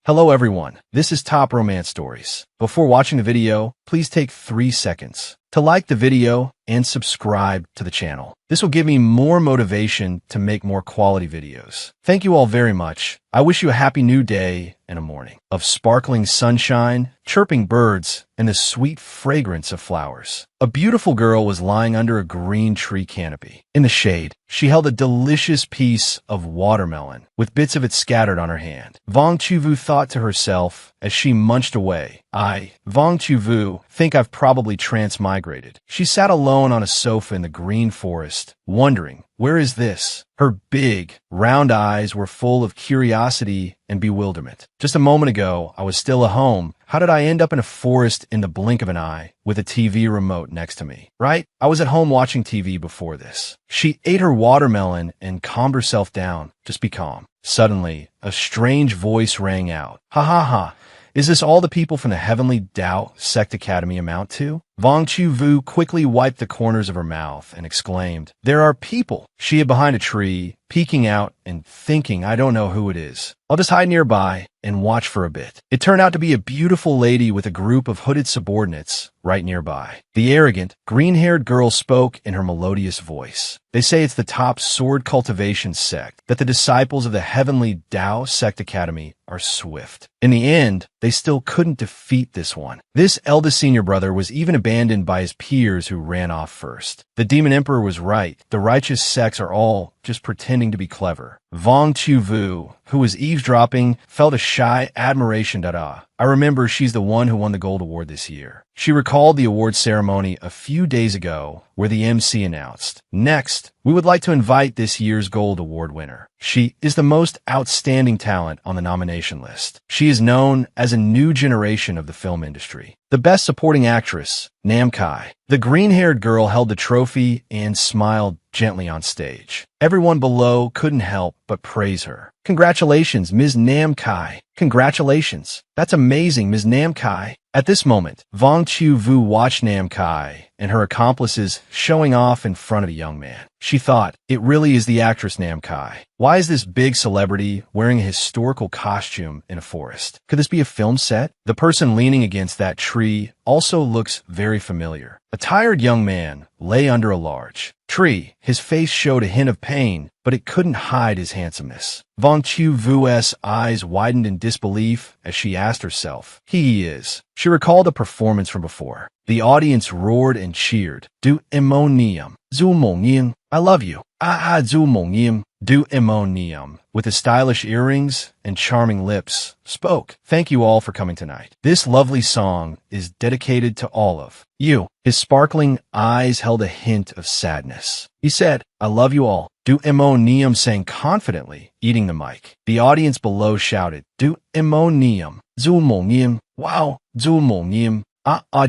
Hello everyone, this is Top Romance Stories. Before watching the video, please take 3 seconds to like the video and subscribe to the channel. This will give me more motivation to make more quality videos. Thank you all very much. I wish you a happy new day and a morning of sparkling sunshine, chirping birds, and the sweet fragrance of flowers. A beautiful girl was lying under a green tree canopy. In the shade, she held a delicious piece of watermelon with bits of it scattered on her hand. Vong Chuvu thought to herself as she munched away, Vong Chuvu, think I've probably transmigrated. She sat alone on a sofa in the green forest, wondering, where is this? Her big, round eyes were full of curiosity and bewilderment. Just a moment ago, I was still at home. How did I end up in a forest in the blink of an eye with a TV remote next to me? Right? I was at home watching TV before this. She ate her watermelon and calmed herself down. Just be calm. Suddenly, a strange voice rang out. Ha ha ha. Is this all the people from the Heavenly Tao Sect Academy amount to? Vong Chuvu quickly wiped the corners of her mouth and exclaimed, there are people. She hid behind a tree, peeking out and thinking, I don't know who it is. I'll just hide nearby and watch for a bit. It turned out to be a beautiful lady with a group of hooded subordinates right nearby. The arrogant, green-haired girl spoke in her melodious voice. They say it's the top sword cultivation sect, that the disciples of the Heavenly Tao Sect Academy are swift. In the end, they still couldn't defeat this one. This eldest senior brother was even abandoned by his peers who ran off first. The Demon Emperor was right. The righteous sects are all just pretending to be clever. Vong Chuvu, who was eavesdropping, felt a shy admiration. I remember she's the one who won the gold award this year. She recalled the award ceremony a few days ago where the MC announced, next, we would like to invite this year's gold award winner. She is the most outstanding talent on the nomination list. She is known as a new generation of the film industry. The best supporting actress, NAMA-MANGAI. The green-haired girl held the trophy and smiled gently on stage. Everyone below couldn't help but praise her. Congratulations, Ms. NAMA-MANGAI. Congratulations. That's amazing, Ms. NAMA-MANGAI. At this moment, Vong Chuvu watched NAMA-MANGAI and her accomplices showing off in front of a young man. She thought, it really is the actress NAMA-MANGAI. Why is this big celebrity wearing a historical costume in a forest? Could this be a film set? The person leaning against that tree also looks very familiar. A tired young man lay under a large tree. His face showed a hint of pain, but it couldn't hide his handsomeness. Vong Chuvu's eyes widened in disbelief as she asked herself, he is. She recalled a performance from before. The audience roared and cheered. Du Emonium. Zhu Mongyin. I love you. Zhu Mongyin. Du Emonium, with his stylish earrings and charming lips, spoke. Thank you all for coming tonight. This lovely song is dedicated to all of you. His sparkling eyes held a hint of sadness. He said, I love you all. Du Emonium sang confidently, eating the mic. The audience below shouted, Du Emonium. Zhu Mongyin. Wow, Zhu Mongyin.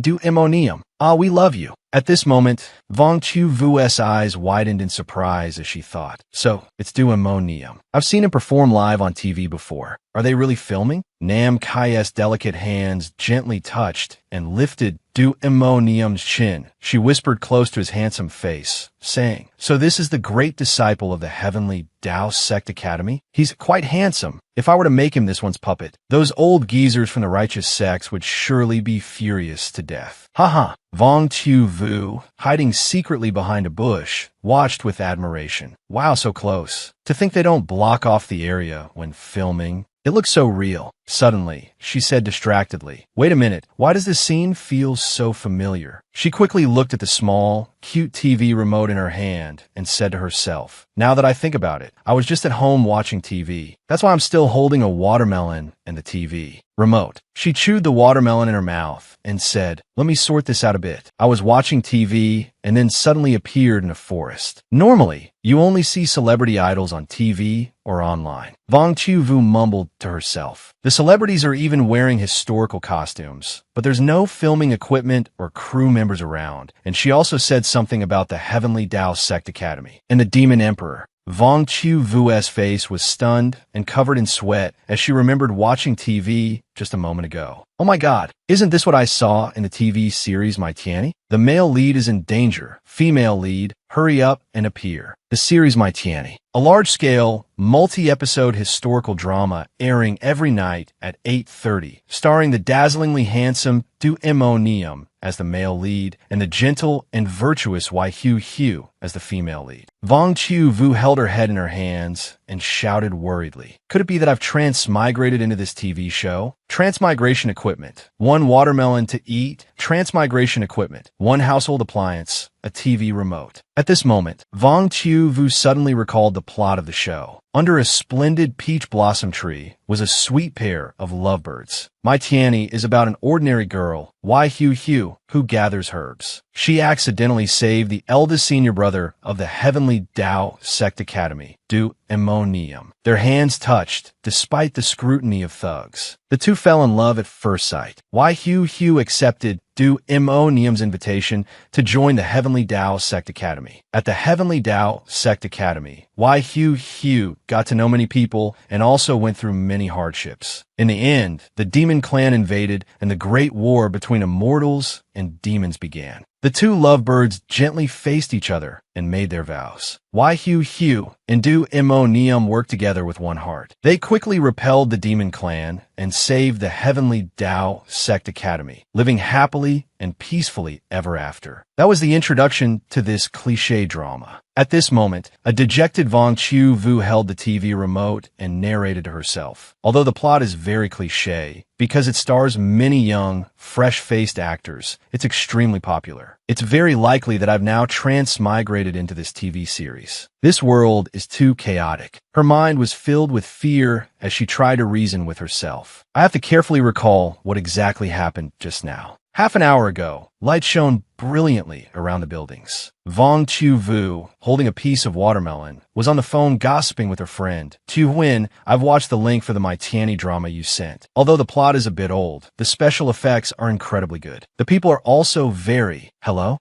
Du Emonium. We love you. At this moment, Vong Chuvu's eyes widened in surprise as she thought, so, it's Du Emonium. I've seen him perform live on TV before. Are they really filming? NAMA-MANGAI's delicate hands gently touched and lifted Du Emonium's chin. She whispered close to his handsome face, saying, so this is the great disciple of the Heavenly Tao Sect Academy? He's quite handsome. If I were to make him this one's puppet, those old geezers from the righteous sects would surely be furious to death. Haha. Vong Chuvu, hiding secretly behind a bush, watched with admiration. Wow, so close. To think they don't block off the area when filming. It looks so real. Suddenly, she said distractedly, wait a minute, why does this scene feel so familiar? She quickly looked at the small, cute TV remote in her hand and said to herself, now that I think about it, I was just at home watching TV. That's why I'm still holding a watermelon and the TV remote. She chewed the watermelon in her mouth and said, let me sort this out a bit. I was watching TV and then suddenly appeared in a forest. Normally, you only see celebrity idols on TV or online. Vong Chuvu mumbled to herself. The celebrities are even wearing historical costumes, but there's no filming equipment or crew members around. And she also said something about the Heavenly Tao Sect Academy and the Demon Emperor. Vong Chuvu's face was stunned and covered in sweat as she remembered watching TV just a moment ago. Oh my god, isn't this what I saw in the TV series My Tiani? The male lead is in danger. Female lead, hurry up and appear. The series My Tiani, a large-scale, multi-episode historical drama airing every night at 8:30, starring the dazzlingly handsome Du Neum as the male lead and the gentle and virtuous Wai Hugh as the female lead. Vong Chiu-vu held her head in her hands and shouted worriedly. Could it be that I've transmigrated into this TV show? Transmigration equipment. 1 watermelon to eat. Transmigration equipment. 1 household appliance. A TV remote. At this moment, Vong Chiu-vu suddenly recalled the plot of the show. Under a splendid peach blossom tree was a sweet pair of lovebirds. My Tiani is about an ordinary girl, Wai Hugh, who gathers herbs. She accidentally saved the eldest senior brother of the Heavenly Tao Sect Academy, Du Neum. Their hands touched, despite the scrutiny of thugs. The two fell in love at first sight. Wai Hugh accepted Du Neum's invitation to join the Heavenly Tao Sect Academy. At the Heavenly Tao Sect Academy, Wai Hugh got to know many people and also went through many hardships. In the end, the demon clan invaded and the great war between immortals and demons began. The two lovebirds gently faced each other and made their vows. Wai Hugh and Du Neum worked together with one heart. They quickly repelled the demon clan and saved the Heavenly Tao Sect Academy, living happily and peacefully ever after. That was the introduction to this cliché drama. At this moment, a dejected Vong Chiu-vu held the TV remote and narrated to herself. Although the plot is very cliché, because it stars many young, fresh-faced actors, it's extremely popular. It's very likely that I've now transmigrated into this TV series. This world is too chaotic. Her mind was filled with fear as she tried to reason with herself. I have to carefully recall what exactly happened just now. Half an hour ago, light shone brilliantly around the buildings. Vong Chiu-vu, holding a piece of watermelon, was on the phone gossiping with her friend. Chiu-huin, I've watched the link for the My Tiani drama you sent. Although the plot is a bit old, the special effects are incredibly good. The people are also very... Hello?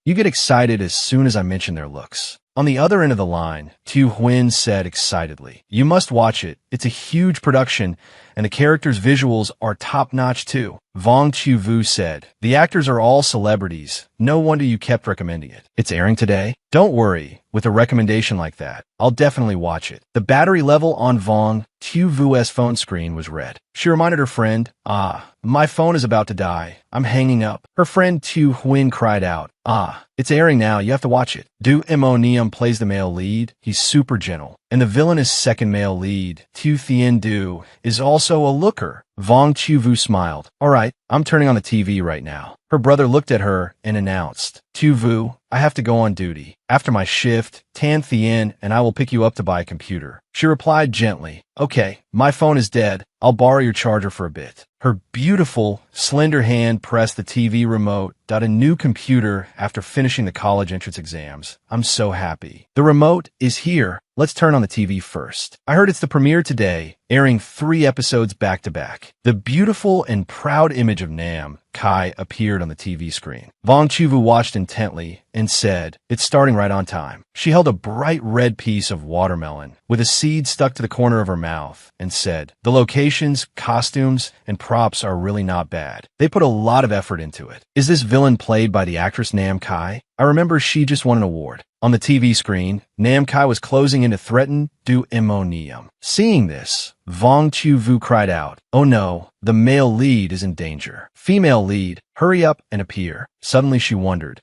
You get excited as soon as I mention their looks. On the other end of the line, Chiu-huin said excitedly, You must watch it. It's a huge production, and the characters' visuals are top-notch too. Vong Chiu-vu said, The actors are all celebrities. No wonder you kept recommending it. It's airing today? Don't worry. With a recommendation like that, I'll definitely watch it. The battery level on Vong Chiu-vu's phone screen was red. She reminded her friend, my phone is about to die. I'm hanging up. Her friend Chiu-huin cried out, it's airing now. You have to watch it. Du Neum plays the male lead. He's super gentle. And the villainous second male lead, Tu Thien Du, is also a looker. Vong Chiu-vu smiled. All right, I'm turning on the TV right now. Her brother looked at her and announced, Chiu-vu, I have to go on duty. After my shift, Tan Thien and I will pick you up to buy a computer. She replied gently, Okay, my phone is dead. I'll borrow your charger for a bit. Her beautiful, slender hand pressed the TV remote, got a new computer after finishing the college entrance exams. I'm so happy. The remote is here. Let's turn on the TV first. I heard it's the premiere today, airing 3 episodes back to back. The beautiful and proud image of NAMA-MANGAI appeared on the TV screen. Vong Chiu-vu watched intently and said, It's starting right on time. She held a bright red piece of watermelon with a seed stuck to the corner of her mouth and said, The locations, costumes, and props are really not bad. They put a lot of effort into it. Is this villain played by the actress NAMA-MANGAI? I remember she just won an award. On the TV screen, NAMA-MANGAI was closing in to threaten Du Neum. Seeing this, Vong Chiu-vu cried out, Oh no, the male lead is in danger. Female lead, hurry up and appear. Suddenly she wondered,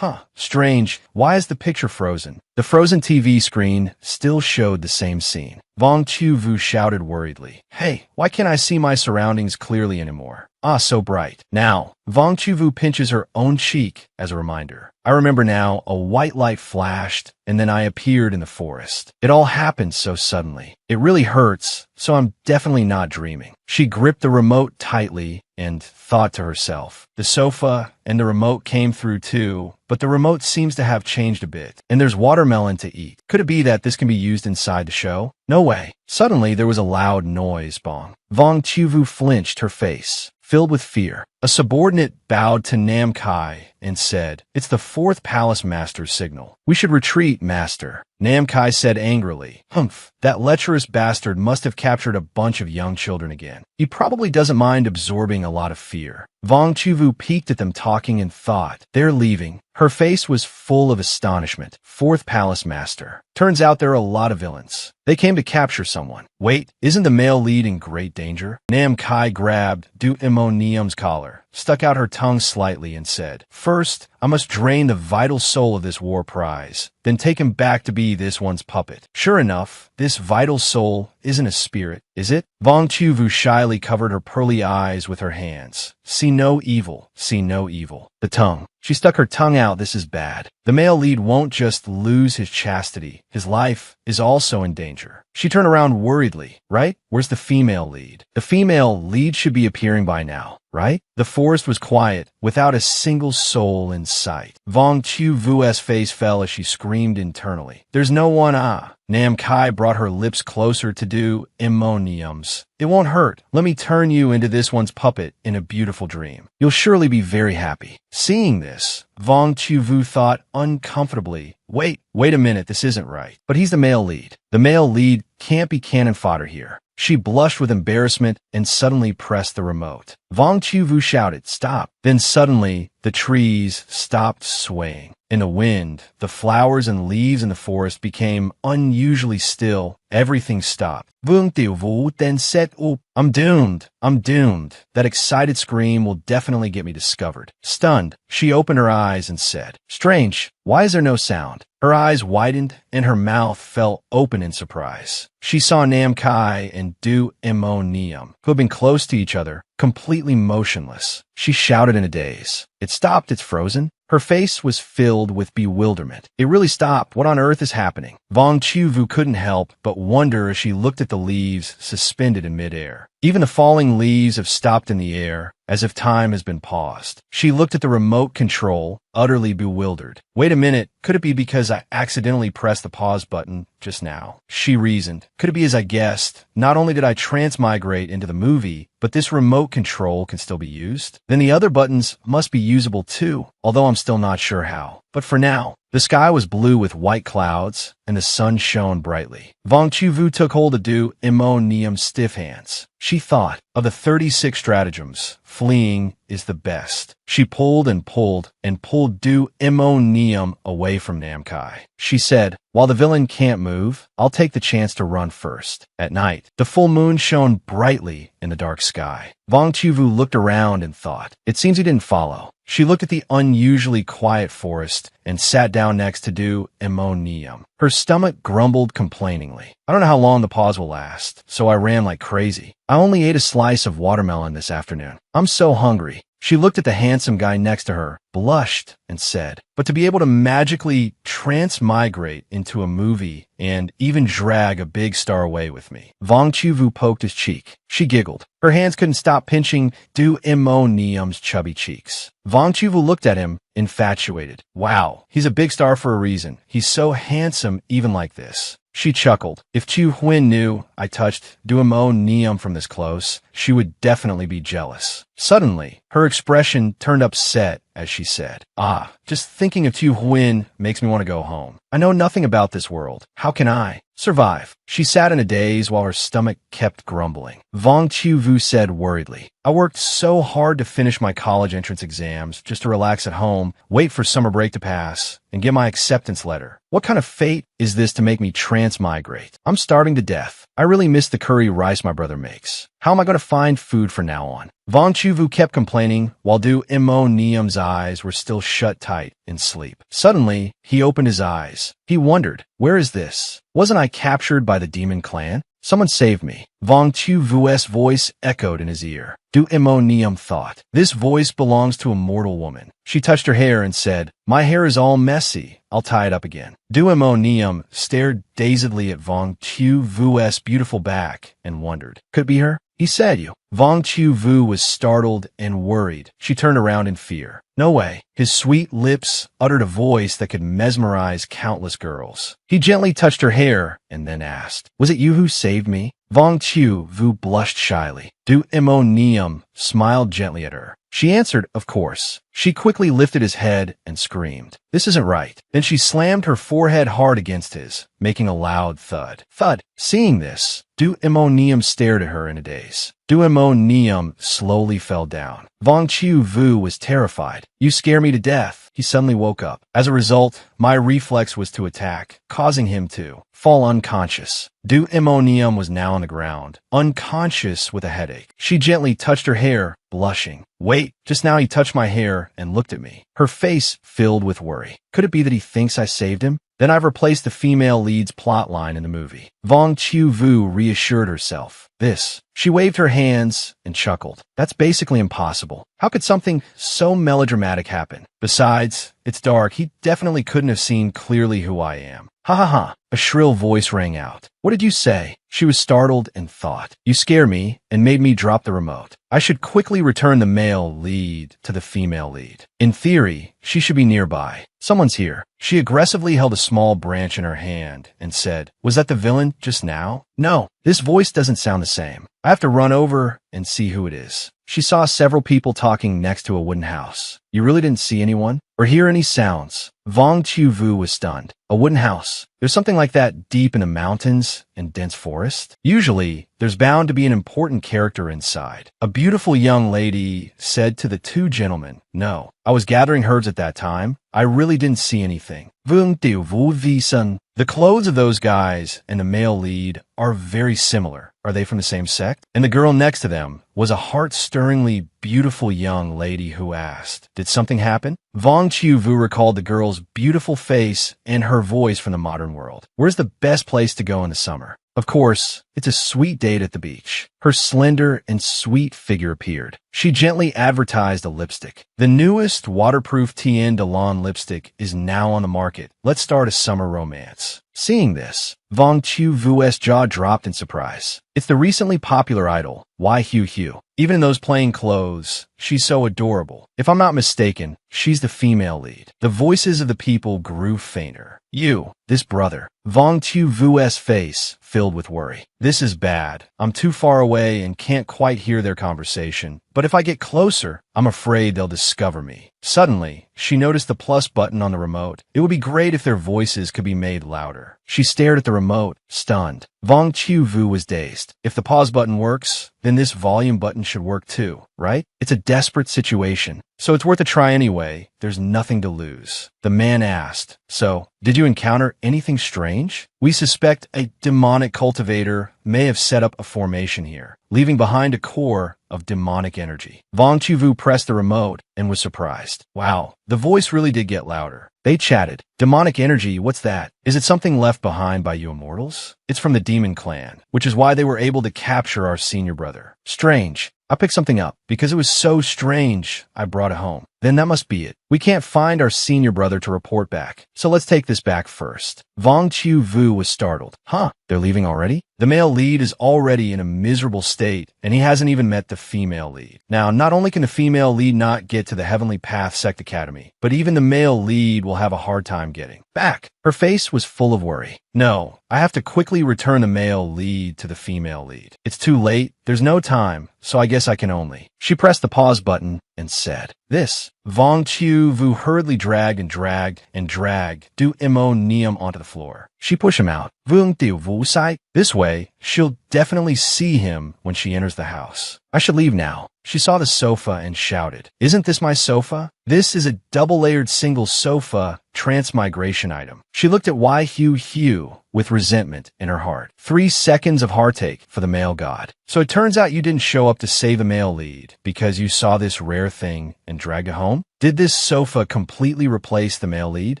strange, why is the picture frozen? The frozen TV screen still showed the same scene. Vong Chiu-vu shouted worriedly, Hey, why can't I see my surroundings clearly anymore? So bright. Now, Vong Chiu-vu pinches her own cheek as a reminder. I remember now, a white light flashed, and then I appeared in the forest. It all happened so suddenly. It really hurts, so I'm definitely not dreaming. She gripped the remote tightly and thought to herself, the sofa and the remote came through too, but the remote seems to have changed a bit, and there's watermelon to eat. Could it be that this can be used inside the show? No way. Suddenly, there was a loud noise, bong. Vong Chiu-vu flinched, her face filled with fear. A subordinate bowed to Nam-Kai and said, "It's the fourth palace master's signal. We should retreat, master." Nam-Kai said angrily, "Humph, that lecherous bastard must have captured a bunch of young children again. He probably doesn't mind absorbing a lot of fear." Vong Chuvu peeked at them talking and thought, "They're leaving." Her face was full of astonishment. Fourth palace master. Turns out there are a lot of villains. They came to capture someone. Wait, isn't the male lead in great danger? Nam-Kai grabbed Du Imonium's collar, stuck out her tongue slightly and said, "First, I must drain the vital soul of this war prize, then take him back to be this one's puppet." Sure enough, this vital soul isn't a spirit, is it? Vong Chuvu shyly covered her pearly eyes with her hands. "See no evil, see no evil." The tongue. She stuck her tongue out. "This is bad. The male lead won't just lose his chastity. His life is also in danger." She turned around worriedly. "Right? Where's the female lead? The female lead should be appearing by now, right?" The forest was quiet, without a single soul in sight. Vong Chuvu's face fell as she screamed internally. "There's no one, ah." Nam-Kai brought her lips closer to Du Imonium's. "It won't hurt. Let me turn you into this one's puppet in a beautiful dream. You'll surely be very happy." Seeing this, Vong Chuvu thought uncomfortably, Wait a minute, this isn't right. But he's the male lead. The male lead can't be cannon fodder here." She blushed with embarrassment and suddenly pressed the remote. Vong Chuvu shouted, "Stop." Then suddenly, the trees stopped swaying. In the wind, the flowers and leaves in the forest became unusually still. Everything stopped. Vung Tiu Vu then said, "Oh, I'm doomed. I'm doomed." That excited scream will definitely get me discovered. Stunned, she opened her eyes and said, "Strange, why is there no sound?" Her eyes widened and her mouth fell open in surprise. She saw Nam-Kai and Du Imonium, who had been close to each other, completely motionless. She shouted in a daze, "It stopped, it's frozen." Her face was filled with bewilderment. It really stopped. What on earth is happening? Vong Chuvu couldn't help but wonder as she looked at the leaves suspended in midair. Even the falling leaves have stopped in the air, as if time has been paused. She looked at the remote control, utterly bewildered. "Wait a minute, could it be because I accidentally pressed the pause button just now?" She reasoned. "Could it be as I guessed? Not only did I transmigrate into the movie, but this remote control can still be used? Then the other buttons must be usable too, although I'm still not sure how. But for now." The sky was blue with white clouds, and the sun shone brightly. Vong Chuvu took hold of Du Imonium's stiff hands. She thought, of the 36 stratagems, fleeing is the best. She pulled and pulled and pulled Du Imonium away from Nam-Kai. She said, "While the villain can't move, I'll take the chance to run first." At night, the full moon shone brightly in the dark sky. Vong Chuvu looked around and thought, "It seems he didn't follow." She looked at the unusually quiet forest and sat down next to Du Imonium. Her stomach grumbled complainingly. "I don't know how long the pause will last, so I ran like crazy. I only ate a slice of watermelon this afternoon. I'm so hungry." She looked at the handsome guy next to her, blushed, and said, "But to be able to magically transmigrate into a movie and even drag a big star away with me." Vong Chuvu poked his cheek. She giggled. Her hands couldn't stop pinching Du Imonium's chubby cheeks. Vong Chuvu looked at him, infatuated. "Wow, he's a big star for a reason. He's so handsome even like this." She chuckled. "If Chu Huin knew I touched Du Imonium from this close, she would definitely be jealous." Suddenly, her expression turned upset as she said, "Ah, just thinking of Tu Huin makes me want to go home. I know nothing about this world. How can I survive?" She sat in a daze while her stomach kept grumbling. Vong Chuvu said worriedly, "I worked so hard to finish my college entrance exams just to relax at home, wait for summer break to pass, and get my acceptance letter. What kind of fate is this to make me transmigrate? I'm starving to death. I really miss the curry rice my brother makes. How am I going to find food from now on?" Vong Chuvu kept complaining while Du Imonium's eyes were still shut tight in sleep. Suddenly, he opened his eyes. He wondered, "Where is this? Wasn't I captured by the demon clan? Someone save me." Vong Chuvu's voice echoed in his ear. Du Imonium thought, "This voice belongs to a mortal woman." She touched her hair and said, "My hair is all messy. I'll tie it up again." Du Imonium stared dazedly at Vong Chuvu's beautiful back and wondered, "Could it be her? He said you." Vong Chuvu was startled and worried. She turned around in fear. No way. His sweet lips uttered a voice that could mesmerize countless girls. He gently touched her hair and then asked, "Was it you who saved me?" Vong Chuvu blushed shyly. Du Imonium smiled gently at her. She answered, of course. She quickly lifted his head and screamed, "This isn't right." Then she slammed her forehead hard against his, making a loud thud. Thud. Seeing this, Du Imonium stared at her in a daze. Du Imonium slowly fell down. Vong Chiu Vu was terrified. "You scare me to death." He suddenly woke up. As a result, my reflex was to attack, causing him to fall unconscious. Du Imonium was now on the ground, unconscious with a headache. She gently touched her hair, blushing. "Wait, just now he touched my hair and looked at me." Her face filled with worry. Could it be that he thinks I saved him? Then I've replaced the female lead's plotline in the movie. Vong Chiu Vu reassured herself. This. She waved her hands and chuckled. That's basically impossible. How could something so melodramatic happen? Besides, it's dark. He definitely couldn't have seen clearly who I am. Ha ha ha. A shrill voice rang out. "What did you say?" She was startled and thought, "You scare me and made me drop the remote. I should quickly return the male lead to the female lead. In theory, she should be nearby. Someone's here." She aggressively held a small branch in her hand and said, "Was that the villain just now?" "No, this voice doesn't sound the same. I have to run over and see who it is." She saw several people talking next to a wooden house. "You really didn't see anyone or hear any sounds?" Vong Chiu Vu was stunned. A wooden house. There's something like that deep in the mountains and dense forest. Usually, there's bound to be an important character inside. A beautiful young lady said to the two gentlemen, "No, I was gathering herds at that time. I really didn't see anything." Vung Diu Vu Vi Sun. The clothes of those guys and the male lead are very similar. Are they from the same sect? And the girl next to them was a heart-stirringly beautiful young lady who asked, "Did something happen?" Vong Chiu Vu recalled the girl's beautiful face and her voice from the modern world. "Where's the best place to go in the summer?" Of course, it's a sweet date at the beach. Her slender and sweet figure appeared. She gently advertised a lipstick. "The newest waterproof Tien de Lawn lipstick is now on the market. Let's start a summer romance." Seeing this, Vong Chiu Vu's jaw dropped in surprise. It's the recently popular idol, Wai Hu Hu. Even in those plain clothes, she's so adorable. If I'm not mistaken, she's the female lead. The voices of the people grew fainter. "You, this brother." Vong Chiu Vu's face filled with worry. "This is bad. I'm too far away and can't quite hear their conversation. But if I get closer, I'm afraid they'll discover me." Suddenly, she noticed the plus button on the remote. It would be great if their voices could be made louder. She stared at the remote, stunned. Vong Chiu Vu was dazed. If the pause button works, then this volume button should work too, right? It's a desperate situation, so it's worth a try anyway. There's nothing to lose. The man asked, "So, did you encounter anything strange?" "We suspect a demonic cultivator may have set up a formation here, leaving behind a core of demonic energy." Vong Chiu Vu pressed the remote and was surprised. Wow, the voice really did get louder. They chatted. "Demonic energy, what's that? Is it something left behind by you immortals?" "It's from the demon clan, which is why they were able to capture our senior brother." "Strange. I picked something up. Because it was so strange, I brought it home." "Then that must be it. We can't find our senior brother to report back. So let's take this back first." Vong Chiu Vu was startled. "Huh? They're leaving already?" The male lead is already in a miserable state, and he hasn't even met the female lead. Now, not only can the female lead not get to the Heavenly Path Sect Academy, but even the male lead will have a hard time getting back. Her face was full of worry. "No, I have to quickly return the male lead to the female lead. It's too late. There's no time, so I guess I can only." She pressed the pause button and said, "This." Vong Chiu Vu hurriedly dragged Du Imonium onto the floor. She pushed him out. Vung Diu Vu Sai. This way, she'll definitely see him when she enters the house. "I should leave now." She saw the sofa and shouted, "Isn't this my sofa?" This is a double-layered single sofa transmigration item. She looked at Wai Hu Hu with resentment in her heart. 3 seconds of heartache for the male god. "So it turns out you didn't show up to save the male lead because you saw this rare thing and dragged it home? Did this sofa completely replace the male lead?"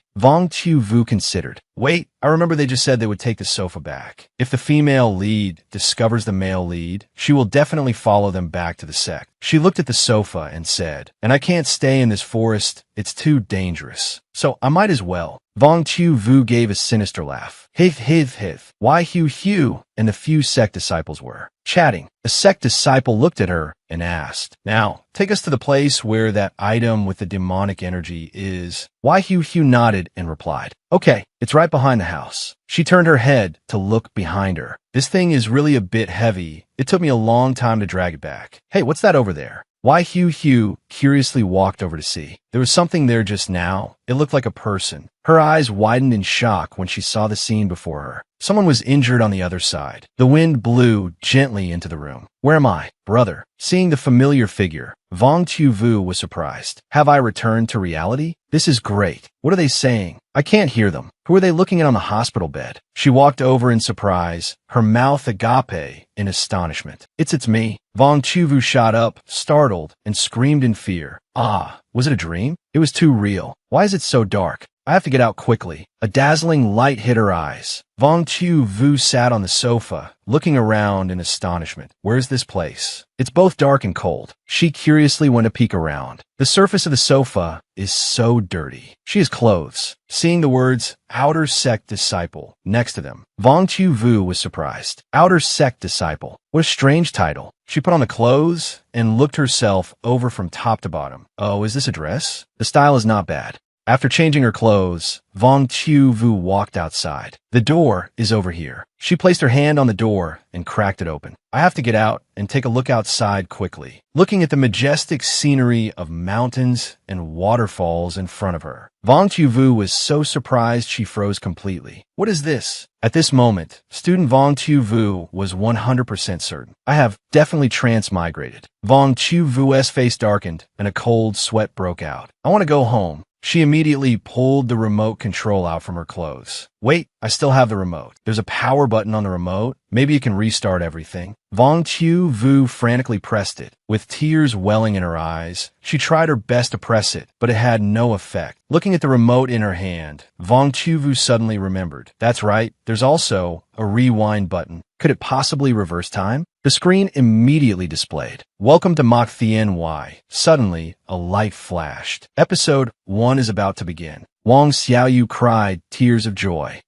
Vong Chiu Vu considered. "Wait, I remember they just said they would take the sofa back. If the female lead discovers the male lead, she will definitely follow them back to the sect." She looked at the sofa and said, "And I can't stay in this forest. It's too dangerous. So I might as well." Vong Chiu Vu gave a sinister laugh. Hith. Wai Hu Hu and the few sect disciples were chatting. A sect disciple looked at her and asked, "Now, take us to the place where that item with the demonic energy is." Wai Hu Hu nodded and replied, "Okay, it's right behind the house." She turned her head to look behind her. This thing is really a bit heavy. It took me a long time to drag it back. Hey, what's that over there? Why Hugh curiously walked over to see. There was something there just now. It looked like a person. Her eyes widened in shock when she saw the scene before her. Someone was injured on the other side. The wind blew gently into the room. Where am I? Brother. Seeing the familiar figure, Vong Tu-vu was surprised. Have I returned to reality? This is great. What are they saying? I can't hear them. Who are they looking at on the hospital bed? She walked over in surprise, her mouth agape in astonishment. It's me. Vong Tu-vu shot up, startled, and screamed in fear. Ah, was it a dream? It was too real. Why is it so dark? I have to get out quickly. A dazzling light hit her eyes. Vong Tu-vu sat on the sofa, looking around in astonishment. Where's this place? It's both dark and cold. She curiously went a peek around. The surface of the sofa is so dirty. She has clothes. Seeing the words, Outer Sect Disciple, next to them, Vong Tu-vu was surprised. Outer Sect Disciple. What a strange title. She put on the clothes and looked herself over from top to bottom. Oh, is this a dress? The style is not bad. After changing her clothes, Vong Tu-vu walked outside. The door is over here. She placed her hand on the door and cracked it open. I have to get out and take a look outside quickly, looking at the majestic scenery of mountains and waterfalls in front of her. Vong Tu-vu was so surprised she froze completely. What is this? At this moment, student Vong Tu-vu was 100% certain. I have definitely transmigrated. Vong Tu-vu's face darkened and a cold sweat broke out. I want to go home. She immediately pulled the remote control out from her clothes. Wait, I still have the remote. There's a power button on the remote. Maybe it can restart everything. Vong Tu-vu frantically pressed it. With tears welling in her eyes, she tried her best to press it, but it had no effect. Looking at the remote in her hand, Vong Tu-vu suddenly remembered. That's right, there's also a rewind button. Could it possibly reverse time? The screen immediately displayed. Welcome to Mach Thien Y. Suddenly, a light flashed. Episode 1 is about to begin. Wang Xiaoyu cried tears of joy.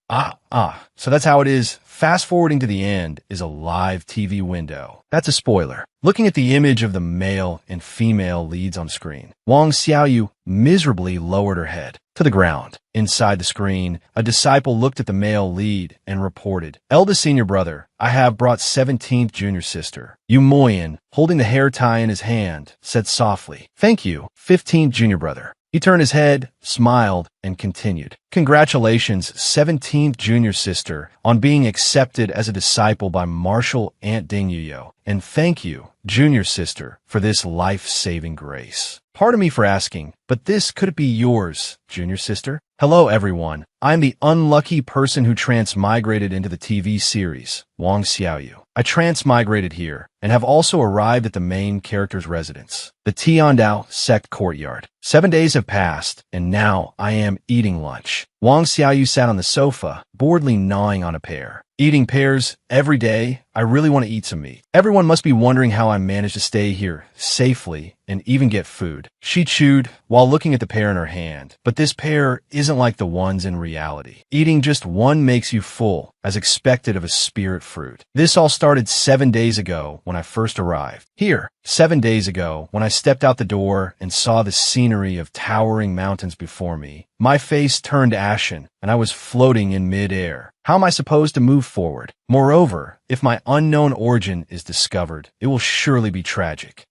So that's how it is. Fast forwarding to the end is a live TV window. That's a spoiler. Looking at the image of the male and female leads on screen, Wang Xiaoyu miserably lowered her head to the ground. Inside the screen, a disciple looked at the male lead and reported, Eldest senior brother, I have brought 17th junior sister. Yu Moyen, holding the hair tie in his hand, said softly, Thank you, 15th junior brother. He turned his head, smiled, and continued. Congratulations, 17th junior sister, on being accepted as a disciple by Marshal Aunt Ding Yuyo. And thank you, junior sister, for this life-saving grace. Pardon me for asking, but could it be yours, junior sister? Hello, everyone. I'm the unlucky person who transmigrated into the TV series, Wang Xiaoyu. I transmigrated here and have also arrived at the main character's residence, the Tiandao sect courtyard. 7 days have passed, and now I am eating lunch. Wang Xiaoyu sat on the sofa, boredly gnawing on a pear. Eating pears every day? I really want to eat some meat. Everyone must be wondering how I managed to stay here safely and even get food. She chewed while looking at the pear in her hand, but this pear isn't like the ones in reality. Eating just one makes you full, as expected of a spirit fruit. This all started 7 days ago when I first arrived. Here, 7 days ago, when I stepped out the door and saw the scenery of towering mountains before me, my face turned ashen and I was floating in mid-air. How am I supposed to move forward? Moreover, if my unknown origin is discovered, it will surely be tragic.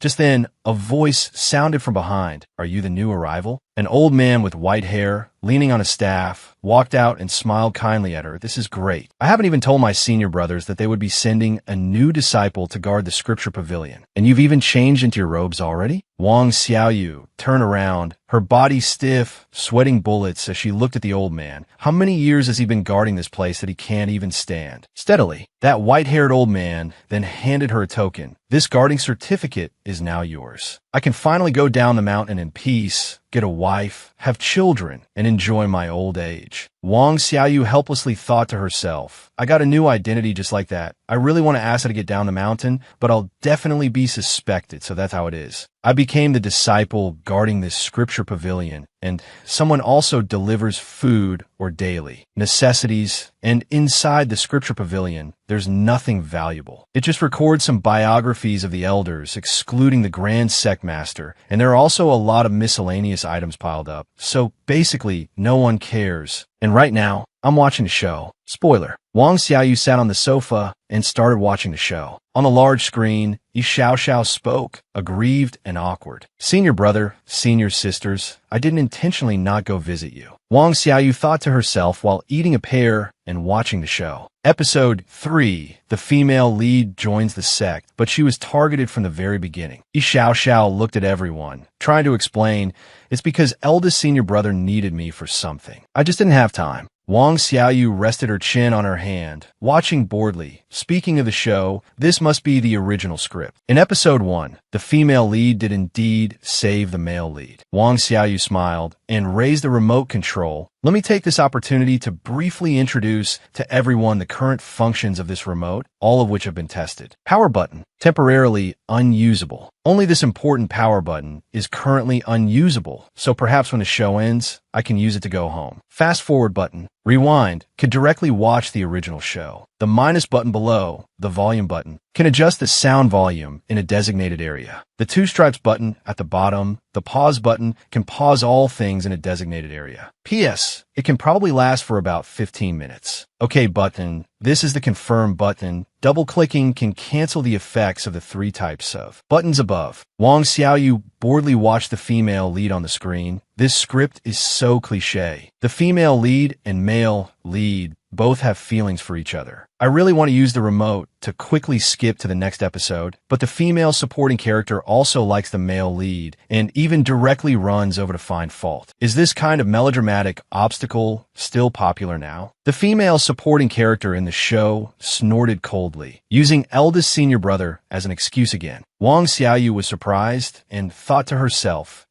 Just then, a voice sounded from behind. Are you the new arrival? An old man with white hair, leaning on a staff, walked out and smiled kindly at her. This is great. I haven't even told my senior brothers that they would be sending a new disciple to guard the scripture pavilion. And you've even changed into your robes already? Wang Xiaoyu turned around, her body stiff, sweating bullets as she looked at the old man. How many years has he been guarding this place that he can't even stand? Steadily, that white-haired old man then handed her a token. This guarding certificate is now yours. I can finally go down the mountain in peace, get a wife, have children, and enjoy my old age. Wang Xiaoyu helplessly thought to herself, I got a new identity just like that. I really want to ask her to get down the mountain, but I'll definitely be suspected, so that's how it is. I became the disciple guarding this scripture pavilion, and someone also delivers food or daily necessities, and inside the scripture pavilion, there's nothing valuable. It just records some biographies of the elders, excluding the Grand Sect Master, and there are also a lot of miscellaneous items piled up. So basically, no one cares. And right now, I'm watching a show. Spoiler. Wang Xiaoyu sat on the sofa and started watching the show. On the large screen, Yi Xiaoxiao spoke, aggrieved and awkward. Senior brother, senior sisters, I didn't intentionally not go visit you. Wang Xiaoyu thought to herself while eating a pear and watching the show. Episode 3. The female lead joins the sect, but she was targeted from the very beginning. Yi Xiaoxiao looked at everyone, trying to explain, it's because eldest senior brother needed me for something. I just didn't have time. Wang Xiaoyu rested her chin on her hand, watching boredly. Speaking of the show, this must be the original script. In episode 1, the female lead did indeed save the male lead. Wang Xiaoyu smiled and raised the remote control. Let me take this opportunity to briefly introduce to everyone the current functions of this remote, all of which have been tested. Power button, temporarily unusable. Only this important power button is currently unusable, so perhaps when the show ends, I can use it to go home. Fast forward button, rewind, can directly watch the original show. The minus button below, the volume button, can adjust the sound volume in a designated area. The two stripes button at the bottom, the pause button, can pause all things in a designated area. P.S. It can probably last for about 15 minutes. OK button, this is the confirm button. Double-clicking can cancel the effects of the 3 types of buttons above. Wang Xiaoyu boredly watched the female lead on the screen. This script is so cliché. The female lead and male lead both have feelings for each other. I really want to use the remote to quickly skip to the next episode, but the female supporting character also likes the male lead and even directly runs over to find fault. Is this kind of melodramatic obstacle still popular now? The female supporting character in the show snorted coldly, using eldest senior brother as an excuse again. Wang Xiaoyu was surprised and thought to herself,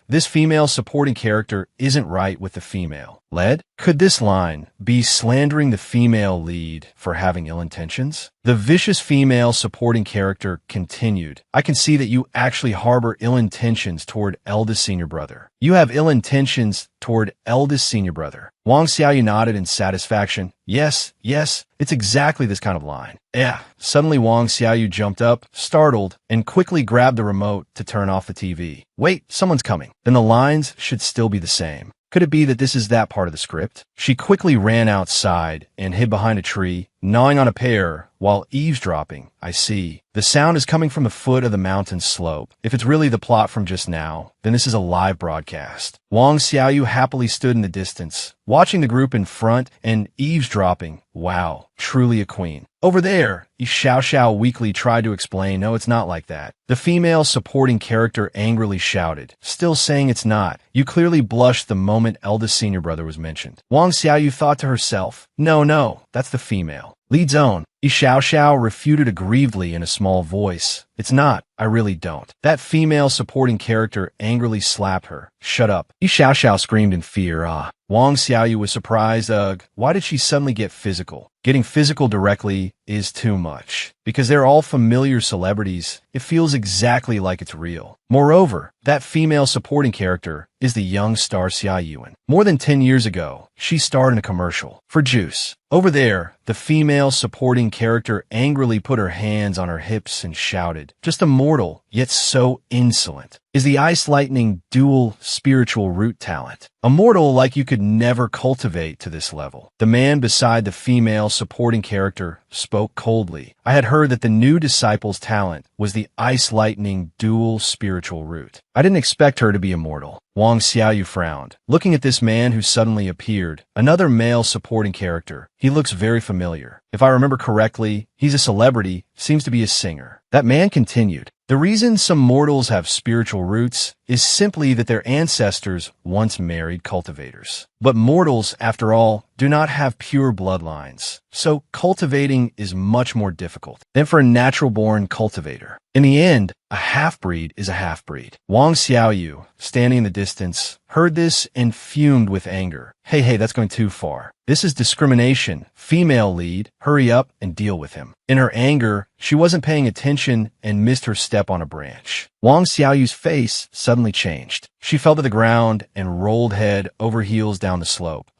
this female supporting character isn't right with the female lead. Could this line be slandering the female lead for having ill intentions? The vicious female supporting character continued. I can see that you actually harbor ill intentions toward eldest senior brother. You have ill intentions toward eldest senior brother. Wang Xiaoyu nodded in satisfaction. Yes, it's exactly this kind of line. Suddenly Wang Xiaoyu jumped up, startled, and quickly grabbed the remote to turn off the TV. Wait, someone's coming. Then the lines should still be the same. Could it be that this is that part of the script? She quickly ran outside and hid behind a tree, gnawing on a pear while eavesdropping. I see. The sound is coming from the foot of the mountain slope. If it's really the plot from just now, then this is a live broadcast. Wang Xiaoyu happily stood in the distance, watching the group in front and eavesdropping. Wow, truly a queen. Over there, Yi Xiaoxiao weakly tried to explain, no, it's not like that. The female supporting character angrily shouted, still saying it's not. You clearly blushed the moment eldest senior brother was mentioned. Wang Xiaoyu thought to herself, no, that's the female. Lead's own. Yi Xiaoxiao refuted aggrievedly in a small voice. It's not. I really don't. That female supporting character angrily slapped her. Shut up. Yi Xiaoxiao screamed in fear. Wang Xiaoyu was surprised. Why did she suddenly get physical? Getting physical directly is too much. Because they're all familiar celebrities, it feels exactly like it's real. Moreover, that female supporting character is the young star Xia Yuan. More than 10 years ago, she starred in a commercial for juice. Over there, the female supporting character angrily put her hands on her hips and shouted, just a mortal, yet so insolent. Is the ice lightning dual spiritual root talent. A mortal like you could never cultivate to this level. The man beside the female supporting character spoke coldly. I had heard that the new disciple's talent was the ice lightning dual spiritual root. I didn't expect her to be immortal. Wang Xiaoyu frowned, looking at this man who suddenly appeared, another male supporting character. He looks very familiar. If I remember correctly, he's a celebrity, seems to be a singer. That man continued. The reason some mortals have spiritual roots is simply that their ancestors once married cultivators. But mortals, after all, do not have pure bloodlines, so cultivating is much more difficult than for a natural-born cultivator. In the end, a half-breed is a half-breed. Wang Xiaoyu, standing in the distance, heard this and fumed with anger. Hey, that's going too far. This is discrimination. Female lead, hurry up and deal with him. In her anger, she wasn't paying attention and missed her step step on a branch. Wang Xiaoyu's face suddenly changed. She fell to the ground and rolled head over heels down the slope.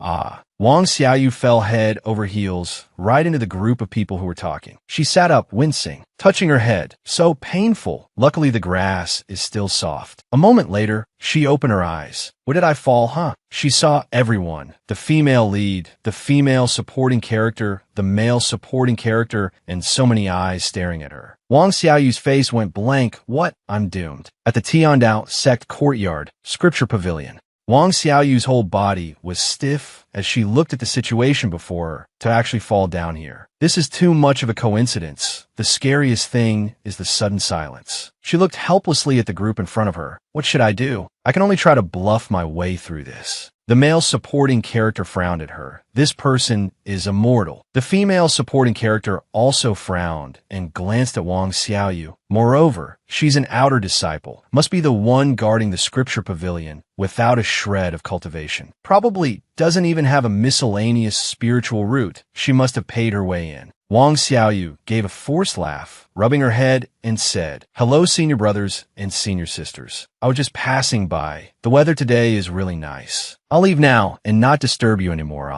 Wang Xiaoyu fell head over heels right into the group of people who were talking. She sat up, wincing, touching her head. So painful. Luckily, the grass is still soft. A moment later, she opened her eyes. Where did I fall, huh? She saw everyone. The female lead, the female supporting character, the male supporting character, and so many eyes staring at her. Wang Xiaoyu's face went blank. What? I'm doomed. At the Tiandao sect courtyard, scripture pavilion, Wang Xiaoyu's whole body was stiff as she looked at the situation before her to actually fall down here. This is too much of a coincidence. The scariest thing is the sudden silence. She looked helplessly at the group in front of her. What should I do? I can only try to bluff my way through this. The male supporting character frowned at her. This person is immortal. The female supporting character also frowned and glanced at Wang Xiaoyu. Moreover, she's an outer disciple, must be the one guarding the scripture pavilion without a shred of cultivation. Probably doesn't even have a miscellaneous spiritual root. She must have paid her way in. Wang Xiaoyu gave a forced laugh, rubbing her head, and said, "Hello, senior brothers and senior sisters. I was just passing by. The weather today is really nice. I'll leave now and not disturb you anymore,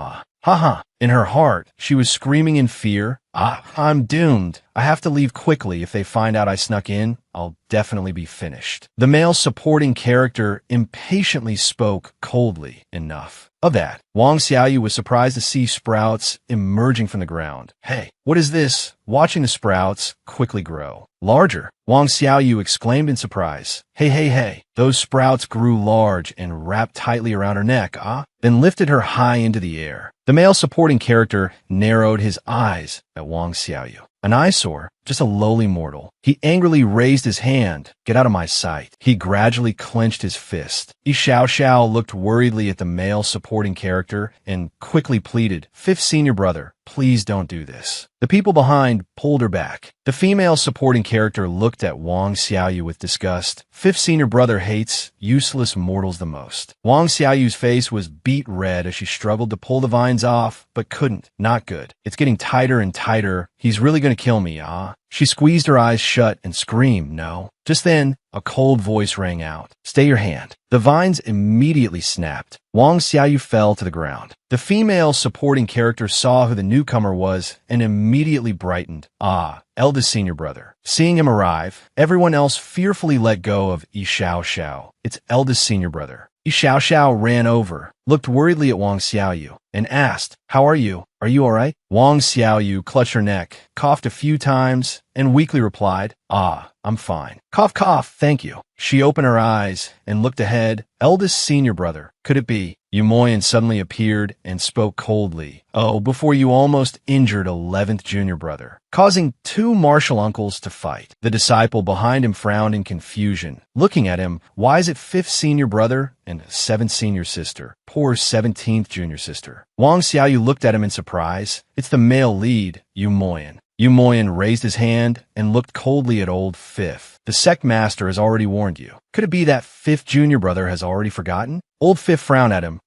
Haha." In her heart, she was screaming in fear. I'm doomed. I have to leave quickly. If they find out I snuck in, I'll definitely be finished. The male supporting character impatiently spoke coldly. Enough of that. Wang Xiaoyu was surprised to see sprouts emerging from the ground. Hey, what is this? Watching the sprouts quickly grow larger, Wang Xiaoyu exclaimed in surprise. Hey. Those sprouts grew large and wrapped tightly around her neck, then lifted her high into the air. The male supporting character narrowed his eyes at Wang Xiaoyu. An eyesore, just a lowly mortal. He angrily raised his hand. Get out of my sight. He gradually clenched his fist. Yi Xiao looked worriedly at the male supporting character and quickly pleaded, "Fifth senior brother, please don't do this." The people behind pulled her back. The female supporting character looked at Wang Xiaoyu with disgust. Fifth senior brother hates useless mortals the most. Wang Xiaoyu's face was beet red as she struggled to pull the vines off, but couldn't. Not good. It's getting tighter and tighter. He's really going to kill me, She squeezed her eyes shut and screamed, "No." Just then, a cold voice rang out. "Stay your hand." The vines immediately snapped. Wang Xiaoyu fell to the ground. The female supporting character saw who the newcomer was and immediately brightened. Eldest senior brother. Seeing him arrive, everyone else fearfully let go of Yi Xiao. It's eldest senior brother. Yi Xiao ran over, looked worriedly at Wang Xiaoyu, and asked, "How are you? Are you all right?" Wang Xiaoyu clutched her neck, coughed a few times, and weakly replied, I'm fine. Cough, cough, thank you." She opened her eyes and looked ahead. Eldest senior brother. Could it be? Yu Moyan suddenly appeared and spoke coldly. Before you almost injured 11th junior brother, causing two martial uncles to fight. The disciple behind him frowned in confusion. Looking at him, why is it 5th senior brother and 7th senior sister? Poor 17th junior sister. Wang Xiaoyu looked at him in surprise. It's the male lead, Yu Moyan. Yu Moyan raised his hand and looked coldly at old 5th. The sect master has already warned you. Could it be that 5th junior brother has already forgotten? Old 5th frowned at him.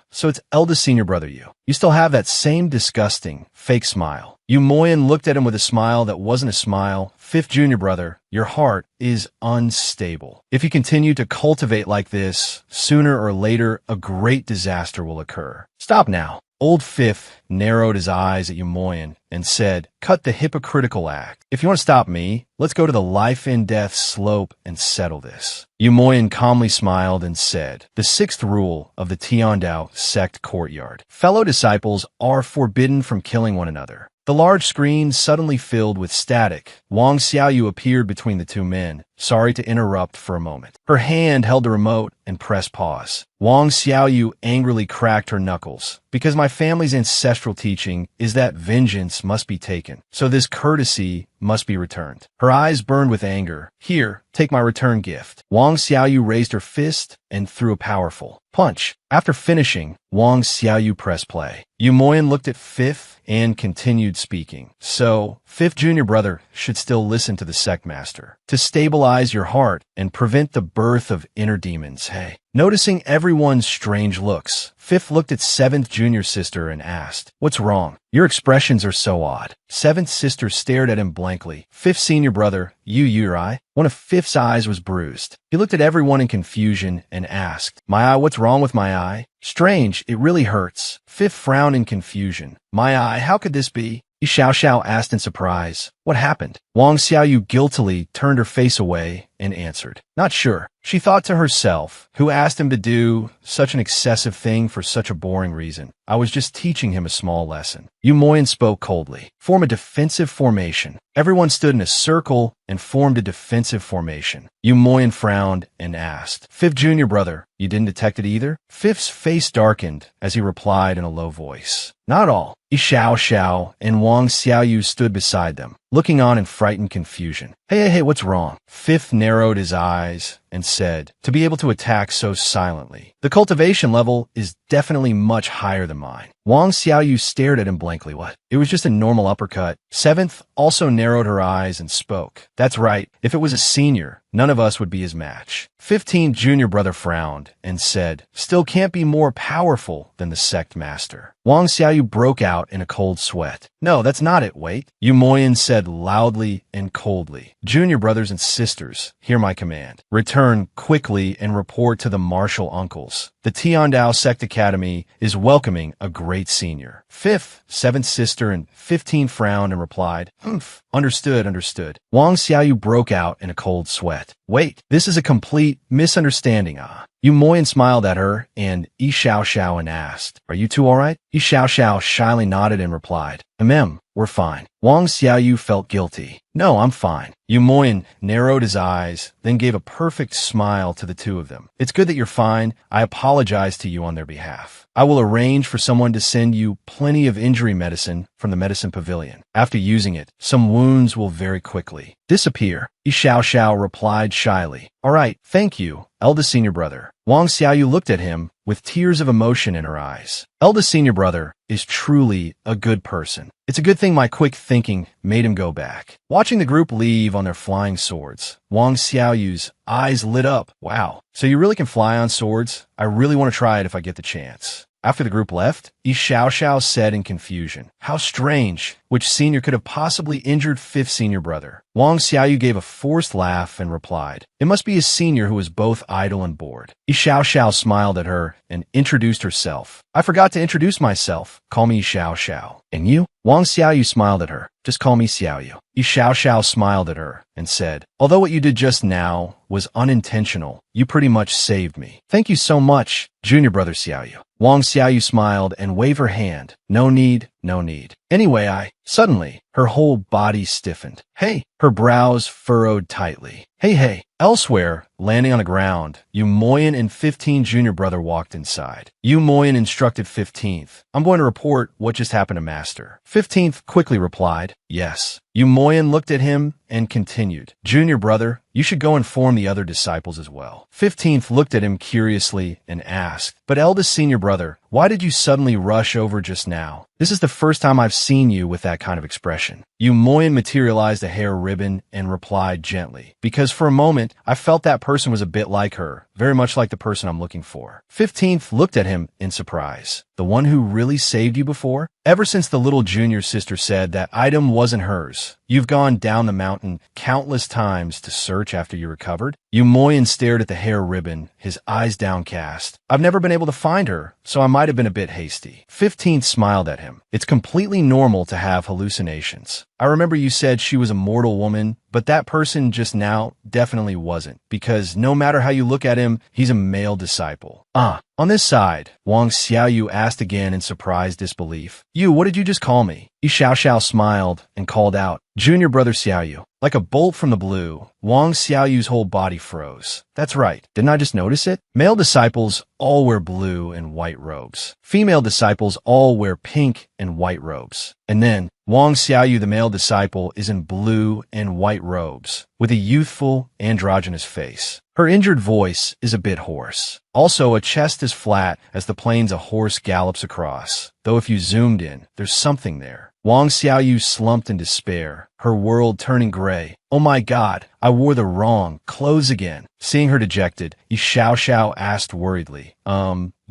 So it's eldest senior brother you. You still have that same disgusting, fake smile. Yu Moyan looked at him with a smile that wasn't a smile. 5th junior brother, your heart is unstable. If you continue to cultivate like this, sooner or later, a great disaster will occur. Stop now. Old 5th narrowed his eyes at Yu Moyan and said, "Cut the hypocritical act. If you want to stop me, let's go to the life and death slope and settle this." Yu Moyan calmly smiled and said, "The 6th rule of the Tiandao sect courtyard. Fellow disciples are forbidden from killing one another." The large screen suddenly filled with static. Wang Xiaoyu appeared between the two men. Sorry to interrupt for a moment. Her hand held the remote and pressed pause. Wang Xiaoyu angrily cracked her knuckles. Because my family's ancestral teaching is that vengeance must be taken, so this courtesy must be returned. Her eyes burned with anger. Here, take my return gift. Wang Xiaoyu raised her fist and threw a powerful punch. After finishing, Wang Xiaoyu pressed play. Yu Moyan looked at 5th and continued speaking. So, fifth junior brother should still listen to the sect master to stabilize your heart and prevent the birth of inner demons. Hey. Noticing everyone's strange looks, fifth looked at seventh junior sister and asked, "What's wrong? Your expressions are so odd." Seventh sister stared at him blankly. Fifth senior brother, your eye? One of fifth's eyes was bruised. He looked at everyone in confusion and asked, "My eye, what's wrong with my eye?" "Strange, it really hurts." Fifth frowned in confusion. "My eye, how could this be?" Xiao asked in surprise, "What happened?" Wang Xiaoyu guiltily turned her face away and answered, "Not sure." She thought to herself, who asked him to do such an excessive thing for such a boring reason? I was just teaching him a small lesson. Yu Moyan spoke coldly. Form a defensive formation. Everyone stood in a circle and formed a defensive formation. Yu Moyan frowned and asked, "Fifth junior brother, you didn't detect it either?" Fifth's face darkened as he replied in a low voice, "Not all." Xiao and Wang Xiaoyu stood beside them, looking on in frightened confusion. Hey, what's wrong?" Fifth narrowed his eyes and said, "To be able to attack so silently. The cultivation level is definitely much higher than mine." Wang Xiaoyu stared at him blankly. "What? It was just a normal uppercut." Seventh also narrowed her eyes and spoke. "That's right. If it was a senior, none of us would be his match." 15th junior brother frowned and said, "Still can't be more powerful than the sect master." Wang Xiaoyu broke out in a cold sweat. "No, that's not it, wait." Yu Moyan said loudly and coldly, "Junior brothers and sisters, hear my command. Return quickly and report to the martial uncles. The Tiandao Sect Academy is welcoming a great senior." 5th, 7th sister, and 15 frowned and replied, "Humph. Understood. Wang Xiaoyu broke out in a cold sweat. "Wait, this is a complete misunderstanding, ah." Yu Moyan smiled at her and Xiao and asked, "Are you two all right?" Xiao shyly nodded and replied, We're fine." Wang Xiaoyu felt guilty. "No, I'm fine." Yu Moyan narrowed his eyes, then gave a perfect smile to the two of them. "It's good that you're fine. I apologize to you on their behalf. I will arrange for someone to send you plenty of injury medicine from the medicine pavilion. After using it, some wounds will very quickly disappear." Xiao replied shyly, "All right, thank you, eldest senior brother." Wang Xiaoyu looked at him with tears of emotion in her eyes. Eldest senior brother is truly a good person. It's a good thing my quick thinking made him go back. Watching the group leave on their flying swords, Wang Xiaoyu's eyes lit up. "Wow, so you really can fly on swords? I really want to try it if I get the chance." After the group left, Xiao said in confusion, "How strange. Which senior could have possibly injured fifth senior brother?" Wang Xiaoyu gave a forced laugh and replied, "It must be a senior who was both idle and bored." Xiao smiled at her and introduced herself. "I forgot to introduce myself. Call me Xiao. And you?" Wang Xiaoyu smiled at her. "Just call me Xiaoyu." Xiao smiled at her and said, "Although what you did just now was unintentional, you pretty much saved me." "Thank you so much, junior brother Xiaoyu." Wang Xiaoyu smiled and waved her hand. No need. Anyway, suddenly, her whole body stiffened. "Hey!" Her brows furrowed tightly. Hey. Elsewhere, landing on the ground, Yu Moyan and 15 junior brother walked inside. Yu Moyan instructed 15th, "I'm going to report what just happened to Master." 15th quickly replied, "Yes." Yu Moyan looked at him and continued, "Junior brother, you should go inform the other disciples as well." 15th looked at him curiously and asked, "But eldest senior brother, why did you suddenly rush over just now? This is the first time I've seen you with that kind of expression." Yu Moyan materialized a hair ribbon and replied gently, "Because for a moment, I felt that person was a bit like her, very much like the person I'm looking for." 15th looked at him in surprise. "The one who really saved you before? Ever since the little junior sister said that item wasn't hers, you've gone down the mountain countless times to search after you recovered?" Yu Moyan stared at the hair ribbon, his eyes downcast. "I've never been able to find her, so I might have been a bit hasty." 15th smiled at him. "It's completely normal to have hallucinations. I remember you said she was a mortal woman, but that person just now definitely wasn't, because no matter how you look at him, he's a male disciple." On this side, Wang Xiaoyu asked again in surprised disbelief, What did you just call me?" Xiao smiled and called out, "Junior brother Xiaoyu." Like a bolt from the blue, Wang Xiaoyu's whole body froze. "That's right. Didn't I just notice it? Male disciples all wear blue and white robes. Female disciples all wear pink and white robes. And then, Wang Xiaoyu, the male disciple, is in blue and white robes, with a youthful, androgynous face. Her injured voice is a bit hoarse. Also, a chest as flat as the plains a horse gallops across. Though if you zoomed in, there's something there. Wang Xiaoyu slumped in despair, her world turning gray. Oh my god, I wore the wrong clothes again. Seeing her dejected, Yi Xiao asked worriedly,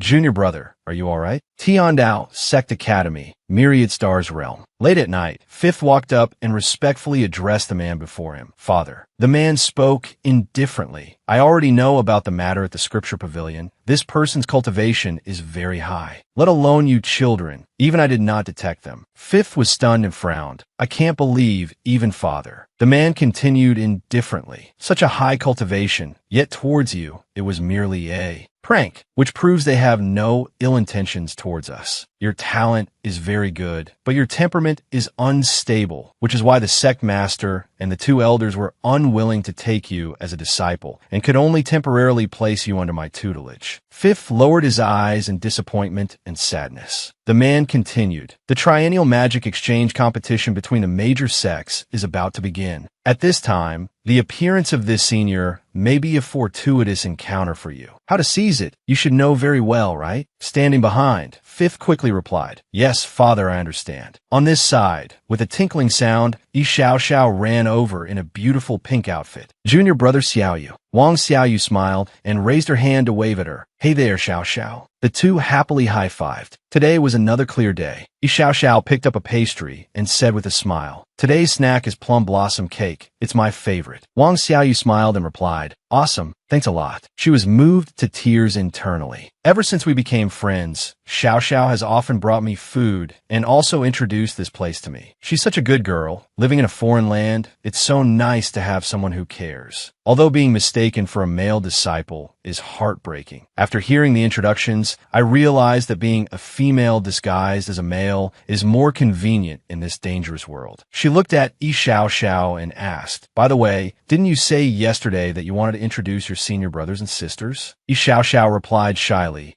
Junior brother, are you alright? Tiandao, Sect Academy, Myriad Stars Realm. Late at night, Fifth walked up and respectfully addressed the man before him. Father. The man spoke indifferently. I already know about the matter at the scripture pavilion. This person's cultivation is very high. Let alone you children. Even I did not detect them. Fifth was stunned and frowned. I can't believe, even father. The man continued indifferently. Such a high cultivation, yet towards you, it was merely a prank, which proves they have no ill intentions towards us. Your talent is very good, but your temperament is unstable, which is why the sect master and the two elders were unwilling to take you as a disciple and could only temporarily place you under my tutelage. Fifth lowered his eyes in disappointment and sadness. The man continued. The triennial magic exchange competition between the major sects is about to begin. At this time, the appearance of this senior may be a fortuitous encounter for you. How to seize it, you should know very well, right? Standing behind, Fifth quickly replied, Yes, father, I understand. On this side, with a tinkling sound, Yi Xiao ran over in a beautiful pink outfit. Junior brother Xiaoyu. Wang Xiaoyu smiled and raised her hand to wave at her. Hey there, Xiao. The two happily high-fived. Today was another clear day. Yi Xiao picked up a pastry and said with a smile, Today's snack is plum blossom cake. It's my favorite. Wang Xiaoyu smiled and replied, Awesome, thanks a lot. She was moved to tears internally. Ever since we became friends, Xiao has often brought me food and also introduced this place to me. She's such a good girl. Living in a foreign land, it's so nice to have someone who cares. Although being mistaken for a male disciple is heartbreaking. After hearing the introductions, I realized that being a female disguised as a male is more convenient in this dangerous world. She looked at Yi Xiao and asked, By the way, didn't you say yesterday that you wanted to introduce your senior brothers and sisters? Yi Xiao replied shyly,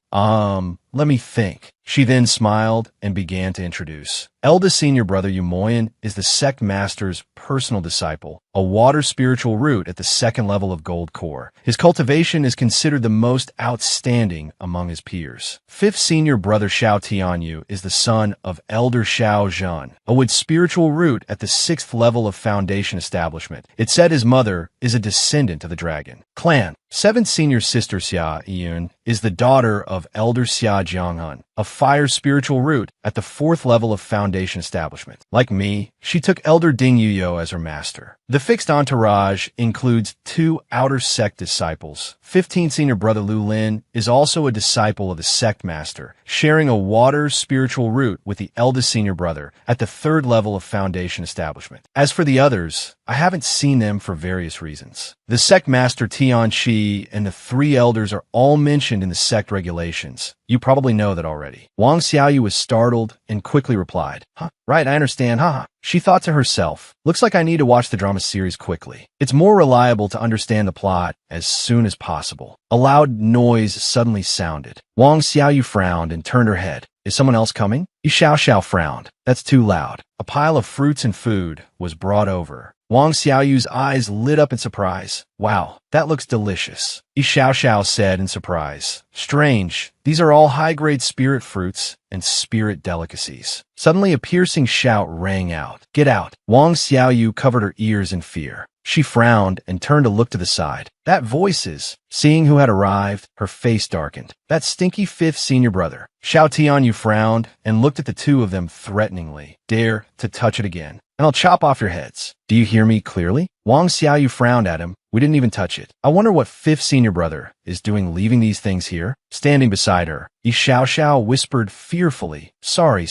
let me think. She then smiled and began to introduce. Eldest senior brother Yumoyan is the sect master's personal disciple, a water spiritual root at the second level of Gold Core. His cultivation is considered the most outstanding among his peers. Fifth senior brother Xiao Tianyu is the son of Elder Xiao Zhan, a wood spiritual root at the sixth level of Foundation establishment. It said his mother is a descendant of the dragon. Clan. Seventh senior sister Xia Yun is the daughter of Elder Xia Jianghun, a fire spiritual root at the fourth level of Foundation establishment. Like me, she took Elder Ding Yuyo as her master. The fixed entourage includes two outer sect disciples. 15th senior brother Lu Lin is also a disciple of the sect master, sharing a water spiritual root with the eldest senior brother at the third level of Foundation establishment. As for the others, I haven't seen them for various reasons. The sect master Tian Shi and the three elders are all mentioned in the sect regulations. You probably know that already. Wang Xiaoyu was startled and quickly replied, Right, I understand, haha. She thought to herself, looks like I need to watch the drama series quickly. It's more reliable to understand the plot as soon as possible. A loud noise suddenly sounded. Wang Xiaoyu frowned and turned her head. Is someone else coming? Yi Xiao frowned. That's too loud. A pile of fruits and food was brought over. Wang Xiaoyu's eyes lit up in surprise. Wow, that looks delicious. Yi Xiao said in surprise. Strange, these are all high-grade spirit fruits and spirit delicacies. Suddenly a piercing shout rang out. Get out. Wang Xiaoyu covered her ears in fear. She frowned and turned to look to the side. That voices. Seeing who had arrived, her face darkened. That stinky fifth senior brother. Xiao Tianyu frowned and looked at the two of them threateningly. Dare to touch it again, and I'll chop off your heads. Do you hear me clearly? Wang Xiaoyu frowned at him. We didn't even touch it. I wonder what fifth senior brother is doing leaving these things here? Standing beside her, Yi Xiao whispered fearfully, Sorry.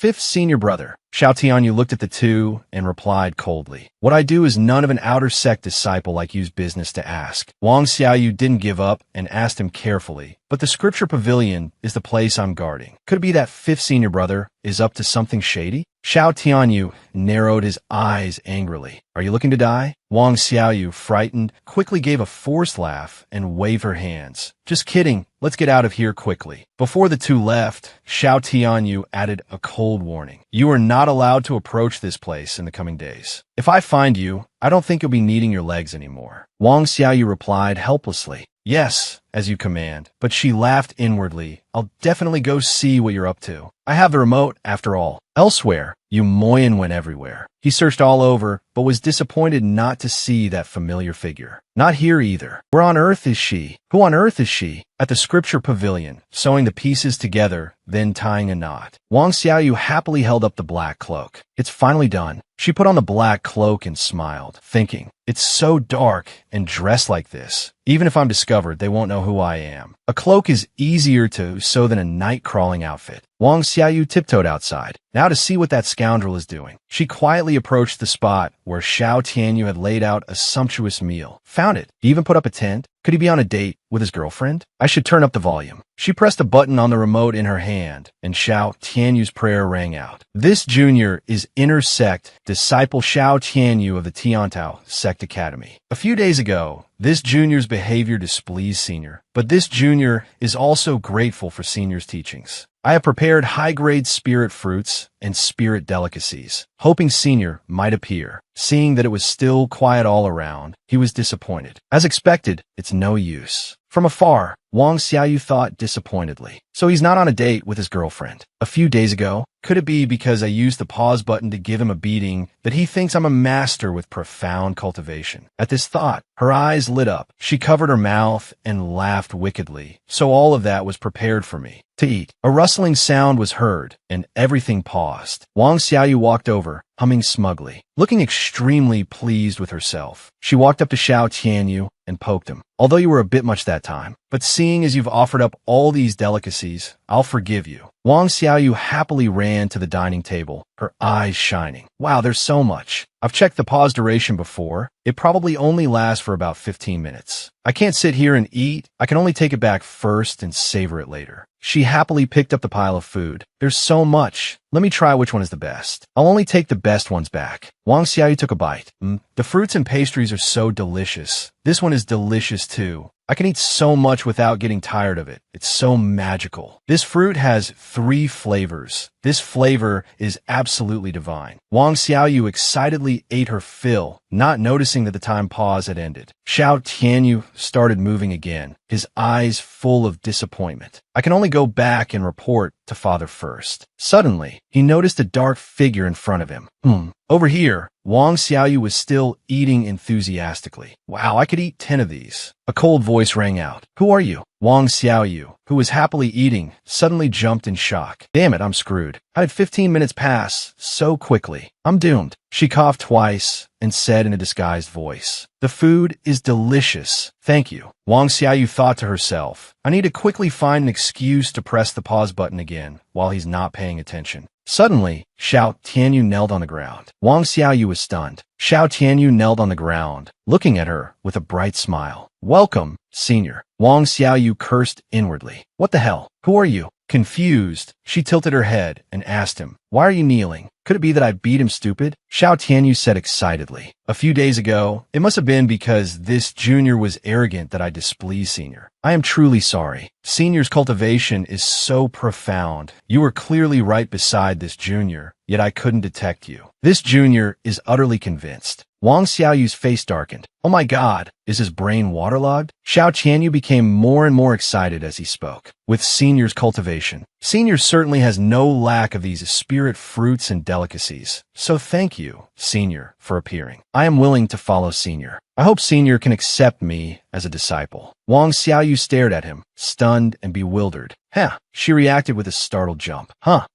Fifth senior brother. Xiao Tianyu looked at the two and replied coldly, What I do is none of an outer sect disciple like you's business to ask. Wang Xiaoyu didn't give up and asked him carefully, but the scripture pavilion is the place I'm guarding. Could it be that fifth senior brother is up to something shady? Xiao Tianyu narrowed his eyes angrily. Are you looking to die? Wang Xiaoyu, frightened, quickly gave a forced laugh and waved her hands. Just kidding. Let's get out of here quickly. Before the two left, Xiao Tianyu added a cold warning. You are not allowed to approach this place in the coming days. If I find you, I don't think you'll be needing your legs anymore. Wang Xiaoyu replied helplessly. Yes, as you command. But she laughed inwardly. I'll definitely go see what you're up to. I have the remote, after all. Elsewhere, Yu Moyan went everywhere. He searched all over, but was disappointed not to see that familiar figure. Not here either. Where on earth is she? Who on earth is she? At the scripture pavilion, sewing the pieces together, then tying a knot. Wang Xiaoyu happily held up the black cloak. It's finally done. She put on the black cloak and smiled, thinking, it's so dark and dressed like this. Even if I'm discovered, they won't know who I am. A cloak is easier to sew than a night-crawling outfit. Wang Xiaoyu tiptoed outside, now to see what that scoundrel is doing. She quietly approached the spot where Xiao Tianyu had laid out a sumptuous meal. Found it. He even put up a tent. Could he be on a date with his girlfriend? I should turn up the volume. She pressed a button on the remote in her hand, and Xiao Tianyu's prayer rang out. This junior is inner sect disciple Xiao Tianyu of the Tiantao Sect Academy. A few days ago, this junior's behavior displeased Senior, but this junior is also grateful for Senior's teachings. I have prepared high-grade spirit fruits and spirit delicacies, hoping Senior might appear. Seeing that it was still quiet all around, he was disappointed. As expected, it's no use. From afar, Wang Xiaoyu thought disappointedly. So he's not on a date with his girlfriend. A few days ago, could it be because I used the pause button to give him a beating that he thinks I'm a master with profound cultivation? At this thought, her eyes lit up. She covered her mouth and laughed wickedly. So all of that was prepared for me to eat. A rustling sound was heard, and everything paused. Wang Xiaoyu walked over, humming smugly, looking extremely pleased with herself. She walked up to Xiao Tianyu and poked him. Although you were a bit much that time, but seeing as you've offered up all these delicacies, I'll forgive you. Wang Xiaoyu happily ran to the dining table, her eyes shining. Wow, there's so much. I've checked the pause duration before. It probably only lasts for about 15 minutes. I can't sit here and eat. I can only take it back first and savor it later. She happily picked up the pile of food. There's so much. Let me try which one is the best. I'll only take the best ones back. Wang Xiaoyu took a bite. The fruits and pastries are so delicious. This one is delicious too. I can eat so much without getting tired of it. It's so magical. This fruit has 3 flavors. This flavor is absolutely divine. Wang Xiaoyu excitedly ate her fill, not noticing that the time pause had ended. Xiao Tianyu started moving again, his eyes full of disappointment. I can only go back and report to Father first. Suddenly, he noticed a dark figure in front of him. Over here, Wang Xiaoyu was still eating enthusiastically. Wow, I could eat 10 of these. A cold voice rang out. Who are you? Wang Xiaoyu, who was happily eating, suddenly jumped in shock. Damn it, I'm screwed. How did 15 minutes pass so quickly? I'm doomed. She coughed twice and said in a disguised voice, the food is delicious. Thank you. Wang Xiaoyu thought to herself, I need to quickly find an excuse to press the pause button again while he's not paying attention. Suddenly, Xiao Tianyu knelt on the ground. Wang Xiaoyu was stunned. Xiao Tianyu knelt on the ground, looking at her with a bright smile. Welcome, Senior. Wang Xiaoyu cursed inwardly. What the hell? Who are you? Confused, she tilted her head and asked him, why are you kneeling? Could it be that I beat him stupid? Xiao Tianyu said excitedly. A few days ago, it must have been because this junior was arrogant that I displeased Senior. I am truly sorry. Senior's cultivation is so profound. You were clearly right beside this junior, yet I couldn't detect you. This junior is utterly convinced. Wang Xiaoyu's face darkened. Oh my God, is his brain waterlogged? Xiao Tianyu became more and more excited as he spoke. With Senior's cultivation, Senior certainly has no lack of these spirit fruits and delicacies. So thank you, Senior, for appearing. I am willing to follow Senior. I hope Senior can accept me as a disciple. Wang Xiaoyu stared at him, stunned and bewildered. She reacted with a startled jump.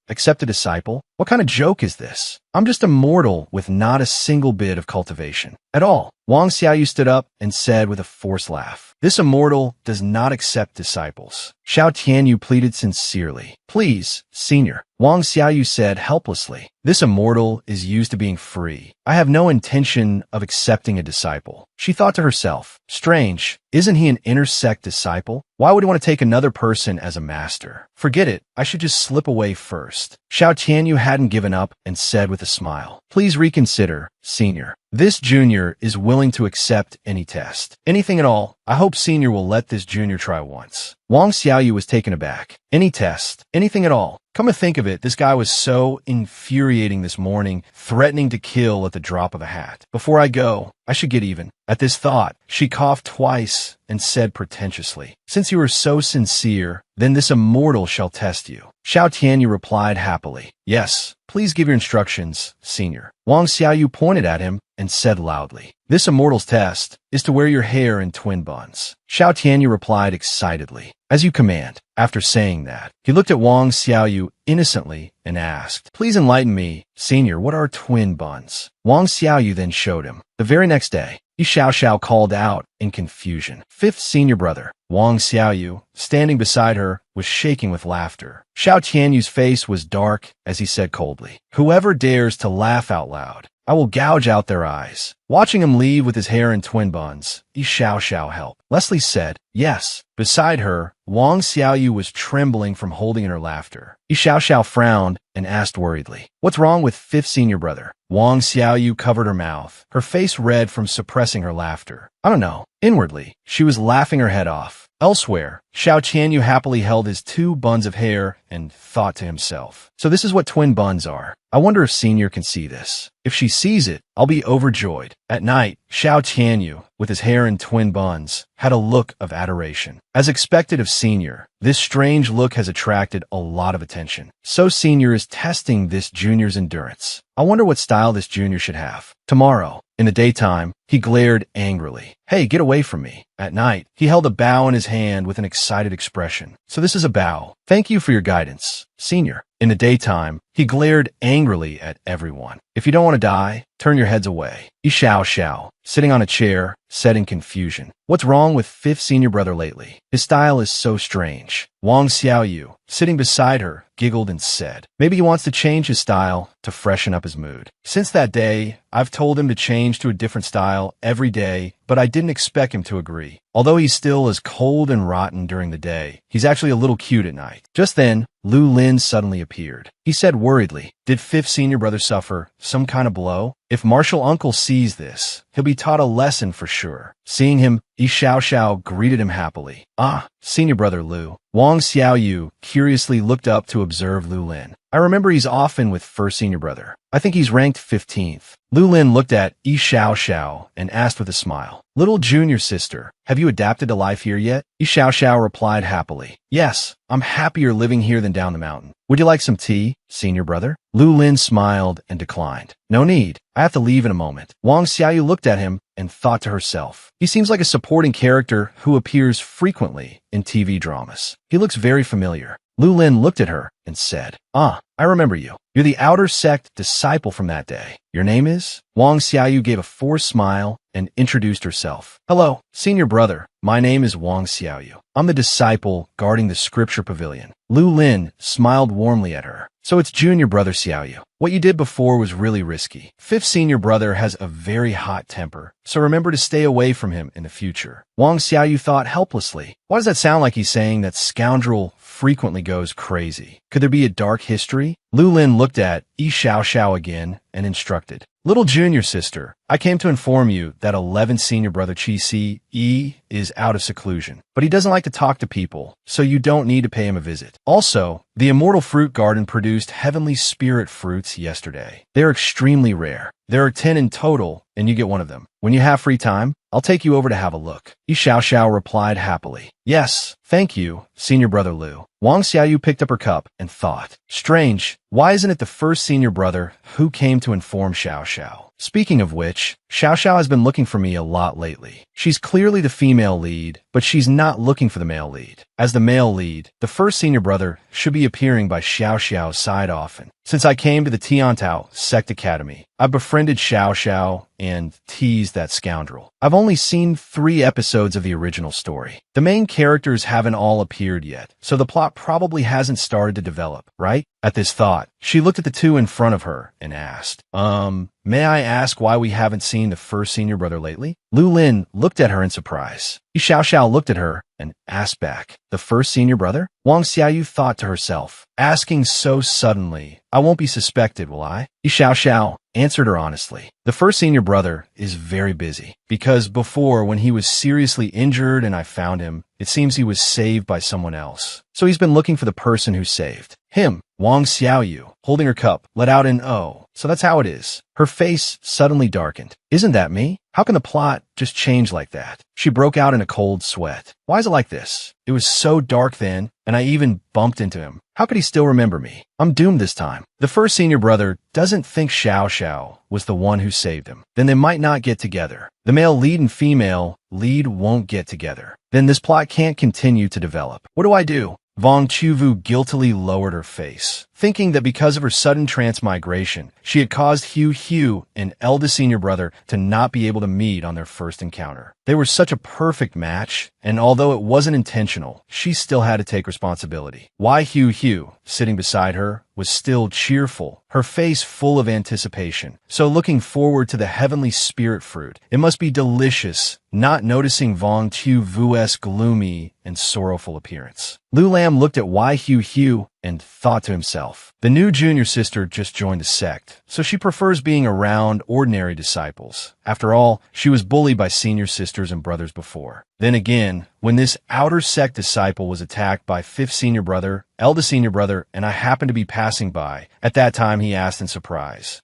Accept a disciple? What kind of joke is this? I'm just a mortal with not a single bit of cultivation at all. Wang Xiaoyu stood up and said with a forced laugh, This immortal does not accept disciples. Xiao Tianyu pleaded sincerely. Please, senior, Wang Xiaoyu said helplessly. This immortal is used to being free. I have no intention of accepting a disciple. She thought to herself, strange, isn't he an intersect disciple? Why would he want to take another person as a master? Forget it, I should just slip away first. Xiao Tianyu hadn't given up and said with a smile, please reconsider, senior. This junior is willing to accept any test. Anything at all. I hope senior will let this junior try once. Wang Xiaoyu was taken aback. Any test. Anything at all. Come to think of it, this guy was so infuriating this morning, threatening to kill at the drop of a hat. Before I go, I should get even. At this thought, she coughed twice and said pretentiously, since you are so sincere, then this immortal shall test you. Xiao Tianyu replied happily, yes, please give your instructions, senior. Wang Xiaoyu pointed at him and said loudly, this immortal's test is to wear your hair in twin buns. Xiao Tianyu replied excitedly, as you command. After saying that, he looked at Wang Xiaoyu innocently and asked, please enlighten me, senior, what are twin buns? Wang Xiaoyu then showed him. The very next day, Yi Xiaoxiao called out in confusion. Fifth senior brother, Wang Xiaoyu, standing beside her, was shaking with laughter. Xiao Tianyu's face was dark as he said coldly, whoever dares to laugh out loud, I will gouge out their eyes. Watching him leave with his hair in twin buns, Yi Xiaoxiao helped. Leslie said, yes. Beside her, Wang Xiaoyu was trembling from holding in her laughter. Yi Xiaoxiao frowned and asked worriedly, what's wrong with fifth senior brother? Wang Xiaoyu covered her mouth, her face red from suppressing her laughter. I don't know. Inwardly, she was laughing her head off. Elsewhere, Xiao Tianyu happily held his 2 buns of hair and thought to himself, so this is what twin buns are. I wonder if senior can see this. If she sees it, I'll be overjoyed. At night, Xiao Tianyu, with his hair in twin buns, had a look of adoration. As expected of senior, this strange look has attracted a lot of attention. So senior is testing this junior's endurance. I wonder what style this junior should have. Tomorrow, in the daytime, he glared angrily. Hey, get away from me. At night, he held a bow in his hand with an excited expression. So this is a bow. Thank you for your guidance, senior. In the daytime, he glared angrily at everyone. If you don't want to die, turn your heads away. Yi Xiaoxiao, sitting on a chair, said in confusion, what's wrong with fifth senior brother lately? His style is so strange. Wang Xiaoyu, sitting beside her, giggled and said, maybe he wants to change his style to freshen up his mood. Since that day, I've told him to change to a different style every day, but I didn't expect him to agree. Although he's still as cold and rotten during the day, he's actually a little cute at night. Just then, Lu Lin suddenly appeared. He said worriedly, did fifth senior brother suffer some kind of blow? If Marshal Uncle sees this, he'll be taught a lesson for sure. Seeing him, Yi Xiaoxiao greeted him happily. Ah, senior brother Lu. Wang Xiaoyu curiously looked up to observe Lu Lin. I remember he's often with first senior brother. I think he's ranked 15th. Lu Lin looked at Yi Xiaoxiao and asked with a smile, little junior sister, have you adapted to life here yet? Yi Xiaoxiao replied happily, yes, I'm happier living here than down the mountain. Would you like some tea, senior brother? Lu Lin smiled and declined. No need. I have to leave in a moment. Wang Xiaoyu looked at him and thought to herself, he seems like a supporting character who appears frequently in TV dramas. He looks very familiar. Lu Lin looked at her and said, ah, I remember you. You're the outer sect disciple from that day. Your name is? Wang Xiaoyu gave a forced smile and introduced herself. Hello, senior brother. My name is Wang Xiaoyu. I'm the disciple guarding the scripture pavilion. Lu Lin smiled warmly at her. So it's junior brother Xiaoyu. What you did before was really risky. Fifth senior brother has a very hot temper, so remember to stay away from him in the future. Wang Xiaoyu thought helplessly. Why does that sound like he's saying that scoundrel frequently goes crazy? Could there be a dark history? Lu Lin looked at Yi Xiaoxiao again and instructed. Little junior sister, I came to inform you that 11th senior brother Qi Si Yi is out of seclusion, but he doesn't like to talk to people, so you don't need to pay him a visit. Also, the Immortal Fruit Garden produced heavenly spirit fruits yesterday. They're extremely rare. There are 10 in total, and you get one of them. When you have free time, I'll take you over to have a look. Yi Xiaoxiao replied happily. Yes, thank you, senior brother Lu. Wang Xiaoyu picked up her cup and thought, strange, why isn't it the first senior brother who came to inform Xiaoxiao? Speaking of which, Xiao Xiao has been looking for me a lot lately. She's clearly the female lead, but she's not looking for the male lead. As the male lead, the first senior brother should be appearing by Xiao Xiao's side often. Since I came to the Tiantao Sect Academy, I've befriended Xiao Xiao and teased that scoundrel. I've only seen 3 episodes of the original story. The main characters haven't all appeared yet, so the plot probably hasn't started to develop, right? At this thought, she looked at the 2 in front of her and asked, may I ask why we haven't seen the first senior brother lately? Lu Lin looked at her in surprise. Xiao Xiao looked at her and asked back, the first senior brother? Wang Xiaoyu thought to herself, asking so suddenly, I won't be suspected, will I? Xiao Xiao answered her honestly. The first senior brother is very busy, because before, when he was seriously injured and I found him, it seems he was saved by someone else. So he's been looking for the person who saved him. Wang Xiaoyu, holding her cup, let out an "oh." So that's how it is. Her face suddenly darkened. Isn't that me? How can the plot just change like that? She broke out in a cold sweat. Why is it like this? It was so dark then, and I even bumped into him. How could he still remember me? I'm doomed this time. The first senior brother doesn't think Xiao Xiao was the one who saved him. Then they might not get together. The male lead and female lead won't get together. Then this plot can't continue to develop. What do I do? Vong Chuvu guiltily lowered her face, thinking that because of her sudden transmigration, she had caused Hu and eldest senior brother to not be able to meet on their first encounter. They were such a perfect match, and although it wasn't intentional, she still had to take responsibility. Why Hu, sitting beside her, was still cheerful, her face full of anticipation, so looking forward to the heavenly spirit fruit. It must be delicious, not noticing Vong Chuvu's gloomy and sorrowful appearance. Lu Lam looked at Wai Hu and thought to himself, the new junior sister just joined the sect, so she prefers being around ordinary disciples. After all, she was bullied by senior sisters and brothers before. Then again, when this outer sect disciple was attacked by 5th senior brother, eldest senior brother, and I happened to be passing by, at that time he asked in surprise,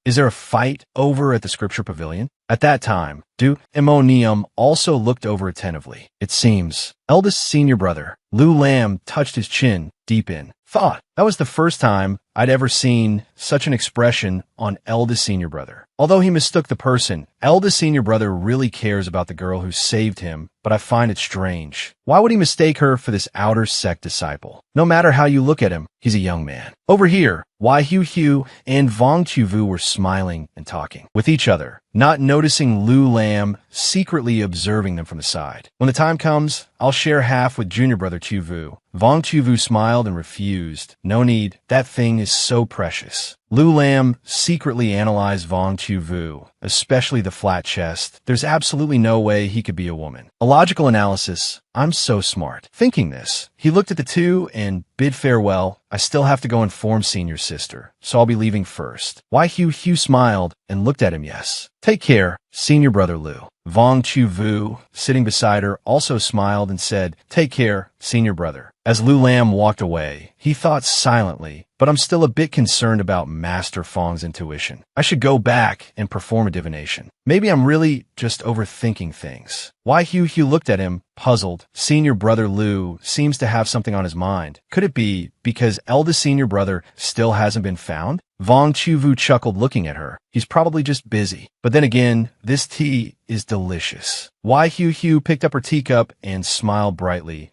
is there a fight over at the scripture pavilion? At that time, Du Emonium also looked over attentively. It seems, eldest senior brother, Lu Lam touched his chin deep in thought. That was the first time I'd ever seen such an expression on eldest senior brother. Although he mistook the person, eldest senior brother really cares about the girl who saved him, but I find it strange. Why would he mistake her for this outer sect disciple? No matter how you look at him, he's a young man. Over here, Wai Hu and Vong Chuvu were smiling and talking with each other, not noticing Lu Lam secretly observing them from the side. When the time comes, I'll share half with junior brother Chuvu. Vong Chuvu smiled and refused. No need, that thing is so precious. Lu Lam secretly analyzed Vong Chuvu, especially the flat chest. There's absolutely no way he could be a woman. A logical analysis. I'm so smart. Thinking this, he looked at the 2 and bid farewell. I still have to go inform senior sister, so I'll be leaving first. Wai Hu smiled and looked at him. Yes. Take care, senior brother Lu. Vong Chuvu, sitting beside her, also smiled and said, take care, senior brother. As Lu Lam walked away, he thought silently, but I'm still a bit concerned about Master Fong's intuition. I should go back and perform a divination. Maybe I'm really just overthinking things. Wai Hu looked at him, puzzled. Senior brother Lu seems to have something on his mind. Could it be because eldest senior brother still hasn't been found? Vong Chuvu chuckled looking at her. He's probably just busy. But then again, this tea is delicious. Wai Hu picked up her teacup and smiled brightly.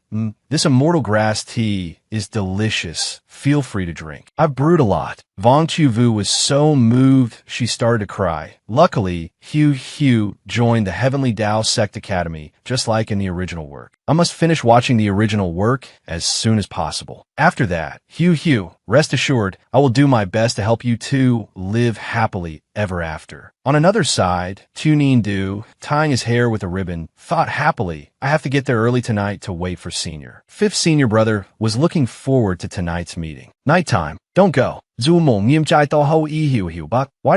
This immortal grass tea is delicious. Feel free to drink. I've brewed a lot. Vong Chuvu was so moved she started to cry. Luckily, Hu joined the Heavenly Tao Sect Academy, just like in the original work. I must finish watching the original work as soon as possible. After that, Hu, rest assured, I will do my best to help you 2 live happily ever after. On another side, Tunin Du, tying his hair with a ribbon, thought happily, I have to get there early tonight to wait for senior. 5th senior brother was looking forward to tonight's meeting. Nighttime. Don't go. Why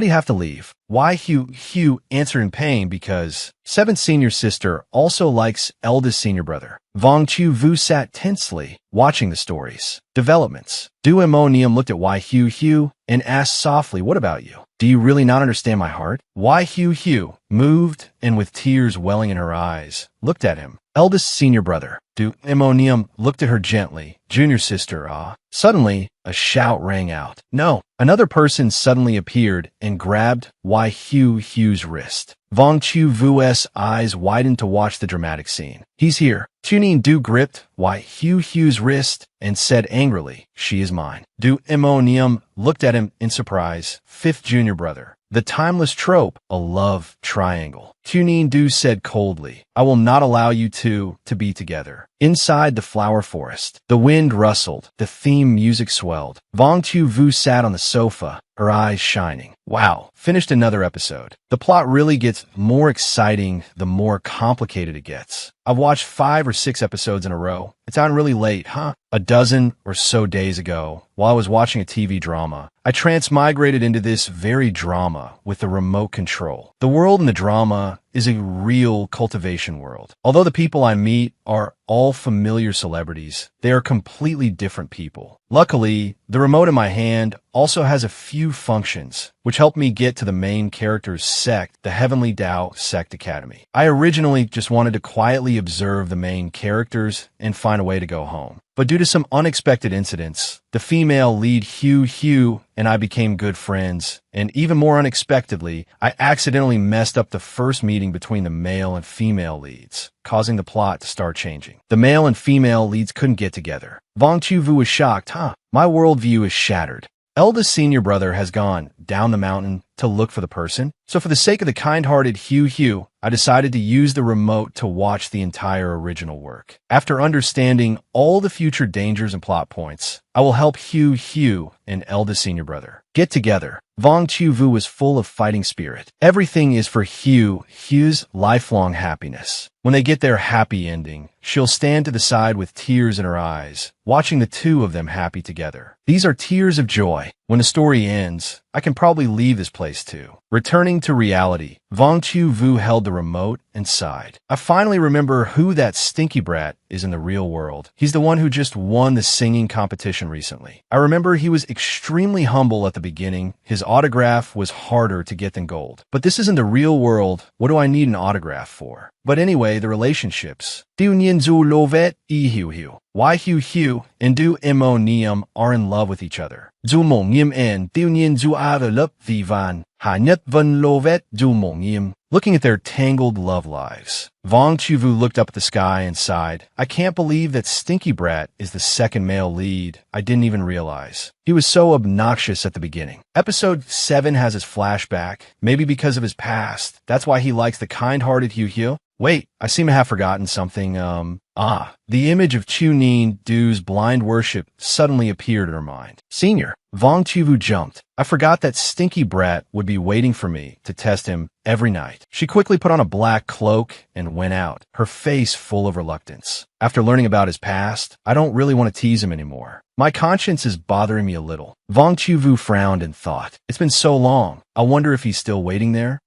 do you have to leave? Wai Hu answered in pain because 7th senior sister also likes eldest senior brother. Vong Chuvu sat tensely, watching the stories. Developments. Du Emonium looked at Wai Hu and asked softly, what about you? Do you really not understand my heart? Wai Hu moved and with tears welling in her eyes, looked at him. Eldest senior brother. Du Imonium looked at her gently. Junior sister, ah. Suddenly, a shout rang out. No! Another person suddenly appeared and grabbed Hugh's wrist. Vong Chu Vu's eyes widened to watch the dramatic scene. He's here. Tuning Du gripped Hugh's wrist and said angrily, she is mine. Du Imonium looked at him in surprise. Fifth junior brother. The timeless trope, a love triangle. Tuning Du said coldly, I will not allow you two to be together. Inside the flower forest, the wind rustled, the theme music swelled. Vong Chu Vu sat on the sofa, her eyes shining. Wow, finished another episode. The plot really gets more exciting the more complicated it gets. I've watched 5 or 6 episodes in a row. It's on really late, huh? A dozen or so days ago, while I was watching a TV drama, I transmigrated into this very drama with the remote control. The world in the drama is a real cultivation world. Although the people I meet are all familiar celebrities, they are completely different people. Luckily, the remote in my hand also has a few functions, which help me get to the main character's sect, the Heavenly Tao Sect Academy. I originally just wanted to quietly observe the main characters and find a way to go home. But due to some unexpected incidents, the female lead Hugh and I became good friends, and even more unexpectedly, I accidentally messed up the first meeting between the male and female leads, causing the plot to start changing. The male and female leads couldn't get together. Vong Chu Vu was shocked, huh? My worldview is shattered. Eldest senior brother has gone down the mountain to look for the person. So for the sake of the kind-hearted Hugh, I decided to use the remote to watch the entire original work. After understanding all the future dangers and plot points, I will help Hugh and eldest senior brother get together. Vong Chu Vu was full of fighting spirit. Everything is for Hugh's lifelong happiness. When they get their happy ending, she'll stand to the side with tears in her eyes, watching the two of them happy together. These are tears of joy. When the story ends, I can probably leave this place too. Returning to reality, Vong Chu Vu held the remote and sighed. I finally remember who that stinky brat is in the real world. He's the one who just won the singing competition recently. I remember he was extremely humble at the beginning. His autograph was harder to get than gold. But this isn't the real world. What do I need an autograph for? But anyway, the relationships. Du Nien Zu Lovet Hugh. Why Hugh and Du Imonium are in love with each other. Du Monium and Du Nien Zu Adelup Vivan. Hanyat Van Lovet Du Monium. Looking at their tangled love lives. Vong Chu Vu looked up at the sky and sighed. I can't believe that Stinky Brat is the second male lead. I didn't even realize. He was so obnoxious at the beginning. Episode 7 has his flashback, maybe because of his past. That's why he likes the kind-hearted Hugh. Wait, I seem to have forgotten something. The image of Chu Nien Du's blind worship suddenly appeared in her mind. Senior. Vong Chu Vu jumped. I forgot that Stinky Brat would be waiting for me to test him every night. She quickly put on a black cloak and went out, her face full of reluctance. After learning about his past, I don't really want to tease him anymore. My conscience is bothering me a little. Vong Chu Vu frowned and thought, it's been so long. I wonder if he's still waiting there?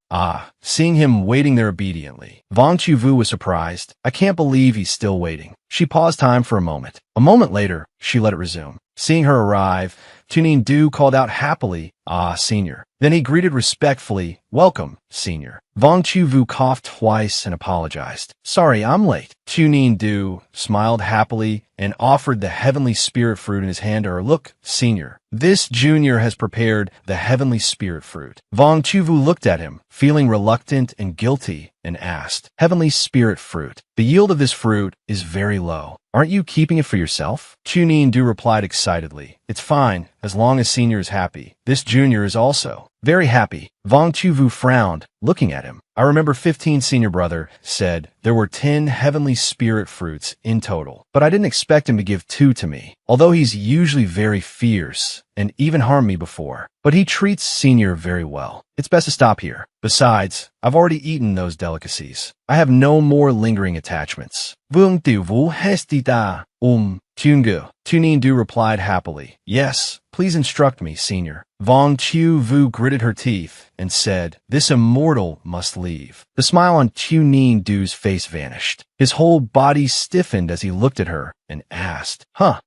Seeing him waiting there obediently. Vong Chu Vu was surprised. I can't believe he's still waiting. She paused time for a moment. A moment later, she let it resume. Seeing her arrive, Tu Nien Du called out happily, Senior. Then he greeted respectfully, welcome, Senior. Vong Chu Vu coughed twice and apologized. Sorry, I'm late. Tu Nien Du smiled happily and offered the heavenly spirit fruit in his hand to her. Look, Senior. This junior has prepared the heavenly spirit fruit. Vong Chu Vu looked at him, feeling reluctant and guilty, and asked, heavenly spirit fruit. The yield of this fruit is very low. Aren't you keeping it for yourself? Tu Nien Du replied excitedly. It's fine, as long as Senior is happy. This junior is also very happy. Vong Chu Vu frowned, looking at him. I remember 15 senior brother said there were 10 heavenly spirit fruits in total, but I didn't expect him to give 2 to me, although he's usually very fierce and even harmed me before. But he treats Senior very well. It's best to stop here. Besides, I've already eaten those delicacies. I have no more lingering attachments. Vung Du Vu Hestita, Tungu. Tu Nien Du replied happily. Yes, please instruct me, Senior. Vong Chu Vu gritted her teeth and said, this immortal must leave. The smile on Tu Nien Du's face vanished. His whole body stiffened as he looked at her and asked,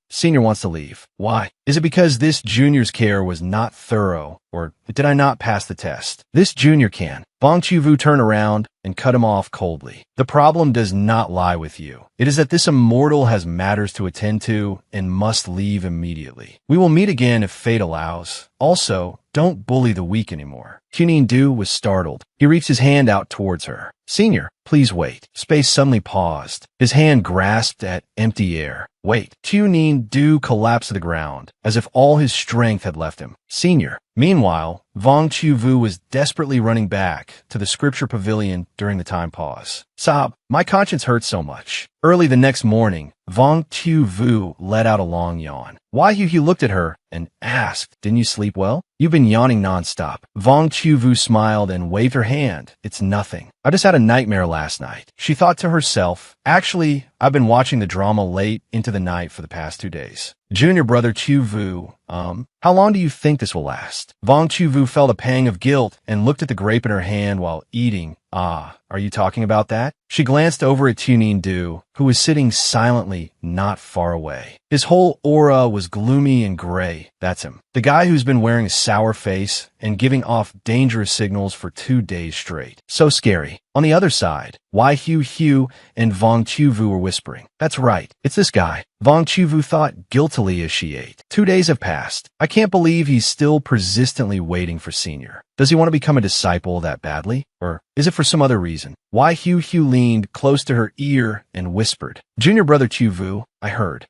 Senior wants to leave. Why? Is it because this junior's care was not thorough, or did I not pass the test? This junior can. Bong Chu-vu turned around and cut him off coldly. The problem does not lie with you. It is that this immortal has matters to attend to and must leave immediately. We will meet again if fate allows. Also, don't bully the weak anymore. Tunin-du was startled. He reached his hand out towards her. Senior, please wait. Space suddenly paused. His hand grasped at empty air. Wait. Tunin-du collapsed to the ground, as if all his strength had left him. Senior. Meanwhile, Bong Chu-vu was desperately running back to the scripture pavilion during the time pause. Sob, my conscience hurts so much. Early the next morning, Bong Chu-vu let out a long yawn. Wai-hu looked at her and asked, didn't you sleep well? You've been yawning nonstop. Bong Chu-vu smiled and waved her hand. It's nothing. I just had a nightmare last night. She thought to herself, actually, I've been watching the drama late into the night for the past 2 days. Junior brother Chu-vu, how long do you think this will last? Bong Chu-vu felt a pang of guilt and looked at the grape in her hand while eating. Ah, are you talking about that? She glanced over at Tunin-du, who was sitting silently not far away. His whole aura was gloomy and gray. That's him. The guy who's been wearing a sour face and giving off dangerous signals for 2 days straight. So scary. On the other side, Wai-hu and Bong Chu-vu were whispering. That's right. It's this guy. Bong Chu-vu thought guiltily as she ate. 2 days have passed. I can't believe he's still persistently waiting for Senior. Does he want to become a disciple that badly? Or is it for some other reason? Wai-hu leaned close to her ear and whispered. Junior brother Chu-vu, I heard.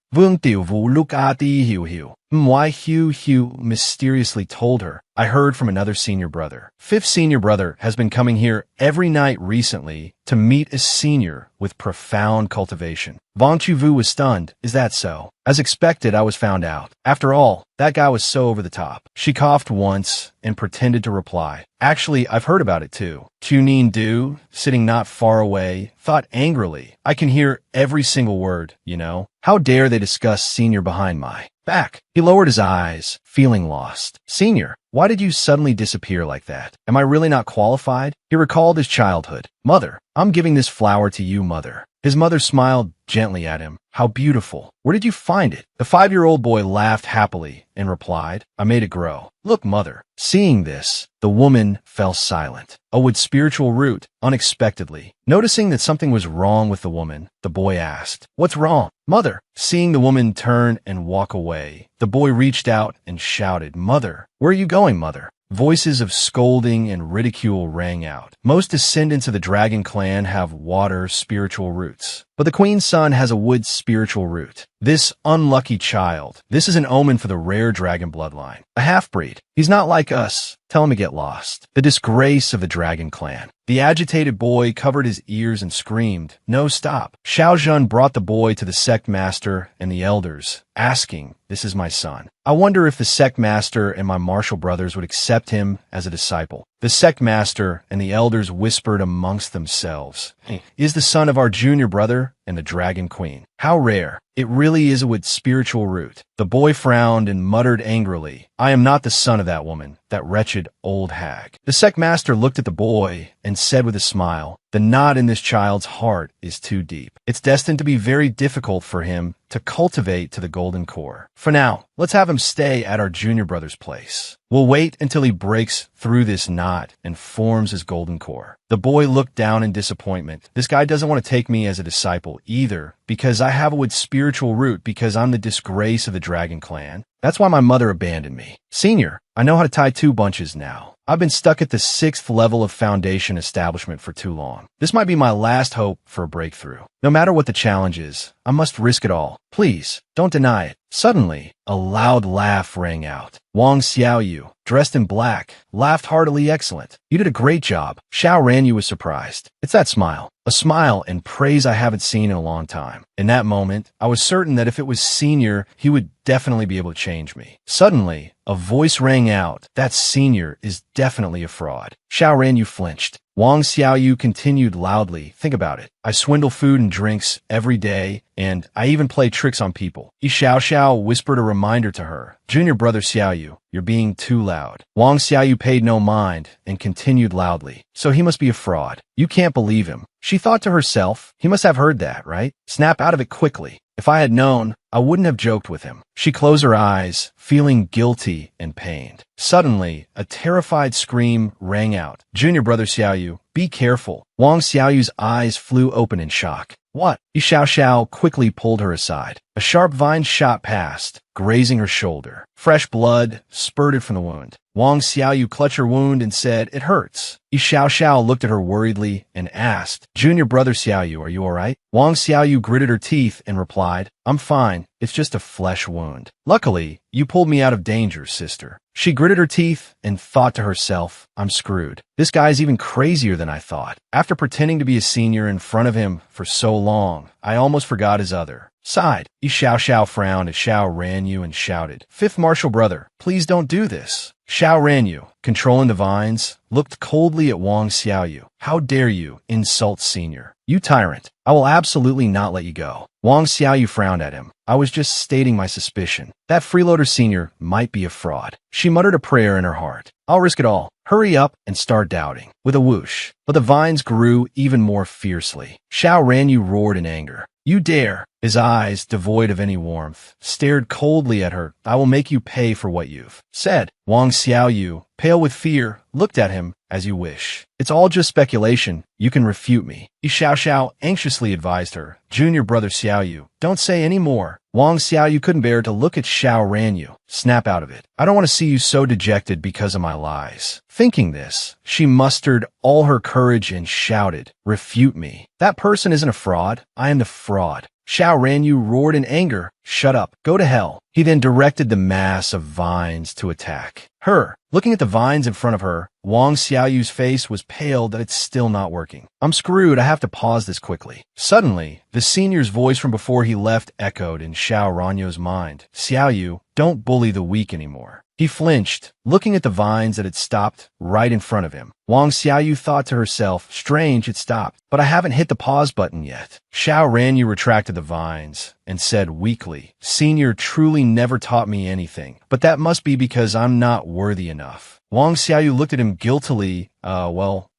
Wai-hu mysteriously told her. I heard from another senior brother. 5th senior brother has been coming here every night recently to meet a senior with profound cultivation. Bong Chu-vu was stunned. Is that so? As expected, I was found out. After all, that guy was so over the top. She coughed once and pretended to reply. Actually, I've heard about it too. Tunin-du, sitting not far away, thought angrily. I can hear every single word, you know. How dare they discuss Senior behind my back? He lowered his eyes, feeling lost. Senior, why did you suddenly disappear like that? Am I really not qualified? He recalled his childhood. Mother, I'm giving this flower to you, mother. His mother smiled gently at him. How beautiful. Where did you find it? The 5-year-old boy laughed happily and replied, I made it grow. Look, mother. Seeing this, the woman fell silent. A wood spiritual root, unexpectedly. Noticing that something was wrong with the woman, the boy asked, What's wrong? Mother. Seeing the woman turn and walk away, the boy reached out and shouted, Mother, where are you going, mother? Voices of scolding and ridicule rang out. Most descendants of the dragon clan have water spiritual roots, but the queen's son has a wood spiritual root. This unlucky child, this is an omen for the rare dragon bloodline. A half-breed. He's not like us. Tell him to get lost. The disgrace of the dragon clan. The agitated boy covered his ears and screamed, No, stop. Xiao Zhen brought the boy to the sect master and the elders, asking, This is my son. I wonder if the sect master and my martial brothers would accept him as a disciple. The sect master and the elders whispered amongst themselves, Is the son of our junior brother and the dragon queen. How rare. It really is with spiritual root. The boy frowned and muttered angrily, I am not the son of that woman, that wretched old hag. The sect master looked at the boy and said with a smile, The knot in this child's heart is too deep. It's destined to be very difficult for him to cultivate to the golden core. For now, let's have him stay at our junior brother's place. We'll wait until he breaks through this knot and forms his golden core. The boy looked down in disappointment. This guy doesn't want to take me as a disciple either, because I have a wood spiritual root, because I'm the disgrace of the dragon clan. That's why my mother abandoned me. Senior, I know how to tie 2 bunches now. I've been stuck at the 6th level of foundation establishment for too long. This might be my last hope for a breakthrough. No matter what the challenge is, I must risk it all. Please, don't deny it. Suddenly, a loud laugh rang out. Wang Xiaoyu, dressed in black, laughed heartily. Excellent. You did a great job. Xiao Ranyu was surprised. It's that smile. A smile and praise I haven't seen in a long time. In that moment, I was certain that if it was Senior, he would definitely be able to change me. Suddenly, a voice rang out. That Senior is definitely a fraud. Xiao Ranyu flinched. Wang Xiaoyu continued loudly, Think about it. I swindle food and drinks every day, and I even play tricks on people. Yi Xiao whispered a reminder to her. Junior brother Xiaoyu, you're being too loud. Wang Xiaoyu paid no mind and continued loudly. So he must be a fraud. You can't believe him. She thought to herself, he must have heard that, right? Snap out of it quickly. If I had known, I wouldn't have joked with him. She closed her eyes, feeling guilty and pained. Suddenly, a terrified scream rang out. Junior brother Xiaoyu, be careful. Wang Xiaoyu's eyes flew open in shock. What? Yi Xiao quickly pulled her aside. A sharp vine shot past, grazing her shoulder. Fresh blood spurted from the wound. Wang Xiaoyu clutched her wound and said, "It hurts." Yi Xiao looked at her worriedly and asked, "Junior brother Xiaoyu, are you all right?" Wang Xiaoyu gritted her teeth and replied, "I'm fine. It's just a flesh wound. Luckily, you pulled me out of danger, sister." She gritted her teeth and thought to herself, "I'm screwed. This guy's even crazier than I thought. After pretending to be a senior in front of him for so long, I almost forgot his other side." Yi Xiao frowned at Xiao Ranyu and shouted, "Fifth martial brother, please don't do this." Xiao Ranyu, controlling the vines, looked coldly at Wang Xiaoyu. "How dare you insult senior? You tyrant. I will absolutely not let you go." Wang Xiaoyu frowned at him. "I was just stating my suspicion. That freeloader senior might be a fraud." She muttered a prayer in her heart. "I'll risk it all. Hurry up and start doubting." With a whoosh, but the vines grew even more fiercely. Xiao Ranyu roared in anger. "You dare!" His eyes, devoid of any warmth, stared coldly at her. "I will make you pay for what you've said." Wang Xiaoyu, pale with fear, looked at him. "As you wish. It's all just speculation. You can refute me." Yi Xiao anxiously advised her. "Junior brother Xiaoyu, don't say any more." Wang Xiaoyu couldn't bear to look at Xiao Ranyu. "Snap out of it. I don't want to see you so dejected because of my lies." Thinking this, she mustered all her courage and shouted, "Refute me. That person isn't a fraud. I am the fraud." Xiao Ranyu roared in anger. "Shut up. Go to hell." He then directed the mass of vines to attack her. Looking at the vines in front of her, Wang Xiaoyu's face was pale that it's still not working. "I'm screwed. I have to pause this quickly." Suddenly, the senior's voice from before he left echoed in Xiao Ranyu's mind. "Xiaoyu, don't bully the weak anymore." He flinched, looking at the vines that had stopped right in front of him. Wang Xiaoyu thought to herself, "Strange, it stopped, but I haven't hit the pause button yet." Xiao Ranyu retracted the vines and said weakly, "Senior truly never taught me anything, but that must be because I'm not worthy enough." Wang Xiaoyu looked at him guiltily.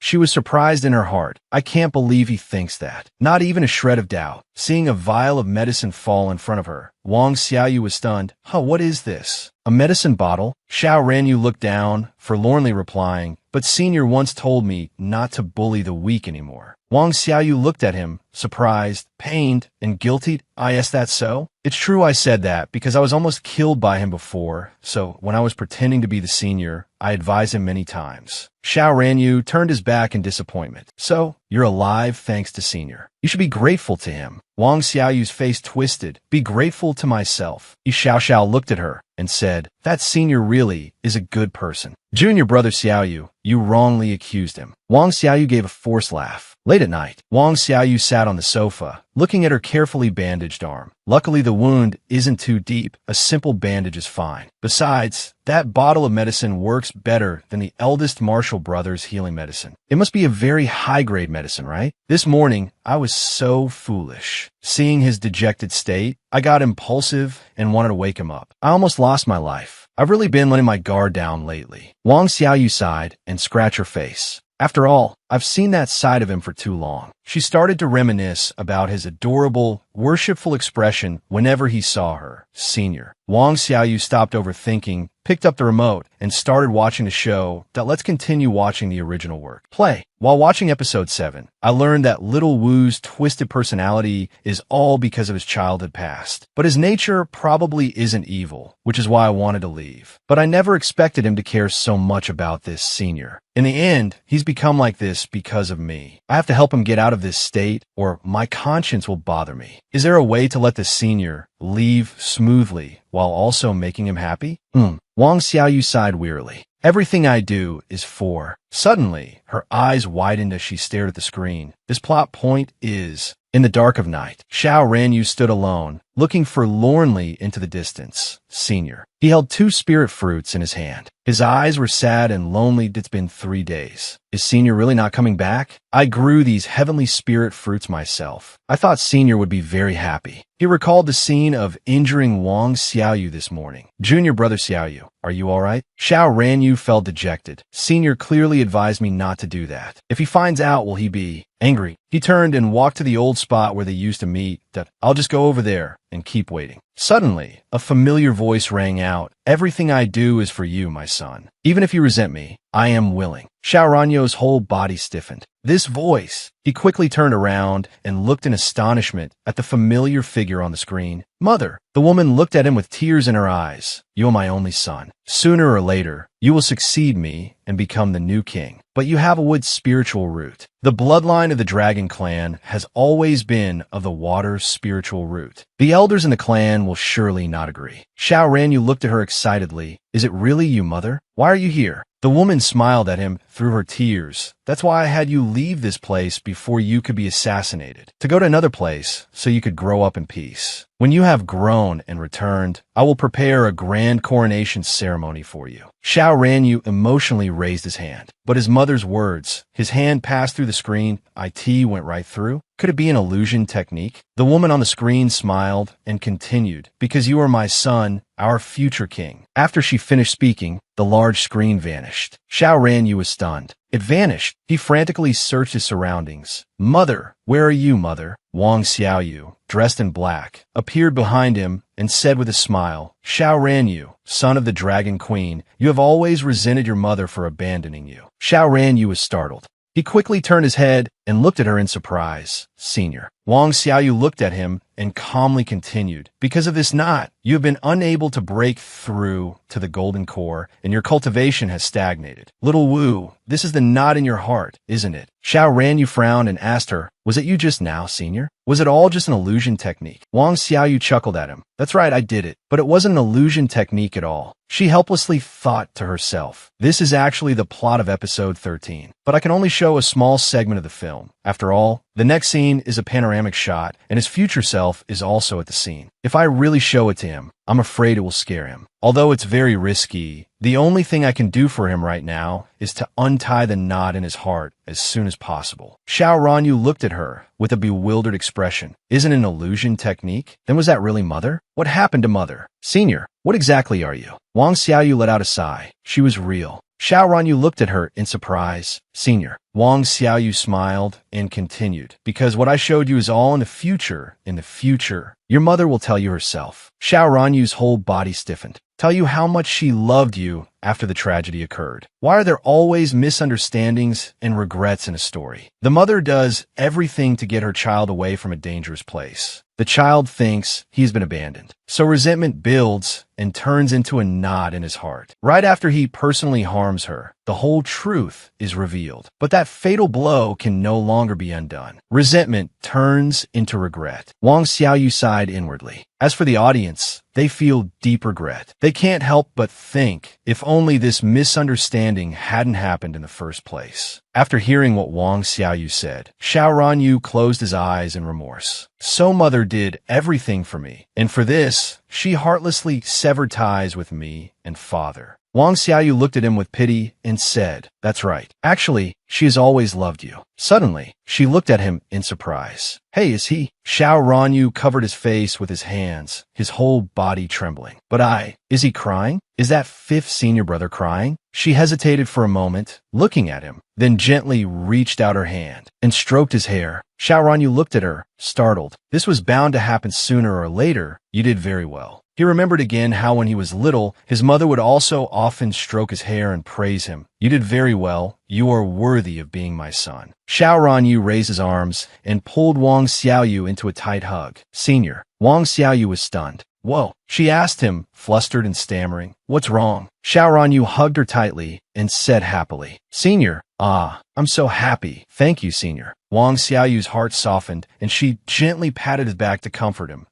She was surprised in her heart. "I can't believe he thinks that." Not even a shred of doubt. Seeing a vial of medicine fall in front of her, Wang Xiaoyu was stunned. What is this? A medicine bottle?" Xiao Ranyu looked down, forlornly replying, "But senior once told me not to bully the weak anymore." Wang Xiaoyu looked at him, surprised, pained, and guilty. "Is that so?" "It's true I said that because I was almost killed by him before, so when I was pretending to be the senior, I advised him many times." Xiao Ranyu turned his back in disappointment. "So, you're alive thanks to senior. You should be grateful to him." Wang Xiaoyu's face twisted. "Be grateful to myself." Yi Xiao looked at her and said, "That senior really is a good person." "Junior brother Xiaoyu, you wrongly accused him." Wang Xiaoyu gave a forced laugh. Late at night, Wang Xiaoyu sat on the sofa, looking at her carefully bandaged arm. Luckily, the wound isn't too deep. A simple bandage is fine. Besides, that bottle of medicine works better than the eldest martial brother's healing medicine. It must be a very high-grade medicine, right? This morning, I was so foolish. Seeing his dejected state, I got impulsive and wanted to wake him up. I almost lost my life. I've really been letting my guard down lately. Wang Xiaoyu sighed and scratched her face. After all, I've seen that side of him for too long. She started to reminisce about his adorable, worshipful expression whenever he saw her. Senior. Wang Xiaoyu stopped overthinking, picked up the remote, and started watching the show. Let's continue watching the original work. Play. While watching episode 7, I learned that Little Wu's twisted personality is all because of his childhood past. But his nature probably isn't evil, which is why I wanted to leave. But I never expected him to care so much about this senior. In the end, he's become like this because of me. I have to help him get out of this state, or my conscience will bother me. Is there a way to let the senior leave smoothly while also making him happy? Wang Xiaoyu sighed wearily. Everything I do is for. Suddenly, her eyes widened as she stared at the screen. This plot point is... In the dark of night, Xiao Ranyu stood alone, looking forlornly into the distance. Senior. He held 2 spirit fruits in his hand. His eyes were sad and lonely. It's been 3 days. Is Senior really not coming back? I grew these heavenly spirit fruits myself. I thought Senior would be very happy. He recalled the scene of injuring Wang Xiaoyu this morning. Junior brother Xiaoyu, are you all right? Xiao Ranyu felt dejected. Senior clearly advised me not to do that. If he finds out, will he be angry? He turned and walked to the old spot where they used to meet. I'll just go over there and keep waiting. Suddenly, a familiar voice rang out. Everything I do is for you, my son. Even if you resent me, I am willing. Xiaoranyo's whole body stiffened. This voice. He quickly turned around and looked in astonishment at the familiar figure on the screen. Mother. The woman looked at him with tears in her eyes. You are my only son. Sooner or later, you will succeed me and become the new king. But you have a wood spiritual root. The bloodline of the dragon clan has always been of the water spiritual root. The elders in the clan will surely not agree. Xiaoranyu looked at her excitedly. Is it really you, mother? Why are you here? The woman smiled at him through her tears. That's why I had you leave this place before you could be assassinated. To go to another place so you could grow up in peace. When you have grown and returned, I will prepare a grand coronation ceremony for you. Xiaoranyu emotionally raised his hand. But his mother's words, his hand passed through the screen, IT went right through. Could it be an illusion technique? The woman on the screen smiled and continued, because you are my son, our future king. After she finished speaking, the large screen vanished. Xiaoranyu was stunned. It vanished. He frantically searched his surroundings. Mother, where are you, mother? Wang Xiaoyu, dressed in black, appeared behind him and said with a smile, Xiaoranyu, son of the Dragon Queen, you have always resented your mother for abandoning you. Xiaoranyu was startled. He quickly turned his head and looked at her in surprise. Senior. Wang Xiaoyu looked at him and calmly continued. Because of this knot, you have been unable to break through to the golden core, and your cultivation has stagnated. Little Wu, this is the knot in your heart, isn't it? Xiaoranyu frowned and asked her, was it you just now, senior? Was it all just an illusion technique? Wang Xiaoyu chuckled at him. That's right, I did it. But it wasn't an illusion technique at all. She helplessly thought to herself, this is actually the plot of episode 13. But I can only show a small segment of the film. After all, the next scene is a panoramic shot, and his future self is also at the scene. If I really show it to him, I'm afraid it will scare him. Although it's very risky, the only thing I can do for him right now is to untie the knot in his heart as soon as possible. Xiaoranyu looked at her with a bewildered expression. Isn't it an illusion technique? Then was that really mother? What happened to mother? Senior, what exactly are you? Wang Xiaoyu let out a sigh. She was real. Xiaoranyu looked at her in surprise. Senior. Wang Xiaoyu smiled and continued. Because what I showed you is all in the future. In the future. Your mother will tell you herself. Xiaoranyu's whole body stiffened. Tell you how much she loved you after the tragedy occurred. Why are there always misunderstandings and regrets in a story? The mother does everything to get her child away from a dangerous place. The child thinks he's been abandoned. So resentment builds and turns into a knot in his heart. Right after he personally harms her, the whole truth is revealed. But that fatal blow can no longer be undone. Resentment turns into regret. Wang Xiaoyu sighed inwardly. As for the audience, they feel deep regret. They can't help but think, if only this misunderstanding hadn't happened in the first place. After hearing what Wang Xiaoyu said, Xiaoranyu closed his eyes in remorse. So mother did everything for me, and for this, she heartlessly severed ties with me and father. Wang Xiaoyu looked at him with pity and said, that's right. Actually, she has always loved you. Suddenly, she looked at him in surprise. Hey, is he? Xiaoranyu covered his face with his hands, his whole body trembling. But is he crying? Is that fifth senior brother crying? She hesitated for a moment, looking at him, then gently reached out her hand and stroked his hair. Xiaoranyu looked at her, startled. This was bound to happen sooner or later. You did very well. He remembered again how when he was little, his mother would also often stroke his hair and praise him. You did very well. You are worthy of being my son. Xiaoranyu raised his arms and pulled Wang Xiaoyu into a tight hug. Senior. Wang Xiaoyu was stunned. Whoa, she asked him, flustered and stammering. What's wrong? Xiaoranyu hugged her tightly and said happily, Senior, I'm so happy. Thank you, Senior. Wang Xiaoyu's heart softened, and she gently patted his back to comfort him.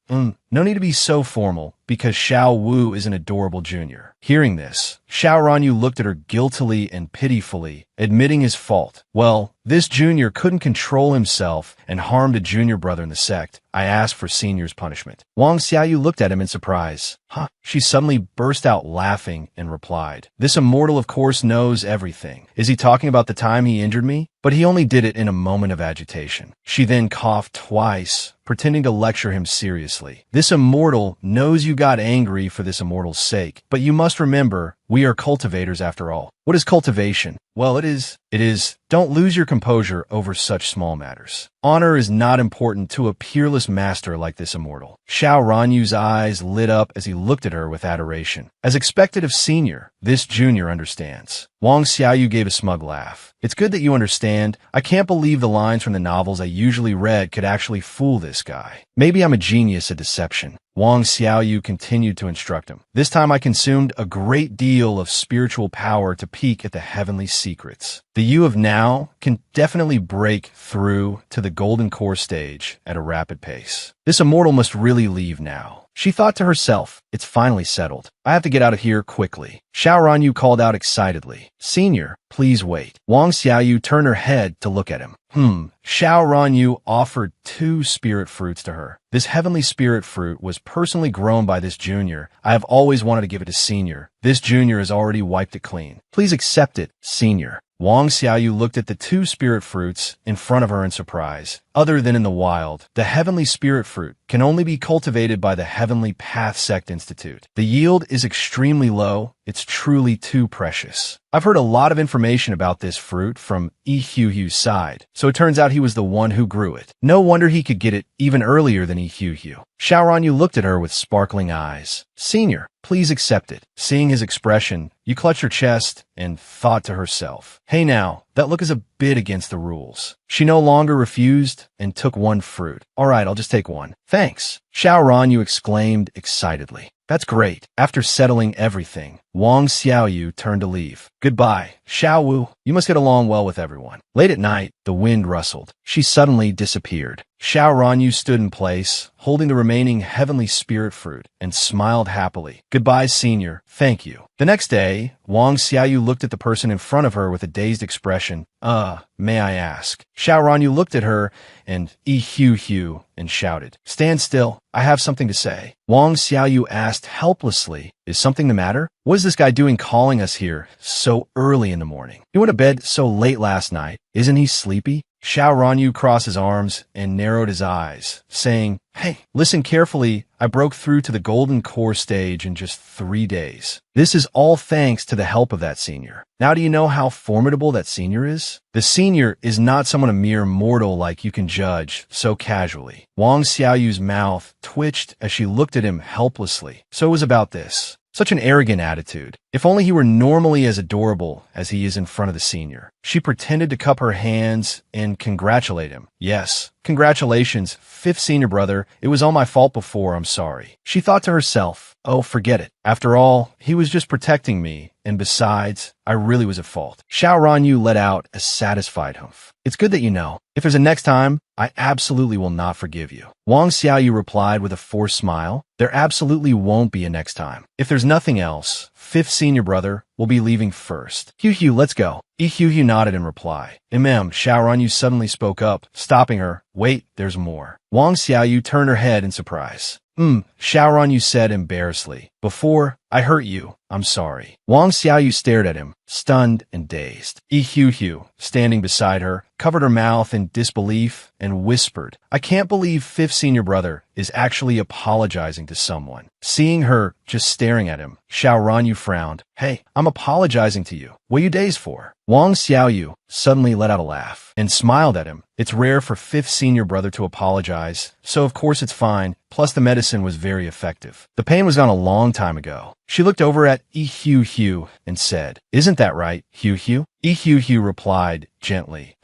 No need to be so formal, because Xiao Wu is an adorable junior. Hearing this, Xiaoranyu looked at her guiltily and pitifully, admitting his fault. Well, this junior couldn't control himself and harmed a junior brother in the sect. I asked for Senior's punishment. Wang Xiaoyu looked at him in surprise. Huh? She suddenly burst out laughing and replied, This immortal of course knows everything. Is he talking about the time he injured me? But he only did it in a moment of agitation. She then coughed twice, pretending to lecture him seriously. This immortal knows you got angry for this immortal's sake, but you must remember, we are cultivators after all. What is cultivation? Well, it is, don't lose your composure over such small matters. Honor is not important to a peerless master like this immortal. Xiao Ranyu's eyes lit up as he looked at her with adoration. As expected of senior, this junior understands. Wang Xiaoyu gave a smug laugh. It's good that you understand. I can't believe the lines from the novels I usually read could actually fool this guy. Maybe I'm a genius at deception. Wang Xiaoyu continued to instruct him. This time I consumed a great deal of spiritual power to peek at the heavenly secrets. The you of now can definitely break through to the golden core stage at a rapid pace. This immortal must really leave now. She thought to herself, it's finally settled. I have to get out of here quickly. Xiao Ranyu called out excitedly, Senior, please wait. Wang Xiaoyu turned her head to look at him. Xiao Ranyu offered 2 spirit fruits to her. This heavenly spirit fruit was personally grown by this junior. I have always wanted to give it to Senior. This junior has already wiped it clean. Please accept it, Senior. Wang Xiaoyu looked at the 2 spirit fruits in front of her in surprise. Other than in the wild, the heavenly spirit fruit can only be cultivated by the Heavenly Path Sect Institute. The yield is extremely low. It's truly too precious. I've heard a lot of information about this fruit from Yi Hu-Hu's side, so it turns out he was the one who grew it. No wonder he could get it even earlier than Yi Hu-Hu. Xiao Ranyu looked at her with sparkling eyes. Senior, please accept it. Seeing his expression, you clutched her chest and thought to herself, hey now, that look is a bit against the rules. She no longer refused and took 1 fruit. All right, I'll just take 1. Thanks. Xiao Ranyu exclaimed excitedly. That's great. After settling everything, Wang Xiaoyu turned to leave. Goodbye, Xiao Wu. You must get along well with everyone. Late at night, the wind rustled. She suddenly disappeared. Xiao Ranyu stood in place, holding the remaining heavenly spirit fruit, and smiled happily. Goodbye, Senior. Thank you. The next day, Wang Xiaoyu looked at the person in front of her with a dazed expression. May I ask? Xiao Ranyu looked at her and Yi Hu-Hu and shouted, Stand still. I have something to say. Wang Xiaoyu asked helplessly, Is something the matter? What is this guy doing calling us here so early in the morning? He went to bed so late last night. Isn't he sleepy? Xiao Ranyu crossed his arms and narrowed his eyes, saying, Hey, listen carefully. I broke through to the golden core stage in just 3 days. This is all thanks to the help of that senior. Now do you know how formidable that senior is? The senior is not someone a mere mortal like you can judge so casually. Wang Xiaoyu's mouth twitched as she looked at him helplessly. So it was about this. Such an arrogant attitude. If only he were normally as adorable as he is in front of the senior. She pretended to cup her hands and congratulate him. Yes, congratulations, 5th senior brother. It was all my fault before, I'm sorry. She thought to herself, oh, forget it. After all, he was just protecting me, and besides, I really was at fault. Xiao Ranyu let out a satisfied humph. It's good that you know. If there's a next time, I absolutely will not forgive you. Wang Xiaoyu replied with a forced smile. There absolutely won't be a next time. If there's nothing else, 5th senior brother will be leaving first. Hu-Hu, let's go. Yi Hu-Hu nodded in reply. Xiao Ranyu suddenly spoke up, stopping her. Wait, there's more. Wang Xiaoyu turned her head in surprise. Xiao Ranyu said embarrassedly. Before, I hurt you. I'm sorry. Wang Xiaoyu stared at him, stunned and dazed. Yi Hu-Hu, standing beside her, covered her mouth in disbelief and whispered, I can't believe 5th senior brother is actually apologizing to someone. Seeing her just staring at him, Xiao Ranyu frowned. Hey, I'm apologizing to you. What are you dazed for? Wang Xiaoyu suddenly let out a laugh and smiled at him. It's rare for 5th senior brother to apologize, so of course it's fine. Plus the medicine was very effective. The pain was gone a long time ago. She looked over at Yi Hu-Hu and said, Isn't that right, Hu-Hu? Yi Hu-Hu replied gently.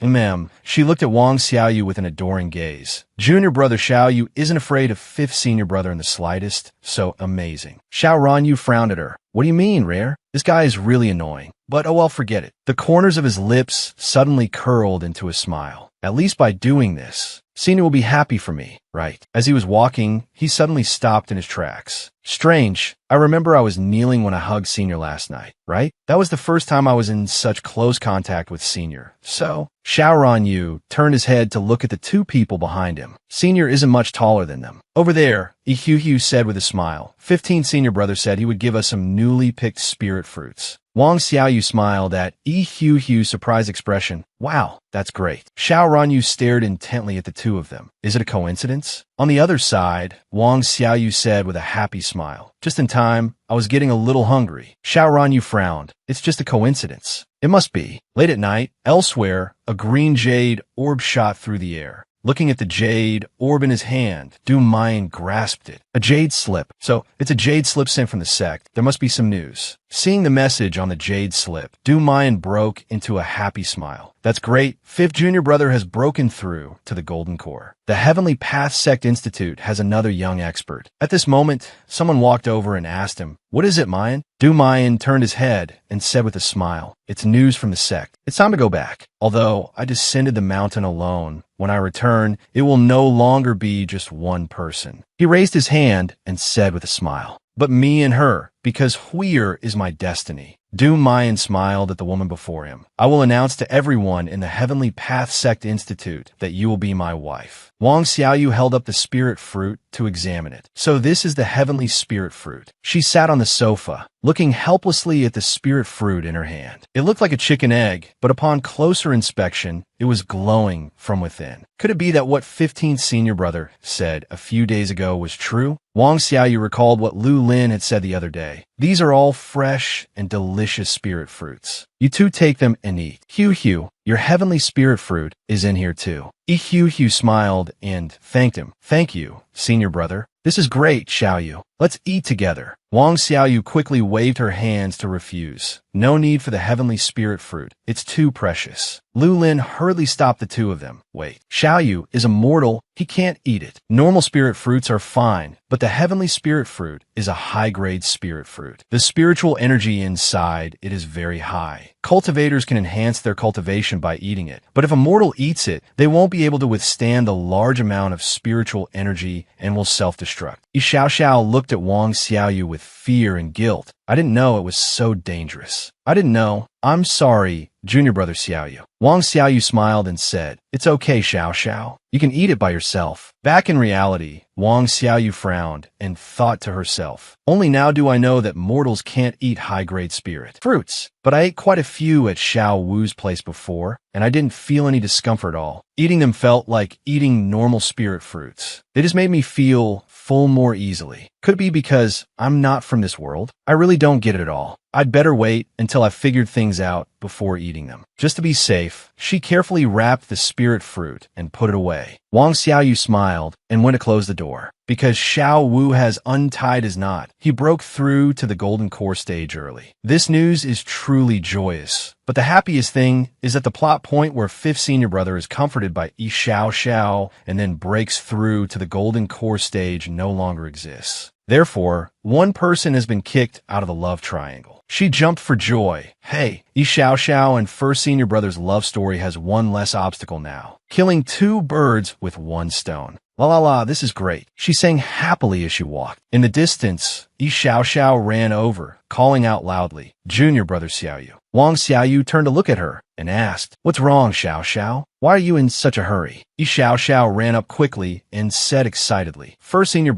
She looked at Wang Xiaoyu with an adoring gaze. Junior brother Xiaoyu isn't afraid of 5th senior brother in the slightest, so amazing. Xiao Ranyu frowned at her. What do you mean, Rare? This guy is really annoying. But oh well, forget it. The corners of his lips suddenly curled into a smile. At least by doing this, Senior will be happy for me, right? As he was walking, he suddenly stopped in his tracks. Strange. I remember I was kneeling when I hugged Senior last night, right? That was the first time I was in such close contact with Senior. So, Xiao Ranyu turned his head to look at the 2 people behind him. Senior isn't much taller than them. Over there, Yi Hu-Hu said with a smile. 15 senior brother said he would give us some newly picked spirit fruits. Wang Xiaoyu smiled at Hu's surprised expression. Wow, that's great. Xiao Ranyu stared intently at the two of them. Is it a coincidence? On the other side, Wang Xiaoyu said with a happy smile. Just in time, I was getting a little hungry. Xiao Ranyu frowned. It's just a coincidence. It must be. Late at night, elsewhere, a green jade orb shot through the air. Looking at the jade orb in his hand, Du Mayan grasped it. A jade slip. So, it's a jade slip sent from the sect. There must be some news. Seeing the message on the jade slip, Du Mayan broke into a happy smile. That's great. Fifth junior brother has broken through to the Golden Core. The Heavenly Path Sect Institute has another young expert. At this moment, someone walked over and asked him, "What is it, Mayan?" Du Mayan turned his head and said with a smile, "It's news from the sect. It's time to go back. Although I descended the mountain alone, when I return, it will no longer be just one person." He raised his hand and said with a smile, "But me and her, because Huir is my destiny." Du Mayan smiled at the woman before him. "I will announce to everyone in the Heavenly Path Sect Institute that you will be my wife." Wang Xiaoyu held up the spirit fruit to examine it. So this is the heavenly spirit fruit. She sat on the sofa, looking helplessly at the spirit fruit in her hand. It looked like a chicken egg, but upon closer inspection, it was glowing from within. Could it be that what 15th senior brother said a few days ago was true? Wang Xiaoyu recalled what Lu Lin had said the other day. These are all fresh and delicious spirit fruits. You two take them and eat. Hu, your heavenly spirit fruit is in here too. Hu smiled and thanked him. Thank you, senior brother. This is great, Xiaoyu. Let's eat together. Wang Xiaoyu quickly waved her hands to refuse. No need for the heavenly spirit fruit. It's too precious. Lu Lin hurriedly stopped the two of them. Wait, Xiaoyu is immortal. He can't eat it. Normal spirit fruits are fine, but the heavenly spirit fruit is a high-grade spirit fruit. The spiritual energy inside it is very high. Cultivators can enhance their cultivation by eating it, but if a mortal eats it, they won't be able to withstand the large amount of spiritual energy and will self-destruct. Xiao looked at Wang Xiaoyu with fear and guilt. I didn't know it was so dangerous. I didn't know. I'm sorry, junior brother Xiaoyu. Wang Xiaoyu smiled and said, "It's okay, Xiao. You can eat it by yourself." Back in reality, Wang Xiaoyu frowned and thought to herself, "Only now do I know that mortals can't eat high-grade spirit fruits. But I ate quite a few at Xiao Wu's place before, and I didn't feel any discomfort at all. Eating them felt like eating normal spirit fruits. They just made me feel full more easily. Could be because I'm not from this world. I really don't get it at all. I'd better wait until I figured things out before eating them." Just to be safe, she carefully wrapped the spirit fruit and put it away. Wang Xiaoyu smiled and went to close the door. Because Xiao Wu has untied his knot, he broke through to the Golden Core stage early. This news is truly joyous. But the happiest thing is that the plot point where 5th senior brother is comforted by Xiao and then breaks through to the Golden Core stage no longer exists. Therefore, one person has been kicked out of the love triangle. She jumped for joy. Hey, Xiao and 1st senior brother's love story has one less obstacle now. Killing 2 birds with 1 stone. La, this is great. She sang happily as she walked. In the distance, Xiao ran over, calling out loudly, "Junior brother Xiaoyu." Wang Xiaoyu turned to look at her and asked, "What's wrong, Xiao? Why are you in such a hurry?" Xiao ran up quickly and said excitedly, First senior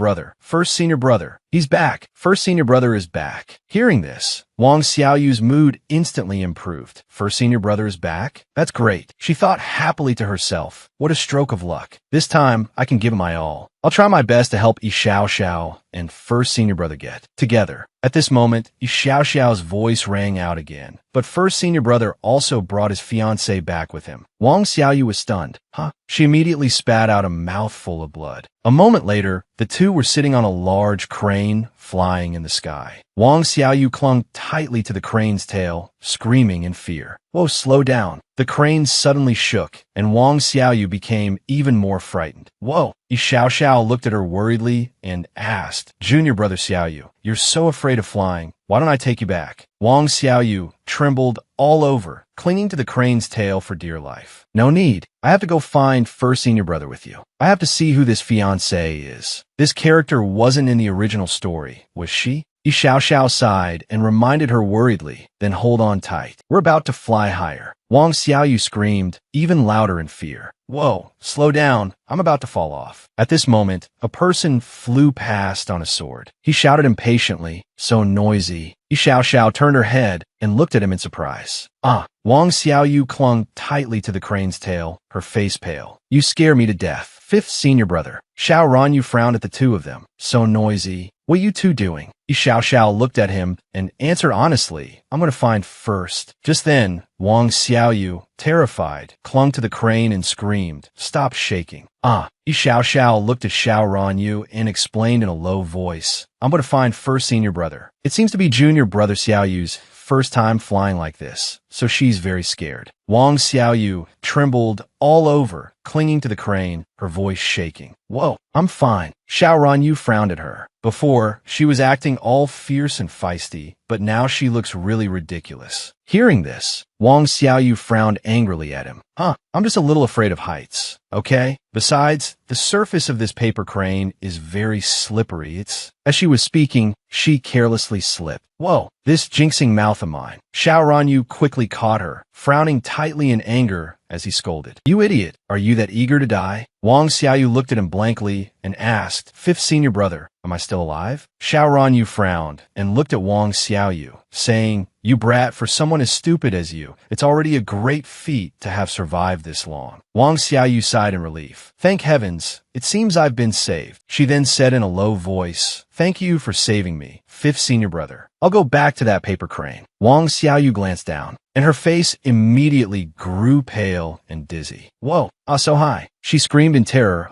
brother, he's back. 1st senior brother is back." Hearing this, Wang Xiaoyu's mood instantly improved. 1st senior brother is back? That's great. She thought happily to herself, what a stroke of luck. This time, I can give it my all. I'll try my best to help Xiao and 1st senior brother get together. At this moment, Xiao's voice rang out again. But 1st senior brother also brought his fiancée back with him. Wang Xiaoyu was stunned. Huh? She immediately spat out a mouthful of blood. A moment later, the two were sitting on a large crane flying in the sky. Wang Xiaoyu clung tightly to the crane's tail, screaming in fear. Whoa, slow down. The crane suddenly shook, and Wang Xiaoyu became even more frightened. Whoa! Xiao looked at her worriedly and asked, "Junior brother Xiaoyu, you're so afraid of flying. Why don't I take you back?" Wang Xiaoyu trembled all over, clinging to the crane's tail for dear life. "No need. I have to go find 1st senior brother with you. I have to see who this fiancée is." This character wasn't in the original story, was she? Xiao sighed and reminded her worriedly, "Then hold on tight. We're about to fly higher." Wang Xiaoyu screamed, even louder in fear. Whoa, slow down, I'm about to fall off. At this moment, a person flew past on a sword. He shouted impatiently, so noisy. Yi Xiao turned her head and looked at him in surprise. Wang Xiaoyu clung tightly to the crane's tail, her face pale. You scare me to death. Fifth senior brother. Xiao Ranyu frowned at the two of them. So noisy. What you two doing? Yi Xiao looked at him and answered honestly, I'm going to find first. Just then, Wang Xiaoyu, terrified, clung to the crane and screamed, stop shaking. Yi Xiao looked at Xiao Ranyu and explained in a low voice, I'm going to find first senior brother. It seems to be junior brother Xiaoyu's first time flying like this, so she's very scared. Wang Xiaoyu trembled all over, clinging to the crane, her voice shaking. Whoa, I'm fine. Xiao Ranyu frowned at her. Before, she was acting all fierce and feisty, but now she looks really ridiculous. Hearing this, Wang Xiaoyu frowned angrily at him. I'm just a little afraid of heights, okay? Besides, the surface of this paper crane is very slippery. As she was speaking, she carelessly slipped. Whoa, this jinxing mouth of mine. Xiao Ranyu quickly caught her, frowning tightly in anger as he scolded. You idiot, are you that eager to die? Wang Xiaoyu looked at him blankly and asked, fifth senior brother, am I still alive? Xiao Ranyu frowned and looked at Wang Xiaoyu, saying, you brat, for someone as stupid as you, it's already a great feat to have survived this long. Wang Xiaoyu sighed in relief. Thank heavens, it seems I've been saved. She then said in a low voice, thank you for saving me, fifth senior brother. I'll go back to that paper crane. Wang Xiaoyu glanced down, and her face immediately grew pale and dizzy. Whoa, so high. She screamed in terror,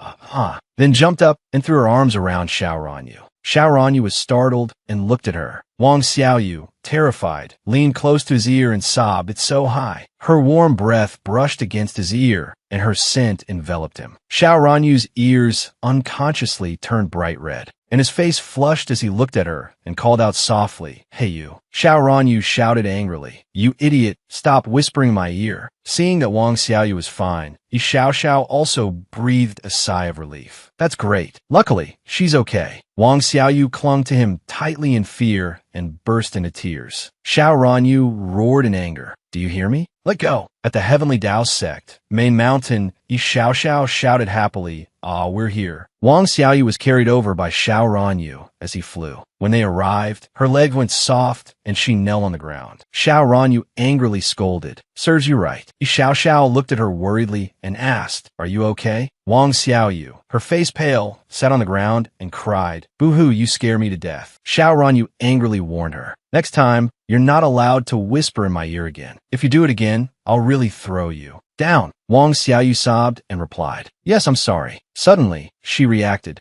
then jumped up and threw her arms around Xiao Ranyu. Xiao Ranyu was startled and looked at her. Wang Xiaoyu, terrified, leaned close to his ear and sobbed, it's so high. Her warm breath brushed against his ear, and her scent enveloped him. Xiao Ranyu's ears unconsciously turned bright red, and his face flushed as he looked at her and called out softly, hey you. Xiao Ranyu shouted angrily, you idiot, stop whispering in my ear. Seeing that Wang Xiaoyu was fine, Yi Xiao also breathed a sigh of relief. That's great. Luckily, she's okay. Wang Xiaoyu clung to him tightly in fear and burst into tears. Xiao Ranyu roared in anger. Do you hear me? Let go. At the Heavenly Tao sect, main mountain, Yi Xiao shouted happily, we're here. Wang Xiaoyu was carried over by Xiao Ranyu as he flew. When they arrived, her leg went soft and she knelt on the ground. Xiao Ranyu angrily scolded. Serves you right. Yi Xiao looked at her worriedly and asked, are you okay? Wang Xiaoyu, her face pale, sat on the ground and cried, boo-hoo, you scare me to death. Xiao Ranyu angrily warned her. Next time, you're not allowed to whisper in my ear again. If you do it again, I'll really throw you down. Wang Xiaoyu sobbed and replied, yes, I'm sorry. Suddenly, she reacted,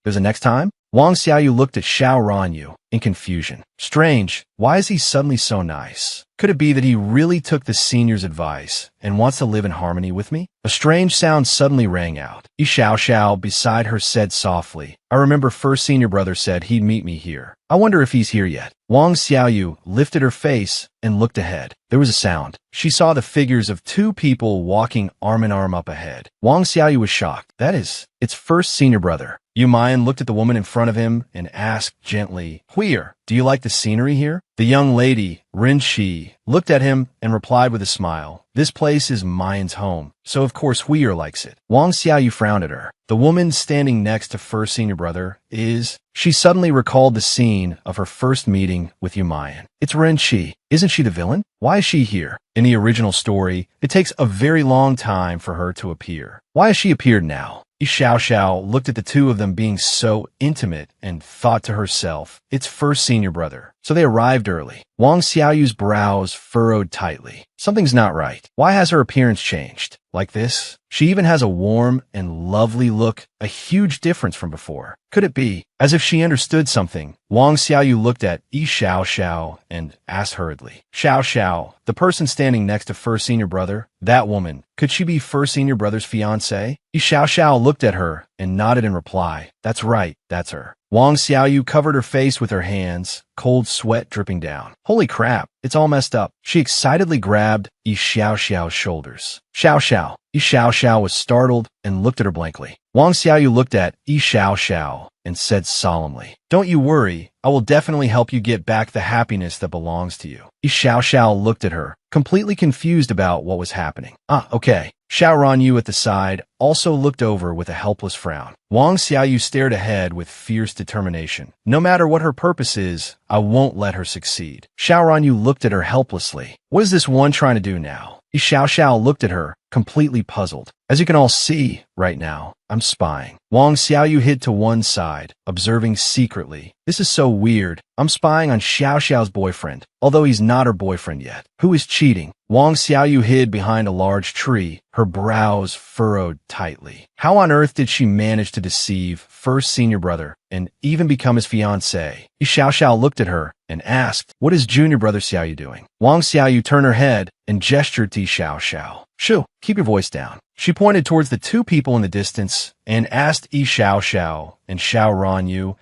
there's a next time? Wang Xiaoyu looked at Xiao Ranyu in confusion. Strange, why is he suddenly so nice? Could it be that he really took the senior's advice and wants to live in harmony with me? A strange sound suddenly rang out. Yi Xiao beside her said softly, I remember first senior brother said he'd meet me here. I wonder if he's here yet. Wang Xiaoyu lifted her face and looked ahead. There was a sound. She saw the figures of two people walking arm in arm up ahead. Wang Xiaoyu was shocked. It's first senior brother. Yu Mayan looked at the woman in front of him and asked gently, Huir, do you like the scenery here? The young lady, Rin Shi, looked at him and replied with a smile, this place is Mayan's home, so of course Huir likes it. Wang Xiaoyu frowned at her. The woman standing next to first senior brother is... She suddenly recalled the scene of her first meeting with Yu Mayan. It's Ren Shi. Isn't she the villain? Why is she here? In the original story, it takes a very long time for her to appear. Why has she appeared now? Yi Xiao looked at the two of them being so intimate and thought to herself, it's first senior brother. So they arrived early. Wang Xiaoyu's brows furrowed tightly. Something's not right. Why has her appearance changed? Like this? She even has a warm and lovely look, a huge difference from before. Could it be? As if she understood something, Wang Xiaoyu looked at Yi Xiao and asked hurriedly, Xiao, the person standing next to first senior brother, that woman, could she be first senior brother's fiancée? Yi Xiao looked at her and nodded in reply, that's right, that's her. Wang Xiaoyu covered her face with her hands, cold sweat dripping down. Holy crap, it's all messed up. She excitedly grabbed Yi Xiaoxiao's shoulders. Xiao Xiao. Yi Xiaoxiao was startled and looked at her blankly. Wang Xiaoyu looked at Yi Xiaoxiao and said solemnly, "Don't you worry, I will definitely help you get back the happiness that belongs to you." Yi Xiaoxiao looked at her, completely confused about what was happening. Okay. Xiao Ranyu at the side also looked over with a helpless frown. Wang Xiaoyu stared ahead with fierce determination. No matter what her purpose is, I won't let her succeed. Xiao Ranyu looked at her helplessly. What is this one trying to do now? Yi Xiaoxiao looked at her, completely puzzled. As you can all see, right now, I'm spying. Wang Xiaoyu hid to one side, observing secretly. This is so weird. I'm spying on Xiao Xiao's boyfriend, although he's not her boyfriend yet. Who is cheating? Wang Xiaoyu hid behind a large tree, her brows furrowed tightly. How on earth did she manage to deceive first senior brother and even become his fiancé? Yi Xiaoxiao looked at her and asked, "What is junior brother Xiaoyu doing?" Wang Xiaoyu turned her head and gestured to Yi Xiaoxiao. "Shoo, keep your voice down." She pointed towards the two people in the distance and asked Yi Xiaoxiao and Xiao Ranyu,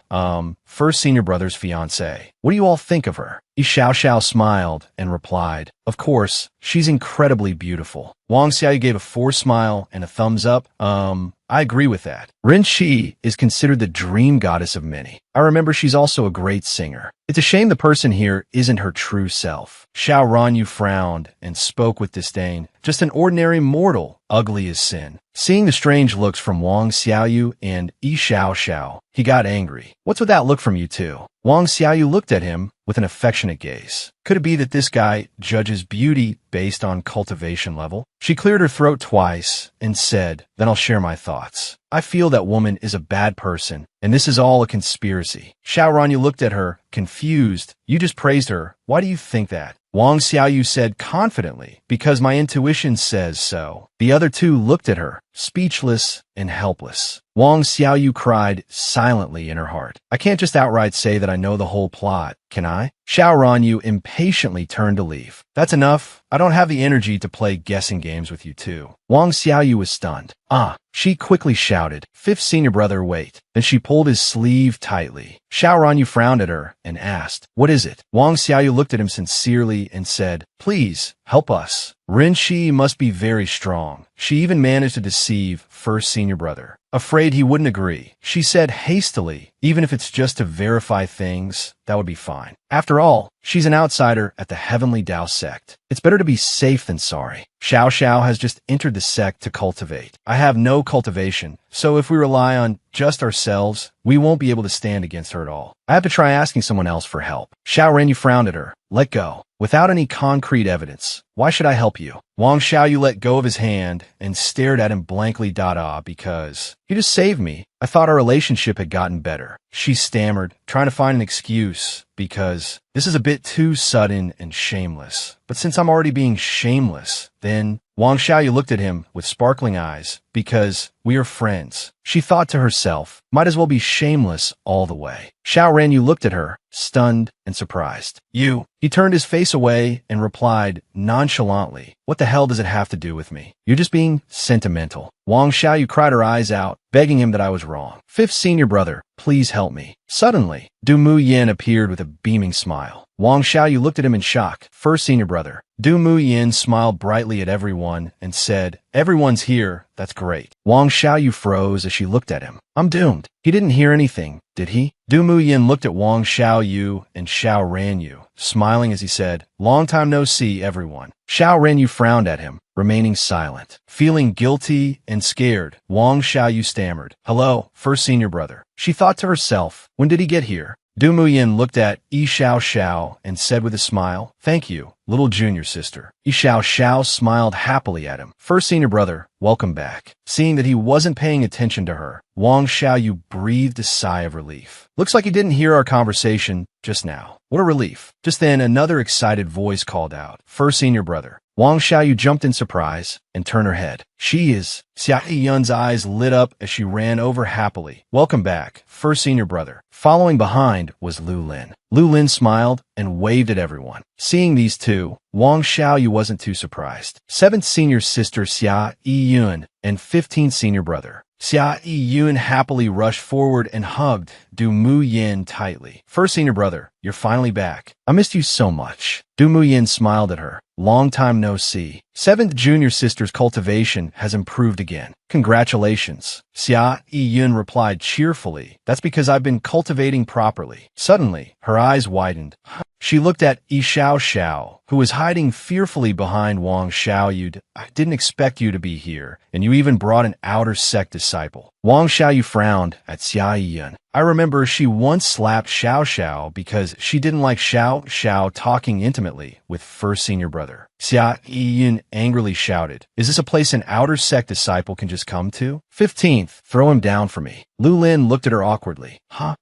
first senior brother's fiancé, "What do you all think of her?" Yi Xiaoxiao smiled and replied, "Of course, she's incredibly beautiful." Wang Xiaoyu gave a forced smile and a thumbs up. I agree with that. Ren Qi is considered the dream goddess of many. I remember she's also a great singer. It's a shame the person here isn't her true self. Xiao Ranyu frowned and spoke with disdain. Just an ordinary mortal, ugly as sin. Seeing the strange looks from Wang Xiaoyu and Yi Xiaoxiao, he got angry. What's with that look from you two? Wang Xiaoyu looked at him with an affectionate gaze. Could it be that this guy judges beauty based on cultivation level? She cleared her throat twice and said, "Then I'll share my thoughts. I feel that woman is a bad person, and this is all a conspiracy." Xiao Ranyu looked at her, confused. "You just praised her. Why do you think that?" Wang Xiaoyu said confidently, "Because my intuition says so." The other two looked at her, speechless and helpless. Wang Xiaoyu cried silently in her heart. "I can't just outright say that I know the whole plot, can I?" Xiao Ranyu impatiently turned to leave. "That's enough. I don't have the energy to play guessing games with you two." Wang Xiaoyu was stunned. She quickly shouted, "Fifth senior brother, wait." Then she pulled his sleeve tightly. Xiao Ranyu frowned at her and asked, "What is it?" Wang Xiaoyu looked at him sincerely and said, "Please, help us. Ren Qi must be very strong. She even managed to deceive first senior brother." Afraid he wouldn't agree, she said hastily, "Even if it's just to verify things, that would be fine. After all, she's an outsider at the Heavenly Tao sect. It's better to be safe than sorry. Xiao Xiao has just entered the sect to cultivate. I have no cultivation, so if we rely on just ourselves, we won't be able to stand against her at all. I have to try asking someone else for help." Xiao Ranyu frowned at her. "Let go. Without any concrete evidence, why should I help you?" Wang Xiaoyu let go of his hand and stared at him blankly. Because you just saved me. I thought our relationship had gotten better. She stammered, trying to find an excuse, because this is a bit too sudden and shameless. But since I'm already being shameless, then Wang Xiaoyu looked at him with sparkling eyes. Because we are friends. She thought to herself, might as well be shameless all the way. Xiao Ranyu looked at her, stunned and surprised. "You." He turned his face away and replied nonchalantly, "What the hell does it have to do with me? You're just being sentimental." Wang Xiaoyu cried her eyes out, begging him that I was wrong. "Fifth senior brother, please help me." Suddenly, Du Mu Yin appeared with a beaming smile. Wang Xiaoyu looked at him in shock. "First senior brother." Du Mu Yin smiled brightly at everyone and said, "Everyone's here. That's great." Wang Xiaoyu froze as she looked at him. "I'm doomed." He didn't hear anything, did he? Du Mu Yin looked at Wang Xiaoyu and Xiao Ranyu, smiling as he said, "Long time no see, everyone." Xiao Ranyu frowned at him, remaining silent. Feeling guilty and scared, Wang Xiaoyu stammered, "Hello, first senior brother." She thought to herself, when did he get here? Du Mu Yin looked at Yi Xiaoxiao and said with a smile, "Thank you, little junior sister." Yi Xiaoxiao smiled happily at him. "First senior brother, welcome back." Seeing that he wasn't paying attention to her, Wang Xiaoyu breathed a sigh of relief. "Looks like he didn't hear our conversation just now." What a relief. Just then, another excited voice called out, "First senior brother." Wang Xiaoyu jumped in surprise and turned her head. "She is." Xia Yun's eyes lit up as she ran over happily. "Welcome back, first senior brother." Following behind was Lu Lin. Lu Lin smiled and waved at everyone. Seeing these two, Wang Xiaoyu wasn't too surprised. 7th senior sister Xia Yun and 15th senior brother. Xia Yun happily rushed forward and hugged Du Mu Yin tightly. First senior brother, you're finally back. I missed you so much. Du Mu Yin smiled at her. Long time no see. Seventh junior sister's cultivation has improved again. Congratulations. Xia Yun replied cheerfully. That's because I've been cultivating properly. Suddenly, her eyes widened. She looked at Yi Xiao, who was hiding fearfully behind Wang Xiaoyu. I didn't expect you to be here, and you even brought an outer sect disciple. Wang Xiaoyu frowned at Xia Yun. I remember she once slapped Xiao because she didn't like Xiao talking intimately with first senior brother. Xia Yun angrily shouted, is this a place an outer sect disciple can just come to? 15th, throw him down for me. Lu Lin looked at her awkwardly. Huh?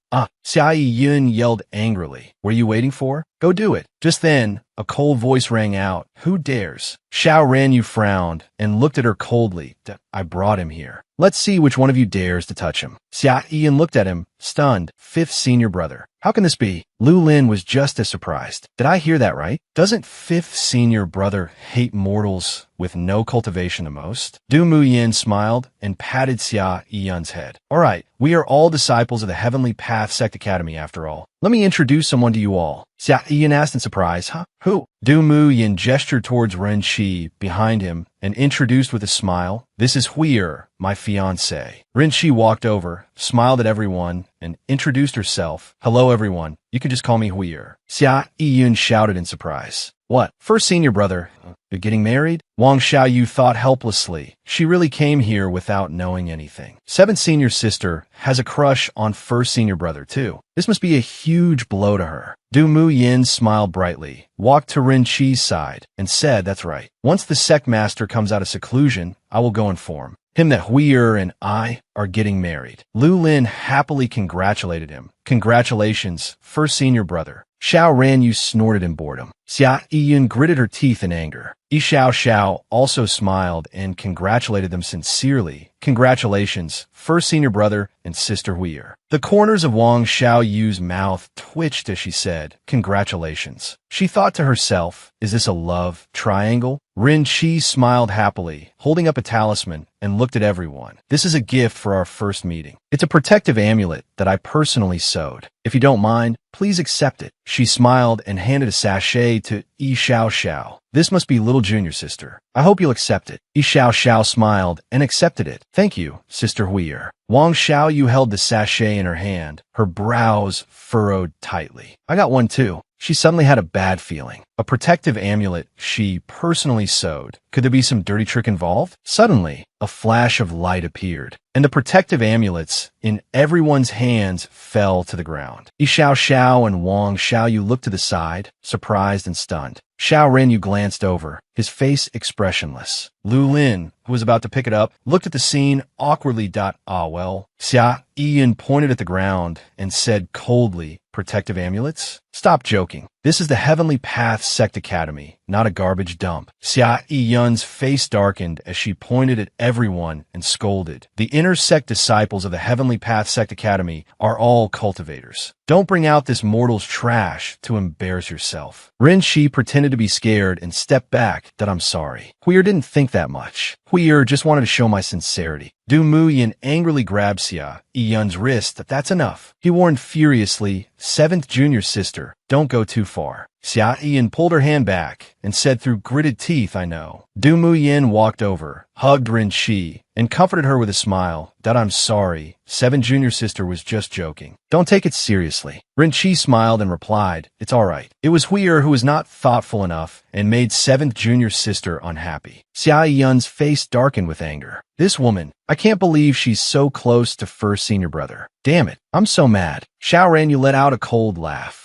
Xia Yun yelled angrily. What are you waiting for? Go do it. Just then, a cold voice rang out. Who dares? Xiao Ranyu frowned and looked at her coldly. I brought him here. Let's see which one of you dares to touch him. Xia Yan looked at him, stunned. Fifth senior brother. How can this be? Lu Lin was just as surprised. Did I hear that right? Doesn't fifth senior brother hate mortals with no cultivation the most? Du Mu Yin smiled and patted Xia Yan's head. All right, we are all disciples of the Heavenly Path Sect Academy after all. Let me introduce someone to you all. Xia Yan asked in surprise. Huh? Who? Du Mu Yin gestured towards Ren Qi behind him and introduced with a smile. This is Hui'er, my fiancée. Ren Qi walked over, smiled at everyone, and introduced herself. Hello, everyone. You can just call me Hui'er. Xia Yun shouted in surprise. What? First senior brother, you're getting married? Wang Xiaoyu thought helplessly. She really came here without knowing anything. Seventh senior sister has a crush on first senior brother too. This must be a huge blow to her. Du Mu Yin smiled brightly, walked to Ren Qi's side, and said, that's right. Once the sect master comes out of seclusion, I will go inform him that Hui'er and I are getting married. Lu Lin happily congratulated him. Congratulations, first senior brother. Xiao Ranyu snorted in boredom. Xia Yun gritted her teeth in anger. Yi Xiao also smiled and congratulated them sincerely. Congratulations, first senior brother and sister Hui'er. The corners of Wang Xiaoyu's mouth twitched as she said, congratulations. She thought to herself, is this a love triangle? Ren Qi smiled happily, holding up a talisman, and looked at everyone. This is a gift for our first meeting. It's a protective amulet that I personally sewed. If you don't mind, please accept it. She smiled and handed a sachet to Yi Xiao. This must be little junior sister. I hope you'll accept it. Yi Xiao smiled and accepted it. Thank you, sister Hui'er. Wang Xiaoyu held the sachet in her hand, her brows furrowed tightly. I got one too. She suddenly had a bad feeling. A protective amulet she personally sewed. Could there be some dirty trick involved? Suddenly, a flash of light appeared, and the protective amulets in everyone's hands fell to the ground. Yi Xiao and Wang Xiaoyu looked to the side, surprised and stunned. Xiao Ranyu glanced over, his face expressionless. Lu Lin, who was about to pick it up, looked at the scene awkwardly. Well. Xia Yan pointed at the ground and said coldly, protective amulets? Stop joking. This is the Heavenly Path Sect Academy, not a garbage dump. Xia Yun's face darkened as she pointed at everyone and scolded. The inner sect disciples of the Heavenly Path Sect Academy are all cultivators. Don't bring out this mortal's trash to embarrass yourself. Ren Qi pretended to be scared and stepped back. I'm sorry. Hui'er didn't think that much. Hui'er just wanted to show my sincerity. Du Mu Yin angrily grabbed Xia Yun's wrist. That's enough. He warned furiously, seventh junior sister, don't go too far. Xia Yan pulled her hand back and said through gritted teeth, I know. Du Mu Yin walked over, hugged Ren Qi, and comforted her with a smile. I'm sorry. Seven junior sister was just joking. Don't take it seriously. Ren Qi smiled and replied, it's all right. It was Hui'er who was not thoughtful enough and made seventh junior sister unhappy. Xia Yun's face darkened with anger. This woman, I can't believe she's so close to first senior brother. Damn it, I'm so mad. Xiao Ranyu let out a cold laugh.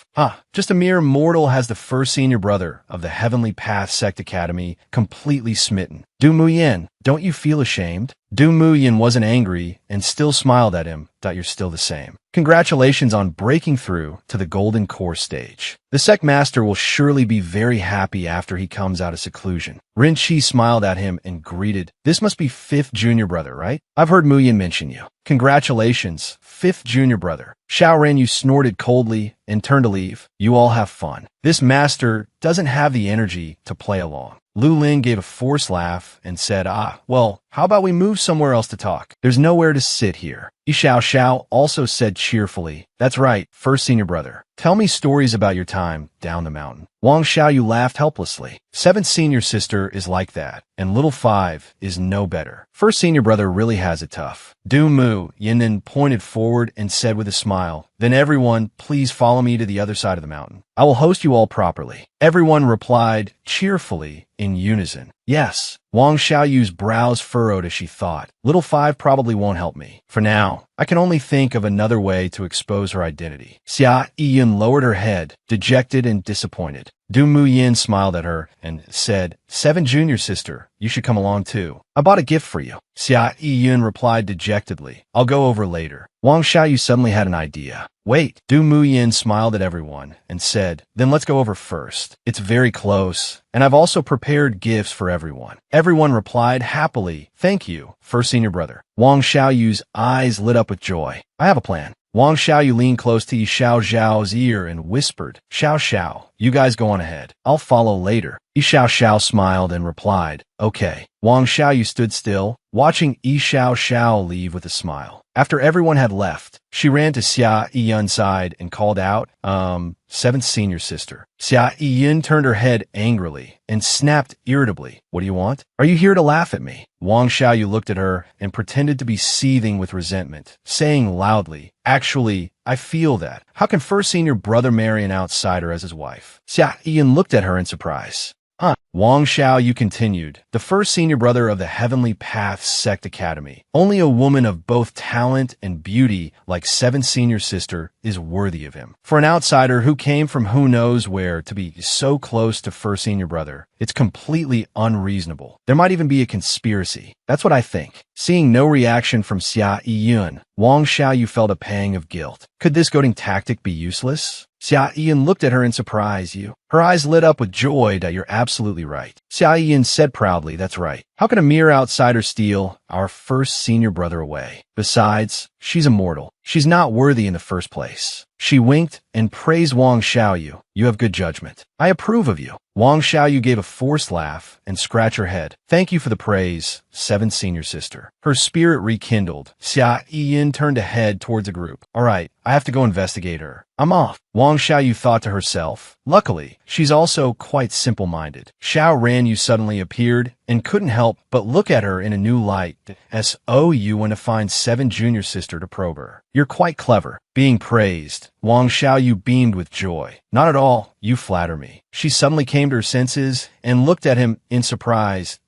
Just a mere mortal has the first senior brother of the Heavenly Path Sect Academy completely smitten. Du Mu Yin, don't you feel ashamed? Du Mu Yin wasn't angry and still smiled at him. You're still the same. Congratulations on breaking through to the Golden Core stage. The sect master will surely be very happy after he comes out of seclusion. Ren Qi smiled at him and greeted, this must be fifth junior brother, right? I've heard Mu Yin mention you. Congratulations, fifth junior brother. Xiao Ranyu snorted coldly and turned to leave. You all have fun. This master doesn't have the energy to play along. Lu Lin gave a forced laugh and said, well, how about we move somewhere else to talk? There's nowhere to sit here. Yi Xiao also said cheerfully, that's right, first senior brother. Tell me stories about your time down the mountain. Wang Xiaoyu laughed helplessly. Seventh senior sister is like that, and little five is no better. First senior brother really has it tough. Du Mu Yinan pointed forward and said with a smile, then everyone, please follow me to the other side of the mountain. I will host you all properly. Everyone replied cheerfully in unison. Yes. Wang Xiaoyu's brows furrowed as she thought, little five probably won't help me. For now, I can only think of another way to expose her identity. Xia Yiyun lowered her head, dejected and disappointed. Du Muyin smiled at her and said, Seven junior sister, you should come along too. I bought a gift for you. Xia Yiyun replied dejectedly, I'll go over later. Wang Xiaoyu suddenly had an idea. Wait, Du Muyin smiled at everyone and said, then let's go over first. It's very close, and I've also prepared gifts for everyone. Everyone replied happily, thank you, first senior brother. Wang Xiaoyu's eyes lit up with joy. I have a plan. Wang Xiaoyu leaned close to Yi Xiao Zhao's ear and whispered, Xiao, you guys go on ahead. I'll follow later. Yi Xiao smiled and replied, okay. Wang Xiaoyu stood still, watching Yi Xiao leave with a smile. After everyone had left, she ran to Xia Yiyun's side and called out, seventh senior sister. Xia Yiyun turned her head angrily and snapped irritably, what do you want? Are you here to laugh at me? Wang Xiaoyu looked at her and pretended to be seething with resentment, saying loudly, actually, I feel that. How can first senior brother marry an outsider as his wife? Xia Yiyun looked at her in surprise. Wang Xiaoyu continued, the first senior brother of the Heavenly Path Sect Academy. Only a woman of both talent and beauty like seventh senior sister is worthy of him. For an outsider who came from who knows where to be so close to first senior brother, it's completely unreasonable. There might even be a conspiracy. That's what I think. Seeing no reaction from Xia Yiyun, Wang Xiaoyu felt a pang of guilt. Could this goading tactic be useless? Xia Yiyun looked at her in surprise. Her eyes lit up with joy that you're absolutely right. Xia Yiyun said proudly, that's right. How can a mere outsider steal our first senior brother away? Besides, she's immortal. She's not worthy in the first place. She winked and praised Wang Xiaoyu. You have good judgment. I approve of you. Wang Xiaoyu gave a forced laugh and scratched her head. Thank you for the praise, seventh senior sister. Her spirit rekindled. Xia Yiyun turned to head towards the group. All right, I have to go investigate her. I'm off. Wang Xiaoyu thought to herself. Luckily, she's also quite simple-minded. Xiao Ranyu suddenly appeared and couldn't help but look at her in a new light. You went to find seven junior sister to probe her. You're quite clever. Being praised, Wang Xiaoyu beamed with joy. Not at all. You flatter me. She suddenly came to her senses and looked at him in surprise.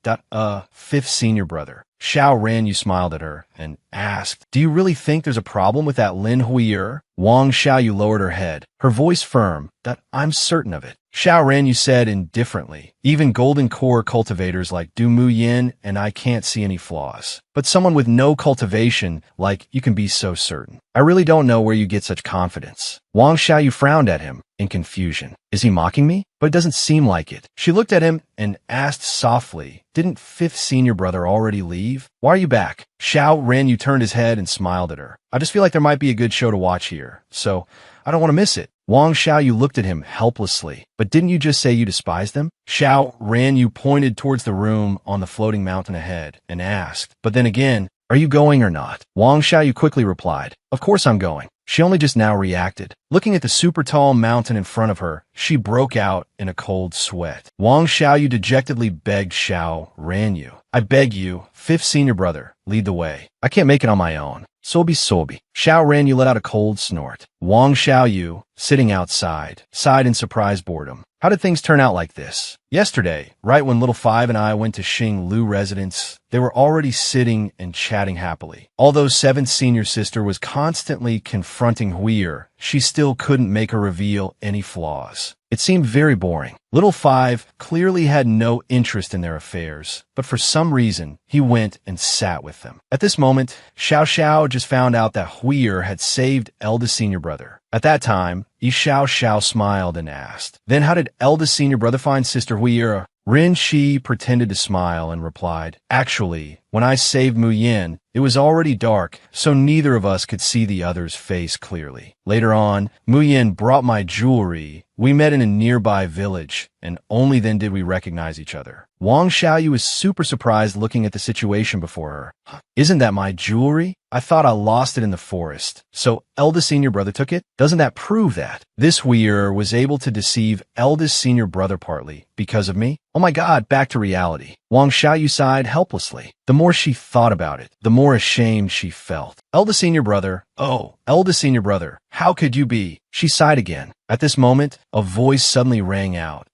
Fifth senior brother. Xiao Ranyu smiled at her and asked, do you really think there's a problem with that Lin Huier? Wang Xiaoyu lowered her head, her voice firm, I'm certain of it. Xiao Ranyu said indifferently, even golden core cultivators like Du Mu Yin and I can't see any flaws. But someone with no cultivation, like you can be so certain. I really don't know where you get such confidence. Wang Xiaoyu frowned at him in confusion. Is he mocking me? But it doesn't seem like it. She looked at him and asked softly, didn't fifth senior brother already leave? Why are you back? Xiao Ranyu turned his head and smiled at her. I just feel like there might be a good show to watch here, so I don't want to miss it. Wang Xiaoyu looked at him helplessly. But didn't you just say you despise them? Xiao Ranyu pointed towards the room on the floating mountain ahead and asked, but then again, are you going or not? Wang Xiaoyu quickly replied, of course I'm going. She only just now reacted. Looking at the super tall mountain in front of her, she broke out in a cold sweat. Wang Xiaoyu dejectedly begged Xiao Ranyu, I beg you, fifth senior brother, lead the way. I can't make it on my own. Sobi. Xiao Ranyu let out a cold snort. Wang Xiaoyu, sitting outside, sighed in surprised boredom. How did things turn out like this? Yesterday, right when little five and I went to Xing Lu residence, they were already sitting and chatting happily. Although seventh senior sister was constantly confronting Huier, she still couldn't make her reveal any flaws. It seemed very boring. Little five clearly had no interest in their affairs, but for some reason, he went and sat with them. At this moment, Xiao just found out that Huier had saved eldest senior brother. At that time, Yi Xiao smiled and asked, then how did eldest senior brother find sister Huier? Rin Shi pretended to smile and replied, actually, when I saved Mu Yin, it was already dark, so neither of us could see the other's face clearly. Later on, Mu Yin brought my jewelry We met in a nearby village, and only then did we recognize each other. Wang Xiaoyu is super surprised looking at the situation before her. Isn't that my jewelry? I thought I lost it in the forest. So eldest senior brother took it? Doesn't that prove that? This Hui'er was able to deceive eldest senior brother partly because of me? Oh my god, back to reality. Wang Xiaoyu sighed helplessly. The more she thought about it, the more ashamed she felt. Eldest senior brother, oh, eldest senior brother, how could you be? She sighed again. At this moment, a voice suddenly rang out.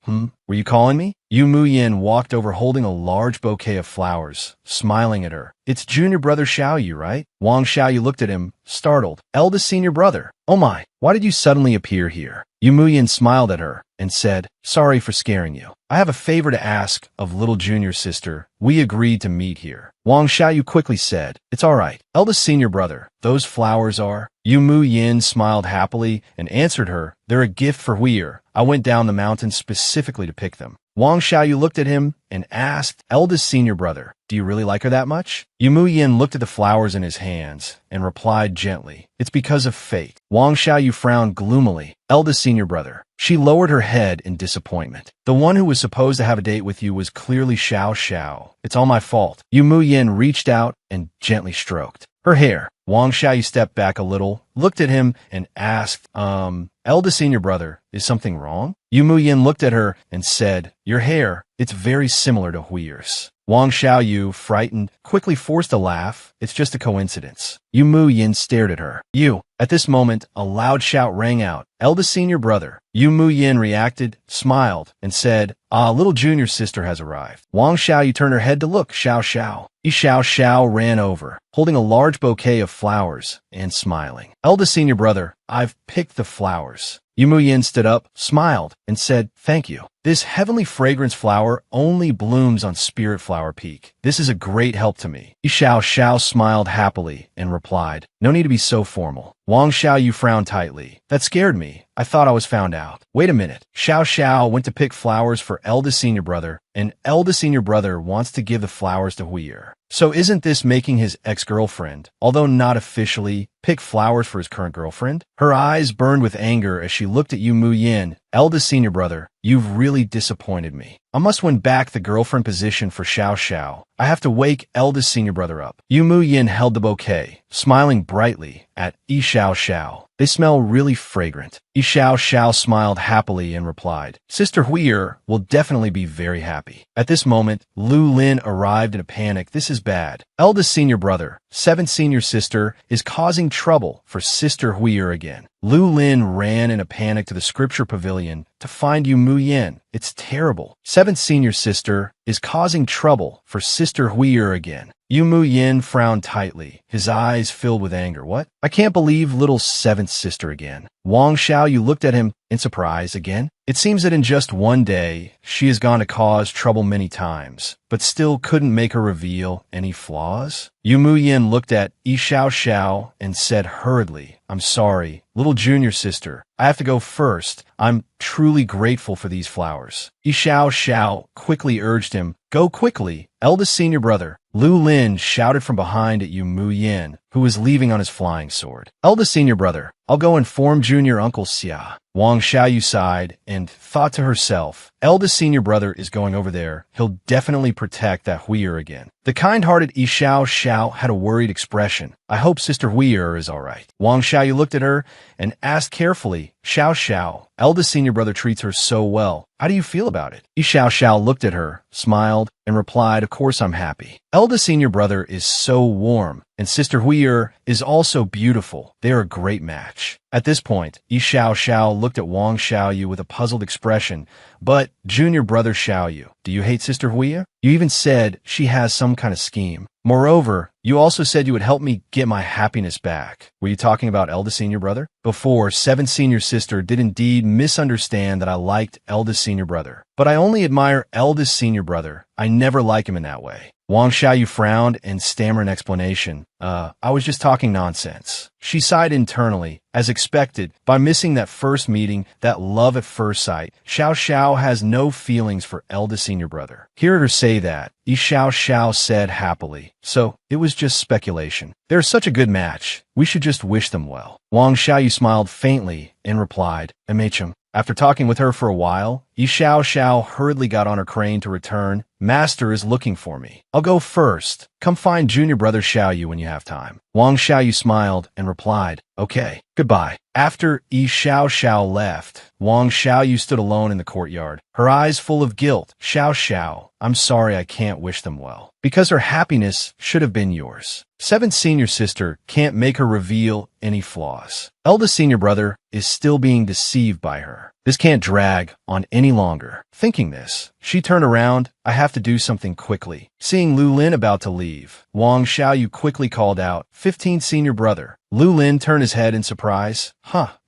Were you calling me? Yu Muyin walked over holding a large bouquet of flowers, smiling at her. It's junior brother Xiaoyu, right? Wang Xiaoyu looked at him, startled. Eldest senior brother. Oh my, why did you suddenly appear here? Yu Muyin smiled at her and said, sorry for scaring you. I have a favor to ask of little junior sister. We agreed to meet here. Wang Xiaoyu quickly said, it's all right. Eldest senior brother, those flowers are? Yu Muyin smiled happily and answered her, they're a gift for Hui'er. I went down the mountain specifically to pick them. Wang Xiaoyu looked at him and asked, eldest senior brother, do you really like her that much? Yu Muyin looked at the flowers in his hands and replied gently, it's because of fate. Wang Xiaoyu frowned gloomily. Eldest senior brother. She lowered her head in disappointment. The one who was supposed to have a date with you was clearly Xiao Xiao. It's all my fault. Yu Muyin reached out and gently stroked her hair. Wang Xiaoyu stepped back a little, looked at him, and asked, eldest senior brother, is something wrong? Yu Muyin looked at her and said, your hair, it's very similar to Hui'er's. Wang Xiaoyu, frightened, quickly forced a laugh. It's just a coincidence. Yu Muyin stared at her. You. At this moment, a loud shout rang out. Eldest senior brother. Yu Muyin reacted, smiled, and said, little junior sister has arrived. Wang Xiaoyu turned her head to look. Xiao Xiao. Xiao Xiao ran over, holding a large bouquet of flowers and smiling. Eldest senior brother, I've picked the flowers. Yu Muyin stood up, smiled, and said, thank you. This heavenly fragrance flower only blooms on Spirit Flower Peak. This is a great help to me. Xiao Xiao smiled happily and replied, no need to be so formal. Wang Xiaoyu frowned tightly. That scared me. I thought I was found out. Wait a minute. Xiao Xiao went to pick flowers for eldest senior brother, and eldest senior brother wants to give the flowers to Hui'er. So isn't this making his ex-girlfriend, although not officially, pick flowers for his current girlfriend? Her eyes burned with anger as she looked at Yu Muyin. Eldest senior brother, you've really disappointed me. I must win back the girlfriend position for Xiao Xiao. I have to wake eldest senior brother up. Yu Muyin held the bouquet, smiling brightly at Xiao Xiao. They smell really fragrant. Xiao Xiao smiled happily and replied, Sister Hui'er will definitely be very happy. At this moment, Lu Lin arrived in a panic. This is bad. Eldest senior brother, seventh senior sister, is causing trouble for Sister Hui'er again. Lu Lin ran in a panic to the scripture pavilion to find Yu Muyin. It's terrible. Seventh senior sister is causing trouble for Sister Hui'er again. Yu Muyin frowned tightly, his eyes filled with anger. What? I can't believe little seventh sister again. Wang Xiaoyu looked at him in surprise again. It seems that in just one day, she has gone to cause trouble many times, but still couldn't make her reveal any flaws. Yu Muyin looked at Xiao Xiao and said hurriedly, I'm sorry, little junior sister. I have to go first. I'm truly grateful for these flowers. Xiao Xiao quickly urged him, go quickly. Eldest senior brother, Lu Lin shouted from behind at Yu Muyin, who was leaving on his flying sword. Eldest senior brother, I'll go inform junior uncle Xia. Wang Xiaoyu sighed and thought to herself, eldest senior brother is going over there. He'll definitely protect that Hui'er again. The kind-hearted Xiao Xiao had a worried expression. I hope Sister Hui'er is all right. Wang Xiaoyu looked at her and asked carefully, Xiao Xiao, eldest senior brother treats her so well. How do you feel about it? Xiao Xiao looked at her, smiled, and replied, of course I'm happy. Eldest senior brother is so warm, and Sister Hui'er is also beautiful. They are a great match. At this point, Xiao Xiao looked at Wang Xiaoyu with a puzzled expression. But, junior brother Xiaoyu, do you hate Sister Hui'er? You even said she has some kind of scheme. Moreover, you also said you would help me get my happiness back. Were you talking about eldest senior brother? Before, seventh senior sister did indeed misunderstand that I liked eldest senior brother. But I only admire eldest senior brother. I never like him in that way. Wang Xiaoyu frowned and stammered an explanation. I was just talking nonsense. She sighed internally, as expected, by missing that first meeting, that love at first sight. Xiao Xiao has no feelings for eldest senior brother. Hearing her say that, Xiao Xiao said happily, so it was just speculation. They're such a good match. We should just wish them well. Wang Xiaoyu smiled faintly and replied, MHM. After talking with her for a while, Yi Xiao hurriedly got on her crane to return. Master is looking for me. I'll go first. Come find junior brother Xiaoyu when you have time. Wang Xiaoyu smiled and replied, okay, goodbye. After Yi Xiao left, Wang Xiaoyu stood alone in the courtyard, her eyes full of guilt. Xiao, I'm sorry I can't wish them well, because her happiness should have been yours. Seventh senior sister can't make her reveal any flaws. Eldest senior brother is still being deceived by her. This can't drag on any longer. Thinking this, she turned around. I have to do something quickly. Seeing Lu Lin about to leave, Wang Xiaoyu quickly called out, 15th senior brother. Lu Lin turned his head in surprise.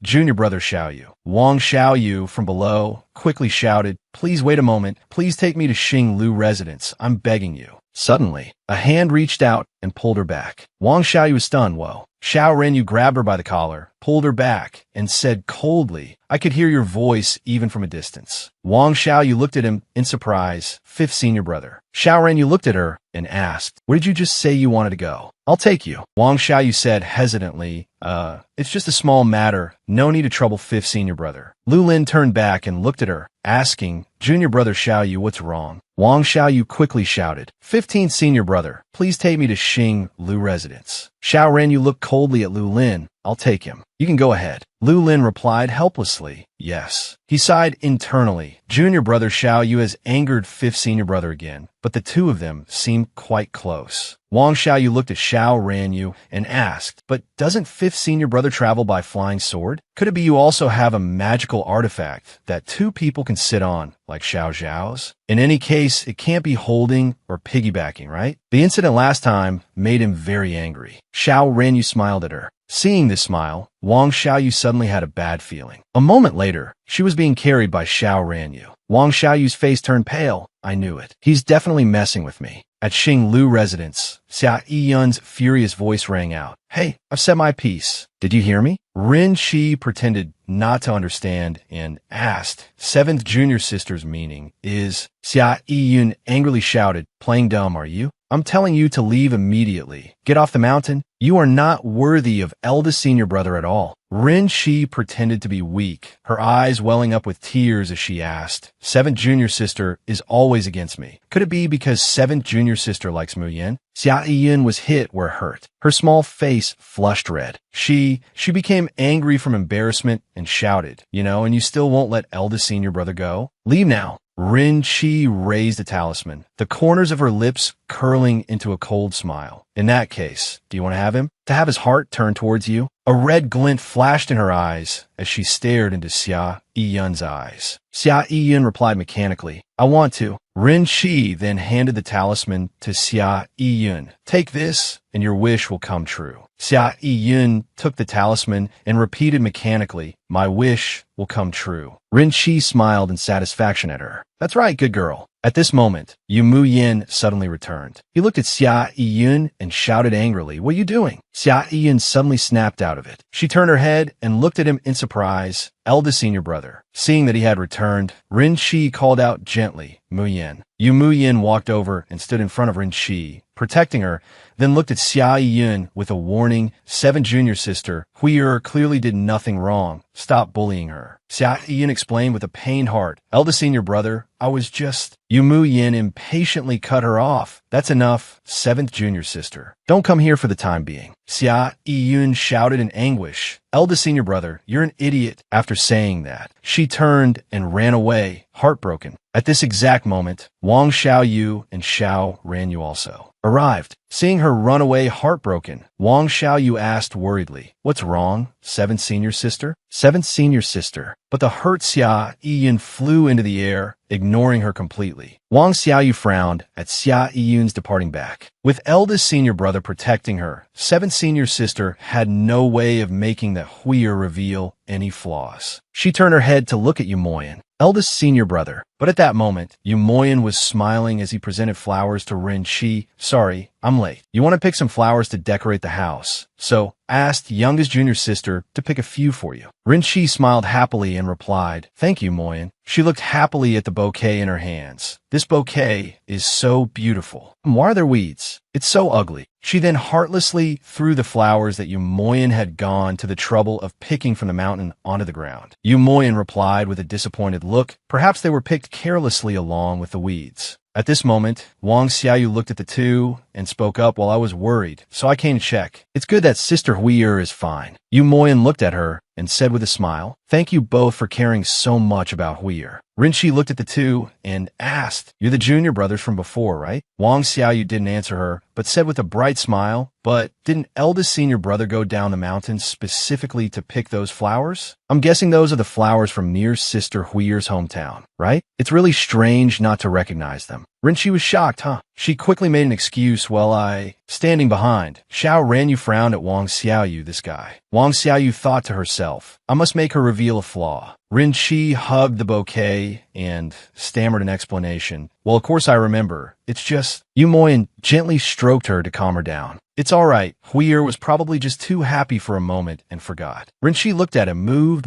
Junior brother Xiaoyu. Wang Xiaoyu from below quickly shouted, please wait a moment. Please take me to Xinglu residence. I'm begging you. Suddenly, a hand reached out and pulled her back. Wang Xiaoyu was stunned. Whoa. Xiao Renyu grabbed her by the collar, pulled her back, and said coldly, I could hear your voice even from a distance. Wang Xiaoyu looked at him in surprise. 5th senior brother. Xiao Renyu looked at her and asked, where did you just say you wanted to go? I'll take you. Wang Xiaoyu said hesitantly, it's just a small matter. No need to trouble 5th senior brother. Lu Lin turned back and looked at her, asking, junior brother Xiaoyu, what's wrong? Wang Xiaoyu quickly shouted, 15th senior brother, please take me to Xing Lu residence. Xiao Renyu looked coldly at Lu Lin. I'll take him. You can go ahead. Lu Lin replied helplessly, yes. He sighed internally. Junior brother Xiaoyu has angered 5th senior brother again, but the two of them seemed quite close. Wang Xiaoyu looked at Xiao Renyu and asked, but doesn't 5th senior brother travel by flying sword? Could it be you also have a magical artifact that two people can sit on, like Xiao Zhao's? In any case, it can't be holding or piggybacking, right? The incident last time made him very angry. Xiao Renyu smiled at her. Seeing this smile, Wang Xiaoyu suddenly had a bad feeling. A moment later, she was being carried by Xiao Renyu. Wang Xiaoyu's face turned pale. I knew it. He's definitely messing with me. At Xing Lu residence, Xia Yiyun's furious voice rang out. Hey, I've said my piece. Did you hear me? Rin Shi pretended not to understand and asked, 7th junior sister's meaning is, Xia Yiyun angrily shouted, playing dumb are you? I'm telling you to leave immediately. Get off the mountain. You are not worthy of eldest senior brother at all. Rin Shi pretended to be weak, her eyes welling up with tears as she asked, 7th junior sister is always against me. Could it be because 7th junior sister likes Mu Yin? Xia Yiyun was hit where it hurt. Her small face flushed red. She became angry from embarrassment and shouted, and you still won't let eldest senior brother go? Leave now. Rin Shi raised a talisman, the corners of her lips curling into a cold smile. In that case, do you want to have him? To have his heart turn towards you? A red glint flashed in her eyes as she stared into Xia Yiyun's eyes. Xia Yiyun replied mechanically, I want to. Rin Shi then handed the talisman to Xia Yiyun. Take this, and your wish will come true. Xia Yiyun took the talisman and repeated mechanically, my wish will come true. Rin Shi smiled in satisfaction at her. That's right, good girl. At this moment, Yu Mu Yin suddenly returned. He looked at Xia Yiyun and shouted angrily, what are you doing? Xia Yiyun suddenly snapped out of it. She turned her head and looked at him in surprise. Eldest senior brother. Seeing that he had returned, Rin Shi called out gently, Mu Yin. Yu Mu Yin walked over and stood in front of Rin Shi, protecting her, then looked at Xia Yiyun with a warning, 7th junior sister, Hui clearly did nothing wrong. Stop bullying her. Xia Yiyun explained with a pained heart, eldest senior brother, I was just... Yu Mu Yin impatiently cut her off. That's enough, 7th junior sister. Don't come here for the time being. Xia Yiyun shouted in anguish. Eldest senior brother, you're an idiot. After saying that, she turned and ran away, heartbroken. At this exact moment, Wang Xiaoyu and Xiao Renyu also arrived. Seeing her run away heartbroken, Wang Xiaoyu asked worriedly, what's wrong, 7th senior sister? 7th senior sister. But the hurt Xia Yiyun flew into the air, ignoring her completely. Wang Xiaoyu frowned at Xia Yiyun's departing back. With eldest senior brother protecting her, 7th senior sister had no way of making the Huier reveal any flaws. She turned her head to look at Yu Moyan, eldest senior brother, But at that moment, Yu Moyen was smiling as he presented flowers to Rin Chi. Sorry, I'm late. You want to pick some flowers to decorate the house? So, asked youngest junior sister to pick a few for you. Rin Chi smiled happily and replied, Thank you, Moyen. She looked happily at the bouquet in her hands. This bouquet is so beautiful. Why are there weeds? It's so ugly. She then heartlessly threw the flowers that Yu Moyen had gone to the trouble of picking from the mountain onto the ground. Yu Moyen replied with a disappointed look. Perhaps they were picked carelessly along with the weeds. At this moment, Wang Xiaoyu looked at the two and spoke up. While I was worried, so I came to check. It's good that Sister Huier is fine. Yu Moyen looked at her and said with a smile, Thank you both for caring so much about Huier. Rinchi looked at the two and asked, You're the junior brothers from before, right? Wang Xiaoyu didn't answer her, but said with a bright smile, But didn't eldest senior brother go down the mountains specifically to pick those flowers? I'm guessing those are the flowers from near Sister Huier's hometown, right? It's really strange not to recognize them. Rinchi was shocked, huh? She quickly made an excuse while standing behind. Xiao Ranyu frowned at Wang Xiaoyu, this guy. Wang Xiaoyu thought to herself, I must make her reveal a flaw. Rinchi hugged the bouquet and stammered an explanation. Well, of course I remember. It's just... Yu Moyen gently stroked her to calm her down. It's all right. Huier was probably just too happy for a moment and forgot. Rinchi looked at him, moved.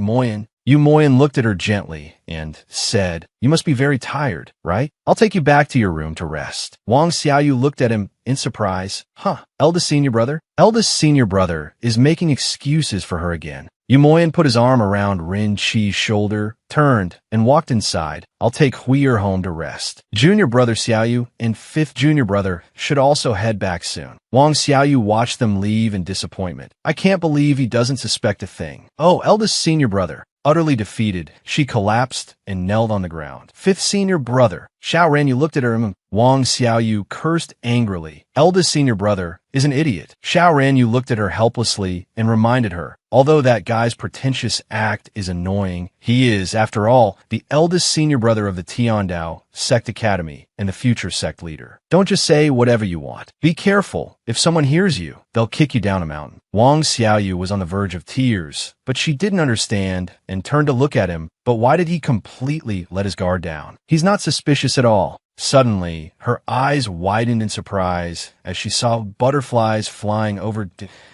Yu Moyen looked at her gently and said, You must be very tired, right? I'll take you back to your room to rest. Wang Xiaoyu looked at him in surprise. Huh, eldest senior brother? Eldest senior brother is making excuses for her again. Yu Moyen put his arm around Rin Chi's shoulder, turned, and walked inside. I'll take Huier home to rest. Junior brother Xiaoyu and fifth junior brother should also head back soon. Wang Xiaoyu watched them leave in disappointment. I can't believe he doesn't suspect a thing. Oh, eldest senior brother. Utterly defeated, she collapsed and knelt on the ground. Fifth senior brother. Xiao Ranyu looked at her and Wang Xiaoyu cursed angrily. Eldest senior brother is an idiot. Xiao Ranyu looked at her helplessly and reminded her, although that guy's pretentious act is annoying, he is, after all, the eldest senior brother of the Tiandao Sect Academy and the future sect leader. Don't just say whatever you want. Be careful. If someone hears you, they'll kick you down a mountain. Wang Xiaoyu was on the verge of tears, but she didn't understand and turned to look at him. But why did he completely let his guard down? He's not suspicious at all. Suddenly, her eyes widened in surprise as she saw butterflies flying over.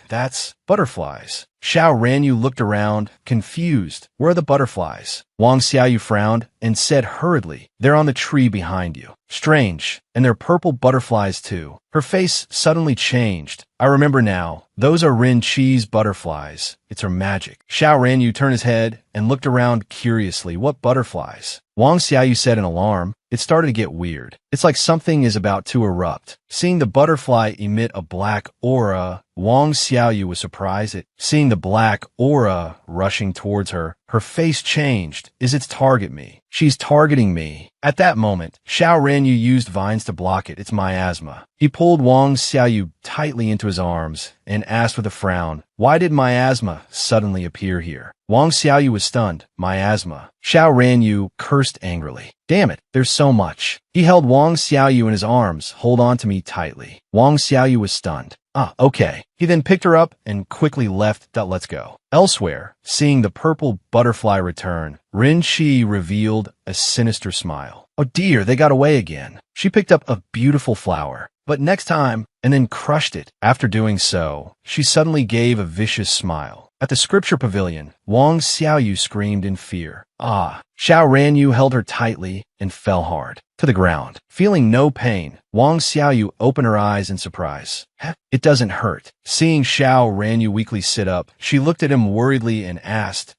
That's butterflies. Xiao Ranyu looked around, confused. Where are the butterflies? Wang Xiaoyu frowned and said hurriedly, They're on the tree behind you. Strange. And they're purple butterflies too. Her face suddenly changed. I remember now. Those are Rin Chi's butterflies. It's her magic. Xiao Ranyu turned his head and looked around curiously. What butterflies? Wang Xiaoyu said in alarm. It started to get weird. It's like something is about to erupt. Seeing the butterfly emit a black aura, Wang Xiaoyu was surprised at seeing the black aura rushing towards her. Her face changed. Is it target me? She's targeting me. At that moment, Xiao Ranyu used vines to block it. It's miasma. He pulled Wang Xiaoyu tightly into his arms and asked with a frown, Why did miasma suddenly appear here? Wang Xiaoyu was stunned. Miasma. Xiao Ranyu cursed angrily. Damn it, there's so much. He held Wang Xiaoyu in his arms. Hold on to me tightly. Wang Xiaoyu was stunned. Okay. He then picked her up and quickly left. Let's go. Elsewhere, seeing the purple butterfly return, Rin Chi revealed a sinister smile. Oh dear, they got away again. She picked up a beautiful flower, but next time, and then crushed it. After doing so, she suddenly gave a vicious smile. At the scripture pavilion, Wang Xiaoyu screamed in fear. Xiao Ranyu held her tightly and fell hard to the ground. Feeling no pain, Wang Xiaoyu opened her eyes in surprise. It doesn't hurt. Seeing Xiao Ranyu weakly sit up, she looked at him worriedly and asked,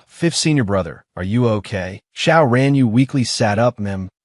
fifth senior brother, are you okay? Xiao Ranyu weakly sat up,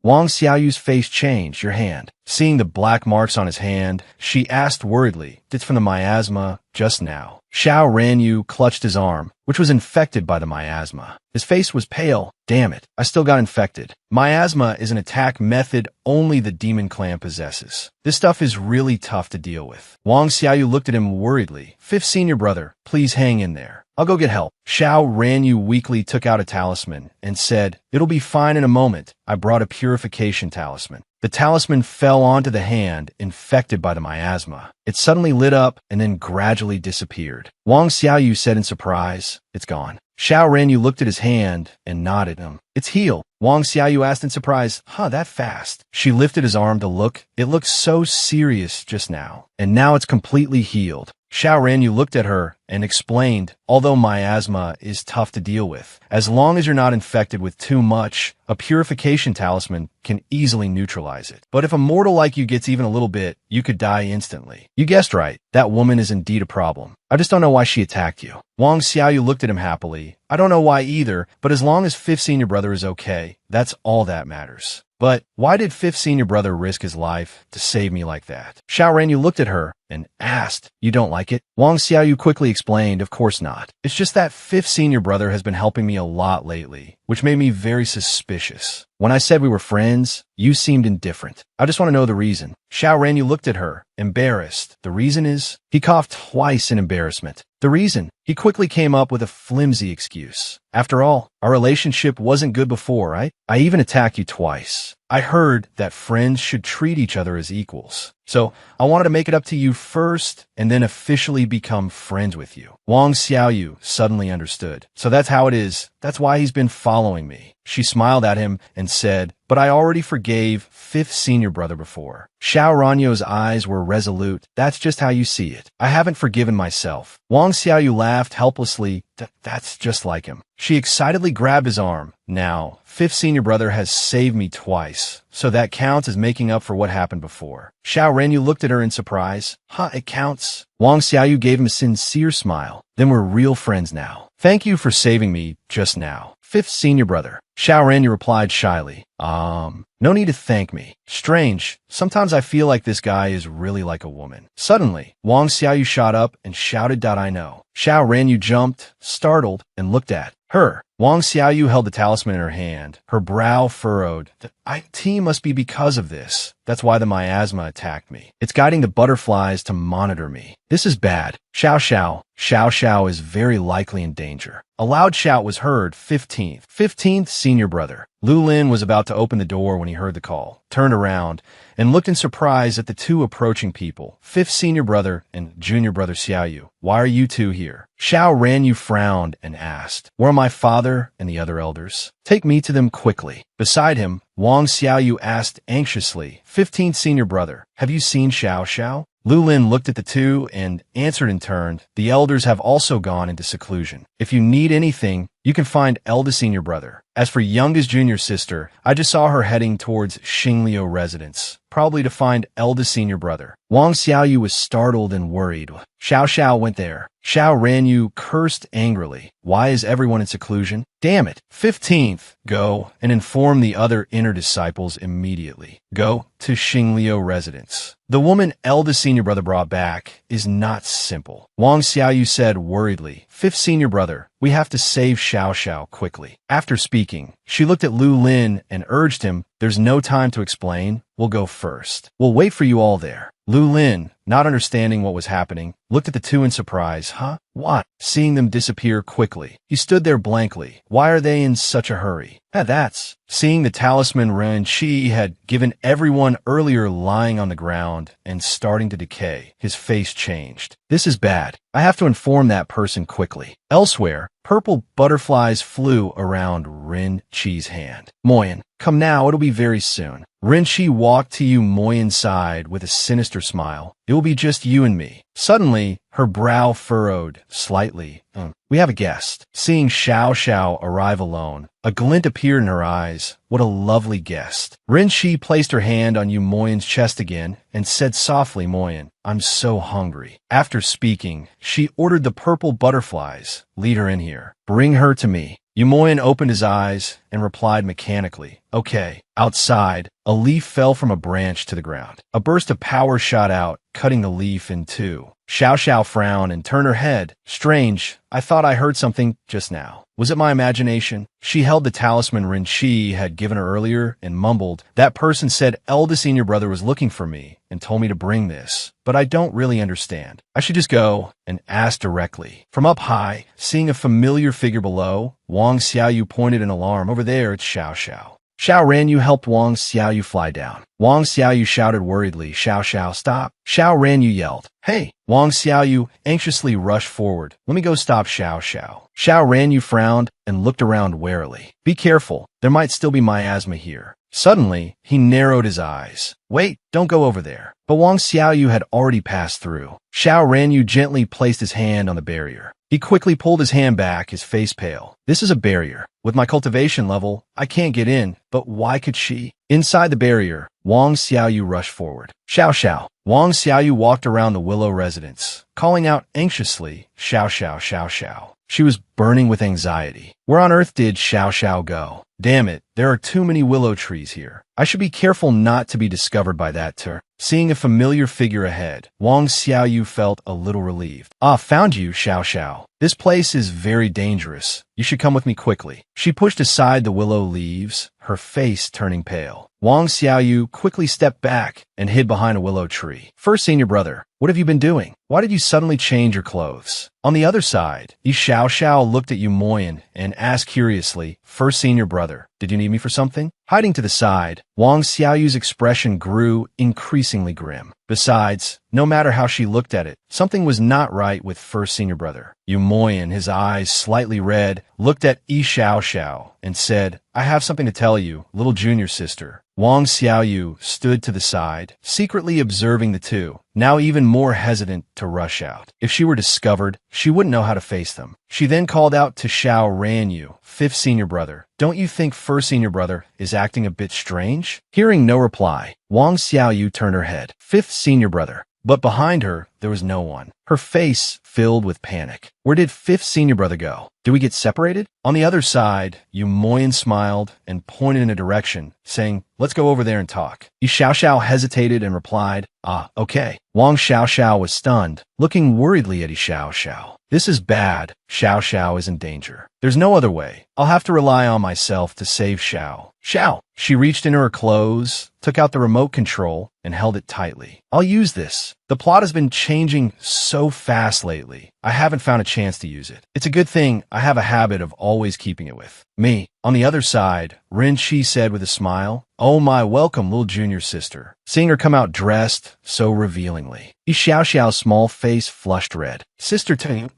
Wang Xiaoyu's face changed. Your hand. Seeing the black marks on his hand, she asked worriedly, It's from the miasma just now. Xiao Ranyu clutched his arm, which was infected by the miasma. His face was pale. Damn it, I still got infected. Miasma is an attack method only the demon clan possesses. This stuff is really tough to deal with. Wang Xiaoyu looked at him worriedly. Fifth senior brother, please hang in there. I'll go get help. Xiao Ranyu weakly took out a talisman and said, It'll be fine in a moment. I brought a purification talisman. The talisman fell onto the hand infected by the miasma. It suddenly lit up and then gradually disappeared. Wang Xiaoyu said in surprise, It's gone. Xiao Ranyu looked at his hand and nodded him. It's healed. Wang Xiaoyu asked in surprise, that fast? She lifted his arm to look. It looked so serious just now. And now it's completely healed. Xiao Ranyu looked at her and explained, although miasma is tough to deal with, as long as you're not infected with too much, a purification talisman can easily neutralize it. But if a mortal like you gets even a little bit, you could die instantly. You guessed right. That woman is indeed a problem. I just don't know why she attacked you. Wang Xiaoyu looked at him happily. I don't know why either, but as long as Fifth Senior Brother is okay, that's all that matters. But why did Fifth Senior Brother risk his life to save me like that? Xiao Ranyu looked at her and asked, you don't like it? Wang Xiaoyu quickly explained, of course not. It's just that Fifth Senior Brother has been helping me a lot lately, which made me very suspicious. When I said we were friends, you seemed indifferent. I just want to know the reason. Xiao Ranyu looked at her, embarrassed. The reason is? He coughed twice in embarrassment. The reason? He quickly came up with a flimsy excuse. After all, our relationship wasn't good before, right? I even attacked you twice. I heard that friends should treat each other as equals. So I wanted to make it up to you first and then officially become friends with you. Wang Xiaoyu suddenly understood. So that's how it is. That's why he's been following me. She smiled at him and said, but I already forgave Fifth Senior Brother before. Xiao Ranyu's eyes were resolute. That's just how you see it. I haven't forgiven myself. Wang Xiaoyu laughed helplessly. That's just like him. She excitedly grabbed his arm. Now, Fifth Senior Brother has saved me twice, so that counts as making up for what happened before. Xiao Ranyu looked at her in surprise. It counts. Wang Xiaoyu gave him a sincere smile. Then we're real friends now. Thank you for saving me just now. Fifth Senior Brother. Xiao Ranyu replied shyly. No need to thank me. Strange. Sometimes I feel like this guy is really like a woman. Suddenly, Wang Xiaoyu shot up and shouted, I know. Xiao Ranyu jumped, startled, and looked at her. Wang Xiaoyu held the talisman in her hand, her brow furrowed. The IT must be because of this. That's why the miasma attacked me. It's guiding the butterflies to monitor me. This is bad. Xiao Xiao. Xiao Xiao is very likely in danger. A loud shout was heard. 15th Senior Brother. Lu Lin was about to open the door when he heard the call, turned around, and looked in surprise at the two approaching people, Fifth Senior Brother and Junior Brother Xiaoyu. Why are you two here? Xiao Ranyu frowned and asked, where are my father and the other elders? Take me to them quickly. Beside him, Wang Xiaoyu asked anxiously, 15th Senior Brother, have you seen Xiao Xiao? Lu Lin looked at the two and answered in turn, the elders have also gone into seclusion. If you need anything, you can find eldest Senior Brother. As for youngest junior sister, I just saw her heading towards Xingliu residence, probably to find eldest Senior Brother. Wang Xiaoyu was startled and worried. Xiao Xiao went there. Xiao Ranyu cursed angrily. Why is everyone in seclusion? Damn it. 15th. Go and inform the other inner disciples immediately. Go to Xingliu residence. The woman eldest Senior Brother brought back is not simple. Wang Xiaoyu said worriedly, Fifth Senior Brother, we have to save Xiao Xiao quickly. After speaking, she looked at Lu Lin and urged him, there's no time to explain. We'll go first. We'll wait for you all there. Lu Lin, not understanding what was happening, looked at the two in surprise. What? Seeing them disappear quickly. He stood there blankly. Why are they in such a hurry? That's. Seeing the talisman Ren Chi had given everyone earlier lying on the ground and starting to decay, his face changed. This is bad. I have to inform that person quickly. Elsewhere, purple butterflies flew around Ren Chi's hand. Moyen, come now, it'll be very soon. Ren Chi walked to you Moyen's side with a sinister smile. It will be just you and me. Suddenly, her brow furrowed slightly. We have a guest. Seeing Xiao Xiao arrive alone, a glint appeared in her eyes. What a lovely guest. Ren Chi placed her hand on Yu Moyen's chest again and said softly, Moyen, I'm so hungry. After speaking, she ordered the purple butterflies. Lead her in here. Bring her to me. Yu Moyen opened his eyes and replied mechanically, okay. Outside, a leaf fell from a branch to the ground. A burst of power shot out, cutting the leaf in two. Xiao Xiao frowned and turned her head. Strange, I thought I heard something just now. Was it my imagination? She held the talisman Ren Chi had given her earlier and mumbled, that person said eldest Senior Brother was looking for me and told me to bring this, but I don't really understand. I should just go and ask directly. From up high, seeing a familiar figure below, Wang Xiaoyu pointed in alarm. Over there, it's Xiao Xiao. Xiao Ranyu helped Wang Xiaoyu fly down. Wang Xiaoyu shouted worriedly, Xiao Xiao, stop. Xiao Ranyu yelled. Hey! Wang Xiaoyu anxiously rushed forward. Let me go stop Xiao Xiao. Xiao Ranyu frowned and looked around warily. Be careful, there might still be miasma here. Suddenly, he narrowed his eyes. Wait, don't go over there. But Wang Xiaoyu had already passed through. Xiao Ranyu gently placed his hand on the barrier. He quickly pulled his hand back, his face pale. This is a barrier. With my cultivation level, I can't get in, but why could she? Inside the barrier, Wang Xiaoyu rushed forward. Xiao Xiao. Wang Xiaoyu walked around the Willow residence, calling out anxiously, Xiao Xiao Xiao Xiao. She was burning with anxiety. Where on earth did Xiao Xiao go? Damn it, there are too many willow trees here. I should be careful not to be discovered by that tur. Seeing a familiar figure ahead, Wang Xiaoyu felt a little relieved. Ah, found you, Xiao Xiao. This place is very dangerous. You should come with me quickly. She pushed aside the willow leaves, her face turning pale. Wang Xiaoyu quickly stepped back and hid behind a willow tree. First senior brother, what have you been doing? Why did you suddenly change your clothes? On the other side, Yi Xiao Xiao looked at Yu Moyan and asked curiously, First senior brother, did you need me for something? Hiding to the side, Wang Xiaoyu's expression grew increasingly grim. Besides, no matter how she looked at it, something was not right with first senior brother. Yu Moyan, his eyes slightly red, looked at Yi Xiao Xiao and said, I have something to tell you, little junior sister. Wang Xiaoyu stood to the side, secretly observing the two, now even more hesitant to rush out. If she were discovered, she wouldn't know how to face them. She then called out to Xiao Ranyu, fifth senior brother. Don't you think first senior brother is acting a bit strange? Hearing no reply, Wang Xiaoyu turned her head. Fifth senior brother. But behind her, there was no one. Her face filled with panic. Where did fifth senior brother go? Did we get separated? On the other side, Yu Moyan smiled and pointed in a direction, saying, let's go over there and talk. Yi Xiao Xiao hesitated and replied, ah, okay. Wang Xiao Xiao was stunned, looking worriedly at Yi Xiao Xiao. This is bad. Xiao Xiao is in danger. There's no other way. I'll have to rely on myself to save Xiao. Xiao! She reached into her clothes, took out the remote control, and held it tightly. I'll use this. The plot has been changing so fast lately. I haven't found a chance to use it. It's a good thing I have a habit of always keeping it with me. On the other side, Rin Shi said with a smile, Oh my welcome little junior sister. Seeing her come out dressed so revealingly. Yi Xiao Xiao's small face flushed red. Sister Ting,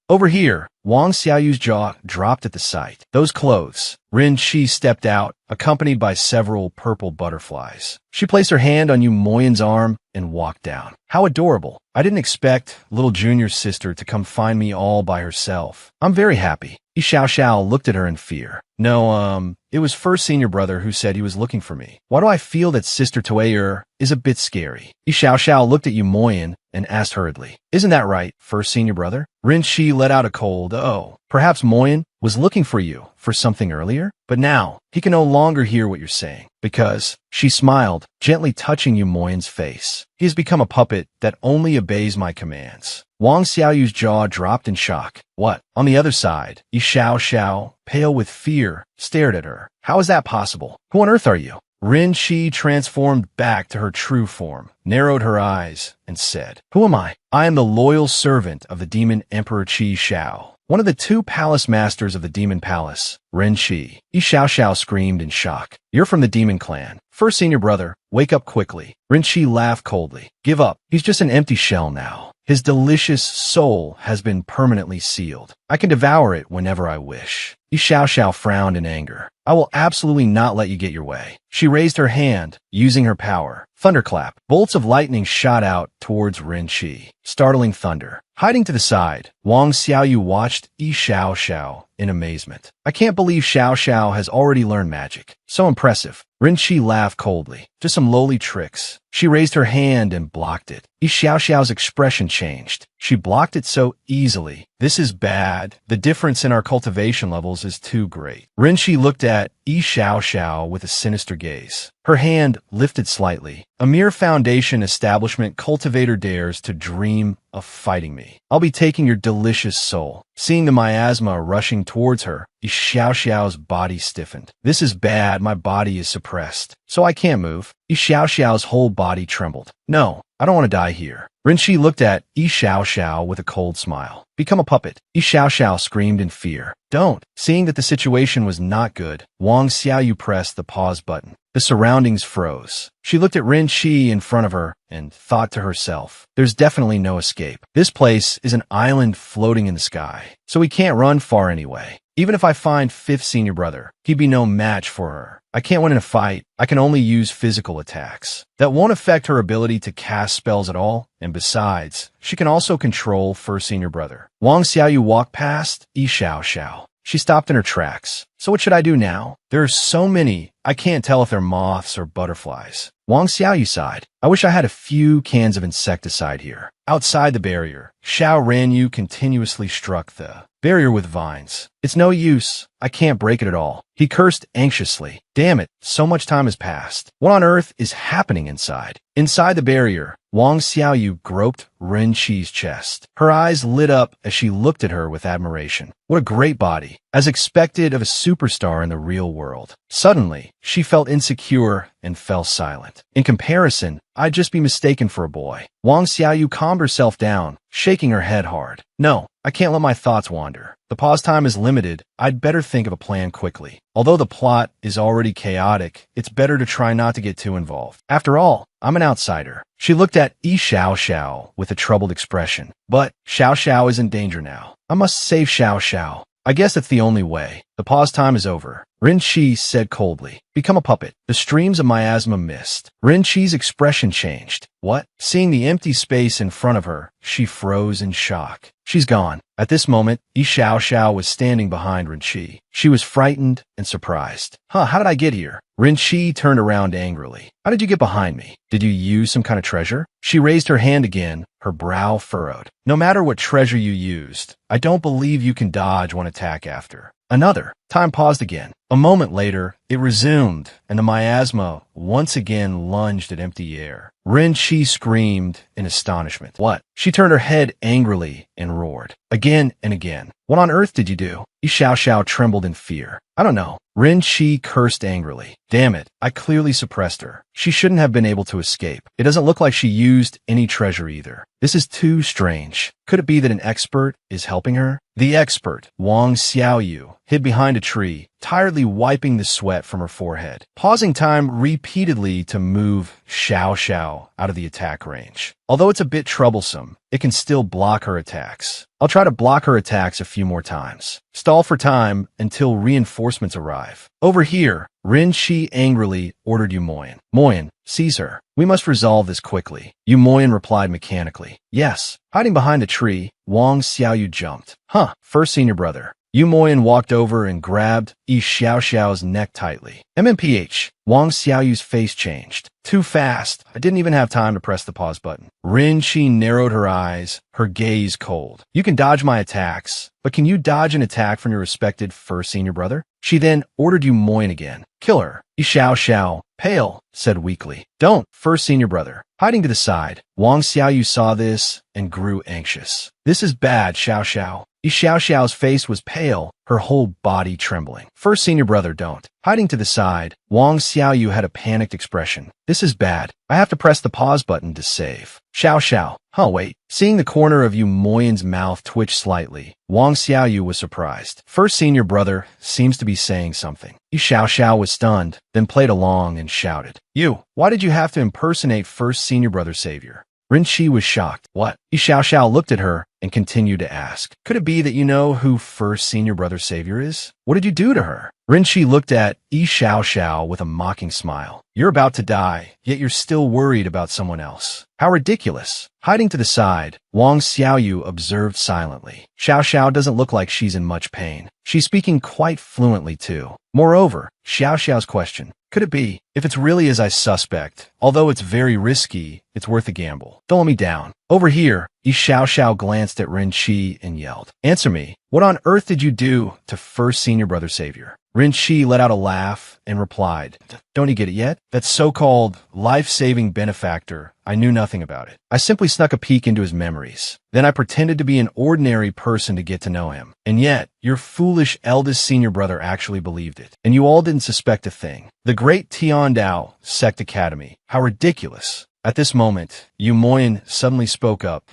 over here. Wang Xiaoyu's jaw dropped at the sight. Those clothes. Rin Shi stepped out, accompanied by several purple butterflies. She placed her hand on Yu Moyan's arm and walked down. How adorable. I didn't expect little junior sister to come find me all by herself. I'm very happy. Yi Xiao Xiao looked at her in fear. No, it was first senior brother who said he was looking for me. Why do I feel that Sister Toei is a bit scary? Yi Xiao Xiao looked at Yu Moyan and asked hurriedly, Isn't that right, first senior brother? Rin Shi let out a cold, oh. Perhaps Moyan was looking for you for something earlier? But now, he can no longer hear what you're saying. Because, she smiled, gently touching Yu Moyan's face. He has become a puppet that only obeys my commands. Wang Xiaoyu's jaw dropped in shock. What? On the other side, Yi Xiao Xiao, pale with fear, stared at her. How is that possible? Who on earth are you? Rin Shi transformed back to her true form, narrowed her eyes, and said, Who am I? I am the loyal servant of the demon Emperor Qi Xiao, one of the two palace masters of the demon palace, Ren Shi. Yi Xiao Xiao screamed in shock. You're from the demon clan. First senior brother, wake up quickly. Ren Shi laughed coldly. Give up. He's just an empty shell now. His delicious soul has been permanently sealed. I can devour it whenever I wish. Yi Xiao Xiao frowned in anger. I will absolutely not let you get your way. She raised her hand, using her power. Thunderclap. Bolts of lightning shot out towards Ren Shi, startling thunder. Hiding to the side, Wang Xiaoyu watched Yi Xiao Xiao in amazement. I can't believe Xiao Xiao has already learned magic. So impressive. Ren Shi laughed coldly. Just some lowly tricks. She raised her hand and blocked it. Yi Xiao Xiao's expression changed. She blocked it so easily. This is bad. The difference in our cultivation levels is too great. Ren Shi looked at Yi Xiao Xiao with a sinister gaze. Her hand lifted slightly. A mere foundation establishment cultivator dares to dream of fighting me. I'll be taking your delicious soul. Seeing the miasma rushing towards her, Yi Xiao Xiao's body stiffened. This is bad. My body is suppressed, so I can't move. Yi Xiao Xiao's whole body trembled. No, I don't want to die here. Rinqi looked at Yi Xiao with a cold smile. Become a puppet. Yi Xiao screamed in fear. Don't. Seeing that the situation was not good, Wang Xiaoyu pressed the pause button. The surroundings froze. She looked at Rinqi in front of her and thought to herself, there's definitely no escape. This place is an island floating in the sky, so we can't run far anyway. Even if I find fifth senior brother, he'd be no match for her. I can't win in a fight. I can only use physical attacks. That won't affect her ability to cast spells at all, and besides, she can also control first senior brother. Wang Xiaoyu walked past Yi Xiao. She stopped in her tracks. So what should I do now? There are so many, I can't tell if they're moths or butterflies. Wang Xiaoyu sighed. I wish I had a few cans of insecticide here. Outside the barrier, Xiao Ranyu continuously struck the barrier with vines. It's no use. I can't break it at all. He cursed anxiously. Damn it, so much time has passed. What on earth is happening inside? Inside the barrier, Wang Xiaoyu groped Rinqi's chest. Her eyes lit up as she looked at her with admiration. What a great body, as expected of a superstar in the real world. Suddenly, she felt insecure and fell silent. In comparison, I'd just be mistaken for a boy. Wang Xiaoyu calmed herself down, shaking her head hard. No, I can't let my thoughts wander. The pause time is limited. I'd better think of a plan quickly. Although the plot is already chaotic, it's better to try not to get too involved. After all, I'm an outsider. She looked at Yi Xiao with a troubled expression. But Xiao is in danger now. I must save Xiao. I guess that's the only way. The pause time is over. Rinqi said coldly. Become a puppet. The streams of miasma missed. Rinqi's expression changed. What? Seeing the empty space in front of her, she froze in shock. She's gone. At this moment, Yi Xiao was standing behind Rinqi. She was frightened and surprised. How did I get here? Rinqi turned around angrily. How did you get behind me? Did you use some kind of treasure? She raised her hand again, her brow furrowed. No matter what treasure you used, I don't believe you can dodge one attack after another. Time paused again. A moment later, it resumed, and the miasma once again lunged at empty air. Rinqi screamed in astonishment. What? She turned her head angrily and roared. Again and again. What on earth did you do? Yi Xiao trembled in fear. I don't know. Rinqi cursed angrily. Damn it, I clearly suppressed her. She shouldn't have been able to escape. It doesn't look like she used any treasure either. This is too strange. Could it be that an expert is helping her? The expert, Wang Xiaoyu, hid behind a tree, tiredly wiping the sweat from her forehead, pausing time repeatedly to move Xiao out of the attack range. Although it's a bit troublesome, it can still block her attacks. I'll try to block her attacks a few more times. Stall for time until reinforcements arrive. Over here, Rinqi angrily ordered Yu Moyan. Moyan, seize her. We must resolve this quickly. Yu Moyan replied mechanically. Yes. Hiding behind a tree, Wang Xiaoyu jumped. First senior brother. Yu Moyan walked over and grabbed Yi Xiao's neck tightly. MMPH. Wang Xiaoyu's face changed. Too fast. I didn't even have time to press the pause button. Rinqi narrowed her eyes, her gaze cold. You can dodge my attacks, but can you dodge an attack from your respected first senior brother? She then ordered Yu Moyan again. Kill her. Yi Xiao, pale, said weakly. Don't, first senior brother. Hiding to the side, Wang Xiaoyu saw this and grew anxious. This is bad, Xiao. Yi Xiao's face was pale, her whole body trembling. First senior brother, don't. Hiding to the side, Wang Xiaoyu had a panicked expression. This is bad. I have to press the pause button to save. Xiao. Wait. Seeing the corner of Yu Moyan's mouth twitch slightly, Wang Xiaoyu was surprised. First senior brother seems to be saying something. Yi Xiao was stunned, then played along and shouted. You, why did you have to impersonate first senior brother savior? Rinqi was shocked. What? Yi Xiao looked at her and continued to ask. Could it be that you know who first senior brother savior is? What did you do to her? Rinqi looked at Yi Xiao with a mocking smile. You're about to die, yet you're still worried about someone else. How ridiculous. Hiding to the side, Wang Xiaoyu observed silently. Xiao doesn't look like she's in much pain. She's speaking quite fluently too. Moreover, Xiao's question. Could it be? If it's really as I suspect, although it's very risky, it's worth a gamble. Don't let me down. Over here, Yi Xiao glanced at Rinqi and yelled. Answer me. What on earth did you do to first senior brother savior? Rinqi let out a laugh and replied, Don't you get it yet? That so-called life-saving benefactor, I knew nothing about it. I simply snuck a peek into his memories. Then I pretended to be an ordinary person to get to know him. And yet, your foolish eldest senior brother actually believed it. And you all didn't suspect a thing. The great Tiandao Sect Academy. How ridiculous. At this moment, Yu Moyen suddenly spoke up.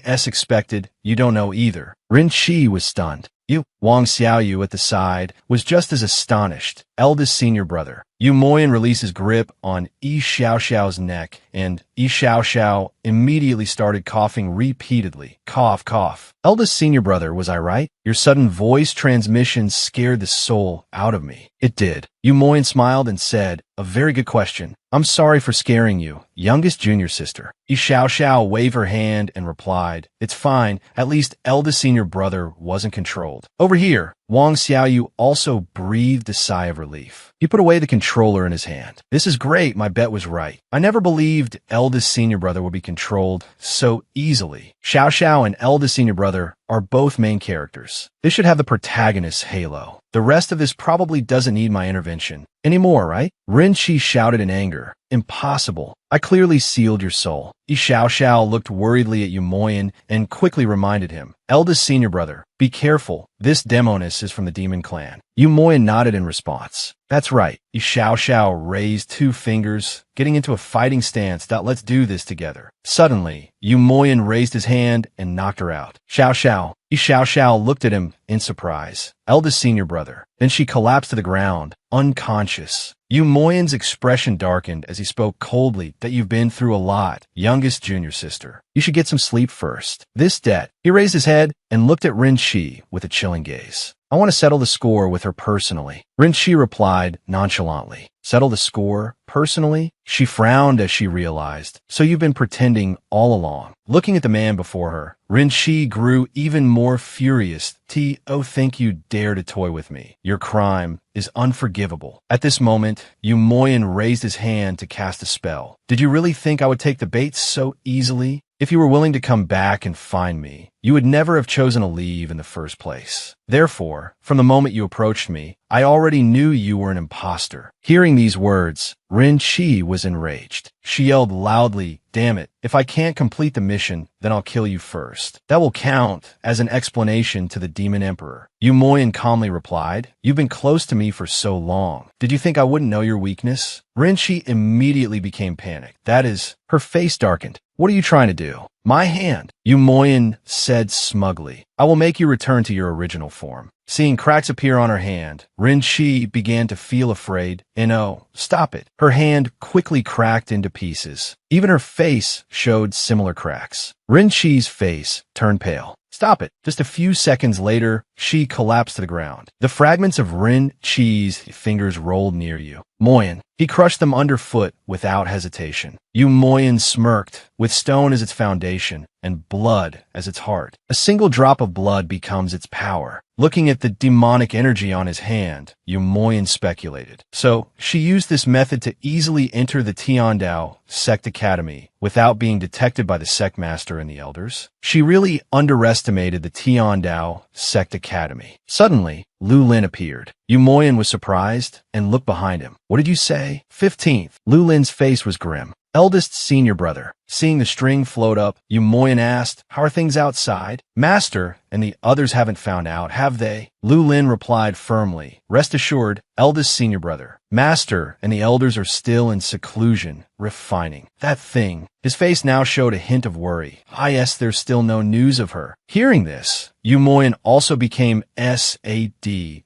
As expected, you don't know either. Rin Qi was stunned. Wang Xiaoyu at the side was just as astonished. Eldest senior brother. Yu Moyen released his grip on Yi Xiaoxiao's neck, and Yi Xiaoxiao immediately started coughing repeatedly. Cough, cough. Eldest senior brother, was I right? Your sudden voice transmission scared the soul out of me. It did. Yu Moyen smiled and said, a very good question. I'm sorry for scaring you, youngest junior sister. Yi Xiaoxiao waved her hand and replied, it's fine, at least eldest senior brother wasn't controlled. Over here, Wang Xiaoyu also breathed a sigh of relief. He put away the controller in his hand. This is great, my bet was right. I never believed eldest senior brother would be controlled so easily. Xiao Xiao and eldest senior brother are both main characters. This should have the protagonist's halo. The rest of this probably doesn't need my intervention anymore, right? Rin Qi shouted in anger. Impossible. I clearly sealed your soul. Yi Xiaoxiao looked worriedly at Yu Moyen and quickly reminded him, eldest senior brother, be careful. This demoness is from the demon clan. Yu Moyen nodded in response. That's right. Yi Xiaoxiao raised two fingers, getting into a fighting stance. Let's do this together. Suddenly, Yu Moyen raised his hand and knocked her out. Xiao Xiao. Yi Xiaoxiao looked at him in surprise. Eldest senior brother. Then she collapsed to the ground, unconscious. Yu Moyen's expression darkened as he spoke coldly. That you've been through a lot, youngest junior sister. You should get some sleep first. This debt. He raised his head and looked at Rin Qi with a chilling gaze. I want to settle the score with her personally. Rin Qi replied nonchalantly. Settle the score personally? She frowned as she realized. So you've been pretending all along. Looking at the man before her, Rin Qi grew even more furious. Oh, think you dare to toy with me. Your crime is unforgivable. At this moment, Yu Moyen raised his hand to cast a spell. Did you really think I would take the bait so easily? If you were willing to come back and find me, you would never have chosen to leave in the first place. Therefore, from the moment you approached me, I already knew you were an imposter. Hearing these words, Rin Qi was enraged. She yelled loudly, damn it, if I can't complete the mission, then I'll kill you first. That will count as an explanation to the demon emperor. Yu Moyen calmly replied, you've been close to me for so long. Did you think I wouldn't know your weakness? Rin Qi immediately became panicked. That is, her face darkened. What are you trying to do? My hand, Yu Moyen said smugly. I will make you return to your original form. Seeing cracks appear on her hand, Rin Qi began to feel afraid. And oh, stop it. Her hand quickly cracked into pieces. Even her face showed similar cracks. Rin Qi's face turned pale. Stop it. Just a few seconds later, she collapsed to the ground. The fragments of Rin Qi's fingers rolled near Yu Moyen. He crushed them underfoot without hesitation. Yu Moyen smirked, with stone as its foundation and blood as its heart. A single drop of blood becomes its power. Looking at the demonic energy on his hand, Yu Moyen speculated. So, she used this method to easily enter the Tiandao Sect Academy without being detected by the sect master and the elders? She really underestimated the Tiandao Sect Academy. Suddenly, Lu Lin appeared. Yu Moyen was surprised and looked behind him. What did you say? 15th. Lu Lin's face was grim. Eldest senior brother. Seeing the string float up, Yu Moyen asked, how are things outside? Master and the others haven't found out, have they? Lu Lin replied firmly, rest assured, eldest senior brother. Master and the elders are still in seclusion, refining. That thing. His face now showed a hint of worry. Yes, there's still no news of her. Hearing this, Yu Moyen also became SAD.MM.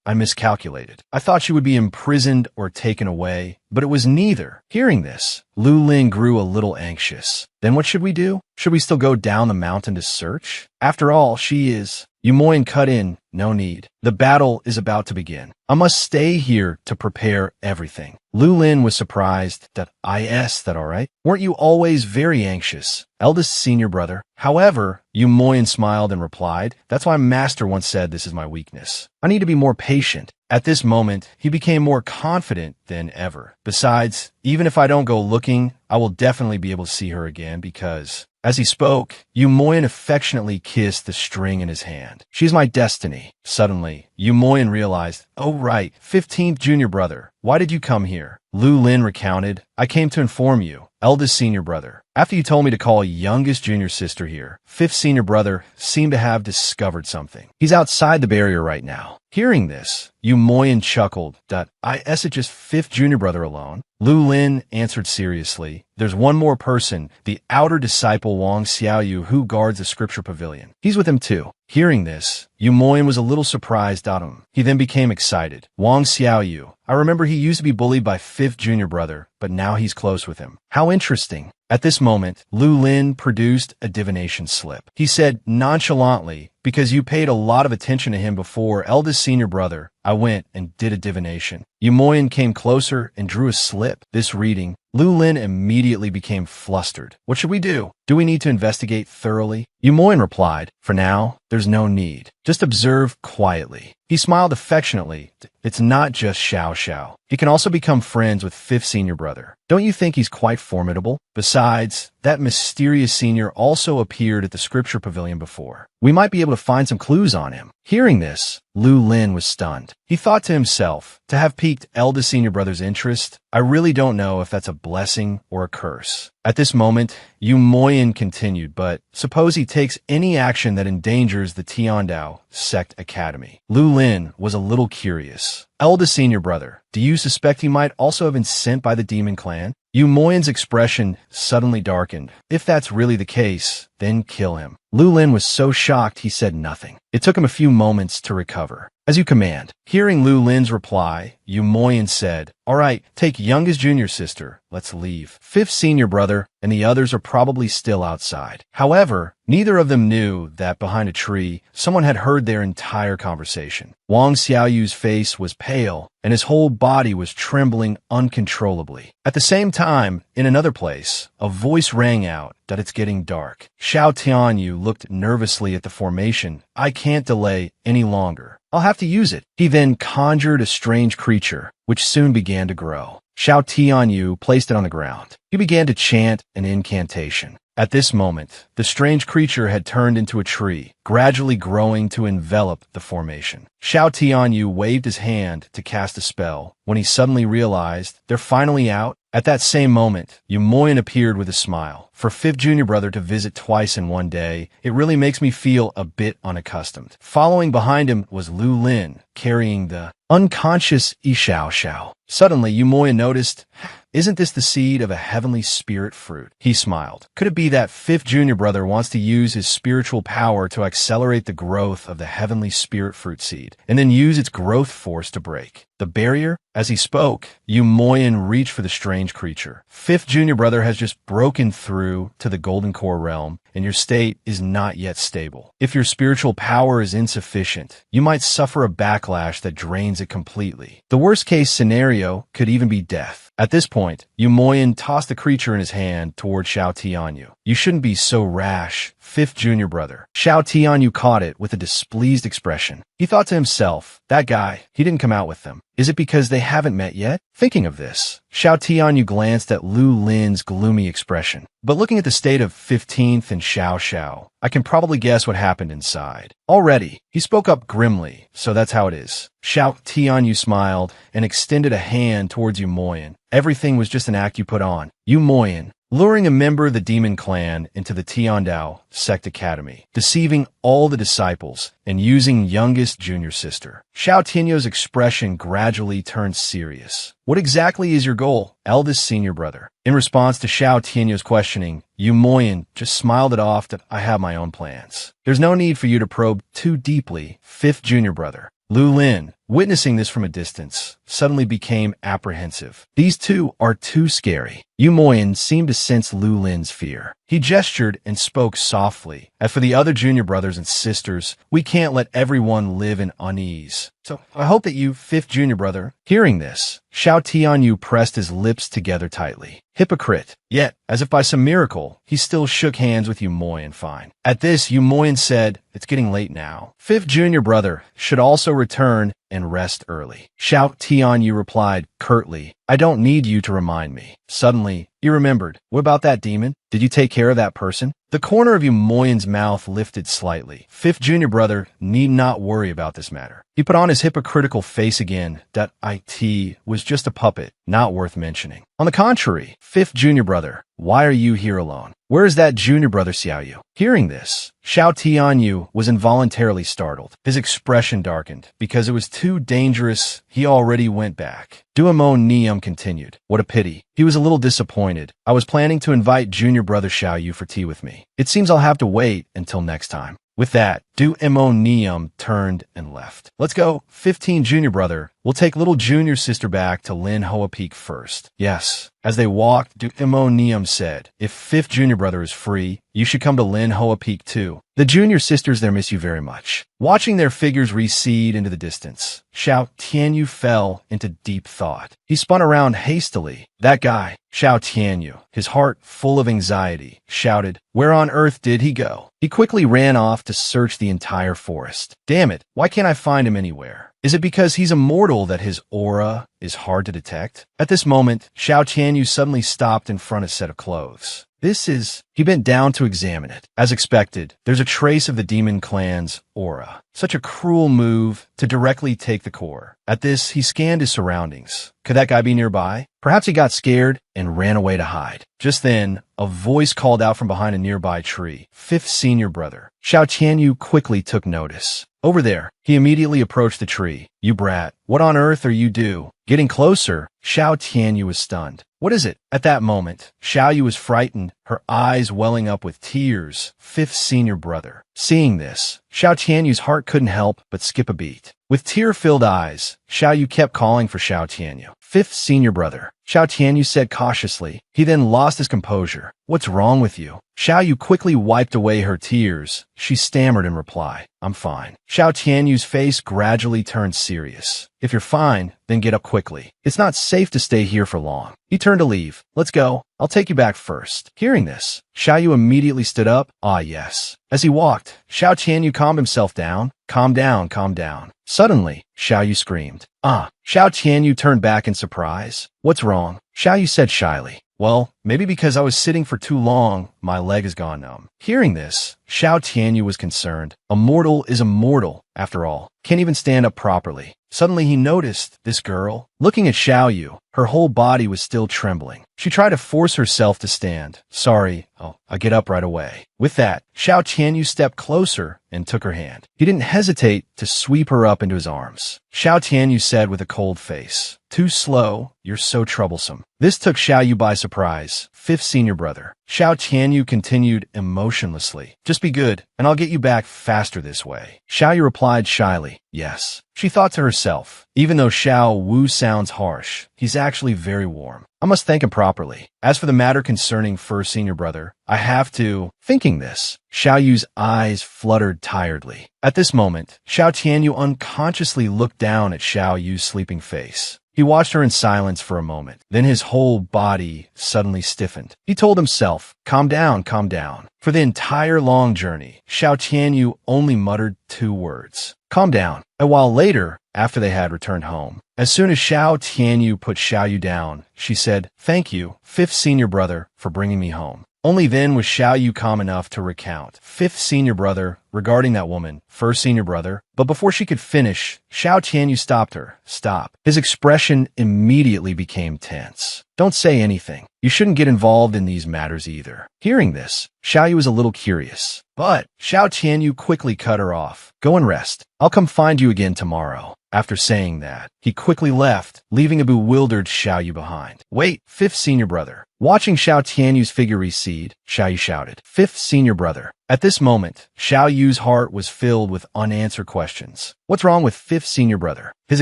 I miscalculated. I thought she would be imprisoned or taken away, but it was neither. Hearing this, Lu Lin grew a little anxious. Then what should we do? Should we still go down the mountain to search? After all, she is... Yu Moyen cut in. No need. The battle is about to begin. I must stay here to prepare everything. Lu Lin was surprised. That all right? Weren't you always very anxious? Eldest senior brother. However, Yu Moyen smiled and replied, that's why Master once said this is my weakness. I need to be more patient. At this moment, he became more confident than ever. Besides, even if I don't go looking, I will definitely be able to see her again because... As he spoke, Yu Moyen affectionately kissed the string in his hand. She's my destiny. Suddenly, Yu Moyen realized, oh right, 15th junior brother, why did you come here? Lu Lin recounted, I came to inform you, eldest senior brother, After you told me to call youngest junior sister here, fifth senior brother seemed to have discovered something. He's outside the barrier right now. Hearing this, Yu Moyen chuckled. Is it just fifth junior brother alone? Lu Lin answered seriously. There's one more person, the outer disciple Wang Xiaoyu, who guards the scripture pavilion. He's with him too. Hearing this, Yu Moyen was a little surprised at him. He then became excited. Wang Xiaoyu. I remember he used to be bullied by fifth junior brother, but now he's close with him. How interesting. At this moment, Lu Lin produced a divination slip. He said nonchalantly, because you paid a lot of attention to him before, eldest senior brother, I went and did a divination. Yu Moyen came closer and drew a slip. This reading, Lu Lin immediately became flustered. What should we do? Do we need to investigate thoroughly? Yu Moyen replied, for now, there's no need. Just observe quietly. He smiled affectionately. It's not just Xiao Xiao. He can also become friends with fifth senior brother. Don't you think he's quite formidable? Besides, that mysterious senior also appeared at the scripture pavilion before. We might be able to find some clues on him. Hearing this, Lu Lin was stunned. He thought to himself, to have piqued eldest senior brother's interest, I really don't know if that's a blessing or a curse. At this moment, Yu Moyen continued, but suppose he takes any action that endangers the Tiandao sect academy. Lu Lin was a little curious. Eldest senior brother, do you suspect he might also have been sent by the demon clan? Yu Moyen's expression suddenly darkened. If that's really the case, then kill him. Lu Lin was so shocked he said nothing. It took him a few moments to recover. As you command. Hearing Lu Lin's reply, Yu Moyen said, all right, take youngest junior sister. Let's leave. Fifth senior brother and the others are probably still outside. However, neither of them knew that behind a tree, someone had heard their entire conversation. Wang Xiaoyu's face was pale, and his whole body was trembling uncontrollably. At the same time, in another place, a voice rang out that it's getting dark. Xiao Tianyu looked nervously at the formation. I can't delay any longer. I'll have to use it. He then conjured a strange creature, which soon began to grow. Xiao Tianyu placed it on the ground. He began to chant an incantation. At this moment, the strange creature had turned into a tree, gradually growing to envelop the formation. Xiao Tianyu waved his hand to cast a spell. When he suddenly realized they're finally out, at that same moment, Yu Moyen appeared with a smile. For fifth junior brother to visit twice in one day, it really makes me feel a bit unaccustomed. Following behind him was Lu Lin, carrying the unconscious Xiao Xiao. Suddenly, Yu Moyen noticed, isn't this the seed of a heavenly spirit fruit? He smiled. Could it be that fifth junior brother wants to use his spiritual power to accelerate the growth of the heavenly spirit fruit seed, and then use its growth force to break the barrier? As he spoke, Yu Moyen reached for the strange creature. Fifth junior brother has just broken through to the golden core realm, and your state is not yet stable. If your spiritual power is insufficient, you might suffer a backlash that drains it completely. The worst case scenario could even be death. At this point, Yu Moyen tossed the creature in his hand toward Xiao Tianyu. You shouldn't be so rash, fifth junior brother. Xiao Tianyu caught it with a displeased expression. He thought to himself, that guy, he didn't come out with them. Is it because they haven't met yet? Thinking of this, Xiao Tianyu glanced at Lu Lin's gloomy expression. But looking at the state of 15th and Xiao Xiao, I can probably guess what happened inside. Already, he spoke up grimly, so that's how it is. Xiao Tianyu smiled and extended a hand towards Yu Moyen. Everything was just an act you put on. Yu Moyen, luring a member of the demon clan into the Tiandao sect academy, deceiving all the disciples, and using youngest junior sister. Xiao Tianyu's expression gradually turned serious. What exactly is your goal, eldest senior brother? In response to Xiao Tianyu's questioning, Yu Moyen just smiled it off that I have my own plans. There's no need for you to probe too deeply, fifth junior brother. Lu Lin, witnessing this from a distance, suddenly became apprehensive. These two are too scary. Yu Moyen seemed to sense Lu Lin's fear. He gestured and spoke softly. As for the other junior brothers and sisters, we can't let everyone live in unease. So I hope that you, fifth junior brother, hearing this, Xiao Tianyu pressed his lips together tightly. Hypocrite. Yet, as if by some miracle, he still shook hands with Yu Moyen fine. At this, Yu Moyen said, it's getting late now. Fifth junior brother should also return and rest early. Xiao Tianyu replied curtly, I don't need you to remind me. Suddenly, You remembered. What about that demon? Did you take care of that person? The corner of Yu Moyin's mouth lifted slightly. Fifth junior brother need not worry about this matter. He put on his hypocritical face again. That IT was just a puppet, not worth mentioning. On the contrary, fifth junior brother, why are you here alone? Where is that junior brother Xiaoyu? Hearing this, Xiao Tianyu was involuntarily startled. His expression darkened. Because it was too dangerous, he already went back. Duomo Nium continued. What a pity. He was a little disappointed. I was planning to invite junior brother Xiaoyu for tea with me. It seems I'll have to wait until next time. With that, Duomo Nium turned and left. Let's go, 15 junior brother. We'll take little junior sister back to Lin Hoa Peak first. Yes. As they walked, Duomo Nium said, if fifth junior brother is free, you should come to Lin Hoa Peak too. The junior sisters there miss you very much. Watching their figures recede into the distance, Xiao Tianyu fell into deep thought. He spun around hastily. That guy, Xiao Tianyu, his heart full of anxiety, shouted, where on earth did he go? He quickly ran off to search the entire forest. Damn it, why can't I find him anywhere? Is it because he's immortal that his aura is hard to detect? At this moment, Xiao Tianyu suddenly stopped in front of a set of clothes. He bent down to examine it. As expected, there's a trace of the demon clan's aura. Such a cruel move to directly take the core. At this, he scanned his surroundings. Could that guy be nearby? Perhaps he got scared and ran away to hide. Just then, a voice called out from behind a nearby tree. Fifth senior brother. Xiao Tianyu quickly took notice. Over there, he immediately approached the tree. You brat, what on earth are you do? Getting closer, Xiao Tianyu was stunned. What is it? At that moment, Xiaoyu was frightened, her eyes welling up with tears. Fifth senior brother. Seeing this, Xiao Tianyu's heart couldn't help but skip a beat. With tear-filled eyes, Xiaoyu kept calling for Xiao Tianyu. Fifth senior brother. Xiao Tianyu said cautiously. He then lost his composure. What's wrong with you? Xiaoyu quickly wiped away her tears. She stammered in reply. I'm fine. Xiao Tianyu's face gradually turned serious. If you're fine, then get up quickly. It's not safe to stay here for long. He turned to leave. Let's go. I'll take you back first. Hearing this, Xiaoyu immediately stood up. Ah, yes. As he walked, Xiao Tianyu calmed himself down. Calm down, calm down. Suddenly, Xiaoyu screamed. Ah! Xiao Tianyu turned back in surprise. What's wrong? Xiaoyu said shyly. Well, maybe because I was sitting for too long, my leg has gone numb. Hearing this, Xiao Tianyu was concerned. A mortal is a mortal, after all. Can't even stand up properly. Suddenly he noticed this girl. Looking at Xiaoyu, her whole body was still trembling. She tried to force herself to stand. Sorry, I'll get up right away. With that, Xiao Tianyu stepped closer and took her hand. He didn't hesitate to sweep her up into his arms. Xiao Tianyu said with a cold face, too slow, you're so troublesome. This took Xiaoyu by surprise. Fifth senior brother. Xiao Tianyu continued emotionlessly. Just be good, and I'll get you back faster this way. Xiaoyu replied shyly, yes. She thought to herself, even though Xiao Wu sounds harsh, he's actually very warm. I must thank him properly. As for the matter concerning first senior brother, I have to. Thinking this, Xiaoyu's eyes fluttered tiredly. At this moment, Xiao Tianyu unconsciously looked down at Xiaoyu's sleeping face. He watched her in silence for a moment. Then his whole body suddenly stiffened. He told himself, calm down, calm down. For the entire long journey, Xiao Tianyu only muttered 2 words. Calm down. A while later, after they had returned home, as soon as Xiao Tianyu put Xiaoyu down, she said, thank you, fifth senior brother, for bringing me home. Only then was Xiaoyu calm enough to recount fifth senior brother regarding that woman, first senior brother. But before she could finish, Xiao Tianyu stopped her. Stop. His expression immediately became tense. Don't say anything. You shouldn't get involved in these matters either. Hearing this, Xiaoyu was a little curious. But Xiao Tianyu quickly cut her off. Go and rest. I'll come find you again tomorrow. After saying that, he quickly left, leaving a bewildered Xiaoyu behind. Wait, fifth senior brother. Watching Xiao Tianyu's figure recede, Xiaoyu shouted, fifth senior brother. At this moment, Xiaoyu's heart was filled with unanswered questions. What's wrong with fifth senior brother? His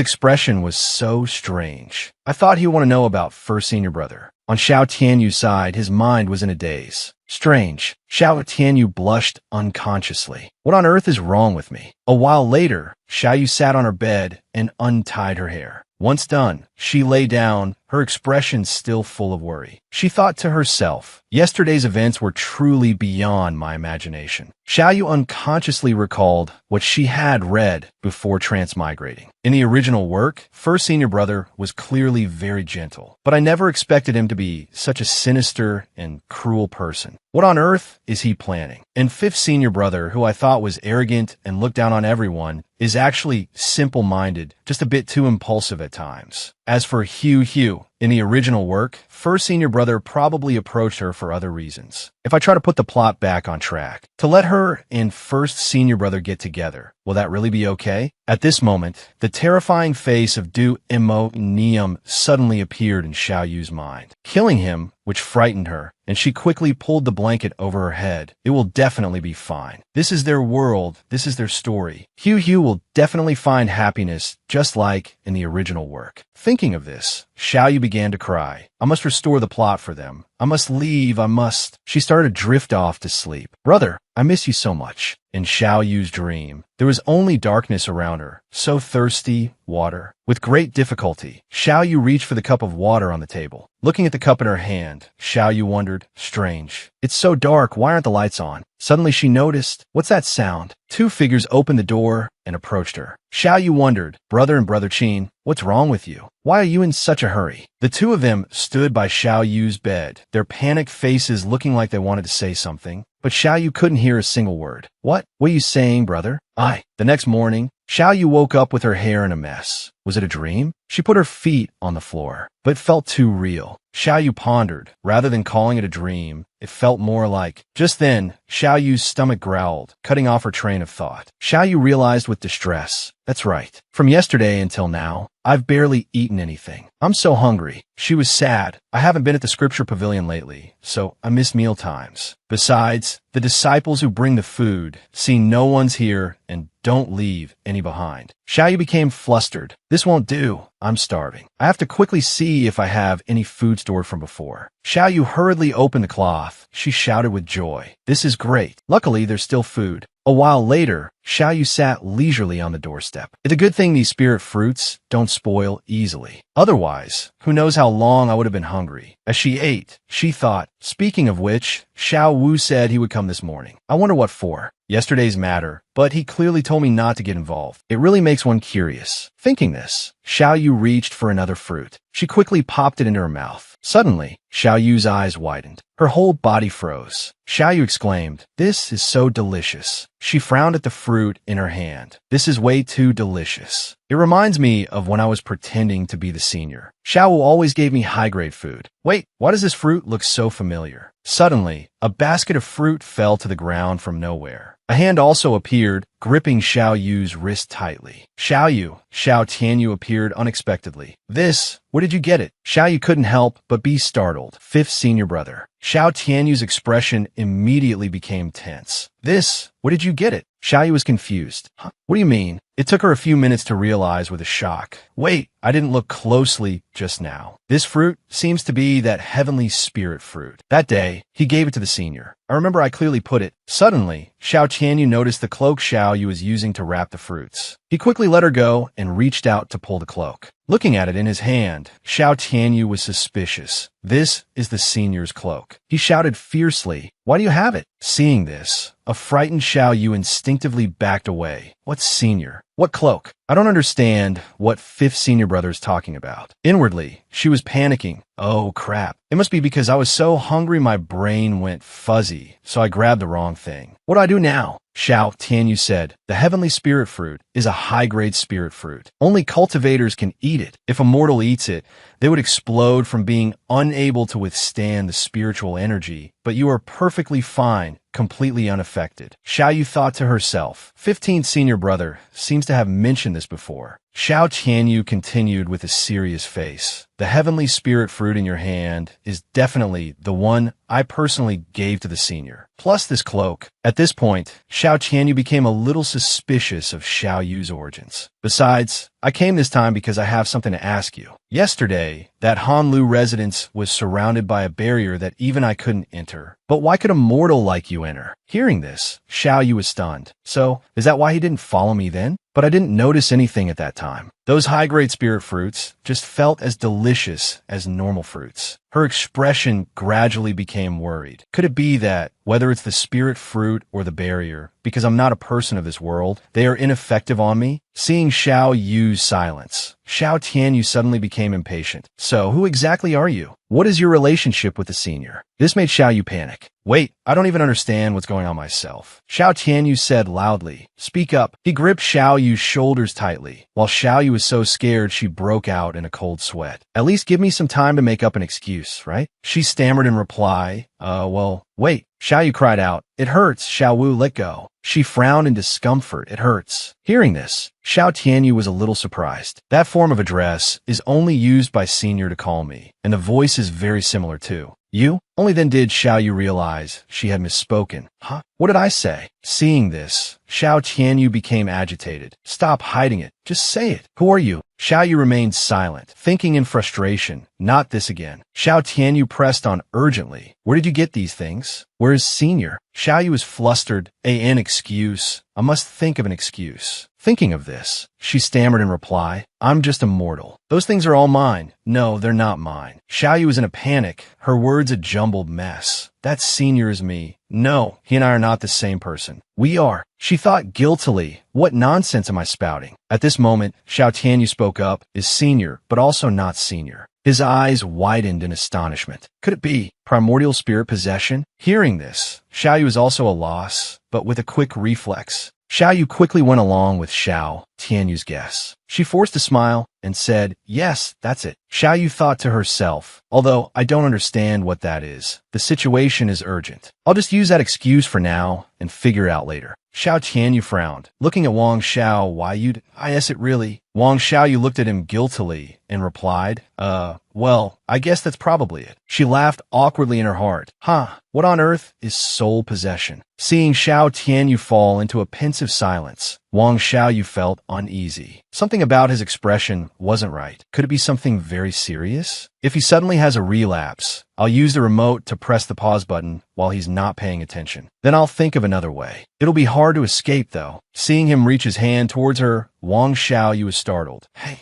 expression was so strange. I thought he'd want to know about first senior brother. On Xiao Tianyu's side, his mind was in a daze. Strange. Xiao Tianyu blushed unconsciously. What on earth is wrong with me? A while later, Xiaoyu sat on her bed and untied her hair. Once done, she lay down, her expression still full of worry. She thought to herself, yesterday's events were truly beyond my imagination. Xiaoyu unconsciously recalled what she had read before transmigrating. In the original work, first senior brother was clearly very gentle, but I never expected him to be such a sinister and cruel person. What on earth is he planning? And fifth senior brother, who I thought was arrogant and looked down on everyone, is actually simple-minded, just a bit too impulsive at times. As for Hugh, in the original work, first senior brother probably approached her for other reasons. If I try to put the plot back on track, to let her and first senior brother get together, will that really be okay? At this moment, the terrifying face of Du Immo suddenly appeared in Xiaoyu's mind, killing him, which frightened her, and she quickly pulled the blanket over her head. It will definitely be fine. This is their world. This is their story. Hugh will definitely find happiness, just like in the original work. Thinking of this, Xiaoyu began to cry. I must restore the plot for them. I must leave. I must. She started to drift off to sleep. Brother, I miss you so much. In Xiaoyu's dream, there was only darkness around her. So thirsty, water. With great difficulty, Xiaoyu reached for the cup of water on the table. Looking at the cup in her hand, Xiaoyu wondered, strange. It's so dark, why aren't the lights on? Suddenly she noticed, what's that sound? Two figures opened the door and approached her. Xiaoyu wondered, brother and brother Qin, what's wrong with you? Why are you in such a hurry? The two of them stood by Xiaoyu's bed, their panicked faces looking like they wanted to say something, but Xiaoyu couldn't hear a single word. What are you saying, brother? The next morning, Xiaoyu woke up with her hair in a mess. Was it a dream? She put her feet on the floor, but it felt too real. Xiaoyu pondered. Rather than calling it a dream, it felt more like. Just then, Xiaoyu's stomach growled, cutting off her train of thought. Xiaoyu realized with distress. That's right. From yesterday until now, I've barely eaten anything. I'm so hungry. She was sad. I haven't been at the scripture pavilion lately, so I miss meal times. Besides, the disciples who bring the food see no one's here and don't leave any behind. Xiaoyu became flustered. This won't do. I'm starving. I have to quickly see if I have any food stored from before. Xiaoyu hurriedly opened the cloth. She shouted with joy. This is great. Luckily, there's still food. A while later, Xiaoyu sat leisurely on the doorstep. It's a good thing these spirit fruits don't spoil easily. Otherwise, who knows how long I would have been hungry. As she ate, she thought, speaking of which, Xiao Wu said he would come this morning. I wonder what for. Yesterday's matter, but he clearly told me not to get involved. It really makes one curious. Thinking this, Xiaoyu reached for another fruit. She quickly popped it into her mouth. Suddenly, Xiaoyu's eyes widened. Her whole body froze. Xiaoyu exclaimed, "This is so delicious." She frowned at the fruit in her hand. "This is way too delicious. It reminds me of when I was pretending to be the senior. Xiao always gave me high-grade food. Wait, why does this fruit look so familiar?" Suddenly, a basket of fruit fell to the ground from nowhere. A hand also appeared, gripping Xiaoyu's wrist tightly. Xiao Tianyu appeared unexpectedly. Where did you get it? Xiaoyu couldn't help but be startled. Fifth senior brother. Xiao Tianyu's expression immediately became tense. Where did you get it? Xiaoyu was confused. Huh? What do you mean? It took her a few minutes to realize with a shock. Wait, I didn't look closely just now. This fruit seems to be that heavenly spirit fruit. That day, he gave it to the senior. I remember I clearly put it. Suddenly, Xiao Tianyu noticed the cloak Xiaoyu was using to wrap the fruits. He quickly let her go and reached out to pull the cloak. Looking at it in his hand, Xiao Tianyu was suspicious. This is the senior's cloak. He shouted fiercely, "Why do you have it?" Seeing this, a frightened Xiaoyu instinctively backed away. What senior? What cloak? I don't understand what fifth senior brother is talking about. Inwardly, she was panicking. Oh crap. It must be because I was so hungry my brain went fuzzy, so I grabbed the wrong thing. What do I do now? Xiao Tianyu said, "The heavenly spirit fruit is a high-grade spirit fruit. Only cultivators can eat it. If a mortal eats it, they would explode from being unable to withstand the spiritual energy, but you are perfectly fine, completely unaffected." Xiaoyu thought to herself, 15th senior brother seems to have mentioned this before. Xiao Tianyu continued with a serious face. "The heavenly spirit fruit in your hand is definitely the one I personally gave to the senior. Plus this cloak." At this point, Xiao Tianyu became a little suspicious of Xiaoyu's origins. "Besides, I came this time because I have something to ask you. Yesterday, that Hanlu residence was surrounded by a barrier that even I couldn't enter. But why could a mortal like you enter? Hearing this, Xiao Yu was stunned. So, is that why he didn't follow me then? But I didn't notice anything at that time. Those high-grade spirit fruits just felt as delicious as normal fruits. Her expression gradually became worried. Could it be that, whether it's the spirit fruit or the barrier, because I'm not a person of this world, they are ineffective on me? Seeing Xiao Yu's silence, Xiao Tianyu suddenly became impatient. So, who exactly are you? What is your relationship with the senior? This made Xiao Yu panic. Wait, I don't even understand what's going on myself. Xiao Tianyu said loudly. Speak up. He gripped Xiao Yu's shoulders tightly. While Xiao Yu was so scared, she broke out in a cold sweat. At least give me some time to make up an excuse, right? She stammered in reply. Well, wait. Xiao Yu cried out. It hurts, Xiao Wu, let go. She frowned in discomfort. It hurts. Hearing this, Xiao Tianyu was a little surprised. That form of address is only used by senior to call me, and the voice is very similar too. You? Only then did Xiao Yu realize she had misspoken. Huh? What did I say? Seeing this, Xiao Tianyu became agitated. Stop hiding it. Just say it. Who are you? Xiao Yu remained silent, thinking in frustration. Not this again. Xiao Tianyu pressed on urgently. Where did you get these things? Where is senior? Xiao Yu was flustered. An excuse. I must think of an excuse. Thinking of this, she stammered in reply. I'm just a mortal. Those things are all mine. No, they're not mine. Xiao Yu was in a panic, her words a jumbled mess. That senior is me. No, he and I are not the same person. We are. She thought guiltily. What nonsense am I spouting? At this moment, Xiao Tianyu spoke up, is senior, but also not senior. His eyes widened in astonishment. Could it be primordial spirit possession? Hearing this, Xiao Yu was also a loss, but with a quick reflex. Xiao Yu quickly went along with Xiao Tianyu's guess. She forced a smile and said, yes, that's it. Xiao Yu thought to herself, although I don't understand what that is. The situation is urgent. I'll just use that excuse for now and figure it out later. Xiao Tianyu frowned, looking at Wang Xiao. Why you'd... I guess it really... Wang Xiaoyu looked at him guiltily and replied, well, I guess that's probably it. She laughed awkwardly in her heart. What on earth is soul possession? Seeing Xiao Tianyu fall into a pensive silence, Wang Xiaoyu felt uneasy. Something about his expression wasn't right. Could it be something very serious? If he suddenly has a relapse, I'll use the remote to press the pause button while he's not paying attention. Then I'll think of another way. It'll be hard to escape, though. Seeing him reach his hand towards her, Wang Xiaoyu was startled. Hey,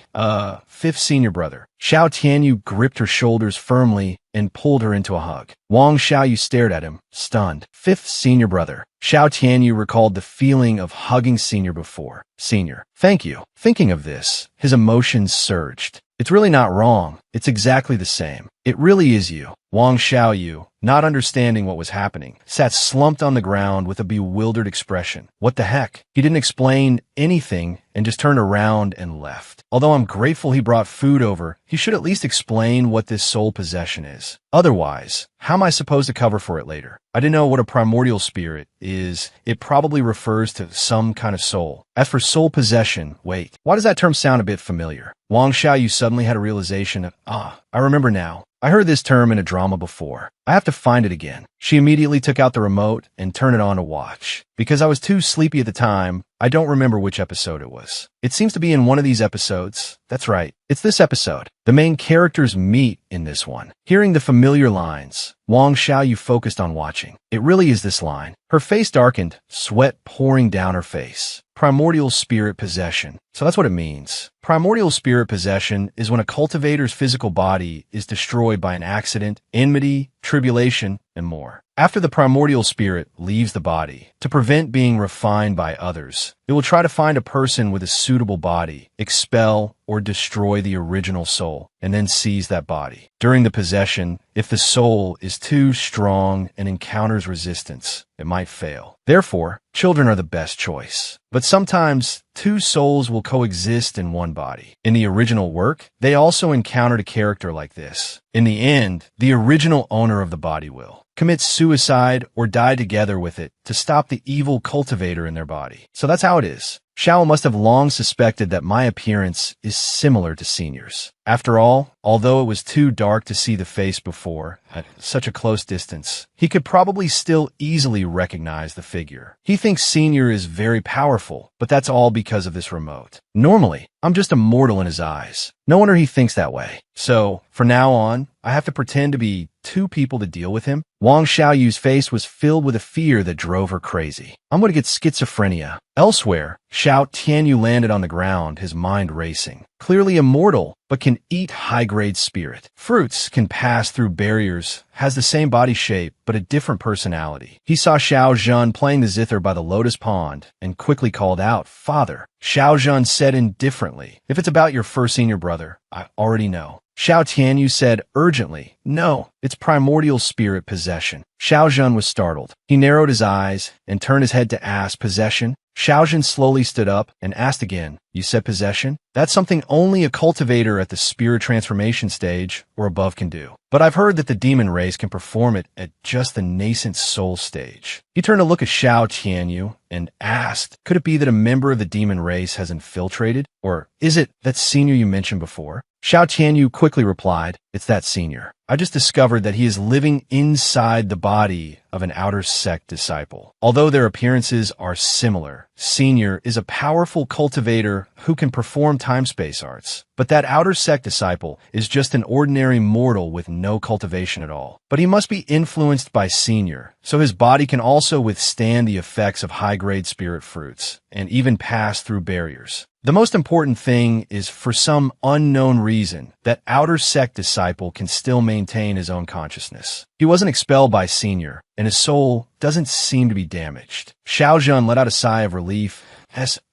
fifth senior brother. Xiao Tianyu gripped her shoulders firmly and pulled her into a hug. Wang Xiaoyu stared at him, stunned. Fifth senior brother. Xiao Tianyu recalled the feeling of hugging senior before. Senior. Thank you. Thinking of this, his emotions surged. It's really not wrong. It's exactly the same. It really is you. Wang Xiaoyu, not understanding what was happening, sat slumped on the ground with a bewildered expression. What the heck? He didn't explain anything and just turned around and left. Although I'm grateful he brought food over, he should at least explain what this soul possession is. Otherwise, how am I supposed to cover for it later? I didn't know what a primordial spirit is. It probably refers to some kind of soul. As for soul possession, wait, why does that term sound a bit familiar? Wang Xiaoyu suddenly had a realization of, I remember now. I heard this term in a drama before. I have to find it again. She immediately took out the remote and turned it on to watch. Because I was too sleepy at the time, I don't remember which episode it was. It seems to be in one of these episodes. That's right. It's this episode. The main characters meet in this one. Hearing the familiar lines, Wang Xiaoyu focused on watching. It really is this line. Her face darkened, sweat pouring down her face. Primordial spirit possession. So that's what it means. Primordial spirit possession is when a cultivator's physical body is destroyed by an accident, enmity, tribulation, and more. After the primordial spirit leaves the body, to prevent being refined by others, it will try to find a person with a suitable body, expel or destroy the original soul, and then seize that body. During the possession, if the soul is too strong and encounters resistance, it might fail. Therefore, children are the best choice. But sometimes, two souls will coexist in one body. In the original work, they also encountered a character like this. In the end, the original owner of the body will commit suicide or die together with it to stop the evil cultivator in their body. So that's how it is. Xiao must have long suspected that my appearance is similar to Senior's. After all, although it was too dark to see the face before, at such a close distance, he could probably still easily recognize the figure. He thinks Senior is very powerful, but that's all because of this remote. Normally, I'm just a mortal in his eyes. No wonder he thinks that way. So, from now on, I have to pretend to be 2 people to deal with him? Wang Xiaoyu's face was filled with a fear that drove her crazy. I'm going to get schizophrenia. Elsewhere, Xiao Tianyu landed on the ground, his mind racing. Clearly immortal, but can eat high-grade spirit. Fruits can pass through barriers, has the same body shape, but a different personality. He saw Xiao Zhan playing the zither by the lotus pond and quickly called out, "Father." Xiao Zhan said indifferently, "If it's about your first senior brother, I already know." Xiao Tianyu said urgently, "No, it's primordial spirit possession." Xiao Zhan was startled. He narrowed his eyes and turned his head to ask, "Possession?" Xiao Zhan slowly stood up and asked again, "You said possession? That's something only a cultivator at the spirit transformation stage or above can do. But I've heard that the demon race can perform it at just the nascent soul stage." He turned to look at Xiao Tianyu and asked, "Could it be that a member of the demon race has infiltrated? Or is it that senior you mentioned before?" Xiao Tianyu quickly replied, "It's that senior. I just discovered that he is living inside the body of an outer sect disciple. Although their appearances are similar, Senior is a powerful cultivator who can perform time-space arts. But that outer sect disciple is just an ordinary mortal with no cultivation at all. But he must be influenced by Senior, so his body can also withstand the effects of high-grade spirit fruits, and even pass through barriers. The most important thing is, for some unknown reason, that outer sect disciple can still maintain his own consciousness. He wasn't expelled by Senior, and his soul doesn't seem to be damaged." Xiao Zhan let out a sigh of relief.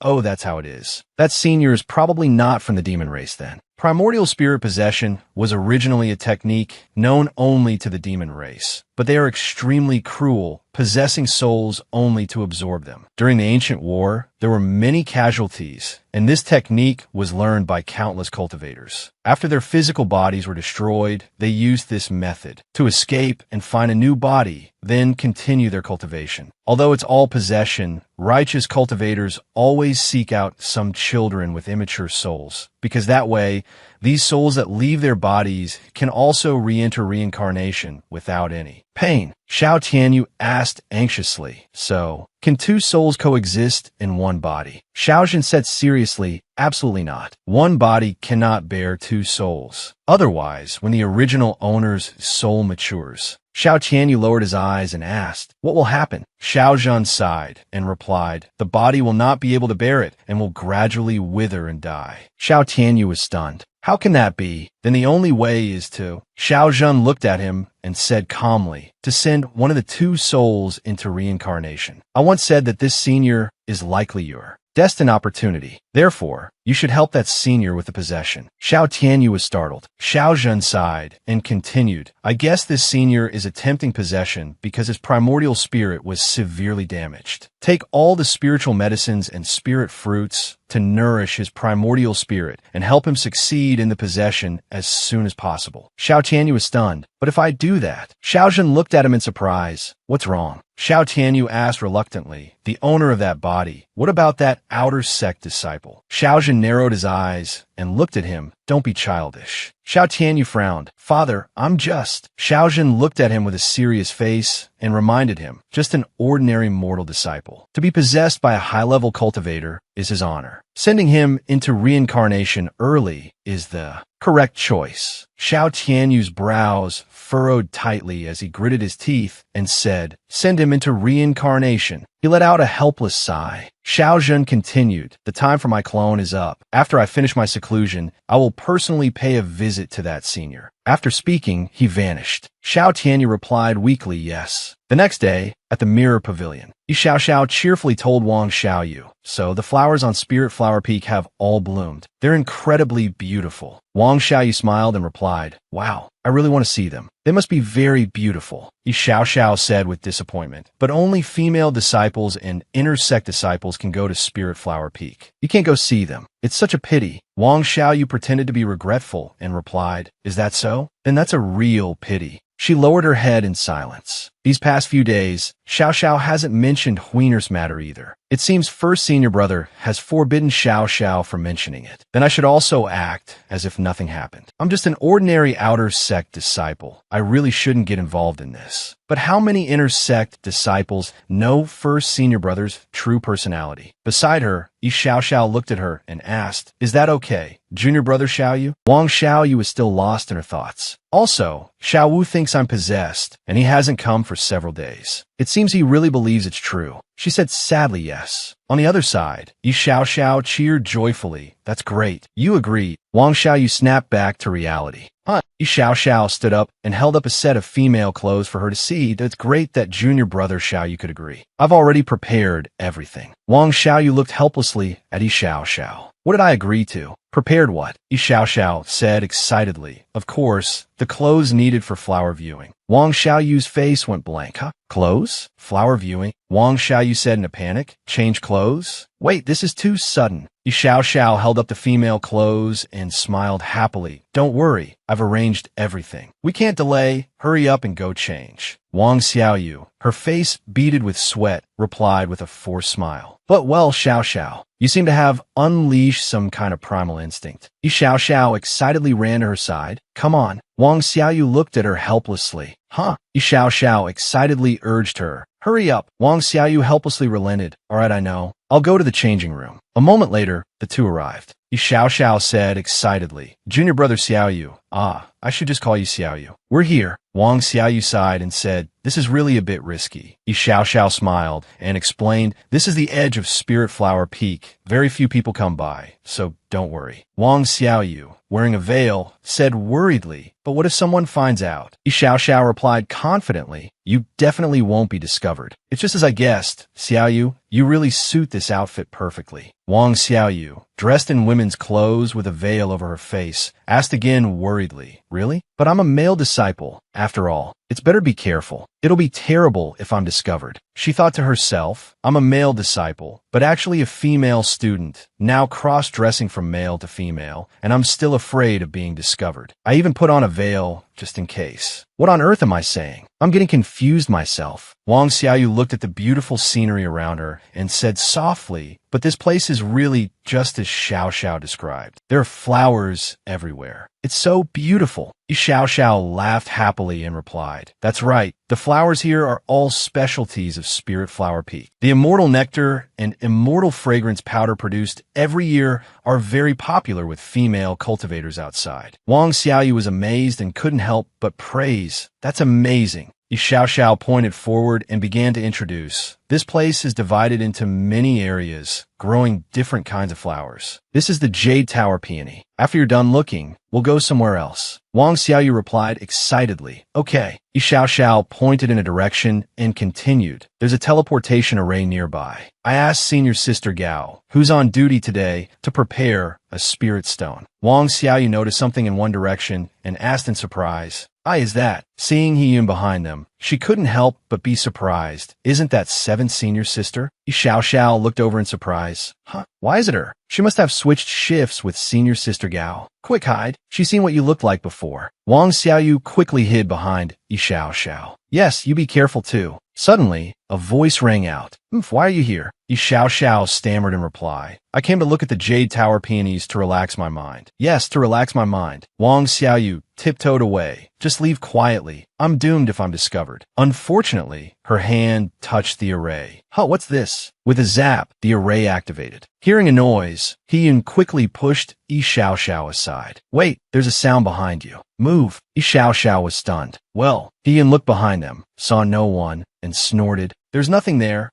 "Oh, that's how it is. That Senior is probably not from the demon race then." Primordial spirit possession was originally a technique known only to the demon race, but they are extremely cruel, possessing souls only to absorb them. During the ancient war, there were many casualties, and this technique was learned by countless cultivators. After their physical bodies were destroyed, they used this method to escape and find a new body, then continue their cultivation. Although it's all possession, righteous cultivators always seek out some children with immature souls, because that way, these souls that leave their bodies can also re-enter reincarnation without any pain. Xiao Tianyu asked anxiously, "So, can two souls coexist in one body?" Xiao Zhan said seriously, "Absolutely not. One body cannot bear two souls. Otherwise, when the original owner's soul matures." Xiao Tianyu lowered his eyes and asked, "What will happen?" Xiao Zhan sighed and replied, "The body will not be able to bear it and will gradually wither and die." Xiao Tianyu was stunned. "How can that be? Then the only way is to..." Xiao Zhan looked at him and said calmly, "To send one of the two souls into reincarnation. I once said that this senior is likely your destined opportunity. Therefore, you should help that senior with the possession." Xiao Tianyu was startled. Xiao Zhan sighed and continued, "I guess this senior is attempting possession because his primordial spirit was severely damaged. Take all the spiritual medicines and spirit fruits to nourish his primordial spirit and help him succeed in the possession as soon as possible." Xiao Tianyu was stunned. "But if I do that..." Xiao Zhan looked at him in surprise. "What's wrong?" Xiao Tianyu asked reluctantly, "The owner of that body, what about that outer sect disciple?" Xiao Zhan narrowed his eyes and looked at him. "Don't be childish." Xiao Tianyu frowned. "Father, I'm just..." Xiao Zhan looked at him with a serious face and reminded him, "Just an ordinary mortal disciple. To be possessed by a high-level cultivator is his honor. Sending him into reincarnation early is the correct choice." Xiao Tianyu's brows furrowed tightly as he gritted his teeth and said, "Send him into reincarnation." He let out a helpless sigh. Xiao Zhan continued, "The time for my clone is up. After I finish my seclusion, I will personally pay a visit to that senior." After speaking, he vanished. Xiao Tianyu replied weakly, "Yes." The next day, at the Mirror Pavilion, Yi Xiaoxiao cheerfully told Wang Xiaoyu, "So the flowers on Spirit Flower Peak have all bloomed. They're incredibly beautiful." Wang Xiaoyu smiled and replied, "Wow, I really want to see them. They must be very beautiful." Yi Xiaoxiao said with disappointment, "But only female disciples and inner sect disciples can go to Spirit Flower Peak. You can't go see them. It's such a pity." Wang Xiaoyu pretended to be regretful and replied, "Is that so? Then that's a real pity." She lowered her head in silence. These past few days, Xiao Xiao hasn't mentioned Wiener's matter either. It seems first senior brother has forbidden Xiao Xiao from mentioning it. Then I should also act as if nothing happened. I'm just an ordinary outer sect disciple. I really shouldn't get involved in this. But how many inner sect disciples know first senior brother's true personality? Beside her, Yi Xiao Xiao looked at her and asked, "Is that okay, junior brother Xiaoyu?" Wang Xiaoyu is still lost in her thoughts. Also, Xiao Wu thinks I'm possessed, and he hasn't come for several days. It seems he really believes it's true. She said sadly yes. On the other side, Yi Xiao Xiao cheered joyfully. That's great. You agree. Wang Xiaoyu snapped back to reality. Yi Xiao Xiao stood up and held up a set of female clothes for her to see. That's great that junior brother Xiaoyu could agree. I've already prepared everything. Wang Xiaoyu looked helplessly at Yi Xiao Xiao. What did I agree to? Prepared what? Yi Xiao Xiao said excitedly. Of course, the clothes needed for flower viewing. Wang Xiaoyu's face went blank. Huh? Clothes? Flower viewing? Wang Xiaoyu said in a panic. Change clothes? Wait, this is too sudden. Yi Xiao Xiao held up the female clothes and smiled happily. Don't worry, I've arranged everything. We can't delay. Hurry up and go change. Wang Xiaoyu, her face beaded with sweat, replied with a forced smile. But well, Xiao Xiao, you seem to have unleashed some kind of primal instinct. Yi Xiao Xiao excitedly ran to her side. Come on. Wang Xiaoyu looked at her helplessly. Huh? Yi Xiao Xiao excitedly urged her. Hurry up. Wang Xiaoyu helplessly relented. All right, I know. I'll go to the changing room. A moment later, the two arrived. Yi Xiao Xiao said excitedly. Junior brother Xiaoyu. I should just call you Xiaoyu. We're here. Wang Xiaoyu sighed and said, this is really a bit risky. Yi Xiao Xiao smiled and explained, this is the edge of Spirit Flower Peak. Very few people come by, so don't worry. Wang Xiaoyu, wearing a veil, said worriedly, but what if someone finds out? Yi Xiao Xiao replied confidently, you definitely won't be discovered. It's just as I guessed. Xiaoyu, you really suit this outfit perfectly. Wang Xiaoyu, dressed in women's clothes with a veil over her face, asked again worriedly, really? But I'm a male disciple. After all, it's better be careful. It'll be terrible if I'm discovered. She thought to herself, I'm a male disciple, but actually a female student, now cross-dressing from male to female, and I'm still afraid of being discovered. I even put on a veil just in case. What on earth am I saying? I'm getting confused myself. Wang Xiaoyu looked at the beautiful scenery around her and said softly, but this place is really just as Xiao Xiao described. There are flowers everywhere. It's so beautiful. Yi Xiao Xiao laughed happily and replied, that's right. The flowers here are all specialties of Spirit Flower Peak. The immortal nectar and immortal fragrance powder produced every year are very popular with female cultivators outside. Wang Xiaoyu was amazed and couldn't help but praise. That's amazing. Yi Xiao Xiao pointed forward and began to introduce. This place is divided into many areas, growing different kinds of flowers. This is the Jade Tower Peony. After you're done looking, we'll go somewhere else. Wang Xiaoyu replied excitedly. Okay. Yi Xiao Xiao pointed in a direction and continued. There's a teleportation array nearby. I asked Senior Sister Gao, who's on duty today, to prepare a spirit stone. Wang Xiaoyu noticed something in one direction and asked in surprise. Is that? Seeing Hiyun behind them, she couldn't help but be surprised. Isn't that seventh senior sister? Yi Xiao Xiao looked over in surprise. Why is it her? She must have switched shifts with senior sister Gao. Quick hide. She's seen what you looked like before. Wang Xiaoyu quickly hid behind Yi Xiao Xiao. Yes, you be careful too. Suddenly, a voice rang out. Why are you here? Yi Xiao Xiao stammered in reply. I came to look at the Jade Tower peonies to relax my mind. Yes, to relax my mind. Wang Xiaoyu tiptoed away. Just leave quietly. I'm doomed if I'm discovered. Unfortunately, her hand touched the array. What's this? With a zap, the array activated. Hearing a noise, Hiyun quickly pushed Yi Xiao Xiao aside. Wait, there's a sound behind you. Move. Yi Xiao Xiao was stunned. Well, Hiyun looked behind them, saw no one, and snorted. There's nothing there.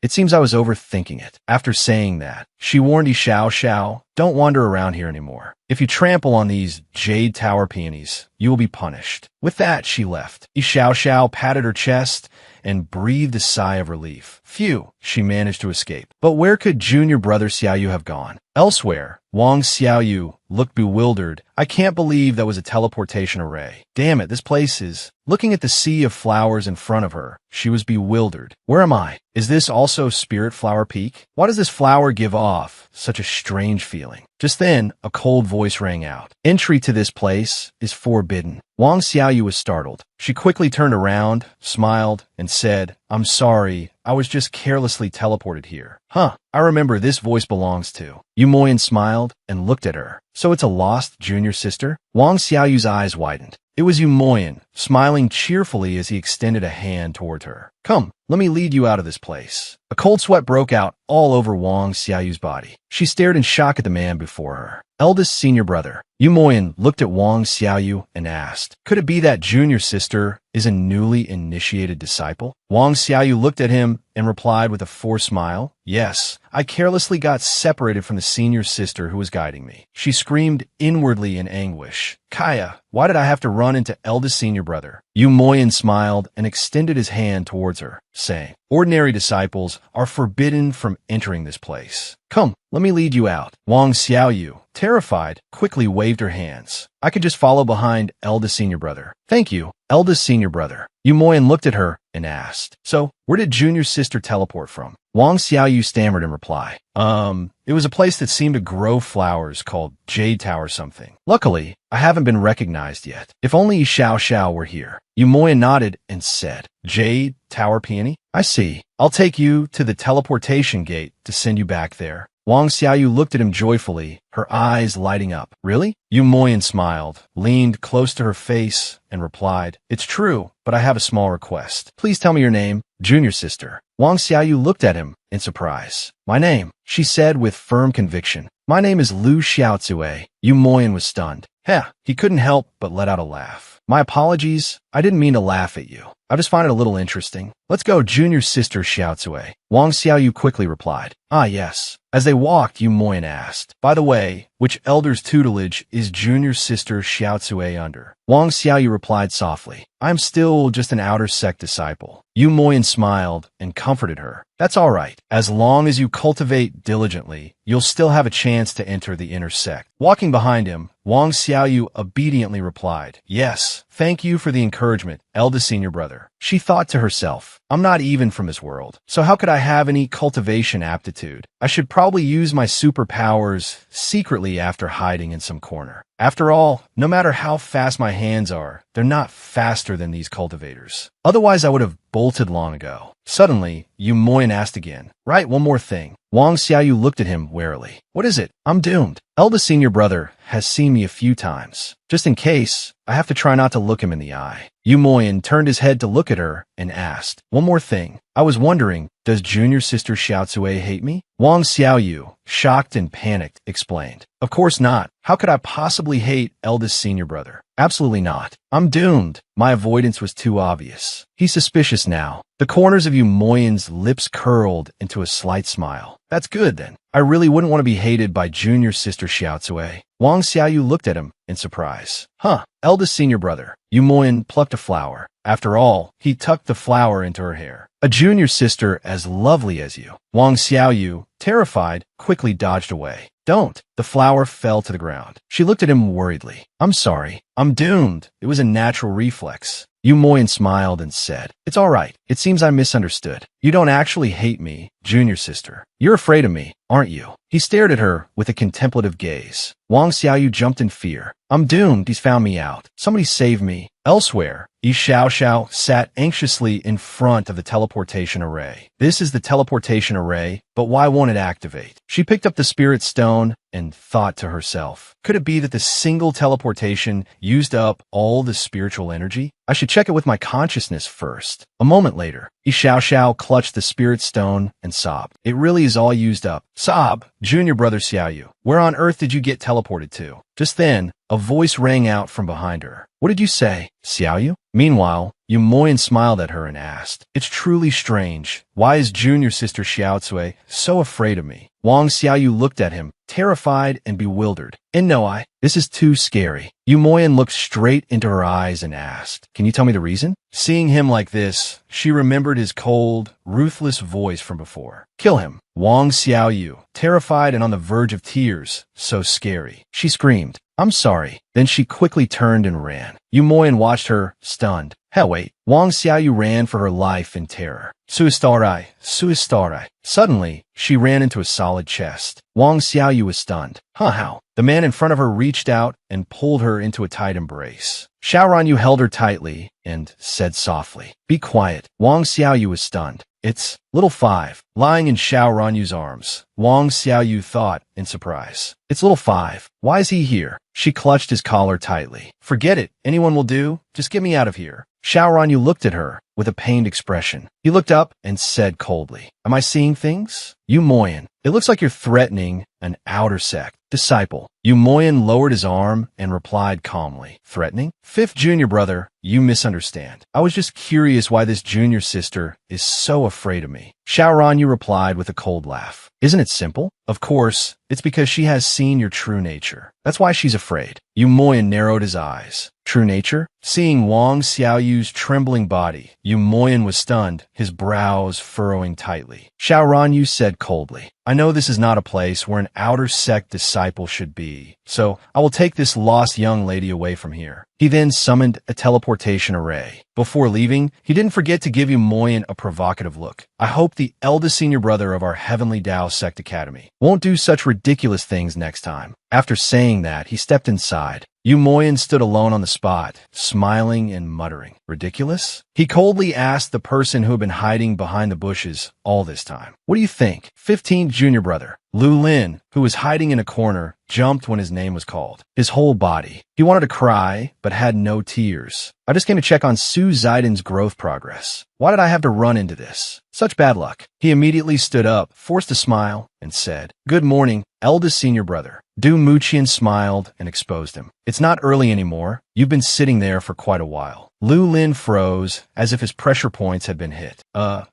It seems I was overthinking it. After saying that, she warned Yi Xiao Xiao, don't wander around here anymore. If you trample on these Jade Tower peonies, you will be punished. With that, she left. Yi Xiao Xiao patted her chest and breathed a sigh of relief. Phew, she managed to escape. But where could junior brother Xiaoyu have gone? Elsewhere, Wang Xiaoyu looked bewildered. I can't believe that was a teleportation array. Damn it, this place is... Looking at the sea of flowers in front of her, she was bewildered. Where am I? Is this also Spirit Flower Peak? Why does this flower give off such a strange feeling? Just then, a cold voice rang out. Entry to this place is forbidden. Wang Xiaoyu was startled. She quickly turned around, smiled, and said, I'm sorry, I was just carelessly teleported here. Huh, I remember this voice belongs to. Yu Moyan smiled and looked at her. So it's a lost junior sister? Wang Xiaoyu's eyes widened. It was Yu Moyan, smiling cheerfully as he extended a hand toward her. Come, let me lead you out of this place. A cold sweat broke out all over Wang Xiaoyu's body. She stared in shock at the man before her. Eldest senior brother. Yu Moyan looked at Wang Xiaoyu and asked, could it be that junior sister is a newly initiated disciple? Wang Xiaoyu looked at him and replied with a forced smile, yes, I carelessly got separated from the senior sister who was guiding me. She screamed inwardly in anguish. Kaya, why did I have to run into eldest senior brother? Yu Moyan smiled and extended his hand towards her, saying, ordinary disciples are forbidden from entering this place. Come, let me lead you out. Wang Xiaoyu, terrified, quickly waved her hands. I could just follow behind eldest senior brother. Thank you, eldest senior brother. Yu Moyan looked at her and asked, so, where did junior sister teleport from? Wang Xiaoyu stammered in reply. It was a place that seemed to grow flowers called Jade Tower something. Luckily, I haven't been recognized yet. If only Xiao Xiao were here. Yu Moyan nodded and said, Jade Tower Peony? I see. I'll take you to the teleportation gate to send you back there. Wang Xiaoyu looked at him joyfully, her eyes lighting up. Really? Yu Moyan smiled, leaned close to her face, and replied, it's true, but I have a small request. Please tell me your name. Junior sister. Wang Xiaoyu looked at him in surprise. My name, she said with firm conviction. My name is Lu Xiaotsue. Yu Moyan was stunned. Heh, he couldn't help but let out a laugh. My apologies. I didn't mean to laugh at you. I just find it a little interesting. Let's go, junior sister Xiaotsue. Wang Xiaoyu quickly replied. Ah, yes. As they walked, Yu Moyan asked, by the way, which elder's tutelage is junior sister Xiaotsue under? Wang Xiaoyu replied softly, I'm still just an outer sect disciple. Yu Moyan smiled and comforted her. That's all right. As long as you cultivate diligently, you'll still have a chance to enter the inner sect. Walking behind him, Wang Xiaoyu obediently replied, yes, thank you for the encouragement, eldest senior brother. She thought to herself, I'm not even from this world, so how could I have any cultivation aptitude? I should probably use my superpowers secretly after hiding in some corner. After all, no matter how fast my hands are, they're not faster than these cultivators. Otherwise, I would have bolted long ago. Suddenly, Yu Moyan asked again, right, one more thing. Wang Xiaoyu looked at him warily. What is it? I'm doomed. Eldest senior brother has seen me a few times. Just in case, I have to try not to look him in the eye. Yu Moyan turned his head to look at her and asked, one more thing. I was wondering, does junior sister Xiaotsue hate me? Wang Xiaoyu, shocked and panicked, explained. Of course not. How could I possibly hate eldest senior brother? Absolutely not. I'm doomed. My avoidance was too obvious. He's suspicious now. The corners of Yu Moyan's lips curled into a slight smile. That's good, then. I really wouldn't want to be hated by junior sister Xiaotsue. Wang Xiaoyu looked at him in surprise. Huh, eldest senior brother. Yu Moyan plucked a flower. After all, he tucked the flower into her hair. A junior sister as lovely as you. Wang Xiaoyu, terrified, quickly dodged away. Don't. The flower fell to the ground. She looked at him worriedly. I'm sorry. I'm doomed. It was a natural reflex. Yu Moyan smiled and said, it's all right. It seems I misunderstood. You don't actually hate me, junior sister. You're afraid of me, aren't you? He stared at her with a contemplative gaze. Wang Xiaoyu jumped in fear. I'm doomed. He's found me out. Somebody save me. Elsewhere, Yi Xiao Xiao sat anxiously in front of the teleportation array. This is the teleportation array, but why won't it activate? She picked up the spirit stone and thought to herself, could it be that the single teleportation used up all the spiritual energy? I should check it with my consciousness first. A moment later, Yi Xiao Xiao clutched the spirit stone and sobbed. It really is all used up. Sob, junior brother Xiaoyu. Where on earth did you get teleported to? Just then, a voice rang out from behind her. What did you say, Xiaoyu? Meanwhile, Yu Moyan smiled at her and asked, it's truly strange. Why is junior sister Xiaotsue so afraid of me? Wang Xiaoyu looked at him, terrified and bewildered. And no, this is too scary. Yu Moyan looked straight into her eyes and asked, can you tell me the reason? Seeing him like this, she remembered his cold, ruthless voice from before. Kill him. Wang Xiaoyu, terrified and on the verge of tears, so scary. She screamed, I'm sorry. Then she quickly turned and ran. Yu Moyan watched her, stunned. Hell, wait. Wang Xiaoyu ran for her life in terror. Suistarai, suistarai. Suddenly, she ran into a solid chest. Wang Xiaoyu was stunned. How? The man in front of her reached out and pulled her into a tight embrace. Xiaoranyu held her tightly and said softly, "Be quiet." Wang Xiaoyu was stunned. It's Little Five, lying in Xiaoranyu's arms. Wang Xiaoyu thought in surprise. It's Little Five. Why is he here? She clutched his collar tightly. Forget it. Anyone will do. Just get me out of here. Xiaoranyu looked at her with a pained expression. He looked up and said coldly, "Am I seeing things?" Yu Moyan, it looks like you're threatening an outer sect disciple. Yu Moyan lowered his arm and replied calmly, "Threatening? Fifth junior brother, you misunderstand. I was just curious why this junior sister is so afraid of me." Xiaoranyu replied with a cold laugh. "Isn't it simple? Of course, it's because she has seen your true nature. That's why she's afraid." Yu Moyan narrowed his eyes. True nature? Seeing Wang Xiaoyu's trembling body, Yu Moyan was stunned, his brows furrowing tightly. Xiaoranyu said coldly, "I know this is not a place where an outer sect disciple should be, so I will take this lost young lady away from here." He then summoned a teleportation array. Before leaving, he didn't forget to give Yu Moyan a provocative look. "I hope the eldest senior brother of our Heavenly Tao Sect Academy won't do such ridiculous things next time." After saying that, he stepped inside. Yu Moyan stood alone on the spot, smiling and muttering. "Ridiculous?" He coldly asked the person who had been hiding behind the bushes all this time. "What do you think?" 15th junior brother, Lu Lin, who was hiding in a corner, jumped when his name was called. His whole body. He wanted to cry, but had no tears. "I just came to check on Su Zaidan's growth progress. Why did I have to run into this? Such bad luck." He immediately stood up, forced a smile, and said, "Good morning, eldest senior brother." Du Muqian smiled and exposed him. "It's not early anymore. You've been sitting there for quite a while." Lu Lin froze, as if his pressure points had been hit.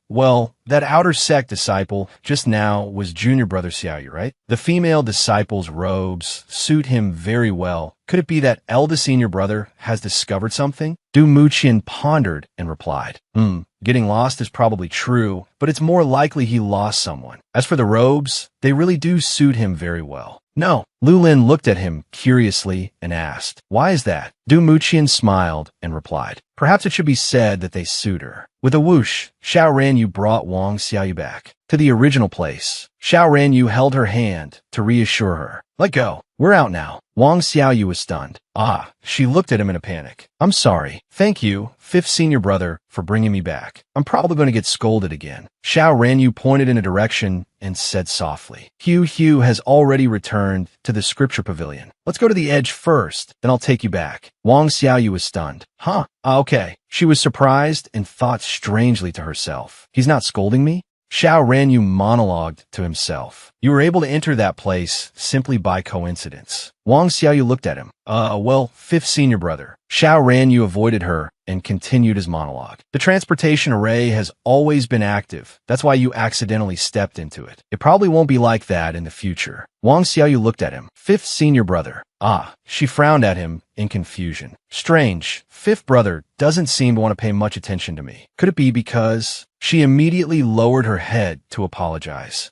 Well, that outer sect disciple just now was junior brother Xiaoyu, right? The female disciple's robes suit him very well. Could it be that eldest senior brother has discovered something? Du Muqian pondered and replied, Getting lost is probably true, but it's more likely he lost someone. As for the robes, they really do suit him very well." "No." Lu Lin looked at him curiously and asked, "Why is that?" Du Muqian smiled and replied, "Perhaps it should be said that they suit her." With a whoosh, Xiaoranyu brought Wang Xiaoyu back to the original place. Xiaoranyu held her hand to reassure her. "Let go. We're out now." Wang Xiaoyu was stunned. She looked at him in a panic. "I'm sorry. Thank you, fifth senior brother, for bringing me back. I'm probably going to get scolded again." Xiaoranyu pointed in a direction and said softly, Hugh has already returned to the scripture pavilion. Let's go to the edge first, then I'll take you back." Wang Xiaoyu was stunned. Okay. She was surprised and thought strangely to herself. "He's not scolding me?" Xiaoranyu monologued to himself. "You were able to enter that place simply by coincidence." Wang Xiaoyu looked at him. Well, fifth senior brother." Xiaoranyu avoided her and continued his monologue. "The transportation array has always been active. That's why you accidentally stepped into it. It probably won't be like that in the future." Wang Xiaoyu looked at him. "Fifth senior brother." She frowned at him in confusion. "Strange. Fifth brother doesn't seem to want to pay much attention to me. Could it be because—" She immediately lowered her head to apologize.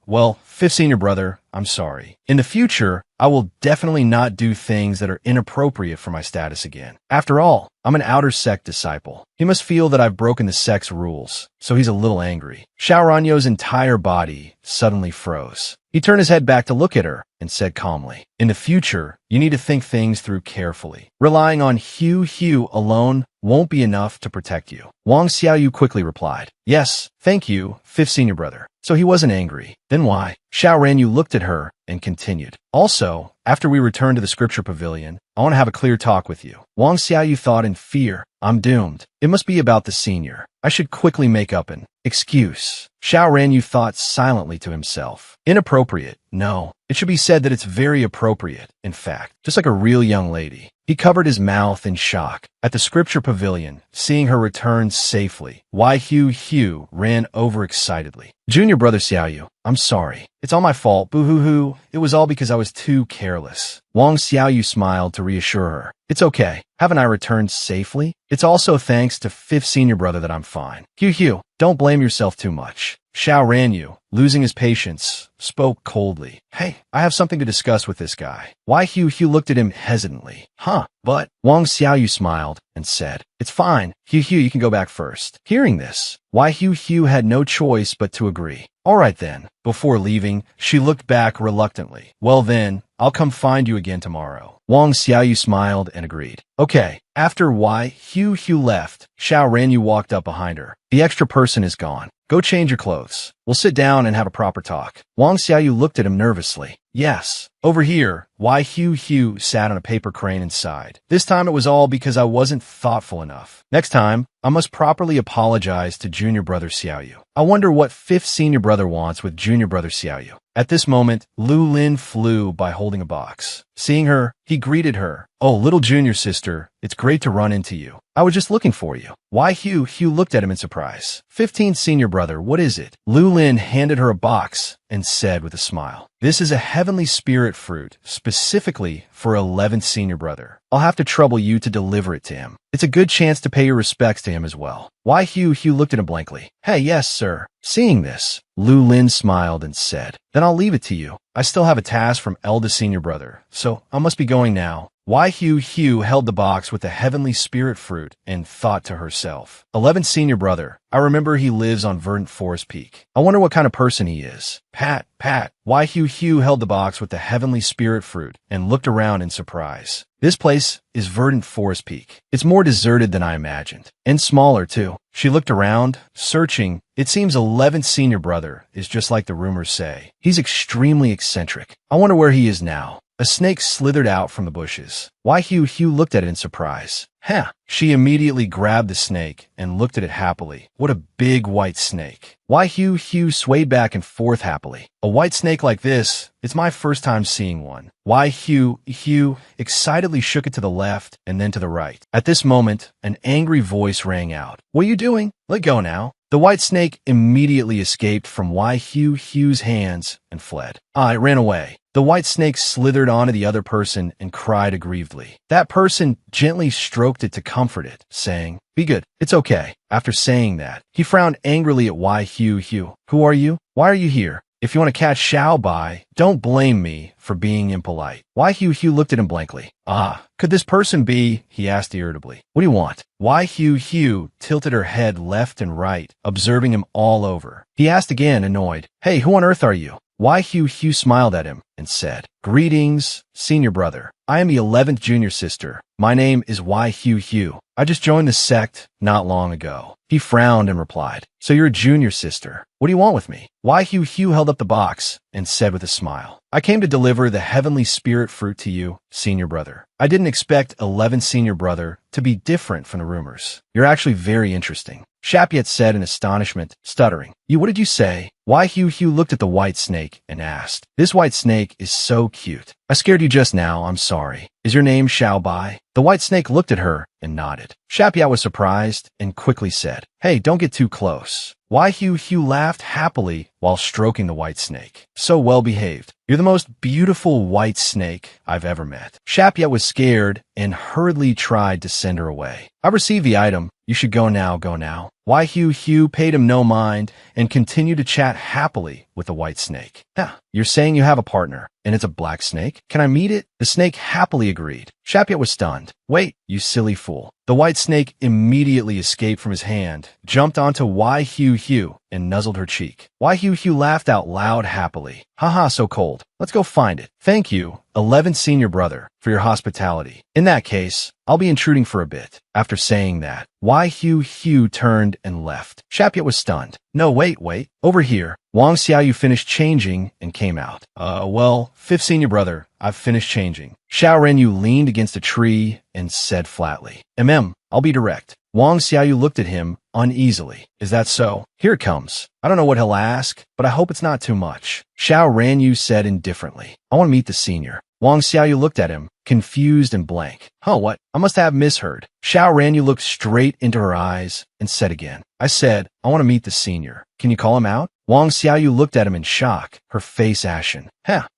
Well, fifth senior brother, I'm sorry. In the future, I will definitely not do things that are inappropriate for my status again. After all, I'm an outer sect disciple. He must feel that I've broken the sect's rules, so he's a little angry." Xiaoranyu's entire body suddenly froze. He turned his head back to look at her and said calmly, "In the future, you need to think things through carefully. Relying on Hugh alone won't be enough to protect you." Wang Xiaoyu quickly replied, "Yes, thank you, fifth senior brother." So he wasn't angry. Then why? Xiaoranyu looked at her and continued, "Also, after we return to the scripture pavilion, I want to have a clear talk with you." Wang Xiaoyu thought in fear, "I'm doomed. It must be about the senior. I should quickly make up an excuse." Xiaoranyu thought silently to himself. Inappropriate? No. It should be said that it's very appropriate, in fact, just like a real young lady. He covered his mouth in shock. At the scripture pavilion, seeing her return safely, Hugh ran over excitedly. "Junior brother Xiaoyu, I'm sorry. It's all my fault, boo-hoo-hoo. It was all because I was too careless." Wang Xiaoyu smiled to reassure her. "It's okay. Haven't I returned safely? It's also thanks to fifth senior brother that I'm fine." Hugh, Don't blame yourself too much. Xiao Ranyu, losing his patience, spoke coldly. Hey, I have something to discuss with this guy. Wai Hu looked at him hesitantly. Huh, but Wang Xiaoyu smiled and said, It's fine. Hu, you can go back first. Hearing this, Wai Hu had no choice but to agree. All right then. Before leaving, she looked back reluctantly. Well then, I'll come find you again tomorrow. Wang Xiaoyu smiled and agreed. Okay. After Wai Hu left, Xiao Ranyu walked up behind her. The extra person is gone. Go change your clothes. We'll sit down and have a proper talk. Wang Xiaoyu looked at him nervously. Yes. Over here, Wai Hu sat on a paper crane and sighed. This time it was all because I wasn't thoughtful enough. Next time, I must properly apologize to junior brother Xiaoyu. I wonder what fifth senior brother wants with junior brother Xiaoyu. At this moment, Lu Lin flew by holding a box. Seeing her, he greeted her. Oh, little junior sister, it's great to run into you. I was just looking for you. Wai Hu looked at him in surprise. 15th senior brother, what is it? Lu Lin handed her a box and said with a smile, This is a heavenly spirit fruit, specifically for 11th senior brother. I'll have to trouble you to deliver it to him. It's a good chance to pay your respects to him as well. Wai Hu looked at him blankly. Hey, yes, sir. Seeing this, Lu Lin smiled and said, Then I'll leave it to you. I still have a task from eldest senior brother, so I must be going now. Wai Hu held the box with the heavenly spirit fruit and thought to herself, 11th senior brother, I remember he lives on Verdant Forest Peak. I wonder what kind of person he is. Pat. Wai Hu held the box with the heavenly spirit fruit and looked around in surprise. This place is Verdant Forest Peak. It's more deserted than I imagined. And smaller, too. She looked around, searching. It seems 11th senior brother is just like the rumors say. He's extremely eccentric. I wonder where he is now. A snake slithered out from the bushes. Wai Hu looked at it in surprise. She immediately grabbed the snake and looked at it happily. What a big white snake. Wai Hu swayed back and forth happily. A white snake like this, it's my first time seeing one. Wai Hu excitedly shook it to the left and then to the right. At this moment, an angry voice rang out. What are you doing? Let go now. The white snake immediately escaped from Wai Hu's hands and fled. It ran away. The white snake slithered onto the other person and cried aggrievedly. That person gently stroked it to comfort it, saying, Be good. It's okay. After saying that, he frowned angrily at Wai Hu. Who are you? Why are you here? If you want to catch Xiao Bai, don't blame me for being impolite. Wai Hu looked at him blankly. Could this person be? He asked irritably. What do you want? Wai Hu tilted her head left and right, observing him all over. He asked again, annoyed. Hey, who on earth are you? Wai Hu smiled at him and said, Greetings, senior brother. I am the 11th junior sister. My name is Wai Hu. I just joined the sect not long ago. He frowned and replied, So you're a junior sister. What do you want with me? Wai Hu held up the box and said with a smile, I came to deliver the heavenly spirit fruit to you, senior brother. I didn't expect 11th senior brother to be different from the rumors. You're actually very interesting. Shapiet said in astonishment, stuttering. What did you say? Wai Hu looked at the white snake and asked, This white snake is so cute. I scared you just now, I'm sorry. Is your name Xiao Bai? The white snake looked at her and nodded. Shapiet was surprised and quickly said, Hey, don't get too close. Wai Hu laughed happily while stroking the white snake. So well behaved. You're the most beautiful white snake I've ever met. Shapiet was scared and hurriedly tried to send her away. I received the item. You should go now. Wai Hu paid him no mind and continued to chat happily with the white snake. You're saying you have a partner, and it's a black snake? Can I meet it? The snake happily agreed. Shapiet was stunned. Wait, you silly fool. The white snake immediately escaped from his hand, jumped onto Wai Hu and nuzzled her cheek. Wai Hu laughed out loud happily. Haha, so cold. Let's go find it. Thank you, 11th senior brother, for your hospitality. In that case, I'll be intruding for a bit. After saying that, Wai Hu turned and left. Shapiet was stunned. No, wait. Over here. Wang Xiaoyu finished changing and came out. Well, 5th senior brother, I've finished changing. Xiao Renyu leaned against a tree and said flatly, I'll be direct. Wang Xiaoyu looked at him uneasily. Is that so? Here it comes. I don't know what he'll ask, but I hope it's not too much. Xiao Ranyu said indifferently, I want to meet the senior. Wang Xiaoyu looked at him, confused and blank. What? I must have misheard. Xiao Ranyu looked straight into her eyes and said again, I said, I want to meet the senior. Can you call him out? Wang Xiaoyu looked at him in shock, her face ashen.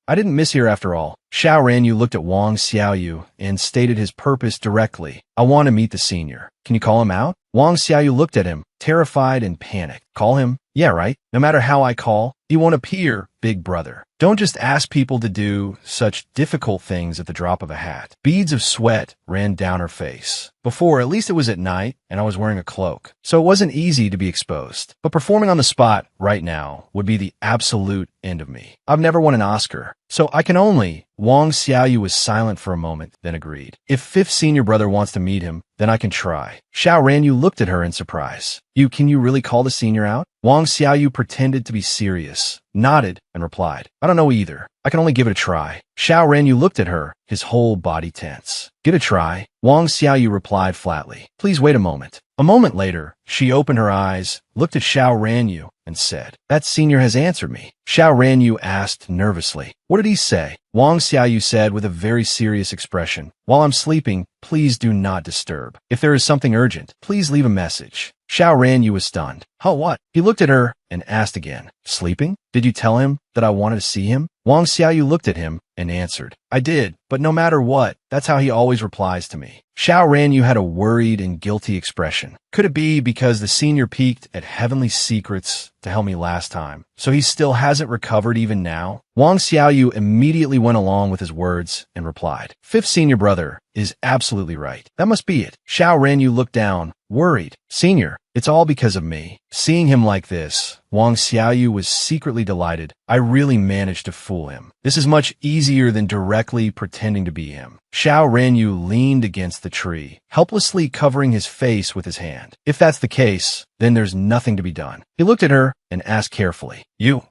I didn't mishear after all. Xiao Ranyu looked at Wang Xiaoyu and stated his purpose directly. I want to meet the senior. Can you call him out? Wang Xiaoyu looked at him, terrified and panicked. Call him? Yeah, right. No matter how I call, he won't appear, big brother. Don't just ask people to do such difficult things at the drop of a hat. Beads of sweat ran down her face. Before, at least it was at night, and I was wearing a cloak, so it wasn't easy to be exposed. But performing on the spot right now would be the absolute end of me. I've never won an Oscar, so I can only... Wang Xiaoyu was silent for a moment, then agreed. If fifth senior brother wants to meet him, then I can try. Xiao Ranyu looked at her in surprise. Can you really call the senior out? Wang Xiaoyu pretended to be serious, nodded, and replied, I don't know either. I can only give it a try. Xiao Ranyu looked at her, his whole body tense. Give it a try. Wang Xiaoyu replied flatly. Please wait a moment. A moment later, she opened her eyes, looked at Xiao Ranyu, and said, That senior has answered me. Xiao Ranyu asked nervously. What did he say? Wang Xiaoyu said with a very serious expression, While I'm sleeping, please do not disturb. If there is something urgent, please leave a message. Xiao Ranyu was stunned. Oh, what? He looked at her and asked again. Sleeping? Did you tell him that I wanted to see him? Wang Xiaoyu looked at him and answered, I did, but no matter what, that's how he always replies to me. Xiao Ranyu had a worried and guilty expression. Could it be because the senior peeked at heavenly secrets to help me last time, so he still hasn't recovered even now? Wang Xiaoyu immediately went along with his words and replied, Fifth senior brother is absolutely right. That must be it. Xiao Ranyu looked down, worried. Senior, it's all because of me. Seeing him like this, Wang Xiaoyu was secretly delighted. I really managed to fool him. This is much easier than directly pretending to be him. Xiao Ranyu leaned against the tree, helplessly covering his face with his hand. If that's the case, then there's nothing to be done. He looked at her and asked carefully,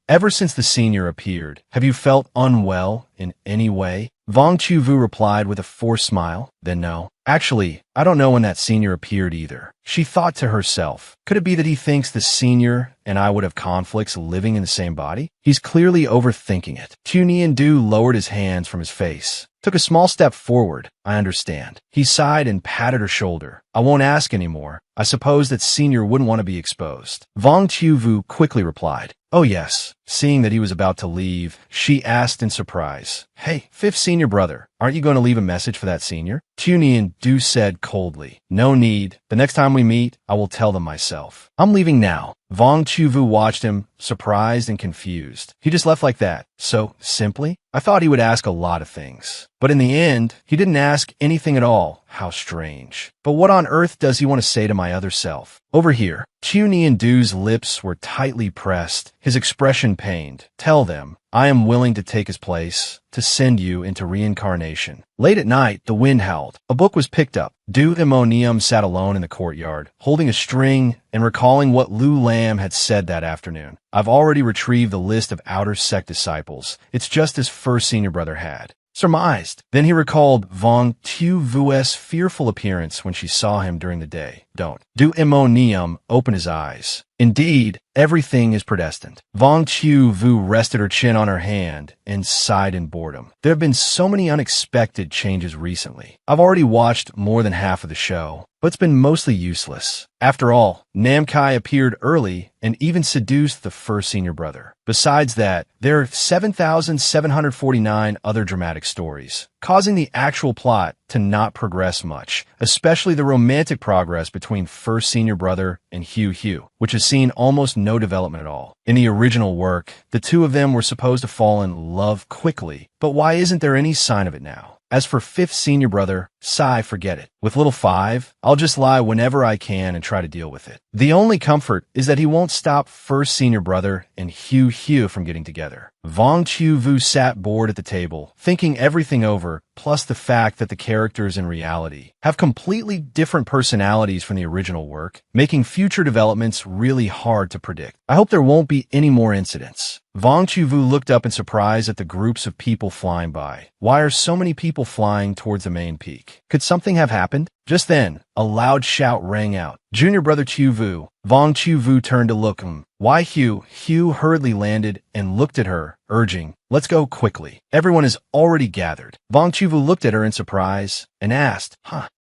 Ever since the senior appeared, have you felt unwell in any way? Vong Chuvu replied with a forced smile, then no. Actually, I don't know when that senior appeared either. She thought to herself, could it be that he thinks the senior and I would have conflicts living in the same body? He's clearly overthinking it. Tunian Du lowered his hands from his face, took a small step forward. I understand. He sighed and patted her shoulder. I won't ask anymore. I suppose that senior wouldn't want to be exposed. Vong Chuvu quickly replied, Oh yes. Seeing that he was about to leave, she asked in surprise, Hey, fifth senior brother, aren't you going to leave a message for that senior? Tunian Du said coldly, No need. The next time we meet, I will tell them myself. I'm leaving now. Vong Chuvu watched him, surprised and confused. He just left like that. So, simply? I thought he would ask a lot of things. But in the end, he didn't ask anything at all. How strange. But what on earth does he want to say to my other self? Over here. Tunian Du's lips were tightly pressed, his expression pained. Tell them, I am willing to take his place, to send you into reincarnation. Late at night, the wind howled. A book was picked up. Du Imonium sat alone in the courtyard, holding a string and recalling what Lu Lam had said that afternoon. I've already retrieved the list of outer sect disciples. It's just as first senior brother had surmised. Then he recalled Vong Tu Vu's fearful appearance when she saw him during the day. Don't. Du Imonium opened his eyes. Indeed, everything is predestined. Vong Chu Vu rested her chin on her hand and sighed in boredom. There have been so many unexpected changes recently. I've already watched more than half of the show, but it's been mostly useless. After all, NAMA-MANGAI appeared early and even seduced the first senior brother. Besides that, there are 7,749 other dramatic stories, causing the actual plot to not progress much, especially the romantic progress between first senior brother and Hugh, which has seen almost no development at all. In the original work, the two of them were supposed to fall in love quickly, but why isn't there any sign of it now? As for fifth senior brother, sigh, forget it. With little five, I'll just lie whenever I can and try to deal with it. The only comfort is that he won't stop first senior brother and Hugh from getting together. Vong Chu Vu sat bored at the table, thinking everything over, plus the fact that the characters in reality have completely different personalities from the original work, making future developments really hard to predict. I hope there won't be any more incidents. Vong Chu Vu looked up in surprise at the groups of people flying by. Why are so many people flying towards the main peak? Could something have happened? Just then, a loud shout rang out. Junior brother Chu Vu. Vong Chu Vu turned to look him. Why Hugh? Hugh hurriedly landed and looked at her, urging, Let's go quickly. Everyone is already gathered. Vong Chu Vu looked at her in surprise and asked,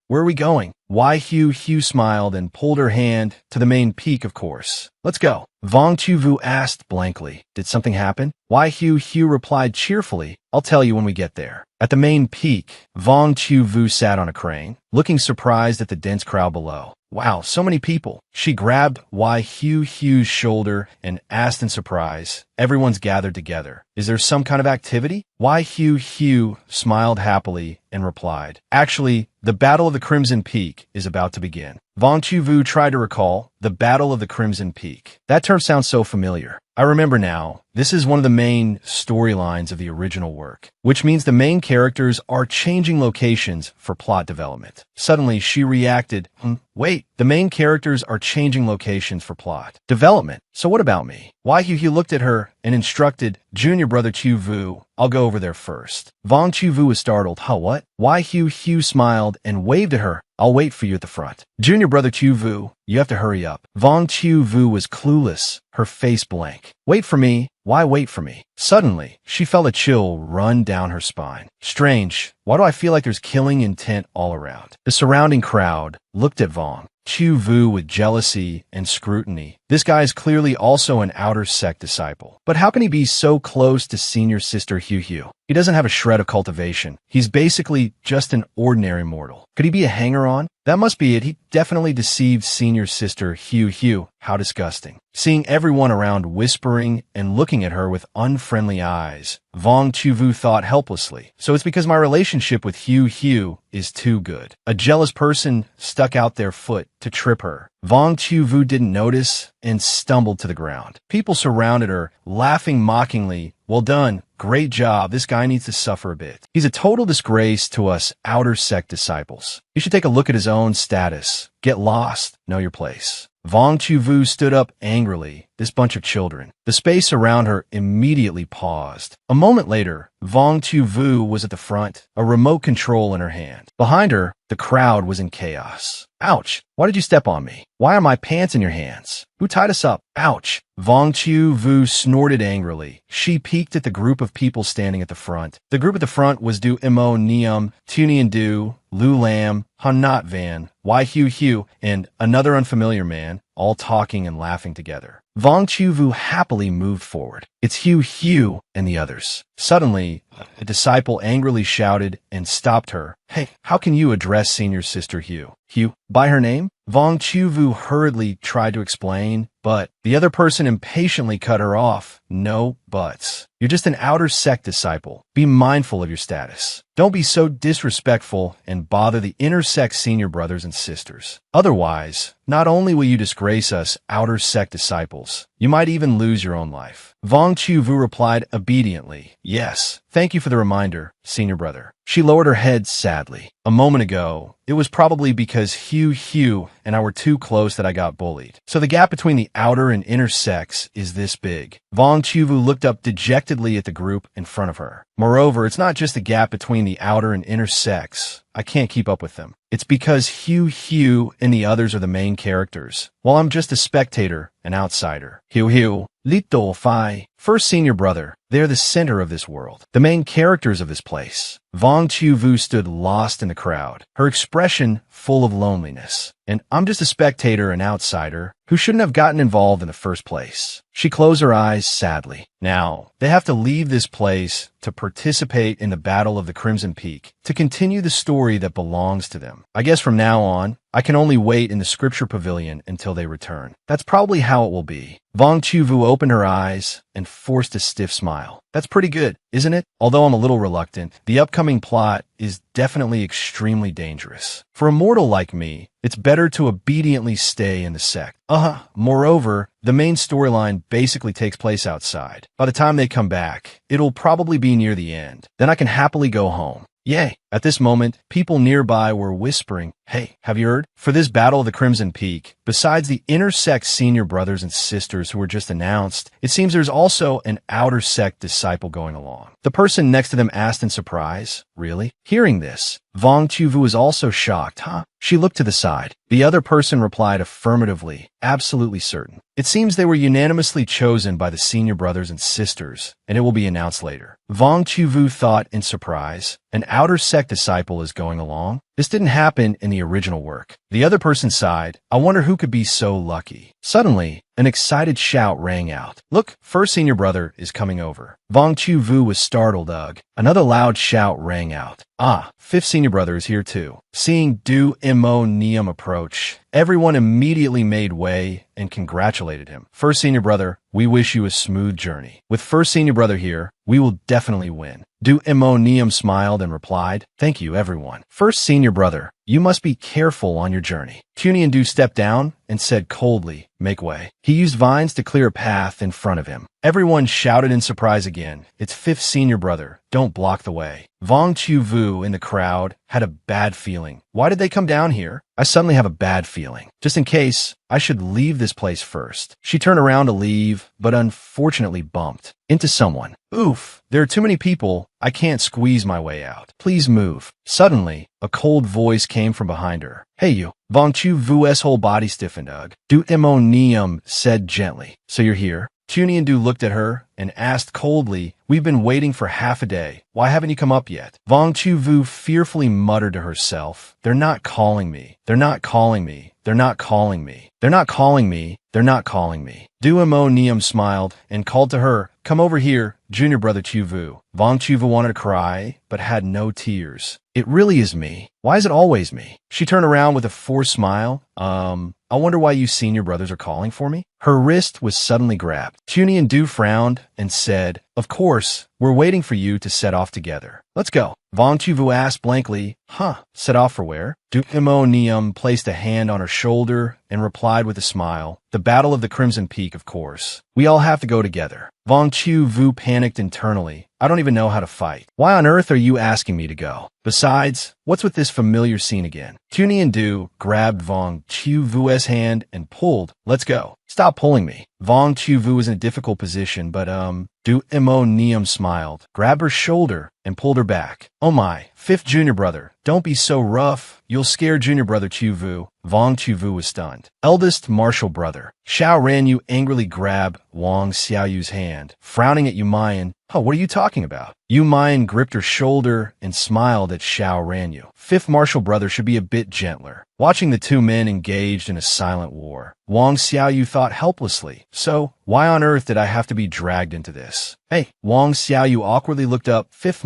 Where are we going? Why Hugh smiled and pulled her hand to the main peak, of course. Let's go. Vong Chu Vu asked blankly, Did something happen? Why Hugh replied cheerfully, I'll tell you when we get there. At the main peak, Vong Chu Vu sat on a crane, looking surprised at the dense crowd below. Wow, so many people. She grabbed Wai Hu's shoulder and asked in surprise. Everyone's gathered together. Is there some kind of activity? Wai Hu smiled happily and replied, actually, the Battle of the Crimson Peak is about to begin. Vong Chu-vu tried to recall the Battle of the Crimson Peak. That term sounds so familiar. I remember now. This is one of the main storylines of the original work, which means the main characters are changing locations for plot development. Suddenly, she reacted, wait, the main characters are changing locations for plot development. So what about me? Wai Hu looked at her and instructed, junior brother Chu-vu, I'll go over there first. Vong Chu-vu was startled. Huh, what? Wai Hu smiled and waved at her. I'll wait for you at the front. Junior brother Chu-vu, you have to hurry up. Vong Chu-vu was clueless, her face blank. Wait for me. Why wait for me? Suddenly, she felt a chill run down her spine. Strange. Why do I feel like there's killing intent all around? The surrounding crowd looked at Vong Chu-vu with jealousy and scrutiny. This guy is clearly also an outer sect disciple. But how can he be so close to senior sister Hu? He doesn't have a shred of cultivation. He's basically just an ordinary mortal. Could he be a hanger-on? That must be it. He definitely deceived senior sister Hu. How disgusting. Seeing everyone around whispering and looking at her with unfriendly eyes, Vong Chu-vu thought helplessly. So it's because my relationship with Hu is too good. A jealous person stuck out their foot to trip her. Vong Chu-vu didn't notice and stumbled to the ground. People surrounded her, laughing mockingly. Well done. Great job. This guy needs to suffer a bit. He's a total disgrace to us outer sect disciples. He should take a look at his own status. Get lost. Know your place. Vong Chu-vu stood up angrily. This bunch of children. The space around her immediately paused. A moment later, Vong Chu-vu was at the front, a remote control in her hand. Behind her, the crowd was in chaos. Ouch! Why did you step on me? Why are my pants in your hands? Who tied us up? Ouch! Vong Chu-vu snorted angrily. She peeked at the group of people standing at the front. The group at the front was Du Imo Neum, Tunian Du, Lu Lam, Han Not Van, Wai Hu, and another unfamiliar man, all talking and laughing together. Vong Chu-vu happily moved forward. It's Hu and the others. Suddenly, a disciple angrily shouted and stopped her. Hey, how can you address senior sister Hu? By her name? Vong Chu-vu hurriedly tried to explain, but the other person impatiently cut her off. No buts. You're just an outer sect disciple. Be mindful of your status. Don't be so disrespectful and bother the inner sect senior brothers and sisters. Otherwise, not only will you disgrace us outer sect disciples, you might even lose your own life. Vong Chu-vu replied obediently, yes, thank you for the reminder, senior brother. She lowered her head sadly. A moment ago, it was probably because Hu and I were too close that I got bullied. So the gap between the outer and inner sects is this big. Vong Chu-vu looked up dejectedly at the group in front of her. Moreover, it's not just the gap between the outer and inner sects. I can't keep up with them. It's because Hu and the others are the main characters, while I'm just a spectator, an outsider. Hu, Lito Fai, first senior brother. They're the center of this world, the main characters of this place. Vong Chu-vu stood lost in the crowd, her expression full of loneliness. And I'm just a spectator, an outsider, who shouldn't have gotten involved in the first place. She closed her eyes sadly. Now, they have to leave this place to participate in the Battle of the Crimson Peak, to continue the story that belongs to them. I guess from now on, I can only wait in the scripture pavilion until they return. That's probably how it will be. Vong Chu-vu opened her eyes and forced a stiff smile. That's pretty good, isn't it? Although I'm a little reluctant, the upcoming plot is definitely extremely dangerous. For a mortal like me, it's better to obediently stay in the sect. Moreover, the main storyline basically takes place outside. By the time they come back, it'll probably be near the end. Then I can happily go home. Yay! At this moment, people nearby were whispering, hey, have you heard? For this Battle of the Crimson Peak, besides the inner sect senior brothers and sisters who were just announced, it seems there's also an outer sect disciple going along. The person next to them asked in surprise, really? Hearing this, Vong Chu-vu was also shocked, She looked to the side. The other person replied affirmatively, absolutely certain. It seems they were unanimously chosen by the senior brothers and sisters, and it will be announced later. Vong Chu-vu thought in surprise, an outer sect disciple is going along? This didn't happen in the original work. The other person sighed. I wonder who could be so lucky. Suddenly, an excited shout rang out. Look, first senior brother is coming over. Vong Chu Vu was startled. Ugh. Another loud shout rang out. Ah, fifth senior brother is here too. Seeing Du Mo Niam approach, everyone immediately made way and congratulated him. First senior brother, we wish you a smooth journey. With first senior brother here, we will definitely win. Du Mo Niam smiled and replied, thank you everyone. First senior brother, you must be careful on your journey. Tunian Du stepped down and said coldly, make way. He used vines to clear a path in front of him. Everyone shouted in surprise again. It's fifth senior brother. Don't block the way. Vong Chu Vu in the crowd had a bad feeling. Why did they come down here? I suddenly have a bad feeling. Just in case, I should leave this place first. She turned around to leave, but unfortunately bumped into someone. Oof, there are too many people. I can't squeeze my way out. Please move. Suddenly, a cold voice came from behind her. Hey you. Vong Chu Vu's whole body stiffened. Du Mo Niam said gently. So you're here? Tunian Du looked at her and asked coldly, we've been waiting for half a day. Why haven't you come up yet? Vong Chu Vu fearfully muttered to herself, they're not calling me. They're not calling me. They're not calling me. They're not calling me. They're not calling me. Du Mo Niam smiled and called to her, come over here, junior brother Chu Vu. Vong Chu Vu wanted to cry, but had no tears. It really is me. Why is it always me? She turned around with a forced smile. I wonder why you senior brothers are calling for me? Her wrist was suddenly grabbed. Tunian Du frowned and said, of course, we're waiting for you to set off together. Let's go. Vong Chu Vu asked blankly, set off for where? Du Mo Niam placed a hand on her shoulder and replied with a smile, the Battle of the Crimson Peak, of course. We all have to go together. Vong Chu Vu panicked internally. I don't even know how to fight. Why on earth are you asking me to go? Besides, what's with this familiar scene again? Tunian Du grabbed Vong Chu Vu's hand and pulled. Let's go. Stop pulling me. Vong Chu Vu was in a difficult position, but Du Mo Niam smiled, grabbed her shoulder, and pulled her back. Oh my, fifth junior brother, don't be so rough. You'll scare junior brother Chu Vu. Vong Chu Vu was stunned. Eldest martial brother. Xiao Ranyu angrily grabbed Wang Xiaoyu's hand, frowning at Yumayan. Oh, what are you talking about? Yumayan gripped her shoulder and smiled at Xiao Ranyu. Fifth martial brother should be a bit gentler. Watching the two men engaged in a silent war, Wang Xiaoyu thought helplessly, so why on earth did I have to be dragged into this? Hey, Wang Xiaoyu awkwardly looked up. Fifth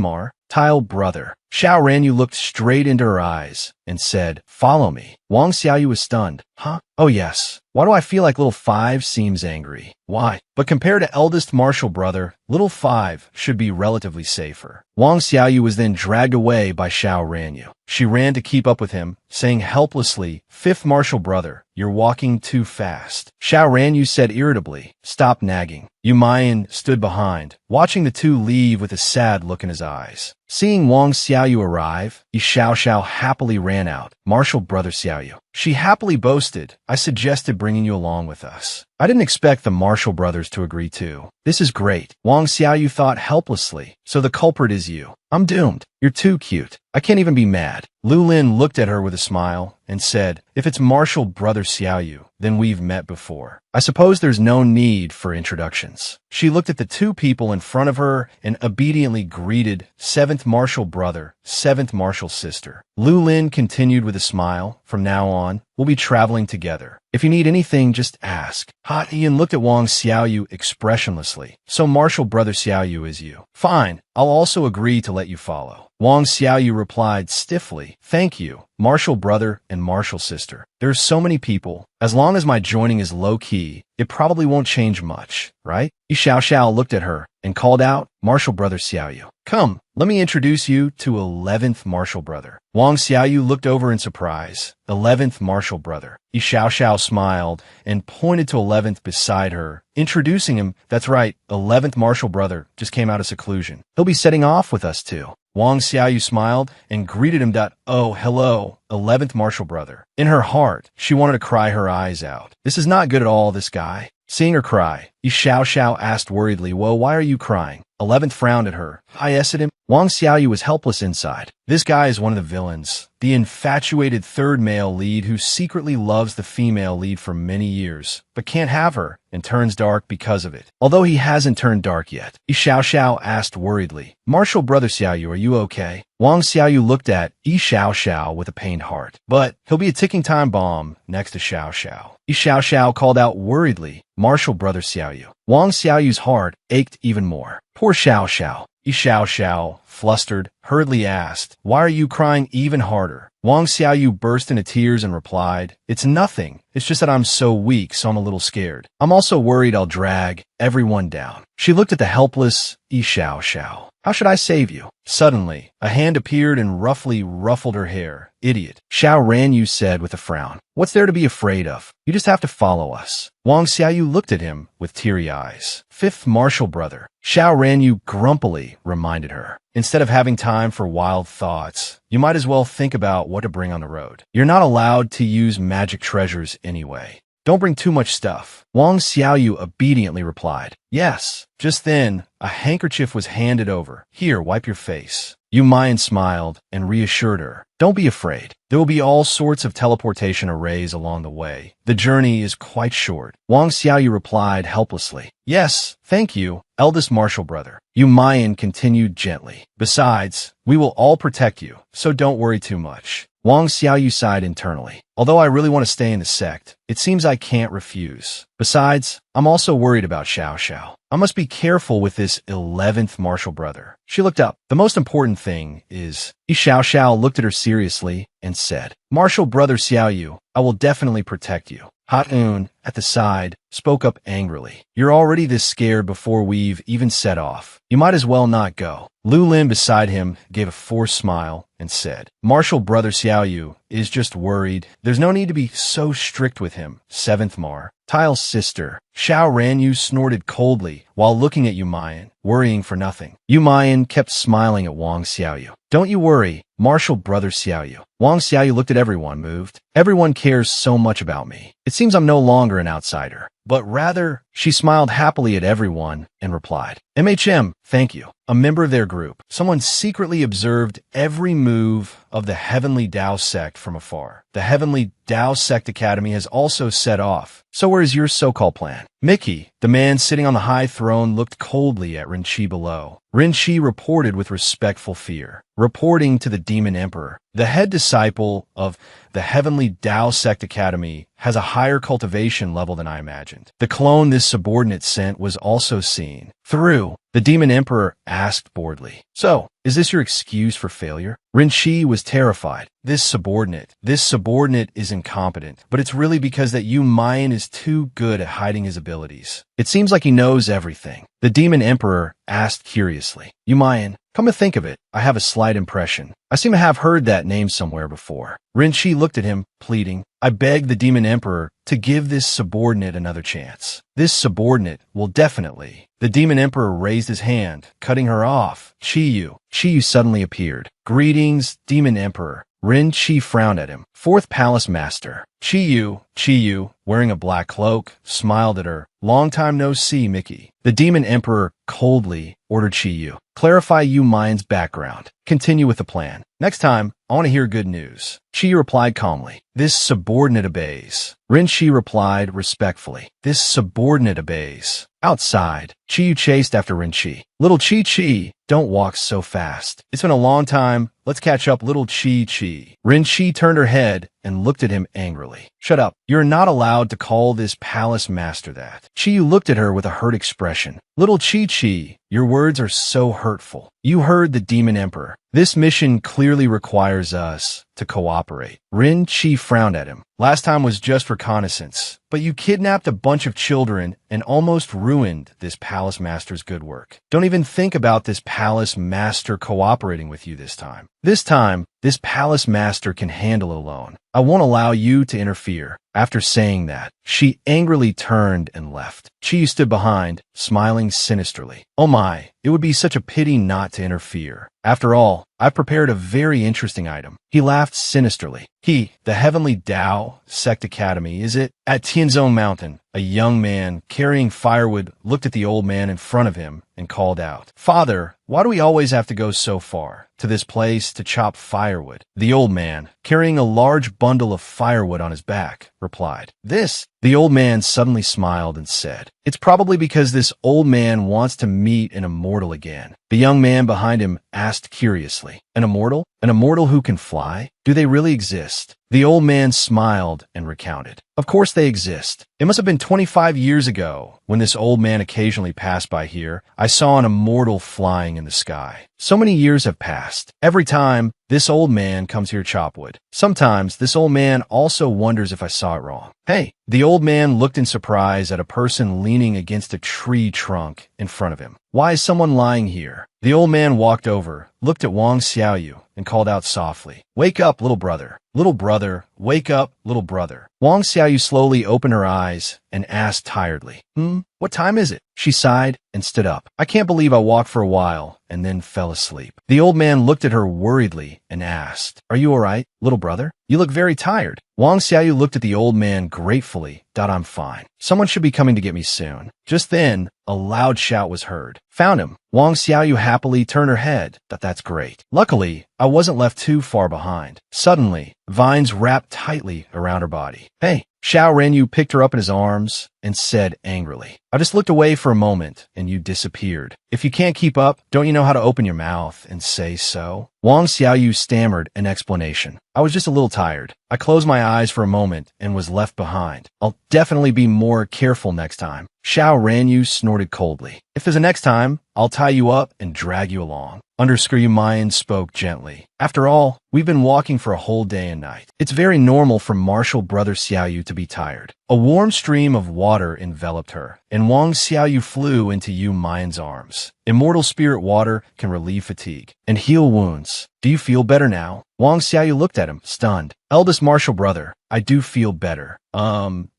Tile brother. Xiao Ranyu looked straight into her eyes and said, follow me. Wang Xiaoyu was stunned. Huh? Oh yes. Why do I feel like little five seems angry? Why? But compared to eldest martial brother, little five should be relatively safer. Wang Xiaoyu was then dragged away by Xiao Ranyu. She ran to keep up with him, saying helplessly, fifth martial brother, you're walking too fast. Xiao Ranyu said irritably, stop nagging. Yumayan stood behind, watching the two leave with a sad look in his eyes. Seeing Wang Xiaoyu arrive, Yi Xiao happily ran out. Martial brother Xiaoyu. She happily boasted, I suggested bringing you along with us. I didn't expect the Martial brothers to agree too. This is great. Wang Xiaoyu thought helplessly. So the culprit is you. I'm doomed. You're too cute. I can't even be mad. Lu Lin looked at her with a smile and said, if it's Martial brother Xiaoyu, then we've met before. I suppose there's no need for introductions. She looked at the two people in front of her and obediently greeted seventh martial brother, seventh martial sister. Lu Lin continued with a smile, from now on, we'll be traveling together. If you need anything, just ask. Ha Ian looked at Wang Xiaoyu expressionlessly. So martial brother Xiaoyu is you. Fine, I'll also agree to let you follow. Wang Xiaoyu replied stiffly, thank you, martial brother and martial sister. There's so many people. As long as my joining is low-key, it probably won't change much, right? Yi Xiao looked at her and called out, martial brother Xiaoyu. Come, let me introduce you to 11th martial brother. Wang Xiaoyu looked over in surprise. 11th martial brother. Yi Xiao smiled and pointed to 11th beside her, introducing him. That's right, 11th martial brother just came out of seclusion. He'll be setting off with us too. Wang Xiaoyu smiled and greeted him. Oh, hello, 11th martial brother. In her heart, she wanted to cry her eyes out. This is not good at all, this guy. Seeing her cry, Yi Xiao asked worriedly, well, why are you crying? 11th frowned at her. I asked him. Wang Xiaoyu was helpless inside. This guy is one of the villains, the infatuated third male lead who secretly loves the female lead for many years, but can't have her and turns dark because of it. Although he hasn't turned dark yet, Yi Xiaoxiao asked worriedly, "Martial brother Xiaoyu, are you okay?" Wang Xiaoyu looked at Yi Xiaoxiao with a pained heart. But he'll be a ticking time bomb next to Xiaoxiao. Yi Xiaoxiao called out worriedly, "Martial brother Xiaoyu." Wang Xiaoyu's heart ached even more. Poor Xiaoxiao. Yi Xiaoxiao, flustered, hurriedly asked, "Why are you crying even harder?" Wang Xiaoyu burst into tears and replied, "It's nothing. It's just that I'm so weak, so I'm a little scared. I'm also worried I'll drag everyone down." She looked at the helpless Yi Xiaoxiao. "How should I save you?" Suddenly, a hand appeared and roughly ruffled her hair. "Idiot," Xiao Ranyu said with a frown. "What's there to be afraid of? You just have to follow us." Wang Xiaoyu looked at him with teary eyes. "Fifth martial brother," Xiao Ranyu grumpily reminded her. "Instead of having time for wild thoughts, you might as well think about what to bring on the road. You're not allowed to use magic treasures anyway. Don't bring too much stuff." Wang Xiaoyu obediently replied, "Yes." Just then, a handkerchief was handed over. "Here, wipe your face." Yu Mayan smiled and reassured her, "Don't be afraid. There will be all sorts of teleportation arrays along the way. The journey is quite short." Wang Xiaoyu replied helplessly, "Yes, thank you, eldest martial brother." Yu Mayan continued gently, "Besides, we will all protect you, so don't worry too much." Wang Xiaoyu sighed internally. "Although I really want to stay in the sect, it seems I can't refuse. Besides, I'm also worried about Xiaoxiao. I must be careful with this 11th martial brother." She looked up. "The most important thing is..." Yi Xiaoxiao looked at her seriously and said, "Martial brother Xiaoyu, I will definitely protect you." Ha-Un, at the side, spoke up angrily. "You're already this scared before we've even set off. You might as well not go." Lu Lin beside him gave a forced smile and said, "Martial brother Xiaoyu is just worried. There's no need to be so strict with him." 7th Mar. Tile's sister, Xiao Ranyu, snorted coldly while looking at Yu Mayan, worrying for nothing. Yu Mayan kept smiling at Wang Xiaoyu. "Don't you worry, martial brother Xiaoyu." Wang Xiaoyu looked at everyone, moved. "Everyone cares so much about me. It seems I'm no longer an outsider, but rather..." She smiled happily at everyone and replied, "MHM, thank you." A member of their group, someone secretly observed every move of the Heavenly Tao sect from afar. The Heavenly Tao Sect Academy has also set off. So where is your so-called plan? Mickey, the man sitting on the high throne, looked coldly at Rinchi below. Rinchi reported with respectful fear, reporting to the Demon Emperor. The head disciple of the Heavenly Tao Sect Academy has a higher cultivation level than I imagined. The clone this subordinate sent was also seen. Through. The Demon Emperor asked boredly, "So, is this your excuse for failure?" Rinchi was terrified. This subordinate is incompetent, but it's really because that Yu Mayan is too good at hiding his abilities. It seems like he knows everything. The Demon Emperor asked curiously, "Yu Mayan, come to think of it, I have a slight impression. I seem to have heard that name somewhere before." Rinchi looked at him, pleading. "I beg the Demon Emperor to give this subordinate another chance. This subordinate will definitely..." The Demon Emperor raised his hand, cutting her off. Chi Yu suddenly appeared. "Greetings, Demon Emperor." Rinchi frowned at him. 4th Palace Master. Chi Yu, wearing a black cloak, smiled at her. "Long time no see, Mickey." The Demon Emperor coldly ordered Chi Yu, "Clarify Yu Mayan's background. Continue with the plan. Next time, I want to hear good news." Chi Yu replied calmly, "This subordinate obeys." Rinchi replied respectfully, "This subordinate obeys." Outside, Chi Yu chased after Rinchi. "Little Chi, don't walk so fast. It's been a long time. Let's catch up, little Chi." Rinchi turned her head and looked at him angrily. "Shut up. You're not allowed to call this palace master that." Chi Yu looked at her with a hurt expression. "Little Chi, your words are so hurtful. You heard the Demon Emperor. This mission clearly requires us to cooperate." Rinchi frowned at him. "Last time was just reconnaissance, but you kidnapped a bunch of children and almost ruined this palace master's good work. Don't even think about this palace master cooperating with you this time. This time, this palace master can handle it alone. I won't allow you to interfere." After saying that, she angrily turned and left. Chi Yu stood behind, smiling sinisterly. "Oh my, it would be such a pity not to interfere. After all, I prepared a very interesting item." He laughed sinisterly. "The Heavenly Tao Sect Academy, is it? At Tianzong Mountain, a young man carrying firewood looked at the old man in front of him and called out, "Father, why do we always have to go so far to this place to chop firewood?" The old man, carrying a large bundle of firewood on his back, replied, "This." The old man suddenly smiled and said, "It's probably because this old man wants to meet an immortal again." The young man behind him asked curiously, "An immortal? An immortal who can fly? Do they really exist?" The old man smiled and recounted, "Of course they exist. It must have been 25 years ago when this old man occasionally passed by here. I saw an immortal flying in the sky. So many years have passed. Every time this old man comes here to chop wood. Sometimes this old man also wonders if I saw it wrong." "Hey." The old man looked in surprise at a person leaning against a tree trunk in front of him. "Why is someone lying here?" The old man walked over, looked at Wang Xiaoyu, and called out softly, "Wake up, little brother. Little brother, wake up, little brother." Wang Xiaoyu slowly opened her eyes and asked tiredly, "What time is it?" She sighed and stood up. "I can't believe I walked for a while and then fell asleep." The old man looked at her worriedly and asked, "Are you all right, little brother? You look very tired." Wang Xiaoyu looked at the old man gratefully. "I'm fine. Someone should be coming to get me soon." Just then, a loud shout was heard. "Found him." Wang Xiaoyu happily turned her head. "That's great. Luckily, I wasn't left too far behind." Suddenly, vines wrapped tightly around her body. "Hey." Xiao Renyu picked her up in his arms and said angrily, "I just looked away for a moment and you disappeared. If you can't keep up, don't you know how to open your mouth and say so?" Wang Xiaoyu stammered an explanation. "I was just a little tired. I closed my eyes for a moment and was left behind. I'll definitely be more careful next time." Xiao Renyu snorted coldly. "If there's a next time, I'll tie you up and drag you along." Underscreen Mayan spoke gently. "After all, we've been walking for a whole day and night. It's very normal for Martial Brother Xiaoyu to be tired." A warm stream of water enveloped her, and Wang Xiaoyu flew into Yu Mayan's arms. Immortal spirit water can relieve fatigue and heal wounds. "Do you feel better now?" Wang Xiaoyu looked at him, stunned. "Eldest Martial Brother, I do feel better."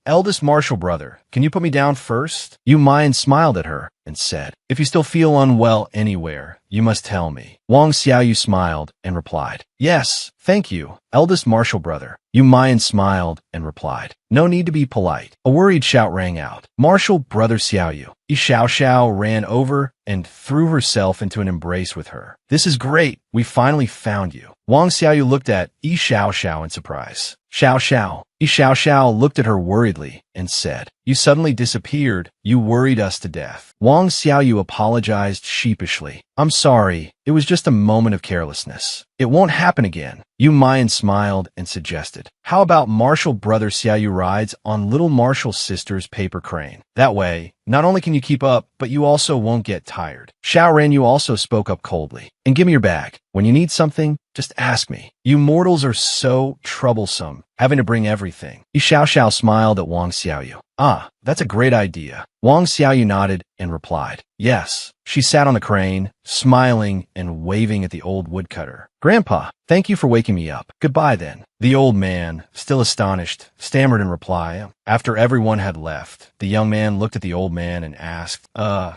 Eldest Martial Brother, can you put me down first?" Yu Mayan smiled at her and said, "If you still feel unwell anywhere, you must tell me." Wang Xiaoyu smiled and replied, "Yes, thank you, Eldest Martial Brother." Yu Mayan smiled and replied, "No need to be polite." A worried shout rang out, "Martial Brother Xiaoyu." Yi Xiao Xiao ran over and threw herself into an embrace with her. "This is great. We finally found you." Wang Xiaoyu looked at Yi Xiao Xiao in surprise. "Xiao Xiao." Yi Xiao Xiao looked at her worriedly and said, "You suddenly disappeared. You worried us to death." Wang Xiaoyu apologized sheepishly. "I'm sorry. It was just a moment of carelessness. It won't happen again." Yu Mayan smiled and suggested, "How about Martial Brother Xiaoyu rides on Little Martial Sister's paper crane? That way, not only can you keep up, but you also won't get tired." Xiao Renyu also spoke up coldly. "And give me your bag. When you need something, just ask me. You mortals are so troublesome, having to bring everything." Yi Xiao Xiao smiled at Wang Xiaoyu. "Ah, that's a great idea." Wang Xiaoyu nodded and replied, "Yes." She sat on the crane, smiling and waving at the old woodcutter. "Grandpa, thank you for waking me up. Goodbye then." The old man, still astonished, stammered in reply. After everyone had left, the young man looked at the old man and asked,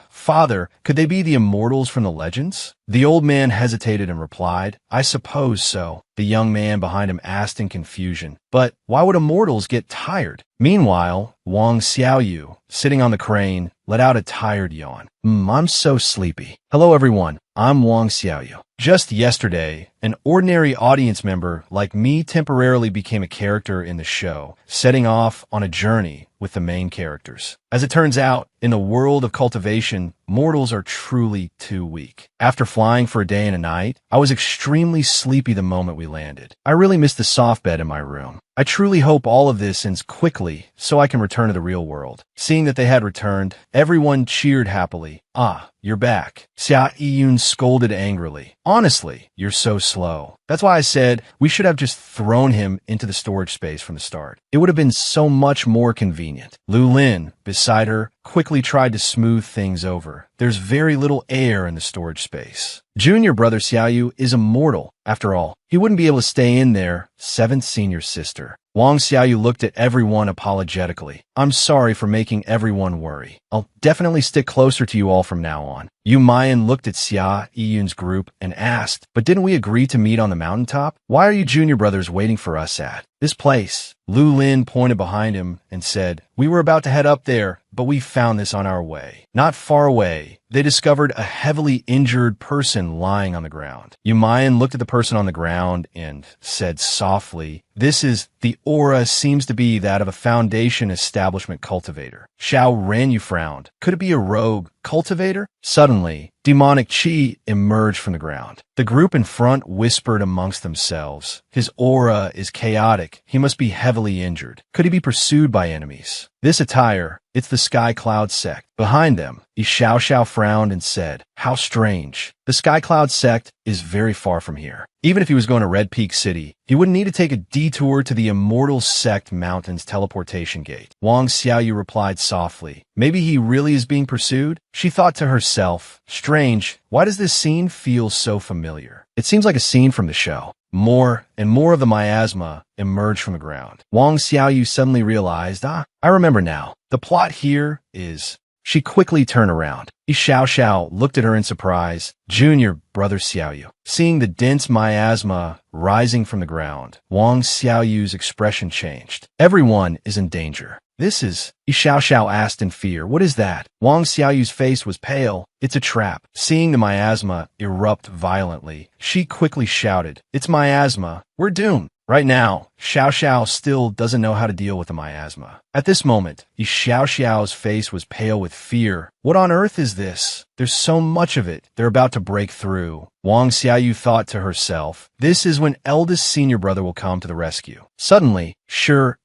Father, could they be the immortals from the legends?" The old man hesitated and replied, "I suppose so." The young man behind him asked in confusion, "But why would immortals get tired?" Meanwhile, Wang Xiaoyu, sitting on the crane, let out a tired yawn. I'm so sleepy. Hello everyone, I'm Wang Xiaoyu. Just yesterday, an ordinary audience member like me temporarily became a character in the show, setting off on a journey with the main characters. As it turns out, in the world of cultivation, mortals are truly too weak. After flying for a day and a night, I was extremely sleepy the moment we landed. I really missed the soft bed in my room. I truly hope all of this ends quickly so I can return to the real world. Seeing that they had returned, everyone cheered happily. "Ah, you're back." Xia Yiyun scolded angrily. "Honestly, you're so slow. That's why I said we should have just thrown him into the storage space from the start. It would have been so much more convenient." Lu Lin, beside her, quickly tried to smooth things over. "There's very little air in the storage space. Junior brother Xiaoyu is immortal. After all, he wouldn't be able to stay in there. Seventh senior sister." Wang Xiaoyu looked at everyone apologetically. "I'm sorry for making everyone worry. I'll definitely stick closer to you all from now on." Yu Mayan looked at Xia Yiyun's group and asked, "But didn't we agree to meet on the mountaintop? Why are you junior brothers waiting for us at this place?" Lu Lin pointed behind him and said, "We were about to head up there, but we found this on our way." Not far away, they discovered a heavily injured person lying on the ground. Yumayan looked at the person on the ground and said softly, "The aura seems to be that of a Foundation establishment cultivator." Xiao Ranyu frowned. Could it be a rogue cultivator? Suddenly, demonic chi emerged from the ground. The group in front whispered amongst themselves, "His aura is chaotic. He must be heavily injured. Could he be pursued by enemies?" This attire, it's the Sky Cloud sect. Behind them, Xiao Xiao frowned and said, "How strange. The Sky Cloud sect is very far from here. Even if he was going to Red Peak City, he wouldn't need to take a detour to the Immortal Sect Mountain's teleportation gate." Wang Xiaoyu replied softly, "Maybe he really is being pursued?" She thought to herself, "Strange, why does this scene feel so familiar? It seems like a scene from the show." More and more of the miasma emerged from the ground. Wang Xiaoyu suddenly realized, I remember now. The plot here is... She quickly turned around. Xiao Xiao looked at her in surprise. "Junior brother Xiaoyu." Seeing the dense miasma rising from the ground, Wang Xiaoyu's expression changed. "Everyone is in danger." "This is..." Xiao Xiao asked in fear. "What is that?" Wang Xiaoyu's face was pale. "It's a trap." Seeing the miasma erupt violently, she quickly shouted, "It's miasma. We're doomed." Right now, Xiao Xiao still doesn't know how to deal with the miasma. At this moment, Xiao Xiao's face was pale with fear. What on earth is this? There's so much of it. They're about to break through. Wang Xiaoyu thought to herself, "This is when eldest senior brother will come to the rescue." Suddenly,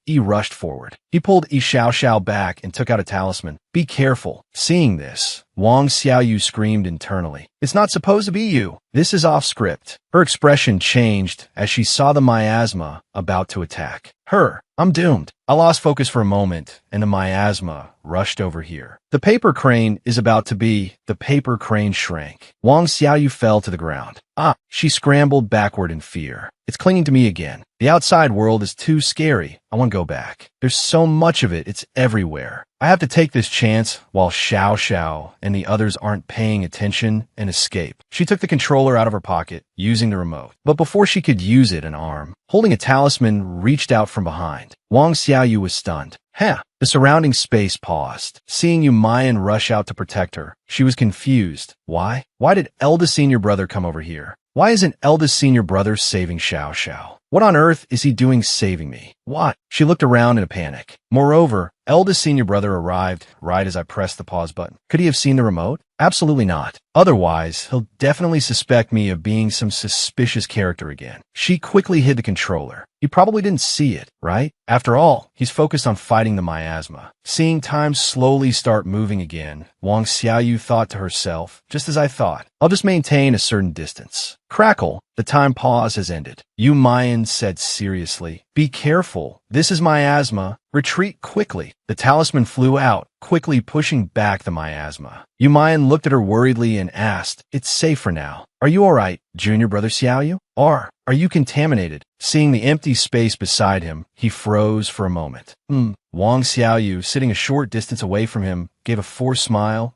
Yi rushed forward. He pulled Xiao Xiao back and took out a talisman. "Be careful." Seeing this, Wang Xiaoyu screamed internally, "It's not supposed to be you. This is off script." Her expression changed as she saw the miasma about to attack her. "I'm doomed." I lost focus for a moment, and the miasma rushed over here. The paper crane is about to be... The paper crane shrank. Wang Xiaoyu fell to the ground. She scrambled backward in fear. "It's clinging to me again. The outside world is too scary. I want to go back. There's so much of it. It's everywhere. I have to take this chance while Xiao Xiao and the others aren't paying attention and escape." She took the controller out of her pocket, using the remote. But before she could use it, an arm, holding a talisman, reached out from behind. Wang Xiaoyu was stunned. The surrounding space paused. Seeing Yumayan rush out to protect her, she was confused. Why? Why did eldest senior brother come over here? Why isn't eldest senior brother saving Xiao Xiao? What on earth is he doing saving me? What? She looked around in a panic. Moreover, eldest senior brother arrived right as I pressed the pause button. Could he have seen the remote? Absolutely not. Otherwise, he'll definitely suspect me of being some suspicious character again. She quickly hid the controller. He probably didn't see it, right? After all, he's focused on fighting the miasma. Seeing time slowly start moving again, Wang Xiaoyu thought to herself, "Just as I thought. I'll just maintain a certain distance." Crackle. The time pause has ended. Yumayan said seriously, "Be careful. This is miasma. Retreat quickly." The talisman flew out, quickly pushing back the miasma. Yumayan looked at her worriedly and asked, "It's safe for now. Are you all right, junior brother Xiaoyu? Or are you contaminated?" Seeing the empty space beside him, he froze for a moment. Wang Xiaoyu, sitting a short distance away from him, gave a forced smile.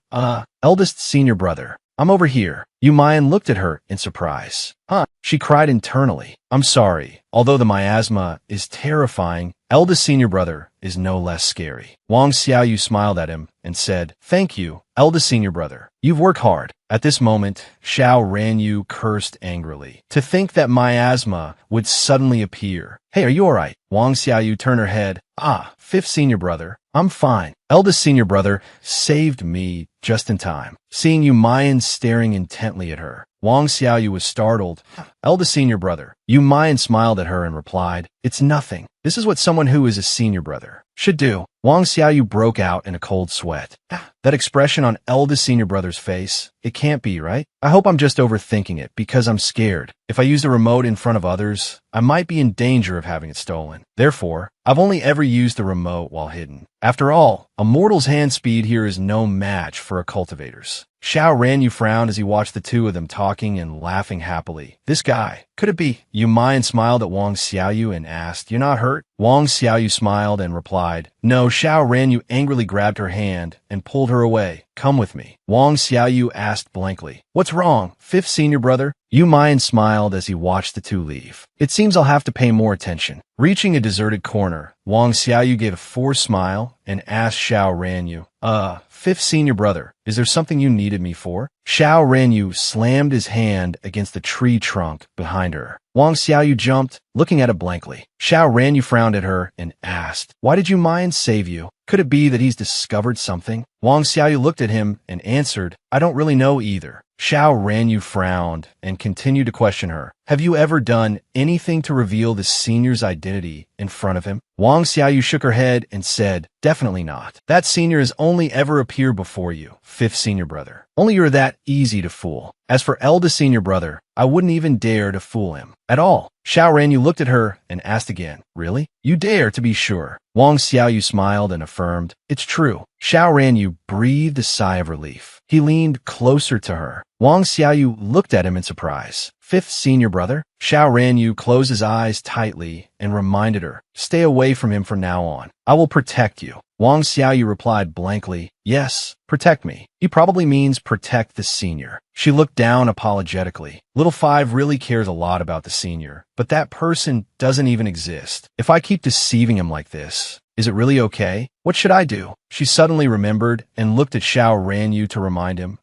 Eldest senior brother. I'm over here." Yumayan looked at her in surprise. She cried internally. "I'm sorry. Although the miasma is terrifying, eldest senior brother is no less scary." Wang Xiaoyu smiled at him and said, "Thank you, eldest senior brother. You've worked hard." At this moment, Xiao Ranyu cursed angrily. To think that miasma would suddenly appear. "Hey, are you all right?" Wang Xiaoyu turned her head. Fifth senior brother. I'm fine. Eldest senior brother saved me just in time." Seeing Yumayan staring intently at her, Wang Xiaoyu was startled. "Eldest senior brother." Yumayan smiled at her and replied, "It's nothing. This is what someone who is a senior brother should do." Wang Xiaoyu broke out in a cold sweat. That expression on eldest senior brother's face, it can't be, right? I hope I'm just overthinking it because I'm scared. If I use the remote in front of others, I might be in danger of having it stolen. Therefore, I've only ever used the remote while hidden. After all, a mortal's hand speed here is no match for a cultivator's. Xiao Ranyu frowned as he watched the two of them talking and laughing happily. This guy, Could it be? Yu Mayan smiled at Wang Xiaoyu and asked, "You're not hurt?" Wang Xiaoyu smiled and replied, "No." Xiao Ranyu angrily grabbed her hand and pulled her away. "Come with me." Wang Xiaoyu asked blankly, "What's wrong, fifth senior brother?" Yu Mayan smiled as he watched the two leave. "It seems I'll have to pay more attention." Reaching a deserted corner, Wang Xiaoyu gave a forced smile and asked Xiao Ranyu, fifth senior brother, is there something you needed me for?" Xiao Ranyu slammed his hand against the tree trunk behind her. Wang Xiaoyu jumped, looking at it blankly. Xiao Ranyu frowned at her and asked, "Why did Yu Mayan save you? Could it be that he's discovered something?" Wang Xiaoyu looked at him and answered, "I don't really know either." Xiao Ranyu frowned and continued to question her. "Have you ever done anything to reveal the senior's identity in front of him?" Wang Xiaoyu shook her head and said, "Definitely not. That senior has only ever appeared before you, fifth senior brother. Only you're that easy to fool. As for eldest senior brother, I wouldn't even dare to fool him at all." Xiao Ranyu looked at her and asked again, "Really? You dare, to be sure." Wang Xiaoyu smiled and affirmed, "It's true." Xiao Ranyu breathed a sigh of relief. He leaned closer to her. Wang Xiaoyu looked at him in surprise. "Fifth senior brother?" Xiao Ranyu closed his eyes tightly and reminded her, "Stay away from him from now on. I will protect you." Wang Xiaoyu replied blankly, "Yes, protect me." He probably means protect the senior. She looked down apologetically. Little Five really cares a lot about the senior, but that person doesn't even exist. If I keep deceiving him like this, is it really okay? What should I do? She suddenly remembered and looked at Xiao Ranyu to remind him,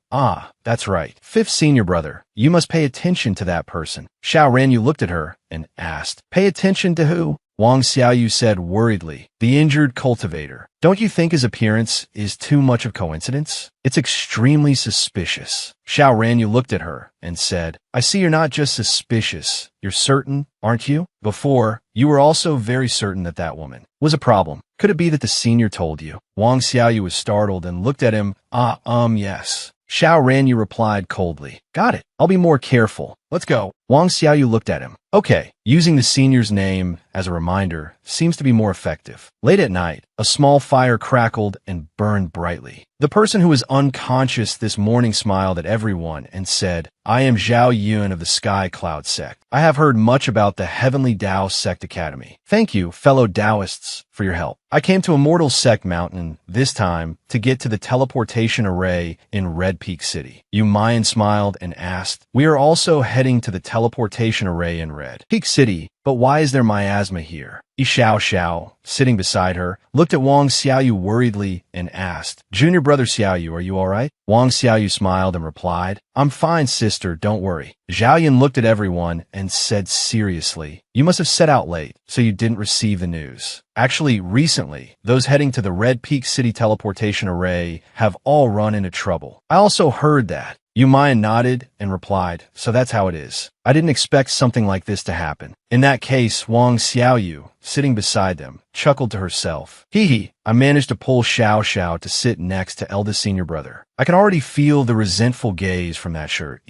that's right. Fifth senior brother, you must pay attention to that person." Xiao Ranyu looked at her and asked, "Pay attention to who?" Wang Xiaoyu said worriedly, "The injured cultivator. Don't you think his appearance is too much of coincidence? It's extremely suspicious." Xiao Ranyu looked at her and said, "I see you're not just suspicious. You're certain, aren't you? Before, you were also very certain that that woman was a problem. Could it be that the senior told you?" Wang Xiaoyu was startled and looked at him. Yes." Xiao Ranyu replied coldly, "Got it. I'll be more careful. Let's go." Wang Xiaoyu looked at him. "Okay, using the senior's name as a reminder seems to be more effective." Late at night, a small fire crackled and burned brightly. The person who was unconscious this morning smiled at everyone and said, "I am Zhao Yun of the Sky Cloud Sect. I have heard much about the Heavenly Tao Sect Academy. Thank you, fellow Taoists, for your help. I came to Immortal Sect Mountain, this time, to get to the teleportation array in Red Peak City." Yu Mayan smiled and asked, "We are also heading to the teleportation array in Red Peak City, but why is there miasma here?" Xiao, sitting beside her, looked at Wang Xiaoyu worriedly and asked, "Junior brother Xiaoyu, are you all right?" Wang Xiaoyu smiled and replied, "I'm fine, sister, don't worry." Zhao Yun looked at everyone and said seriously, "You must have set out late, so you didn't receive the news. Actually, recently, those heading to the Red Peak City teleportation array have all run into trouble. I also heard that." Yu Mayan nodded and replied, "So that's how it is. I didn't expect something like this to happen." In that case, Wang Xiaoyu, sitting beside them, chuckled to herself. "Hee, I managed to pull Xiao to sit next to eldest senior brother. I can already feel the resentful gaze from that shirt."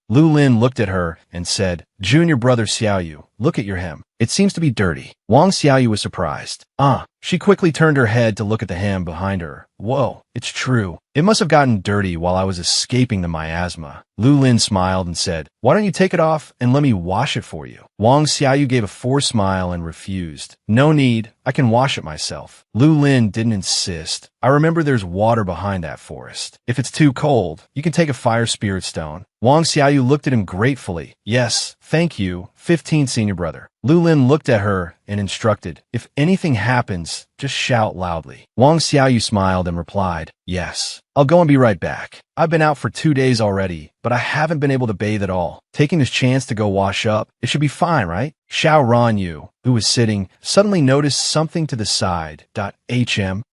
Lu Lin looked at her and said, "Junior brother Xiaoyu, look at your hem. It seems to be dirty." Wang Xiaoyu was surprised. She quickly turned her head to look at the hem behind her. "Whoa, it's true. It must have gotten dirty while I was escaping the miasma." Lu Lin smiled and said, "Why don't you take it off and let me wash it for you?" Wang Xiaoyu gave a forced smile and refused. "No need. I can wash it myself." Lu Lin didn't insist. "I remember there's water behind that forest. If it's too cold, you can take a fire spirit stone." Wang Xiaoyu looked at him gratefully. "Yes, thank you, 15 senior brother." Lu Lin looked at her and instructed, "If anything happens, just shout loudly." Wang Xiaoyu smiled and replied, "Yes. I'll go and be right back. I've been out for 2 days already, but I haven't been able to bathe at all. Taking this chance to go wash up, it should be fine, right?" Xiao Ranyu, who was sitting, suddenly noticed something to the side.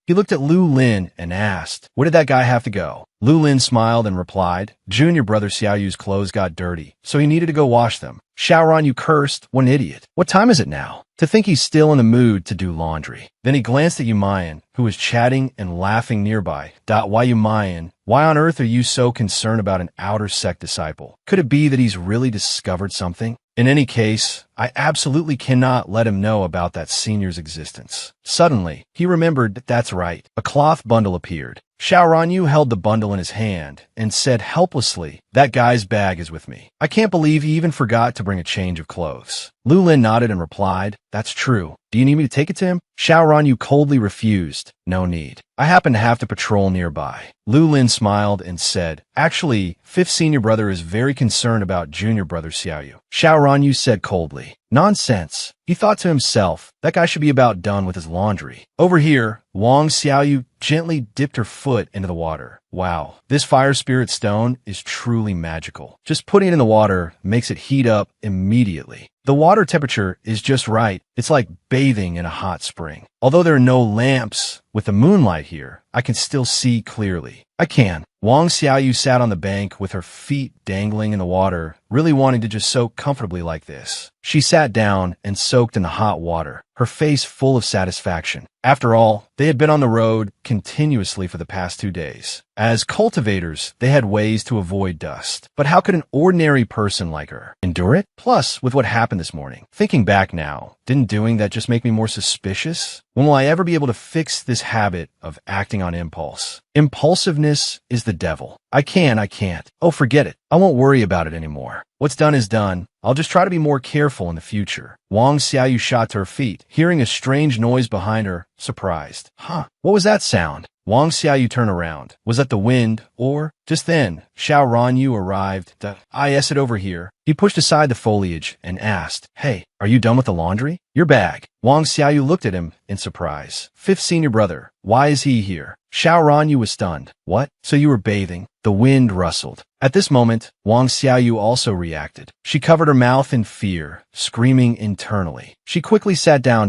He looked at Lu Lin and asked, "Where did that guy have to go?" Lu Lin smiled and replied, "Junior brother Xiaoyu's clothes got dirty, so he needed to go wash them." Xiao Ranyu cursed, "What an idiot. What time is it now? To think he's still in the mood to do laundry." Then he glanced at Yu Mayan, who was chatting and laughing nearby. "Why, Yu Mayan, why on earth are you so concerned about an outer sect disciple? Could it be that he's really discovered something? In any case, I absolutely cannot let him know about that senior's existence." Suddenly, he remembered that's right. A cloth bundle appeared. Xiao Ranyu held the bundle in his hand and said helplessly, "That guy's bag is with me. I can't believe he even forgot to bring a change of clothes." Lu Lin nodded and replied, "That's true. Do you need me to take it to him?" Xiao Ranyu coldly refused. "No need. I happen to have to patrol nearby." Lu Lin smiled and said, "Actually, fifth senior brother is very concerned about junior brother Xiaoyu." Xiao Ranyu said coldly, "Nonsense." He thought to himself, that guy should be about done with his laundry. Over here, Wang Xiaoyu gently dipped her foot into the water. Wow, this fire spirit stone is truly magical. Just putting it in the water makes it heat up immediately. The water temperature is just right. It's like bathing in a hot spring. Although there are no lamps with the moonlight here, I can still see clearly. I can. Wang Xiaoyu sat on the bank with her feet dangling in the water, really wanting to just soak comfortably like this. She sat down and soaked in the hot water, her face full of satisfaction. After all, they had been on the road continuously for the past 2 days. As cultivators, they had ways to avoid dust. But how could an ordinary person like her endure it? Plus, with what happened this morning. Thinking back now, didn't doing that just make me more suspicious? When will I ever be able to fix this habit of acting on impulse? Impulsiveness is the devil. I can't. Oh, forget it. I won't worry about it anymore. What's done is done. I'll just try to be more careful in the future. Wang Xiaoyu shot to her feet, hearing a strange noise behind her, surprised. Huh, what was that sound? Wang Xiaoyu turned around. Was that the wind, or? Just then, Xiao Ranyu arrived. Yes, it over here. He pushed aside the foliage and asked, "Hey, are you done with the laundry? Your bag." Wang Xiaoyu looked at him in surprise. "Fifth senior brother, why is he here?" Xiao Ranyu was stunned. "What? So you were bathing?" The wind rustled. At this moment, Wang Xiaoyu also reacted. She covered her mouth in fear, screaming internally. She quickly sat down.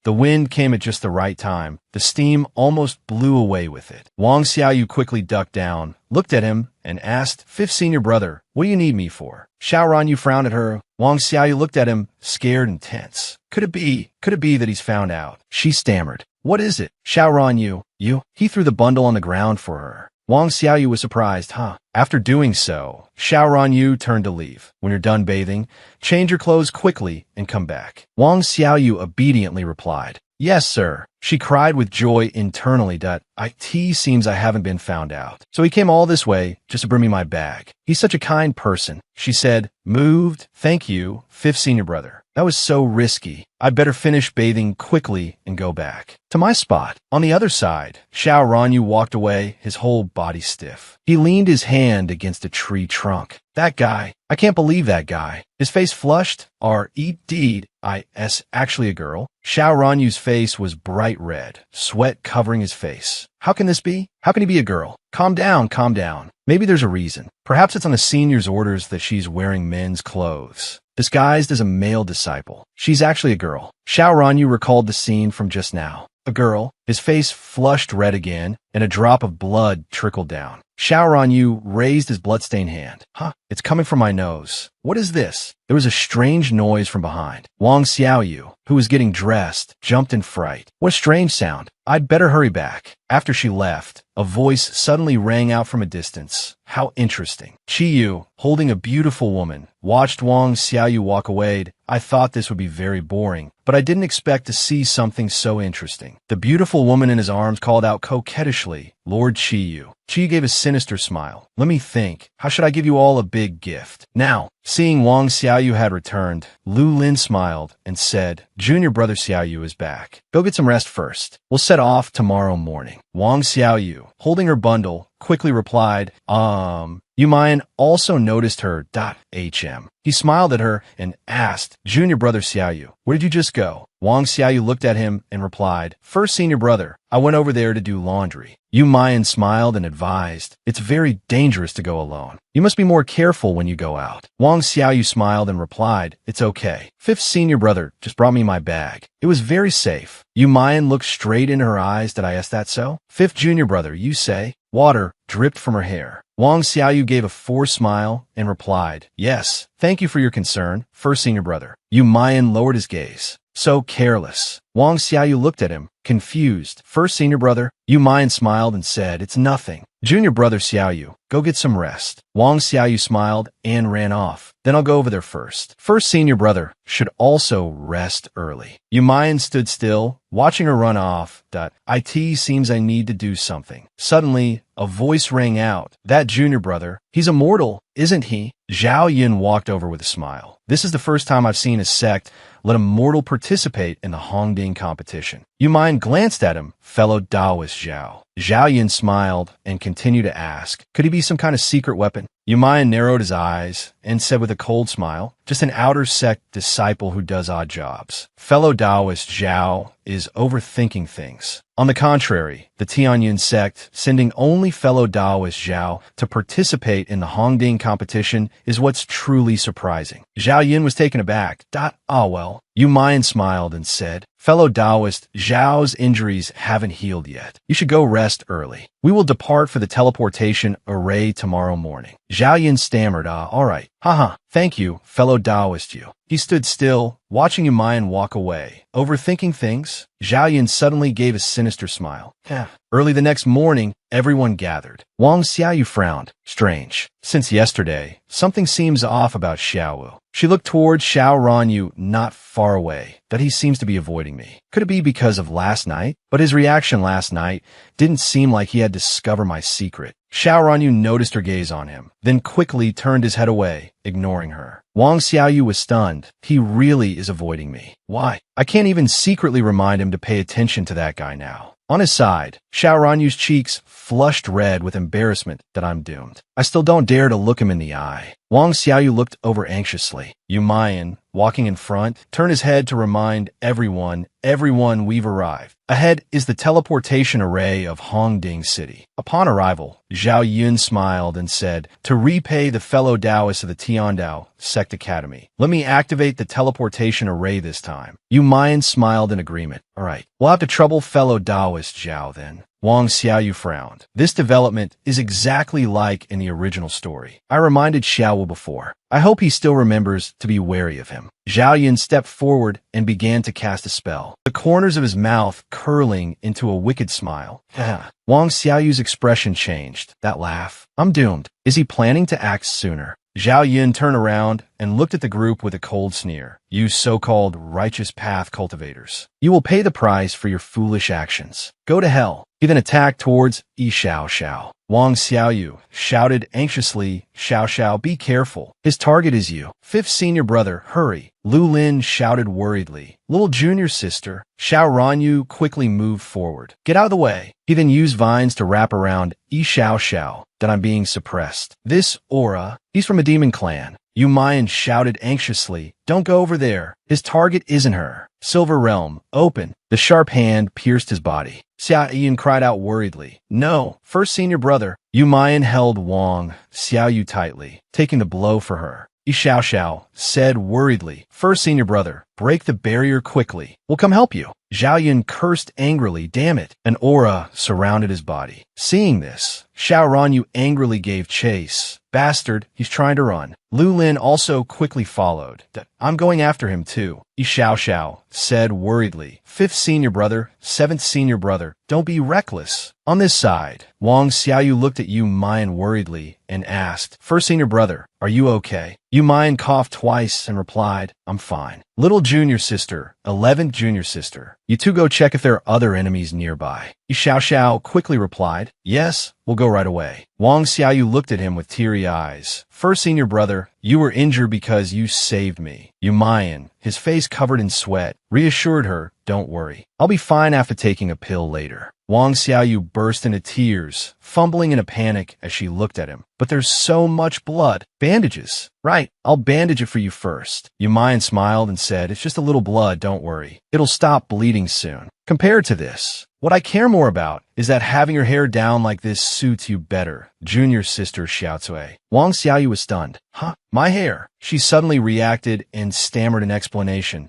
The wind came at just the right time. The steam almost blew away with it. Wang Xiaoyu quickly ducked down, looked at him, and asked, "Fifth senior brother, what do you need me for?" Xiao Ranyu frowned at her. Wang Xiaoyu looked at him, scared and tense. Could it be that he's found out? She stammered. "What is it?" Xiao Ranyu, you? He threw the bundle on the ground for her. Wang Xiaoyu was surprised, After doing so, Xiao Ranyu turned to leave. "When you're done bathing, change your clothes quickly and come back." Wang Xiaoyu obediently replied, "Yes, sir." She cried with joy internally. It seems I haven't been found out. So he came all this way just to bring me my bag. He's such a kind person. She said, moved. "Thank you, fifth senior brother. That was so risky. I'd better finish bathing quickly and go back to my spot." On the other side, Xiao Ranyu walked away, his whole body stiff. He leaned his hand against a tree trunk. That guy. I can't believe that guy. His face flushed. Actually a girl. Xiao Ranyu's face was bright red, sweat covering his face. How can this be? How can he be a girl? Calm down. Maybe there's a reason. Perhaps it's on the senior's orders that she's wearing men's clothes, disguised as a male disciple. She's actually a girl. Xiao Ranyu recalled the scene from just now. A girl. His face flushed red again, and a drop of blood trickled down. Xiao Ranyu raised his bloodstained hand. It's coming from my nose. What is this? There was a strange noise from behind. Wang Xiaoyu, who was getting dressed, jumped in fright. What a strange sound. I'd better hurry back. After she left, a voice suddenly rang out from a distance. How interesting. Qiyu, holding a beautiful woman, watched Wang Xiaoyu walk away. I thought this would be very boring, but I didn't expect to see something so interesting. The beautiful woman in his arms called out coquettishly, "Lord Qiyu." Qiyu gave a sinister smile. "Let me think. How should I give you all a big gift?" Now, seeing Wang Xiaoyu had returned, Lu Lin smiled and said, "Junior brother Xiaoyu is back. Go get some rest first. We'll set off tomorrow morning." Wang Xiaoyu, holding her bundle, quickly replied, Yumayan also noticed her. He smiled at her and asked, "Junior brother Xiaoyu, where did you just go?" Wang Xiaoyu looked at him and replied, "First senior brother, I went over there to do laundry." Yumayan smiled and advised, "It's very dangerous to go alone. You must be more careful when you go out." Wang Xiaoyu smiled and replied, "It's okay. Fifth senior brother just brought me my bag. It was very safe." Yumayan looked straight into her eyes. "Did I ask that so?" "Fifth junior brother, you say?" Water dripped from her hair. Wang Xiaoyu gave a forced smile and replied, "Yes, thank you for your concern, first senior brother." Yumayan lowered his gaze. "So careless." Wang Xiaoyu looked at him, confused. "First senior brother?" Yumayan smiled and said, "It's nothing." "Junior brother Xiaoyu, Go get some rest. Wang Xiaoyu smiled and ran off. Then I'll go over there first. First senior brother should also rest early. Yumayan stood still, watching her run off. It seems I need to do something. Suddenly, a voice rang out. That junior brother, he's immortal, isn't he? Zhao Yin walked over with a smile. This is the first time I've seen a sect let a mortal participate in the Hongding competition. Yumayan glanced at him, fellow Taoist Zhao. Zhao Yin smiled and continued to ask, could he be some kind of secret weapon? Yumayan narrowed his eyes and said with a cold smile, just an outer sect disciple who does odd jobs. Fellow Taoist Zhao is overthinking things. On the contrary, the Tianyun sect, sending only fellow Taoist Zhao to participate in the Hongding competition is what's truly surprising. Zhao Yin was taken aback. Well. Yumayan smiled and said, fellow Taoist, Zhao's injuries haven't healed yet. You should go rest early. We will depart for the teleportation array tomorrow morning. Zhao Yin stammered, all right. Haha, thank you, fellow Taoist you. He stood still, watching Yumayan walk away. Overthinking things? Zhao Yin suddenly gave a sinister smile. Early the next morning, everyone gathered. Wang Xiaoyu frowned. Strange. Since yesterday, something seems off about Xiaowu. She looked towards Xiao Ranyu not far away, that he seems to be avoiding me. Could it be because of last night? But his reaction last night didn't seem like he had discovered my secret. Xiao Ranyu noticed her gaze on him, then quickly turned his head away, ignoring her. Wang Xiaoyu was stunned. He really is avoiding me. Why? I can't even secretly remind him to pay attention to that guy now. On his side, Xiao Ranyu's cheeks flushed red with embarrassment that I'm doomed. I still don't dare to look him in the eye. Wang Xiaoyu looked over anxiously. Yumayan, walking in front, turned his head to remind everyone we've arrived. Ahead is the teleportation array of Hongding City. Upon arrival, Zhao Yun smiled and said, to repay the fellow Taoists of the Tiandao Sect Academy, let me activate the teleportation array this time. Yumayan smiled in agreement. All right, we'll have to trouble fellow Taoist Zhao then. Wang Xiaoyu frowned. This development is exactly like in the original story. I reminded Xiaowu before. I hope he still remembers to be wary of him. Zhao Yun stepped forward and began to cast a spell, the corners of his mouth curling into a wicked smile. Wang Xiaoyu's expression changed. That laugh. I'm doomed. Is he planning to act sooner? Zhao Yun turned around and looked at the group with a cold sneer. You so-called righteous path cultivators. You will pay the price for your foolish actions. Go to hell. He then attacked towards Yi Xiao. Wang Xiaoyu shouted anxiously, Xiao, be careful. His target is you. Fifth senior brother, hurry. Lu Lin shouted worriedly. Little junior sister. Xiao Ranyu quickly moved forward. Get out of the way. He then used vines to wrap around Yi Xiao that I'm being suppressed. This aura, he's from a demon clan. Yumayan shouted anxiously, don't go over there. His target isn't her. Silver Realm, open. The sharp hand pierced his body. Xia Yin cried out worriedly. No, first senior brother. Yumayan held Wang Xiaoyu tightly, taking the blow for her. Yi Xiao said worriedly, first senior brother, break the barrier quickly. We'll come help you. Zhao Yun cursed angrily, damn it. An aura surrounded his body. Seeing this, Xiao Ranyu angrily gave chase. Bastard, he's trying to run. Lu Lin also quickly followed. I'm going after him too. Yi Xiao said worriedly, fifth senior brother, seventh senior brother, don't be reckless. On this side, Wang Xiaoyu looked at Yumayan worriedly and asked, first senior brother, are you okay? Yumayan coughed twice and replied, I'm fine. Little junior sister, 11th junior sister, you two go check if there are other enemies nearby. Yi Xiao quickly replied, yes, we'll go right away. Wang Xiaoyu looked at him with teary eyes. First senior brother, you were injured because you saved me. Yumayan, his face covered in sweat, reassured her, don't worry. I'll be fine after taking a pill later. Wang Xiaoyu burst into tears, fumbling in a panic as she looked at him. But there's so much blood. Bandages. Right, I'll bandage it for you first. Yumayan smiled and said, it's just a little blood, don't worry. It'll stop bleeding soon. Compared to this, what I care more about is that having your hair down like this suits you better, junior sister Xiaocui. Wang Xiaoyu was stunned. Huh? My hair? She suddenly reacted and stammered an explanation.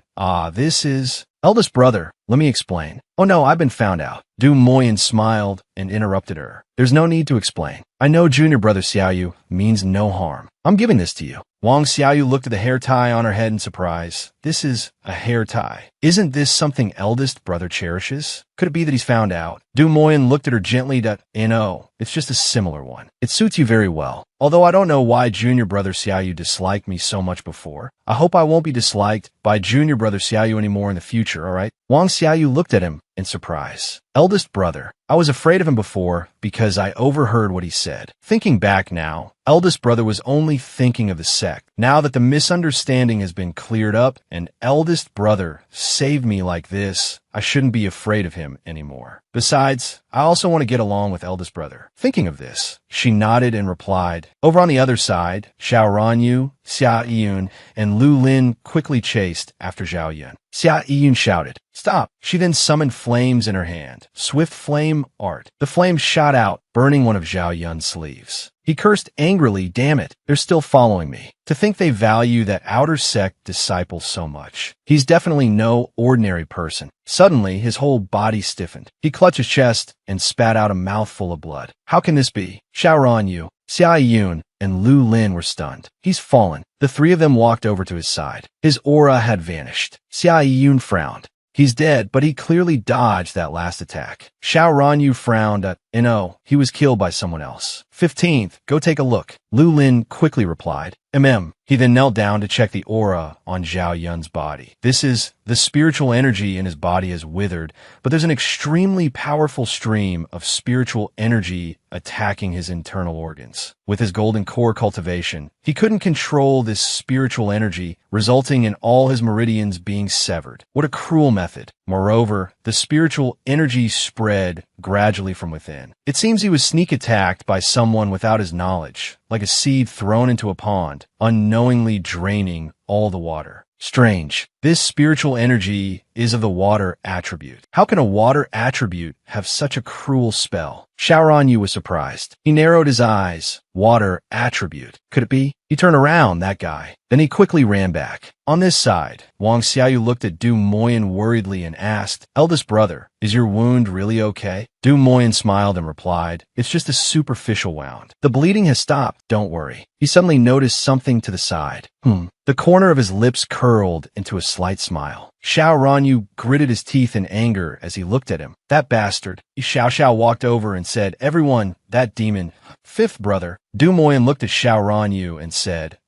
This is... eldest brother, Let me explain. Oh no, I've been found out. Du Moyen smiled and interrupted her. There's no need to explain. I know junior brother Xiaoyu means no harm. I'm giving this to you. Wang Xiaoyu looked at the hair tie on her head in surprise. This is a hair tie. Isn't this something eldest brother cherishes? Could it be that he's found out? Du Moyen looked at her gently. No, it's just a similar one. It suits you very well. Although I don't know why junior brother Xiaoyu disliked me so much before. I hope I won't be disliked by junior brother Xiaoyu anymore in the future, alright? Wang Xiaoyu looked at him in surprise. Eldest brother. I was afraid of him before because I overheard what he said. Thinking back now, eldest brother was only thinking of the sect. Now that the misunderstanding has been cleared up and eldest brother saved me like this, I shouldn't be afraid of him anymore. Besides, I also want to get along with eldest brother. Thinking of this, she nodded and replied. Over on the other side, Xiao Ranyu, Xia Yun, and Lu Lin quickly chased after Zhao Yun. Xia Yun shouted, "Stop!" She then summoned flames in her hand. Swift flame art. The flames shot out, burning one of Zhao Yun's sleeves. He cursed angrily, "Damn it, they're still following me." To think they value that outer sect disciple so much. He's definitely no ordinary person. Suddenly, his whole body stiffened. He clutched his chest and spat out a mouthful of blood. How can this be? Xiao Ranyu, Xia Yun, and Lu Lin were stunned. He's fallen. The three of them walked over to his side. His aura had vanished. Xia Yun frowned. He's dead, but he clearly dodged that last attack. Xiao Ranyu frowned at, he was killed by someone else. 15th, go take a look. Lu Lin quickly replied, He then knelt down to check the aura on Zhao Yun's body. The spiritual energy in his body is withered, but there's an extremely powerful stream of spiritual energy attacking his internal organs. With his golden core cultivation, he couldn't control this spiritual energy, resulting in all his meridians being severed. What a cruel method. Moreover, the spiritual energy spread gradually from within. It seems he was sneak attacked by someone without his knowledge, like a seed thrown into a pond, unknowingly draining all the water. Strange. This spiritual energy is of the water attribute. How can a water attribute have such a cruel spell? Xiao Ranyu was surprised. He narrowed his eyes. Water attribute. Could it be? He turned around, that guy. Then he quickly ran back. On this side, Wang Xiaoyu looked at Du Moyen worriedly and asked, Eldest brother, is your wound really okay? Du Moyen smiled and replied, It's just a superficial wound. The bleeding has stopped, don't worry. He suddenly noticed something to the side. The corner of his lips curled into a slight smile. Xiao Ranyu gritted his teeth in anger as he looked at him. That bastard. Xiao walked over and said, Everyone, that demon. Fifth brother. Du Moyen looked at Xiao Ranyu and said,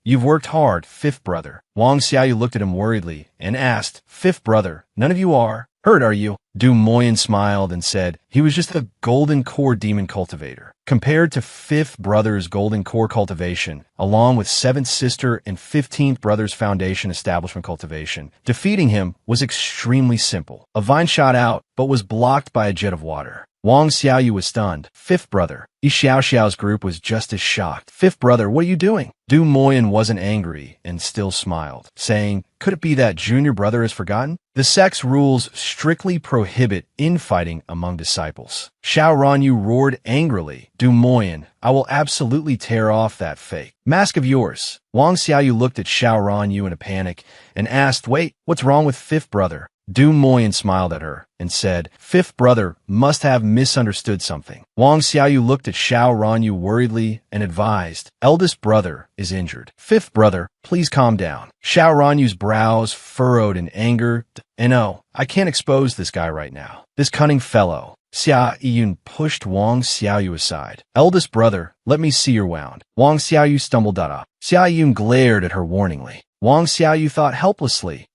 You've worked hard, fifth brother. Wang Xiaoyu looked at him worriedly and asked, Fifth brother, none of you are hurt, are you? Du Moyen smiled and said, he was just a golden core demon cultivator. Compared to fifth brother's golden core cultivation, along with seventh sister and 15th brother's foundation establishment cultivation, defeating him was extremely simple. A vine shot out, but was blocked by a jet of water. Wang Xiaoyu was stunned. Fifth brother. Xiao's group was just as shocked. Fifth brother, what are you doing? Du Moyen wasn't angry and still smiled, saying, Could it be that junior brother has forgotten? The sect's rules strictly prohibit infighting among disciples. Xiao Ranyu roared angrily, Du Moyen, I will absolutely tear off that fake mask of yours. Wang Xiaoyu looked at Xiao Ranyu in a panic and asked, Wait, what's wrong with fifth brother? Du Moyen smiled at her and said, Fifth brother must have misunderstood something. Wang Xiaoyu looked at Xiao Ranyu worriedly and advised, Eldest brother is injured. Fifth brother, please calm down. Xiao Ranyu's brows furrowed in anger. I can't expose this guy right now. This cunning fellow. Xia Yun pushed Wang Xiaoyu aside. Eldest brother, let me see your wound. Wang Xiaoyu stumbled up. Xia Yun glared at her warningly. Wang Xiaoyu thought helplessly.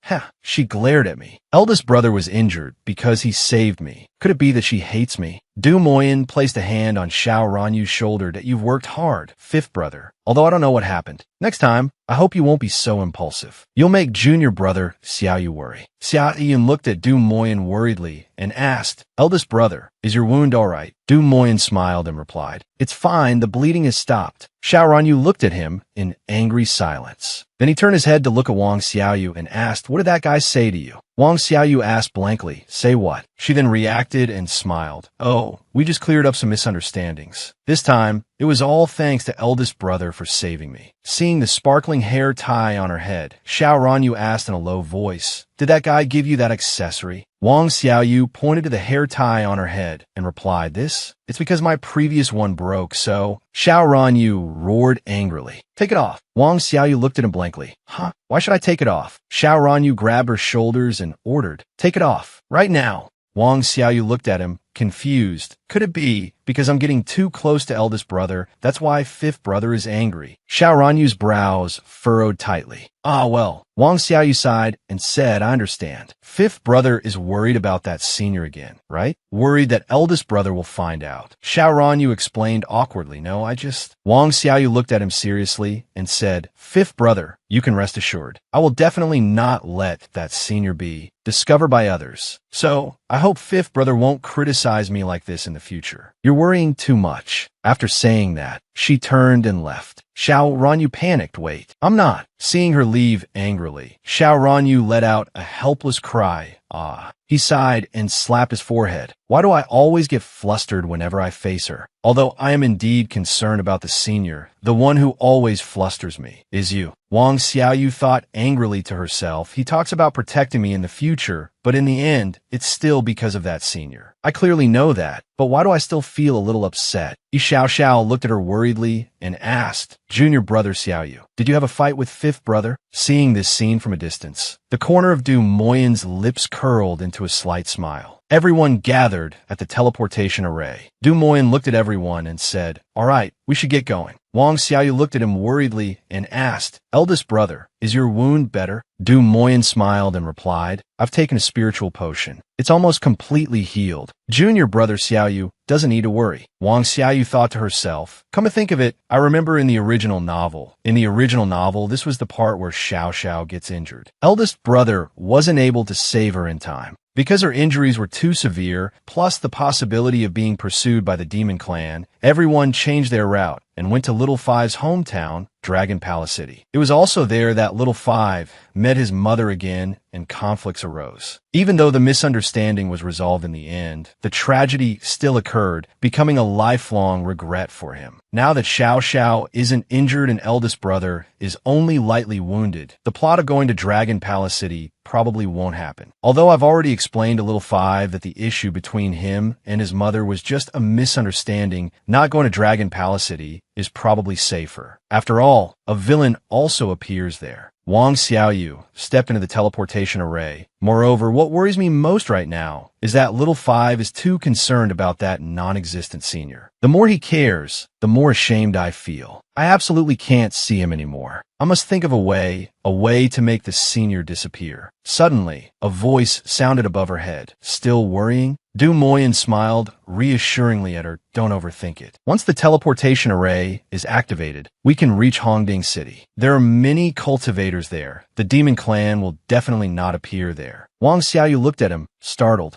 She glared at me. Eldest brother was injured because he saved me. Could it be that she hates me? Du Moyen placed a hand on Xiao Ranyu's shoulder that you've worked hard, fifth brother. Although I don't know what happened. Next time, I hope you won't be so impulsive. You'll make junior brother Xiaoyu worry. Xia Yun looked at Du Moyen worriedly and asked, Eldest brother, is your wound all right? Du Moyen smiled and replied, It's fine, the bleeding has stopped. Xiao Ranyu looked at him in angry silence. Then he turned his head to look at Wang Xiaoyu and asked, What did that guy say to you? Wang Xiaoyu asked blankly, Say what? She then reacted and smiled. Oh, we just cleared up some misunderstandings. This time, it was all thanks to eldest brother for saving me. Seeing the sparkling hair tie on her head, Xiao Ranyu asked in a low voice, "Did that guy give you that accessory?" Wang Xiaoyu pointed to the hair tie on her head and replied, It's because my previous one broke, so..." Xiao Ranyu roared angrily. "Take it off." Wang Xiaoyu looked at him blankly. "Huh? Why should I take it off?" Xiao Ranyu grabbed her shoulders and ordered, "Take it off, right now." Wang Xiaoyu looked at him, confused. Could it be because I'm getting too close to eldest brother? That's why fifth brother is angry. Xiao Ranyu's brows furrowed tightly. Ah, well. Wang Xiaoyu sighed and said, I understand. Fifth brother is worried about that senior again, right? Worried that eldest brother will find out. Xiao Ranyu explained awkwardly, no, Wang Xiaoyu looked at him seriously and said, Fifth brother, you can rest assured. I will definitely not let that senior be discovered by others. So, I hope fifth brother won't criticize me like this in the future. You're worrying too much. After saying that, she turned and left. Xiao Ranyu panicked. Wait, I'm not. Seeing her leave angrily, Xiao Ranyu let out a helpless cry. Ah. He sighed and slapped his forehead. Why do I always get flustered whenever I face her? Although I am indeed concerned about the senior, the one who always flusters me is you. Wang Xiaoyu thought angrily to herself. He talks about protecting me in the future, but in the end, it's still because of that senior. I clearly know that, but why do I still feel a little upset? Xiao Xiao looked at her worriedly and asked, Junior brother Xiaoyu, did you have a fight with fifth brother? Seeing this scene from a distance, the corner of Du Moyen's lips curled into a slight smile. Everyone gathered at the teleportation array. Du Moyen looked at everyone and said, All right, we should get going. Wang Xiaoyu looked at him worriedly and asked, Eldest brother, is your wound better? Du Moyen smiled and replied, I've taken a spiritual potion. It's almost completely healed. Junior brother Xiaoyu doesn't need to worry. Wang Xiaoyu thought to herself, come to think of it, I remember in the original novel. In the original novel, this was the part where Xiao Xiao gets injured. Eldest brother wasn't able to save her in time. Because her injuries were too severe, plus the possibility of being pursued by the Demon Clan, everyone changed their route and went to Little Five's hometown, Dragon Palace City. It was also there that Little Five met his mother again and conflicts arose. Even though the misunderstanding was resolved in the end, the tragedy still occurred, becoming a lifelong regret for him. Now that Xiao Xiao isn't injured and eldest brother is only lightly wounded, the plot of going to Dragon Palace City probably won't happen. Although I've already explained to Little Five that the issue between him and his mother was just a misunderstanding, not going to Dragon Palace City is probably safer. After all, a villain also appears there. Wang Xiaoyu stepped into the teleportation array. Moreover, what worries me most right now is that Little Five is too concerned about that non-existent senior. The more he cares, the more ashamed I feel. I absolutely can't see him anymore. I must think of a way to make the senior disappear. Suddenly, a voice sounded above her head. Still worrying? Du Moyen smiled reassuringly at her. Don't overthink it. Once the teleportation array is activated, we can reach Hongding City. There are many cultivators there. The Demon Clan will definitely not appear there. Wang Xiaoyu looked at him, startled.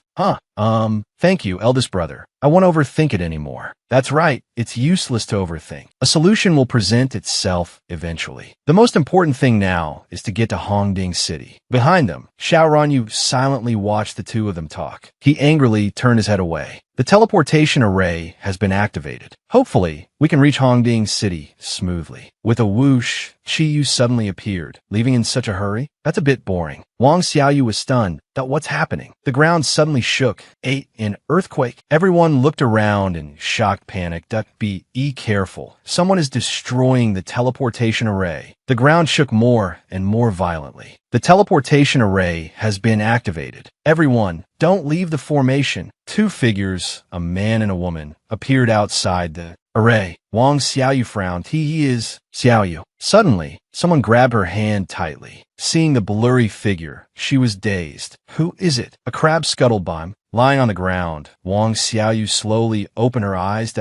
Thank you, eldest brother. I won't overthink it anymore. That's right, it's useless to overthink. A solution will present itself eventually. The most important thing now is to get to Hongding City. Behind them, Xiao Ranyu silently watched the two of them talk. He angrily turned his head away. The teleportation array has been activated. Hopefully, we can reach Hongding City smoothly. With a whoosh, Chi-Yu suddenly appeared, leaving in such a hurry. That's a bit boring. Wang Xiaoyu was stunned. What's happening? The ground suddenly shook. An earthquake. Everyone looked around in shocked panic. Be careful. Someone is destroying the teleportation array. The ground shook more and more violently. The teleportation array has been activated. Everyone, don't leave the formation. Two figures, a man and a woman, appeared outside the array. Wang Xiaoyu frowned. He is Xiaoyu. Suddenly, someone grabbed her hand tightly. Seeing the blurry figure, she was dazed. Who is it? A crab scuttled by him. Lying on the ground, Wang Xiaoyu slowly opened her eyes.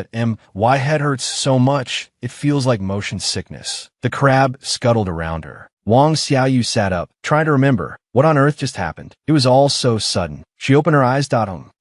My head hurts so much, it feels like motion sickness. The crab scuttled around her. Wang Xiaoyu sat up, trying to remember what on earth just happened. It was all so sudden. She opened her eyes.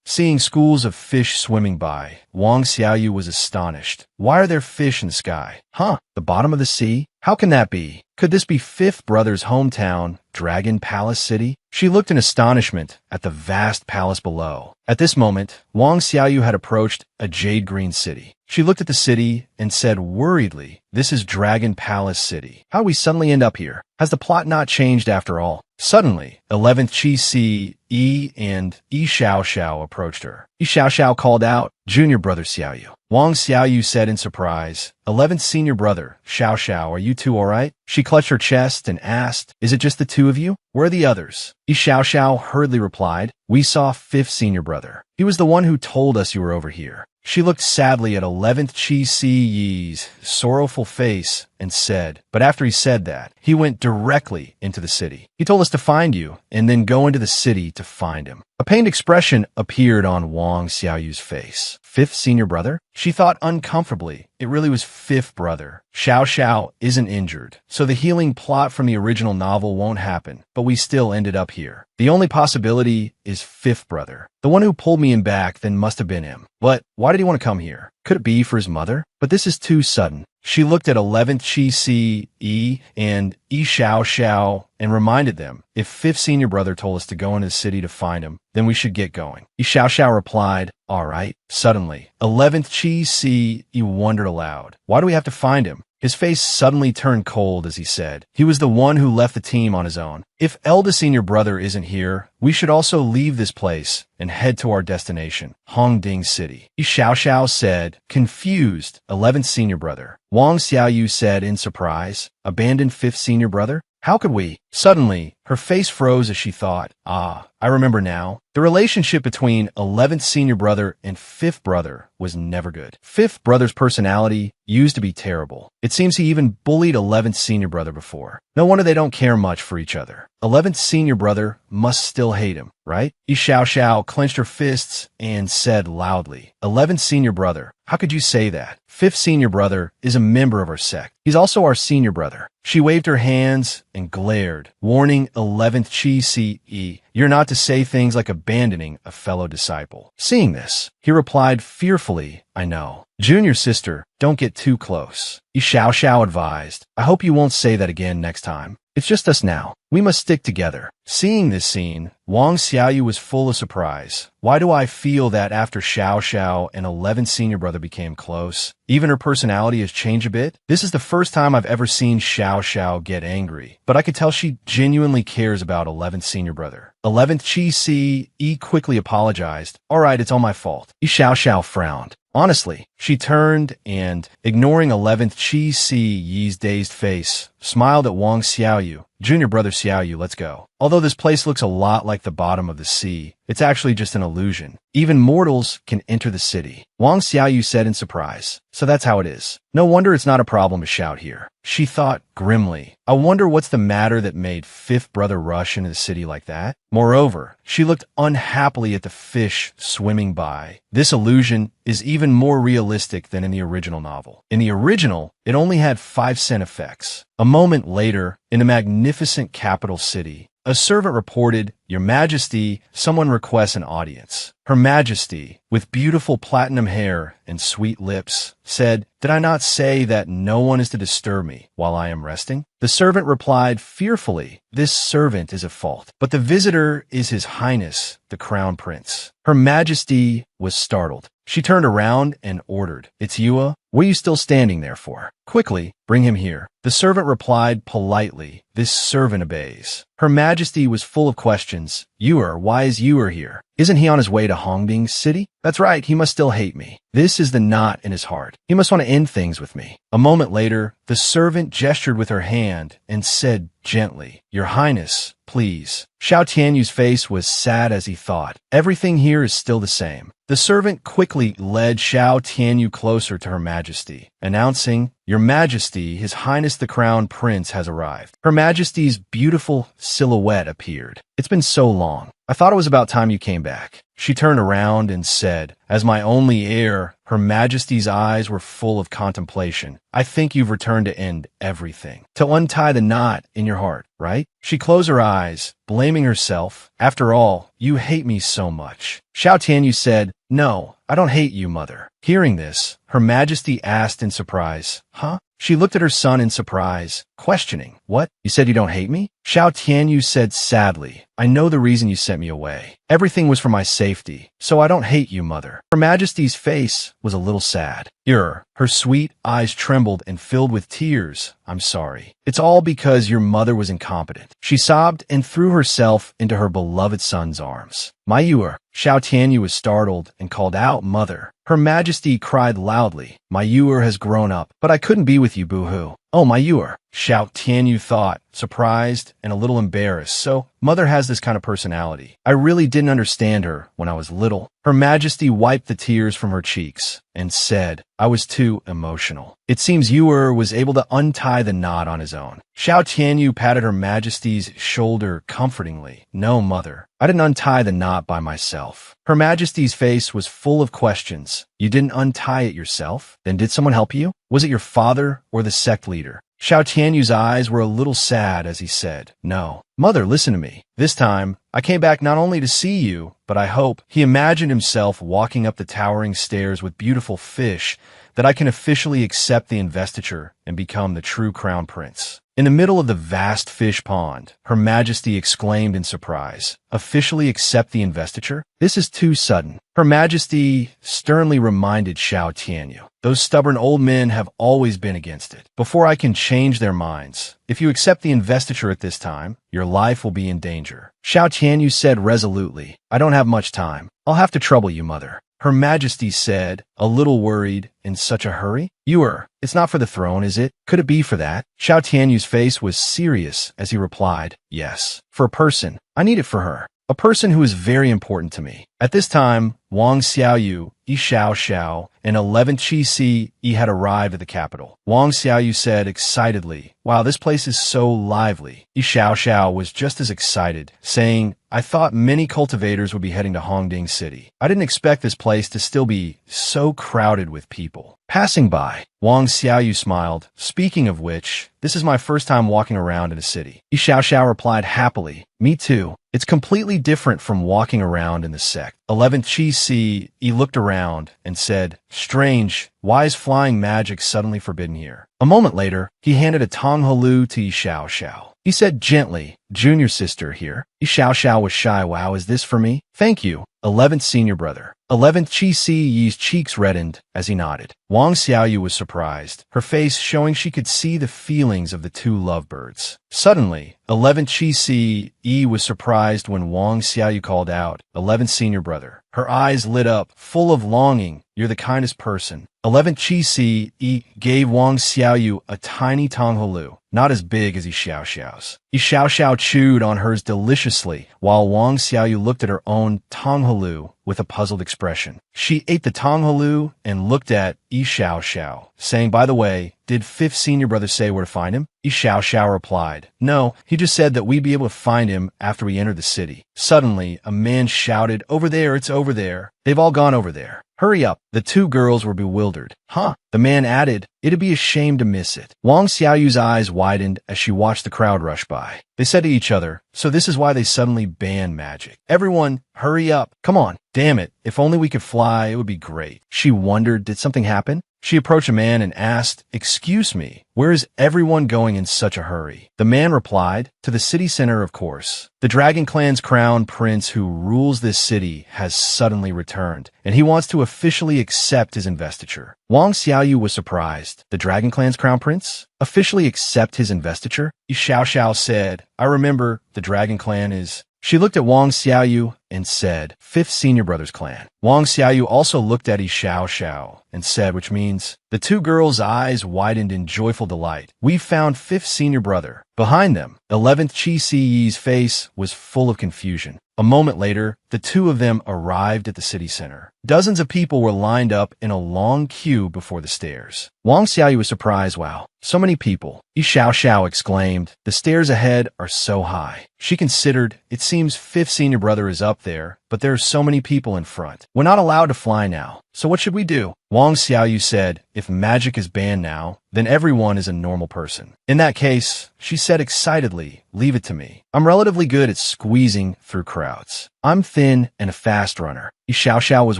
Seeing schools of fish swimming by, Wang Xiaoyu was astonished. Why are there fish in the sky? The bottom of the sea? How can that be? Could this be Fifth Brother's hometown, Dragon Palace City? She looked in astonishment at the vast palace below. At this moment, Wang Xiaoyu had approached a jade-green city. She looked at the city and said worriedly, "This is Dragon Palace City. How did we suddenly end up here? Has the plot not changed after all?" Suddenly, 11th Chi Si, Yi, and Yi Xiao approached her. Yi Xiao called out, "Junior brother Xiaoyu." Wang Xiaoyu said in surprise, "11th senior brother, Xiao, are you two all right?" She clutched her chest and asked, "Is it just the two of you? Where are the others?" Yi Xiao hurriedly replied, "We saw 5th senior brother. He was the one who told us you were over here." She looked sadly at 11th Chi Si Yi's sorrowful face and said, "But after he said that, he went directly into the city. He told us to find you and then go into the city to find him." A pained expression appeared on Wang Xiaoyu's face. 5th senior brother? She thought uncomfortably. It really was 5th brother. Xiao isn't injured, so the healing plot from the original novel won't happen, but we still ended up here. The only possibility is 5th brother. The one who pulled me in back then must have been him. But why did he want to come here? Could it be for his mother? But this is too sudden. She looked at 11th Chi Si, Yi, and Yi Xiao and reminded them, if 5th senior brother told us to go into the city to find him, then we should get going. Yi Xiao replied, "All right." Suddenly, 11th Chi Si, Yi wondered aloud, "Why do we have to find him?" His face suddenly turned cold as he said, "He was the one who left the team on his own. If eldest senior brother isn't here, we should also leave this place and head to our destination, Hongding City." Yi Xiao said, confused, 11th senior brother. Wang Xiaoyu said in surprise, "Abandon 5th senior brother? How could we?" Suddenly, her face froze as she thought, I remember now. The relationship between 11th senior brother and 5th brother was never good. 5th brother's personality used to be terrible. It seems he even bullied 11th senior brother before. No wonder they don't care much for each other. 11th senior brother must still hate him, right? Yi Xiao clenched her fists and said loudly, 11th senior brother, how could you say that? 5th senior brother is a member of our sect. He's also our senior brother. She waved her hands and glared, warning 11th Chi Si, "You're not to say things like abandoning a fellow disciple." Seeing this, he replied fearfully, "I know. Junior sister, don't get too close." Yi Xiao advised, "I hope you won't say that again next time. It's just us now. We must stick together." Seeing this scene, Wang Xiaoyu was full of surprise. Why do I feel that after Xiao and 11th senior brother became close, even her personality has changed a bit? This is the first time I've ever seen Xiao get angry, but I could tell she genuinely cares about 11th senior brother. 11th Chi Si quickly apologized. "All right, it's all my fault." Yi Xiao frowned. Honestly, she turned and, ignoring 11th Chi Si Yi's dazed face, smiled at Wang Xiaoyu. "Junior brother Xiaoyu, let's go. Although this place looks a lot like the bottom of the sea, it's actually just an illusion. Even mortals can enter the city." Wang Xiaoyu said in surprise, "So that's how it is. No wonder it's not a problem to shout here." She thought grimly, "I wonder what's the matter that made 5th brother rush into the city like that?" Moreover, she looked unhappily at the fish swimming by. This illusion is even more realistic than in the original novel. In the original, it only had 5-cent effects. A moment later, in a magnificent capital city, a servant reported, "Your Majesty, someone requests an audience." Her Majesty, with beautiful platinum hair and sweet lips, said, "Did I not say that no one is to disturb me while I am resting?" The servant replied fearfully, "This servant is at fault, but the visitor is His Highness, the Crown Prince." Her Majesty was startled. She turned around and ordered, "It's you? What are you still standing there for? Quickly, bring him here." The servant replied politely, "This servant obeys." Her Majesty was full of questions. Why is Yuer here? Isn't he on his way to Hongding City?" "That's right, he must still hate me. This is the knot in his heart. He must want to end things with me." A moment later, the servant gestured with her hand and said gently, "Your Highness, please." Xiao Tianyu's face was sad as he thought. Everything here is still the same. The servant quickly led Xiao Tianyu closer to Her Majesty, announcing, "Your Majesty, His Highness the Crown Prince has arrived." Her Majesty's beautiful silhouette appeared. "It's been so long. I thought it was about time you came back." She turned around and said, "As my only heir," Her Majesty's eyes were full of contemplation, "I think you've returned to end everything. To untie the knot in your heart, right?" She closed her eyes, blaming herself. "After all, you hate me so much." Xiao Tianyu said, "No, I don't hate you, mother." Hearing this, Her Majesty asked in surprise, "Huh? She looked at her son in surprise, questioning, "What? You said you don't hate me?" Xiao Tianyu said sadly, "I know the reason you sent me away. Everything was for my safety, so I don't hate you, mother." Her Majesty's face was a little sad. Her sweet eyes trembled and filled with tears. "I'm sorry. It's all because your mother was incompetent." She sobbed and threw herself into her beloved son's arms. "My Yuer." Xiao Tianyu was startled and called out, "Mother." Her Majesty cried loudly, "My Yuer has grown up, but I couldn't be with you, boo-hoo." "Oh, my Yuer." Xiao Tianyu thought, surprised and a little embarrassed. "So, mother has this kind of personality. I really didn't understand her when I was little." Her Majesty wiped the tears from her cheeks and said, "I was too emotional." It seems Yuer was able to untie the knot on his own. Xiao Tianyu patted Her Majesty's shoulder comfortingly. "No, mother. I didn't untie the knot by myself." Her Majesty's face was full of questions. "You didn't untie it yourself? Then did someone help you? Was it your father or the sect leader?" Xiao Tianyu's eyes were a little sad as he said, "No. Mother, listen to me. This time, I came back not only to see you, but I hope." He imagined himself walking up the towering stairs with beautiful fish, "that I can officially accept the investiture and become the true crown prince." In the middle of the vast fish pond, Her Majesty exclaimed in surprise, "Officially accept the investiture? This is too sudden." Her Majesty sternly reminded Xiao Tianyu, "Those stubborn old men have always been against it. Before I can change their minds, if you accept the investiture at this time, your life will be in danger." Xiao Tianyu said resolutely, "I don't have much time. I'll have to trouble you, mother." Her Majesty said, a little worried, "In such a hurry?" "Yuer, it's not for the throne, is it? Could it be for that?" Xiao Tianyu's face was serious as he replied, "Yes, for a person. I need it for her. A person who is very important to me." At this time, Wang Xiaoyu, Yi Xiao, and 11th Qi Si Yi had arrived at the capital. Wang Xiaoyu said excitedly, "Wow, this place is so lively." Yi Xiao was just as excited, saying, "I thought many cultivators would be heading to Hongding City. I didn't expect this place to still be so crowded with people." Passing by, Wang Xiaoyu smiled, "Speaking of which, this is my first time walking around in a city." Yi Xiao replied happily, "Me too. It's completely different from walking around in the sect." 11th Qi Si Yi looked around and said, "Strange, why is flying magic suddenly forbidden here?" A moment later, he handed a Tonghalu to Yi Xiao. He said gently, "Junior sister here." Yi Xiao was shy. "Wow, is this for me?" "Thank you, 11th senior brother." 11th Qi Si Yi's cheeks reddened as he nodded. Wang Xiaoyu was surprised, her face showing she could see the feelings of the two lovebirds. Suddenly, 11th Qi Si Yi was surprised when Wang Xiaoyu called out, "11th senior brother." Her eyes lit up, full of longing. "You're the kindest person." 11th Qi Si Yi gave Wang Xiaoyu a tiny Tonghalu, not as big as Yi Xiao's. Yi Xiao chewed on hers deliciously, while Wang Xiaoyu looked at her own Tonghalu with a puzzled expression. She ate the Tonghalu and looked at Yi Xiao, saying, "By the way, did 5th senior brother say where to find him?" Yi Xiao replied, "No, he just said that we'd be able to find him after we enter the city." Suddenly, a man shouted, "Over there, it's over there. They've all gone over there. Hurry up." The two girls were bewildered. "Huh?" The man added, "It'd be a shame to miss it." Wang Xiaoyu's eyes widened as she watched the crowd rush by. They said to each other, "So this is why they suddenly banned magic. Everyone, hurry up. Come on. Damn it. If only we could fly, it would be great." She wondered, did something happen? She approached a man and asked, "Excuse me, where is everyone going in such a hurry?" The man replied, "To the city center, of course. The Dragon Clan's crown prince who rules this city has suddenly returned, and he wants to officially accept his investiture." Wang Xiaoyu was surprised. The Dragon Clan's crown prince? Officially accept his investiture? Yi Xiao said, "I remember the Dragon Clan is..." She looked at Wang Xiaoyu and said, "5th senior brother's clan." Wang Xiaoyu also looked at Yi Xiao and said, which means, the two girls' eyes widened in joyful delight. "We've found 5th senior brother." Behind them, 11th Qi Si Yi's face was full of confusion. A moment later, the two of them arrived at the city center. Dozens of people were lined up in a long queue before the stairs. Wang Xiaoyu was surprised. "Wow, so many people." Yi Xiao exclaimed, "The stairs ahead are so high." She considered, it seems 5th senior brother is up there, but there are so many people in front. We're not allowed to fly now. So what should we do? Wang Xiaoyu said, if magic is banned now, then everyone is a normal person. In that case, she said excitedly, leave it to me. I'm relatively good at squeezing through crowds. I'm thin and a fast runner. Yi Xiaoxiao was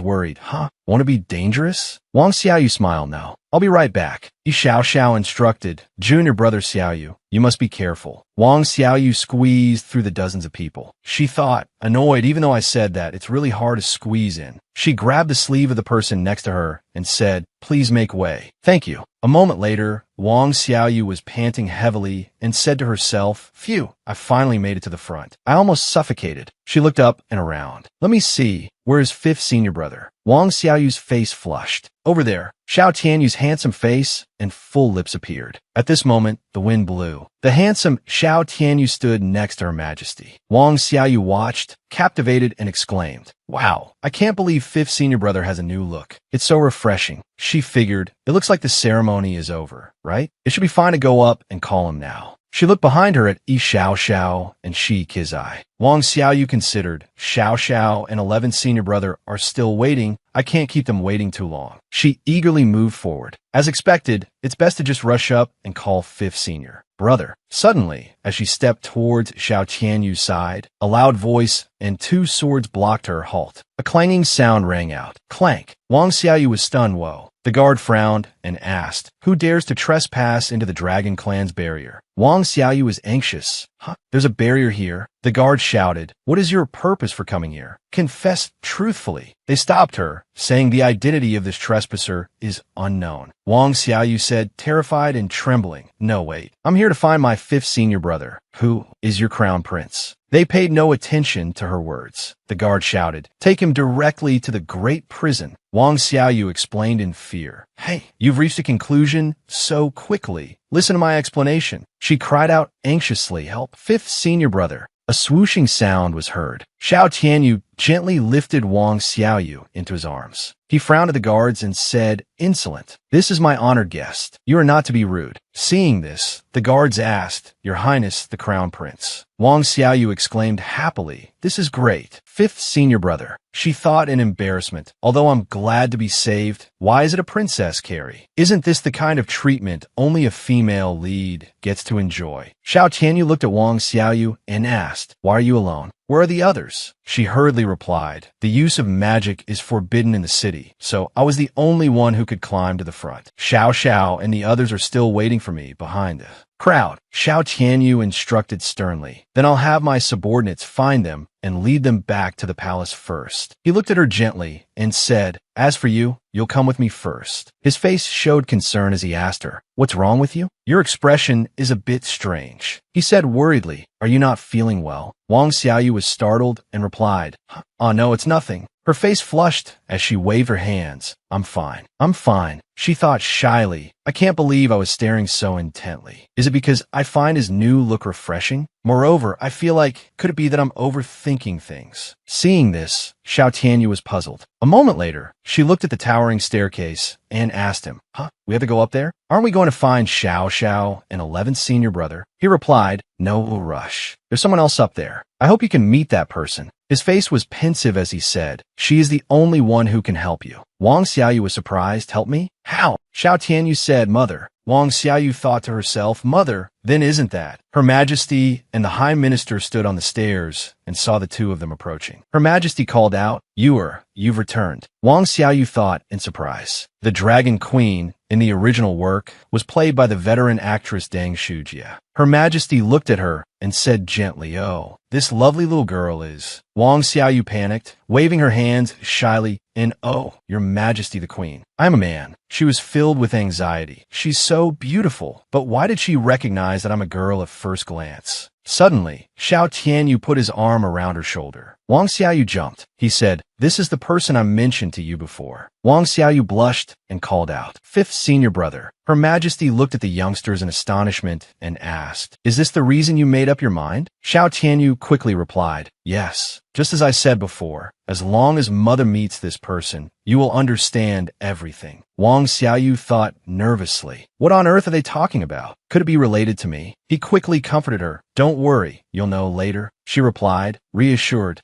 worried. Huh? Want to be dangerous? Wang Xiaoyu smiled. No. I'll be right back. Yi Xiaoxiao instructed, junior brother Xiaoyu, you must be careful. Wang Xiaoyu squeezed through the dozens of people. She thought, annoyed even though I said that, it's really hard to squeeze in. She grabbed the sleeve of the person next to her and said, please make way. Thank you. A moment later, Wang Xiaoyu was panting heavily and said to herself, phew, I finally made it to the front. I almost suffocated. She looked up and around. Let me see. Where is fifth senior brother? Wang Xiaoyu's face flushed. Over there. Xiao Tianyu's handsome face and full lips appeared. At this moment, the wind blew. The handsome Xiao Tianyu stood next to Her Majesty. Wang Xiaoyu watched, captivated, and exclaimed, wow, I can't believe fifth senior brother has a new look. It's so refreshing. She figured, it looks like the ceremony is over, right? It should be fine to go up and call him now. She looked behind her at Yi Xiaoxiao and Shi Kizai. Wang Xiaoyu considered, Xiaoxiao and 11th senior brother are still waiting. I can't keep them waiting too long. She eagerly moved forward. As expected, it's best to just rush up and call 5th senior brother. Suddenly, as she stepped towards Xiao Tianyu's side, a loud voice and 2 swords blocked her halt. A clanging sound rang out. Clank. Wang Xiaoyu was stunned. Whoa. The guard frowned and asked, who dares to trespass into the Dragon Clan's barrier? Wang Xiaoyu was anxious. Huh? There's a barrier here. The guard shouted, what is your purpose for coming here? Confess truthfully. They stopped her, saying the identity of this trespasser is unknown. Wang Xiaoyu said, terrified and trembling, no wait, I'm here to find my 5th senior brother. Who is your crown prince? They paid no attention to her words. The guard shouted, take him directly to the great prison. Wang Xiaoyu explained in fear. Hey, you've reached a conclusion so quickly. Listen to my explanation. She cried out anxiously, help, 5th senior brother. A swooshing sound was heard. Xiao Tianyu gently lifted Wang Xiaoyu into his arms. He frowned at the guards and said, insolent, this is my honored guest. You are not to be rude. Seeing this, the guards asked, Your Highness, the Crown Prince. Wang Xiaoyu exclaimed happily, this is great. 5th senior brother. She thought in embarrassment, although I'm glad to be saved. Why is it a princess, Carrie? Isn't this the kind of treatment only a female lead gets to enjoy? Xiao Tianyu looked at Wang Xiaoyu and asked, why are you alone? Where are the others? She hurriedly replied, the use of magic is forbidden in the city, so I was the only one who could climb to the front. Xiao and the others are still waiting for me behind the crowd. Xiao Tianyu instructed sternly. Then I'll have my subordinates find them and lead them back to the palace first. He looked at her gently and said, as for you, you'll come with me first. His face showed concern as he asked her, what's wrong with you? Your expression is a bit strange. He said worriedly, are you not feeling well? Wang Xiaoyu was startled and replied, oh no, it's nothing. Her face flushed as she waved her hands. I'm fine. I'm fine. She thought shyly, I can't believe I was staring so intently. Is it because I find his new look refreshing? Moreover, I feel like, could it be that I'm overthinking things? Seeing this, Xiao Tianyu was puzzled. A moment later, she looked at the towering staircase and asked him, we have to go up there? Aren't we going to find Xiao and 11th senior brother? He replied, no rush. There's someone else up there. I hope you can meet that person. His face was pensive as he said, she is the only one who can help you. Wang Xiaoyu was surprised. Help me? How? Xiao Tianyu said, mother. Wang Xiaoyu thought to herself, mother, then isn't that? Her Majesty and the High Minister stood on the stairs and saw the two of them approaching. Her Majesty called out, you've returned. Wang Xiaoyu thought in surprise. The Dragon Queen, in the original work, was played by the veteran actress Deng Shujia. Her Majesty looked at her and said gently, oh, this lovely little girl is. Wang Xiaoyu panicked, waving her hands shyly, and oh, your Majesty the Queen. I'm a man. She was filled with anxiety. She's so beautiful. But why did she recognize that I'm a girl at first glance? Suddenly, Xiao Tianyu put his arm around her shoulder. Wang Xiaoyu jumped. He said, this is the person I mentioned to you before. Wang Xiaoyu blushed and called out, 5th senior brother. Her Majesty looked at the youngsters in astonishment and asked, is this the reason you made up your mind? Xiao Tianyu quickly replied, yes. Just as I said before, as long as mother meets this person, you will understand everything. Wang Xiaoyu thought nervously. What on earth are they talking about? Could it be related to me? He quickly comforted her. Don't worry, you'll know later, she replied, reassured.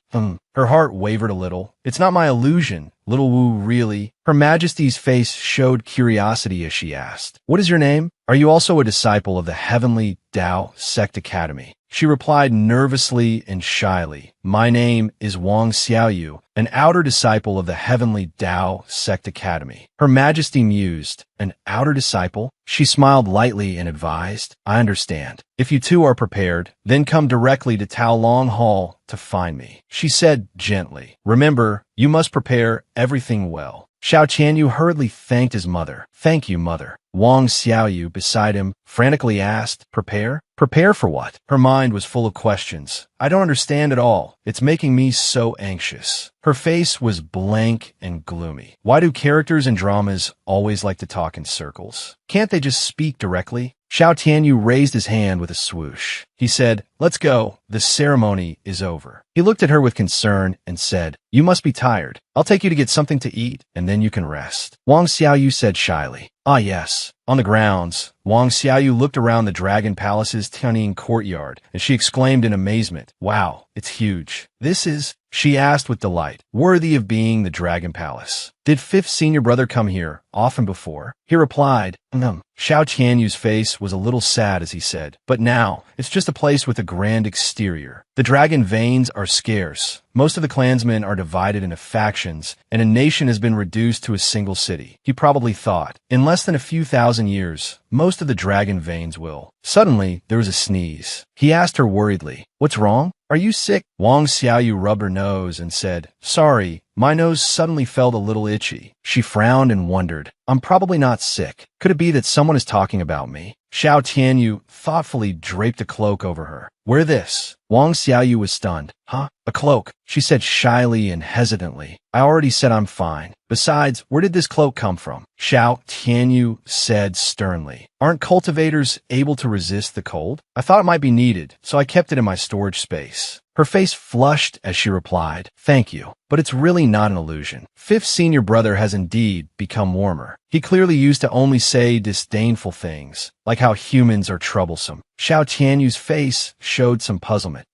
Her heart wavered a little. It's not my illusion. Little Wu, really? Her Majesty's face showed curiosity as she asked, what is your name? Are you also a disciple of the Heavenly Tao Sect Academy? She replied nervously and shyly, my name is Wang Xiaoyu, an outer disciple of the Heavenly Tao Sect Academy. Her Majesty mused, an outer disciple? She smiled lightly and advised, I understand. If you two are prepared, then come directly to Tao Long Hall to find me. She said gently, remember, you must prepare everything well. Xiao Qianyu hurriedly thanked his mother. Thank you, mother. Wang Xiaoyu, beside him, frantically asked, prepare? Prepare for what? Her mind was full of questions. I don't understand at all. It's making me so anxious. Her face was blank and gloomy. Why do characters in dramas always like to talk in circles? Can't they just speak directly? Xiao Tianyu raised his hand with a swoosh. He said, let's go. The ceremony is over. He looked at her with concern and said, you must be tired. I'll take you to get something to eat, and then you can rest. Wang Xiaoyu said shyly, ah yes. On the grounds, Wang Xiaoyu looked around the Dragon Palace's Tianyin courtyard, and she exclaimed in amazement, wow, it's huge. This is, she asked with delight, worthy of being the Dragon Palace. Did fifth senior brother come here often before? He replied, Xiao Qianyu's face was a little sad as he said, but now, it's just a place with a grand exterior. The dragon veins are scarce. Most of the clansmen are divided into factions, and a nation has been reduced to a single city. He probably thought, in less than a few thousand years, most of the dragon veins will. Suddenly, there was a sneeze. He asked her worriedly, what's wrong? Are you sick? Wang Xiaoyu rubbed her nose and said, sorry, my nose suddenly felt a little itchy. She frowned and wondered, I'm probably not sick. Could it be that someone is talking about me? Xiao Tianyu thoughtfully draped a cloak over her. Wear this. Wang Xiaoyu was stunned. Huh? A cloak? She said shyly and hesitantly. I already said I'm fine. Besides, where did this cloak come from? Xiao Tianyu said sternly. Aren't cultivators able to resist the cold? I thought it might be needed, so I kept it in my storage space. Her face flushed as she replied, thank you, but it's really not an illusion. Fifth senior brother has indeed become warmer. He clearly used to only say disdainful things, like how humans are troublesome. Xiao Tianyu's face showed some puzzlement.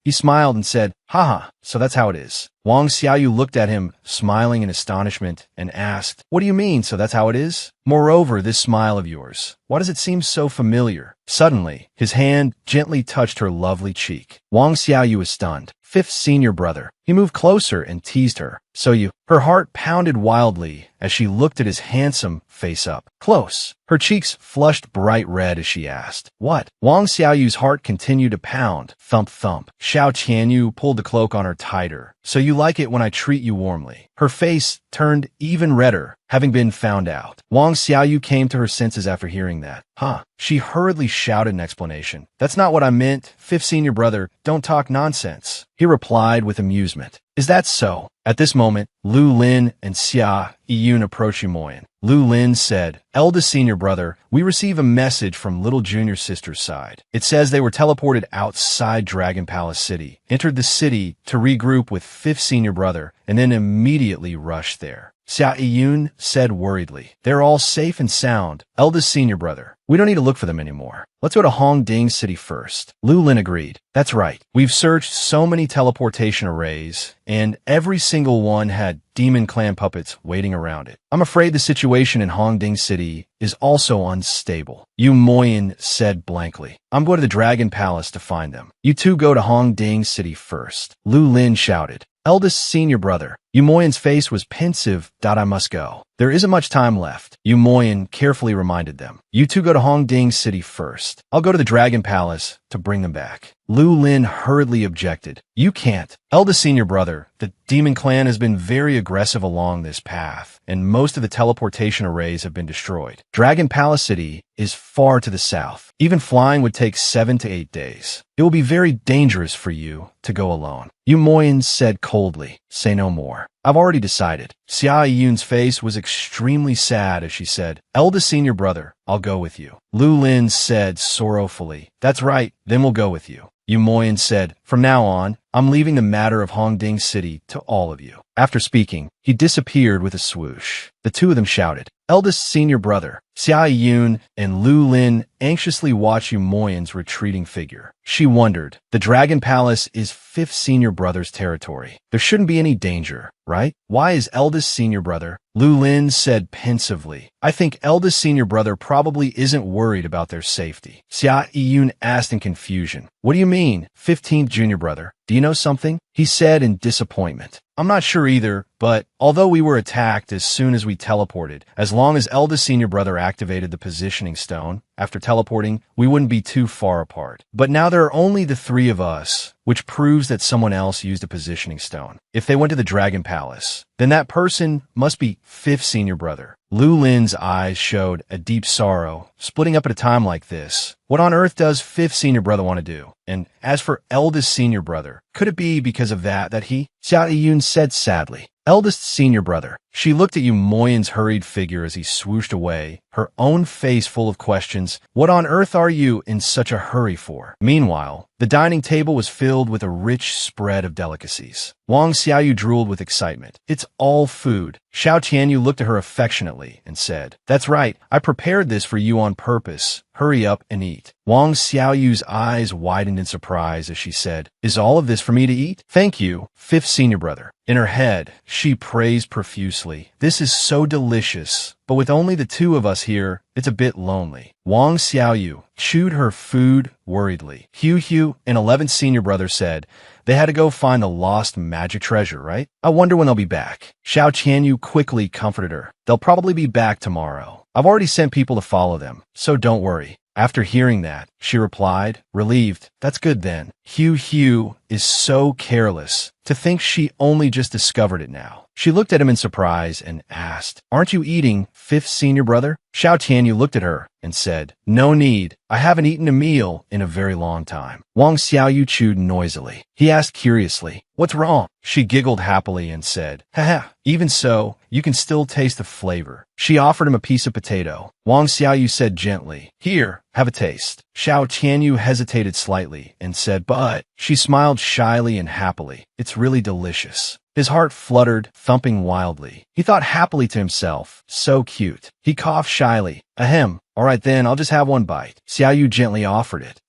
He smiled and said, haha, so that's how it is. Wang Xiaoyu looked at him, smiling in astonishment, and asked, what do you mean, so that's how it is? Moreover, this smile of yours, why does it seem so familiar? Suddenly, his hand gently touched her lovely cheek. Wang Xiaoyu was stunned. Fifth senior brother. He moved closer and teased her. So you... Her heart pounded wildly as she looked at his handsome face up close. Her cheeks flushed bright red as she asked, what? Wang Xiaoyu's heart continued to pound. Thump thump. Xiao Qianyu pulled the cloak on her tighter. So you like it when I treat you warmly. Her face turned even redder, having been found out. Wang Xiaoyu came to her senses after hearing that. Huh. She hurriedly shouted an explanation. That's not what I meant. Fifth senior brother, don't talk nonsense. He replied with amusement. Is that so? At this moment, Lu Lin and Xia Yiyun approached Yumoyan. Lu Lin said, eldest senior brother, we receive a message from little junior sister's side. It says they were teleported outside Dragon Palace City, entered the city to regroup with fifth senior brother, and then immediately rushed there. Xia Yiyun said worriedly, they're all safe and sound. Eldest senior brother, we don't need to look for them anymore. Let's go to Hongding City first. Lu Lin agreed. That's right. We've searched so many teleportation arrays, and every single one had demon clan puppets waiting around it. I'm afraid the situation in Hongding City is also unstable. Yu Moyin said blankly. I'm going to the Dragon Palace to find them. You two go to Hongding City first. Lu Lin shouted. Eldest senior brother. Yu Moyin's face was pensive. I must go. There isn't much time left. Yu Moyin carefully reminded them. You two go to Hongding City first. I'll go to the Dragon Palace to bring them back. Lu Lin hurriedly objected. You can't. Eldest senior brother, the demon clan has been very aggressive along this path, and most of the teleportation arrays have been destroyed. Dragon Palace City is far to the south. Even flying would take 7 to 8 days. It will be very dangerous for you to go alone. Yu Moyin said coldly. Say no more. I've already decided. Xia Yiyun's face was extremely sad as she said, eldest senior brother, I'll go with you. Lu Lin said sorrowfully, that's right, then we'll go with you. Yu Moyin said, from now on, I'm leaving the matter of Hongding City to all of you." After speaking, he disappeared with a swoosh. The two of them shouted. Eldest senior brother, Xia Yun and Lu Lin anxiously watched Yu Moyan's retreating figure. She wondered, the Dragon Palace is fifth senior brother's territory. There shouldn't be any danger, right? Why is eldest senior brother? Lu Lin said pensively. I think eldest senior brother probably isn't worried about their safety. Xia Yun asked in confusion. What do you mean, 15th junior brother? Do you know something? He said in disappointment. I'm not sure either, but although we were attacked as soon as we teleported, as long as eldest senior brother activated the positioning stone, after teleporting, we wouldn't be too far apart. But now there are only the three of us, which proves that someone else used a positioning stone. If they went to the Dragon Palace, then that person must be fifth senior brother. Lu Lin's eyes showed a deep sorrow. Splitting up at a time like this, what on earth does fifth senior brother want to do? And as for eldest senior brother, could it be because of that he? Xia Yun said sadly. Eldest senior brother. She looked at Yu Moyan's hurried figure as he swooshed away, her own face full of questions. What on earth are you in such a hurry for? Meanwhile, the dining table was filled with a rich spread of delicacies. Wang Xiaoyu drooled with excitement. It's all food. Xiao Tianyu looked at her affectionately and said, That's right, I prepared this for you on purpose. Hurry up and eat. Wang Xiaoyu's eyes widened in surprise as she said, Is all of this for me to eat? Thank you, fifth senior brother. In her head, she praised profusely. This is so delicious, but with only the two of us here, it's a bit lonely. Wang Xiaoyu chewed her food worriedly. Hu and 11th senior brother said they had to go find the lost magic treasure, right? I wonder when they'll be back. Xiao Tianyu quickly comforted her. They'll probably be back tomorrow. I've already sent people to follow them, so don't worry. After hearing that, she replied, relieved, That's good then. Hu is so careless. To think she only just discovered it now. She looked at him in surprise and asked, Aren't you eating, fifth senior brother? Xiao Tianyu looked at her and said, No need. I haven't eaten a meal in a very long time. Wang Xiaoyu chewed noisily. He asked curiously, What's wrong? She giggled happily and said, Haha, even so, you can still taste the flavor. She offered him a piece of potato. Wang Xiaoyu said gently, Here, have a taste. Xiao Tianyu hesitated slightly and said, But she smiled shyly and happily. It's really delicious. His heart fluttered, thumping wildly. He thought happily to himself, so cute. He coughed shyly. Ahem. All right then, I'll just have one bite. Xiaoyu gently offered it.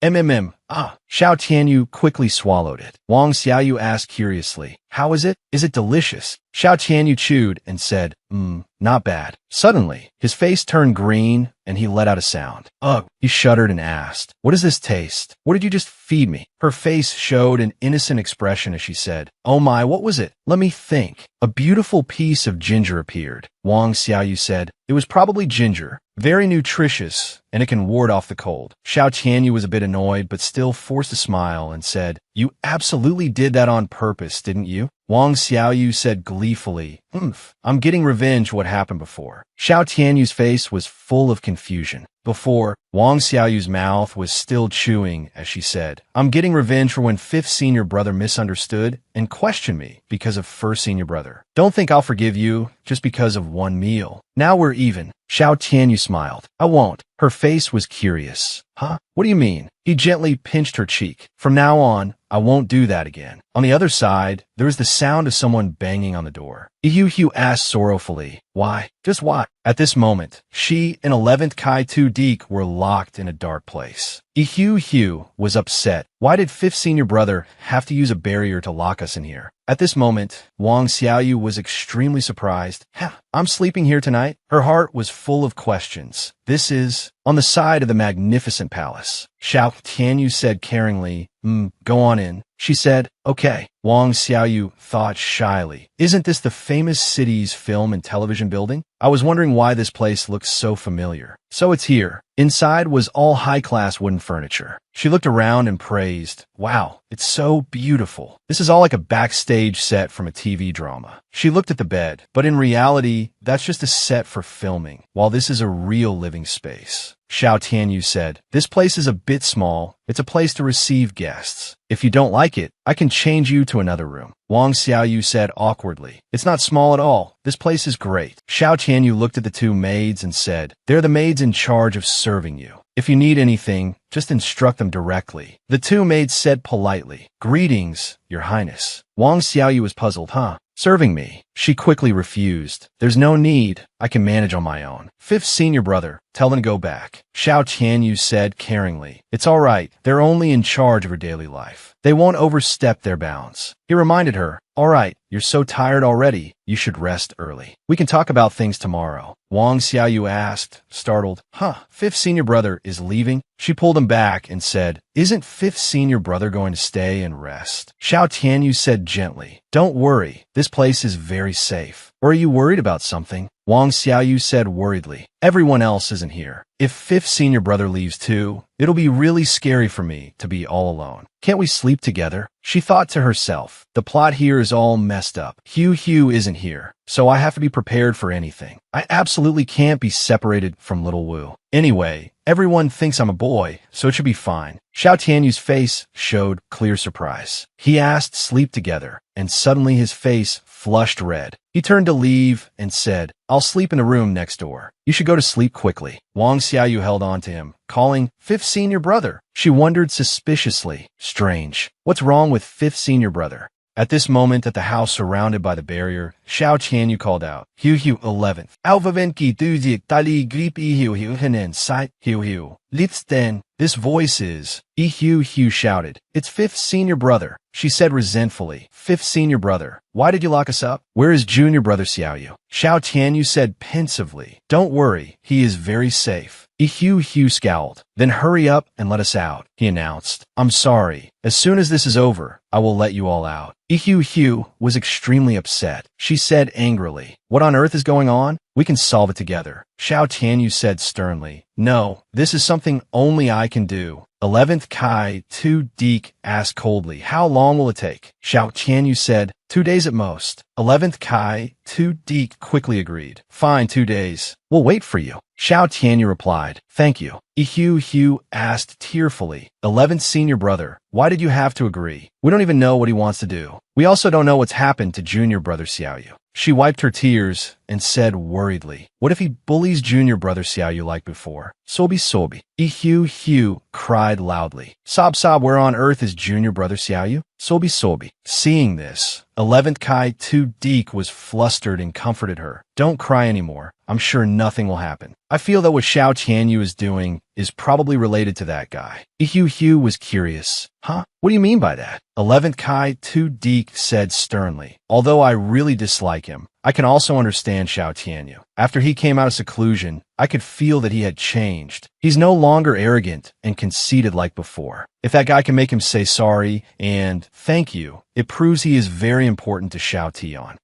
Ah. Xiao Tianyu quickly swallowed it. Wang Xiaoyu asked curiously, How is it? Is it delicious? Xiao Tianyu chewed and said, Not bad. Suddenly, his face turned green and he let out a sound. Ugh. He shuddered and asked, What does this taste? What did you just feed me? Her face showed an innocent expression as she said, Oh my, what was it? Let me think. A beautiful piece of ginger appeared. Wang Xiaoyu said, It was probably ginger. Very nutritious, and it can ward off the cold. Xiao Tianyu was a bit annoyed, but still forced a smile and said, You absolutely did that on purpose, didn't you? Wang Xiaoyu said gleefully, I'm getting revenge for what happened before. Xiao Tianyu's face was full of confusion. Before, Wang Xiaoyu's mouth was still chewing as she said, I'm getting revenge for when fifth senior brother misunderstood and questioned me because of first senior brother. Don't think I'll forgive you just because of one meal. Now we're even. Xiao Tianyu smiled. I won't. Her face was curious. Huh? What do you mean? He gently pinched her cheek. From now on, I won't do that again. On the other side, there was the sound of someone banging on the door. Hu asked sorrowfully, Why? Just why? At this moment, she and 11th Kai Tu Deke were locked in a dark place. Hu was upset. Why did fifth senior brother have to use a barrier to lock us in here? At this moment, Wang Xiaoyu was extremely surprised. I'm sleeping here tonight? Her heart was full of questions. This is on the side of the magnificent palace. Xiao Tianyu said caringly, Go on in. She said, Okay. Wang Xiaoyu thought shyly. Isn't this the famous city's film and television building? I was wondering why this place looks so familiar. So it's here. Inside was all high-class wooden furniture. She looked around and praised, Wow, it's so beautiful. This is all like a backstage set from a TV drama. She looked at the bed, but in reality, that's just a set for filming, while this is a real living space. Xiao Tianyu said, This place is a bit small. It's a place to receive guests. If you don't like it, I can change you to another room. Wang Xiaoyu said awkwardly, It's not small at all. This place is great. Xiao Tianyu looked at the two maids and said, They're the maids in charge of serving you. If you need anything, just instruct them directly. The two maids said politely, "Greetings, Your Highness." Wang Xiaoyu was puzzled. Serving me. She quickly refused. "There's no need. I can manage on my own." "Fifth senior brother, tell them to go back," Xiao Tianyu said caringly. "It's all right. They're only in charge of her daily life. They won't overstep their bounds." He reminded her, "All right, you're so tired already. You should rest early. We can talk about things tomorrow." Wang Xiaoyu asked, startled. Fifth senior brother is leaving?" She pulled him back and said, "Isn't fifth senior brother going to stay and rest?" Xiao Tianyu said gently, "Don't worry. This place is very safe. Or are you worried about something?" Wang Xiaoyu said worriedly, "Everyone else isn't here. If fifth senior brother leaves too, it'll be really scary for me to be all alone. Can't we sleep together?" She thought to herself, "The plot here is all messed up. Hugh isn't here, so I have to be prepared for anything. I absolutely can't be separated from little Wu. Anyway, everyone thinks I'm a boy, so it should be fine." Xiao Tianyu's face showed clear surprise. He asked sleep together, and suddenly his face flushed red. He turned to leave and said, "I'll sleep in the room next door. You should go to sleep quickly." Wang Xiaoyu held on to him, calling, "Fifth senior brother." She wondered suspiciously. Strange. What's wrong with fifth senior brother? At this moment, at the house surrounded by the barrier, Xiao Tianyu called out, "Hugh 11th. Alvavenki duzik dali grip Hugh incite Hugh. Let's then." "This voice is..." Hugh shouted. "It's fifth senior brother," she said resentfully. "Fifth senior brother, why did you lock us up? Where is junior brother Xiaoyu?" Xiao Tianyu said pensively, "Don't worry, he is very safe." Hugh scowled. "Then hurry up and let us out," he announced. "I'm sorry. As soon as this is over, I will let you all out." Hugh was extremely upset. She said angrily, "What on earth is going on? We can solve it together." Xiao Tianyu said sternly, "No, this is something only I can do." 11th Kai 2 Deke asked coldly, "How long will it take?" Xiao Tianyu said, 2 days at most." 11th Kai 2 Deke quickly agreed. "Fine, 2 days. We'll wait for you." Xiao Tianyu replied, "Thank you." Hugh asked tearfully, 11th senior brother, why did you have to agree? We don't even know what he wants to do. We also don't know what's happened to junior brother Xiaoyu." She wiped her tears and said worriedly, "What if he bullies junior brother Xiaoyu like before? Sobi. Hugh cried loudly. Sob, where on earth is junior brother Xiaoyu? Sobi. Seeing this, 11th Kai 2 Deke was flustered and comforted her. "Don't cry anymore. I'm sure nothing will happen. I feel that what Xiao Tianyu is doing is probably related to that guy." Hugh was curious. What do you mean by that?" 11th Kai 2 Deke said sternly. "Although I really dislike him, I can also understand Xiao Tianyu. After he came out of seclusion, I could feel that he had changed. He's no longer arrogant and conceited like before. If that guy can make him say sorry and thank you, it proves he is very important to Xiao Tian.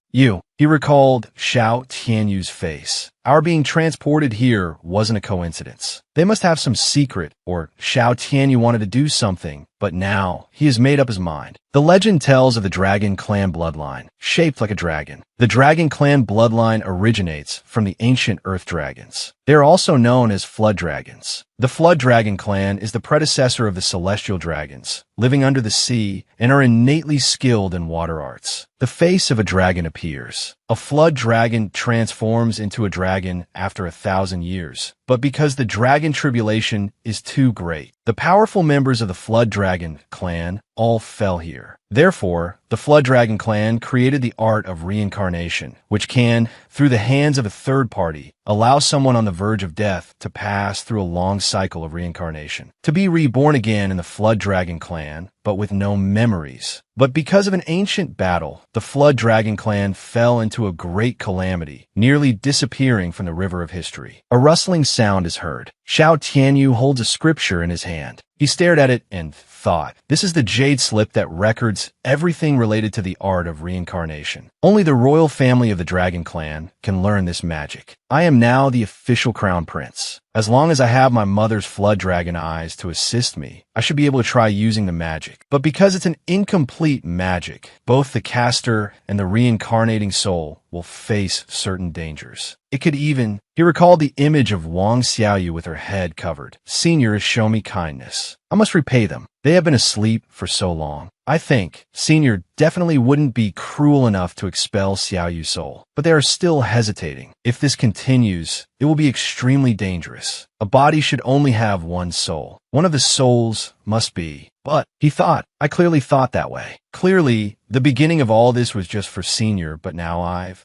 He recalled Xiao Tianyu's face. Our being transported here wasn't a coincidence. They must have some secret, or Xiao Tianyu wanted to do something, but now he has made up his mind. The legend tells of the Dragon Clan bloodline, shaped like a dragon. The Dragon Clan bloodline originates from the ancient Earth Dragons. They are also known as Flood Dragons. The Flood Dragon Clan is the predecessor of the Celestial Dragons, living under the sea and are innately skilled in water arts. The face of a dragon appears. A flood dragon transforms into a dragon after 1,000 years. But because the dragon tribulation is too great, the powerful members of the Flood Dragon clan all fell here. Therefore, the Flood Dragon clan created the art of reincarnation, which can, through the hands of a third party, allow someone on the verge of death to pass through a long cycle of reincarnation, to be reborn again in the Flood Dragon clan, but with no memories. But because of an ancient battle, the Flood Dragon clan fell into a great calamity, nearly disappearing from the river of history. A rustling sound is heard. Xiao Tianyu holds a scripture in his hand. He stared at it and thought, this is the jade slip that records everything related to the art of reincarnation. Only the royal family of the Dragon Clan can learn this magic. I am now the official crown prince. As long as I have my mother's flood dragon eyes to assist me, I should be able to try using the magic. But because it's an incomplete magic, both the caster and the reincarnating soul will face certain dangers. It could even... He recalled the image of Wang Xiaoyu with her head covered. Seniors show me kindness. I must repay them. They have been asleep for so long. I think Senior definitely wouldn't be cruel enough to expel Xiao Yu's soul, but they are still hesitating. If this continues, it will be extremely dangerous. A body should only have one soul. One of the souls must be. But, he thought, I clearly thought that way. Clearly, the beginning of all this was just for Senior, but now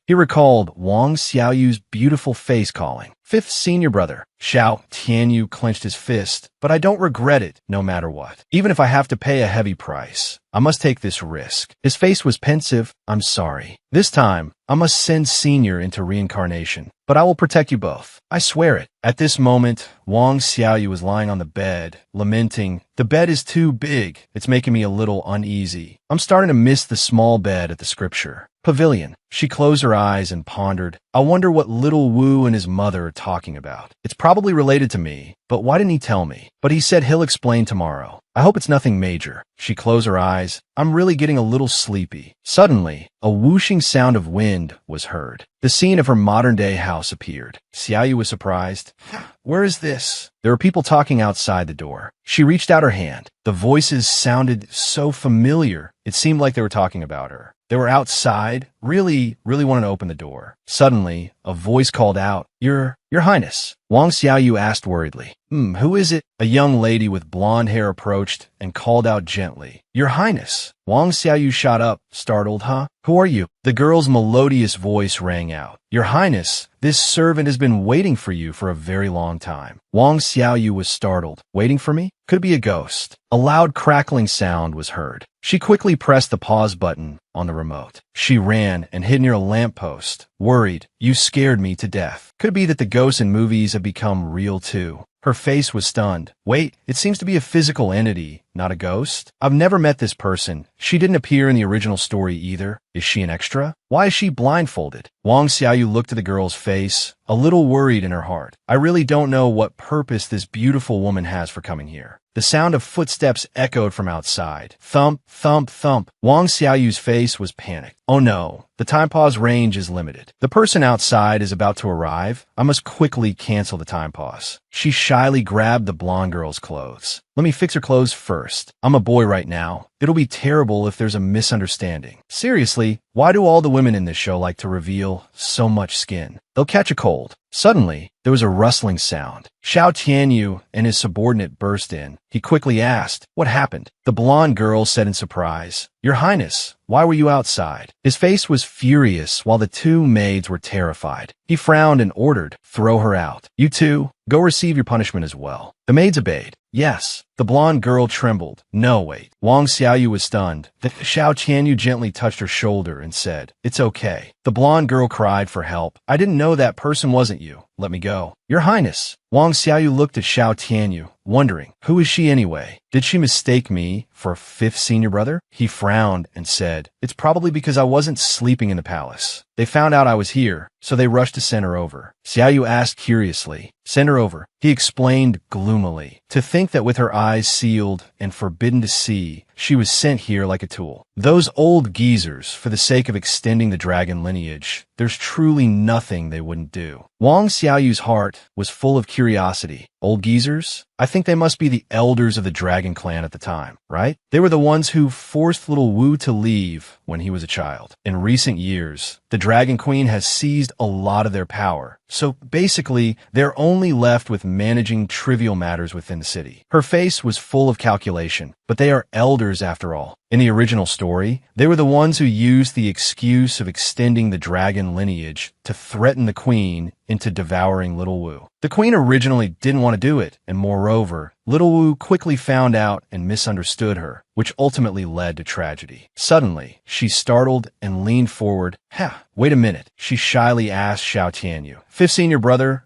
He recalled Wang Xiaoyu's beautiful face calling. Fifth Senior brother. Xiao Tianyu clenched his fist, but I don't regret it, no matter what. Even if I have to pay a heavy price, I must take this risk. His face was pensive. I'm sorry. This time, I must send Senior into reincarnation, but I will protect you both. I swear it. At this moment, Wang Xiaoyu was lying on the bed, lamenting, the bed is too big. It's making me a little uneasy. I'm starting to miss the small bed at the scripture pavilion. She closed her eyes and pondered, I wonder what little Wu and his mother are talking about. It's probably related to me, but why didn't he tell me? But he said he'll explain tomorrow. I hope it's nothing major. She closed her eyes. I'm really getting a little sleepy. Suddenly, a whooshing sound of wind was heard. The scene of her modern-day house appeared. Xiaoyu was surprised. Where is this? There were people talking outside the door. She reached out her hand. The voices sounded so familiar. It seemed like they were talking about her. They were outside, really wanted to open the door. Suddenly, a voice called out, Your Highness. Wang Xiaoyu asked worriedly, who is it? A young lady with blonde hair approached and called out gently, Your Highness. Wang Xiaoyu shot up, startled, Huh? Who are you? The girl's melodious voice rang out. Your Highness, this servant has been waiting for you for a very long time. Wang Xiaoyu was startled. Waiting for me? Could it be a ghost? A loud crackling sound was heard. She quickly pressed the pause button on the remote. She ran and hid near a lamppost, worried. You scared me to death. Could it be that the ghosts in movies have become real too? Her face was stunned. Wait, it seems to be a physical entity, not a ghost. I've never met this person. She didn't appear in the original story either. Is she an extra? Why is she blindfolded? Wang Xiaoyu looked at the girl's face, a little worried in her heart. I really don't know what purpose this beautiful woman has for coming here. The sound of footsteps echoed from outside. Thump, thump, thump. Wang Xiaoyu's face was panicked. Oh no, the time pause range is limited. The person outside is about to arrive. I must quickly cancel the time pause. She shyly grabbed the blonde girl's clothes. Let me fix her clothes first. I'm a boy right now. It'll be terrible if there's a misunderstanding. Seriously, why do all the women in this show like to reveal so much skin? They'll catch a cold. Suddenly, there was a rustling sound. Xiao Tianyu and his subordinate burst in. He quickly asked, What happened? The blonde girl said in surprise, Your Highness, why were you outside? His face was furious while the two maids were terrified. He frowned and ordered, Throw her out. You two, go receive your punishment as well. The maids obeyed. Yes. The blonde girl trembled. No, wait. Wang Xiaoyu was stunned. Xiao Tianyu gently touched her shoulder and said, It's okay. The blonde girl cried for help. I didn't know that person wasn't you. Let me go. Your Highness. Wang Xiaoyu looked at Xiao Tianyu, wondering, who is she anyway? Did she mistake me for a fifth senior brother? He frowned and said, It's probably because I wasn't sleeping in the palace. They found out I was here, so they rushed to send her over. Xiaoyu asked curiously, Send her over. He explained gloomily. To think that with her eyes sealed and forbidden to see, she was sent here like a tool. Those old geezers, for the sake of extending the dragon lineage, there's truly nothing they wouldn't do. Wang Xiaoyu's heart was full of curiosity. Old geezers? I think they must be the elders of the dragon clan at the time, right? They were the ones who forced little Wu to leave when he was a child. In recent years, the Dragon Queen has seized a lot of their power. So basically, they're only left with managing trivial matters within the city. Her face was full of calculation, but they are elders after all. In the original story, they were the ones who used the excuse of extending the dragon lineage to threaten the queen into devouring little Wu. The queen originally didn't want to do it, and moreover, little Wu quickly found out and misunderstood her, which ultimately led to tragedy. Suddenly, she startled and leaned forward. Wait a minute, she shyly asked Xiao Tianyu. Fifth senior brother,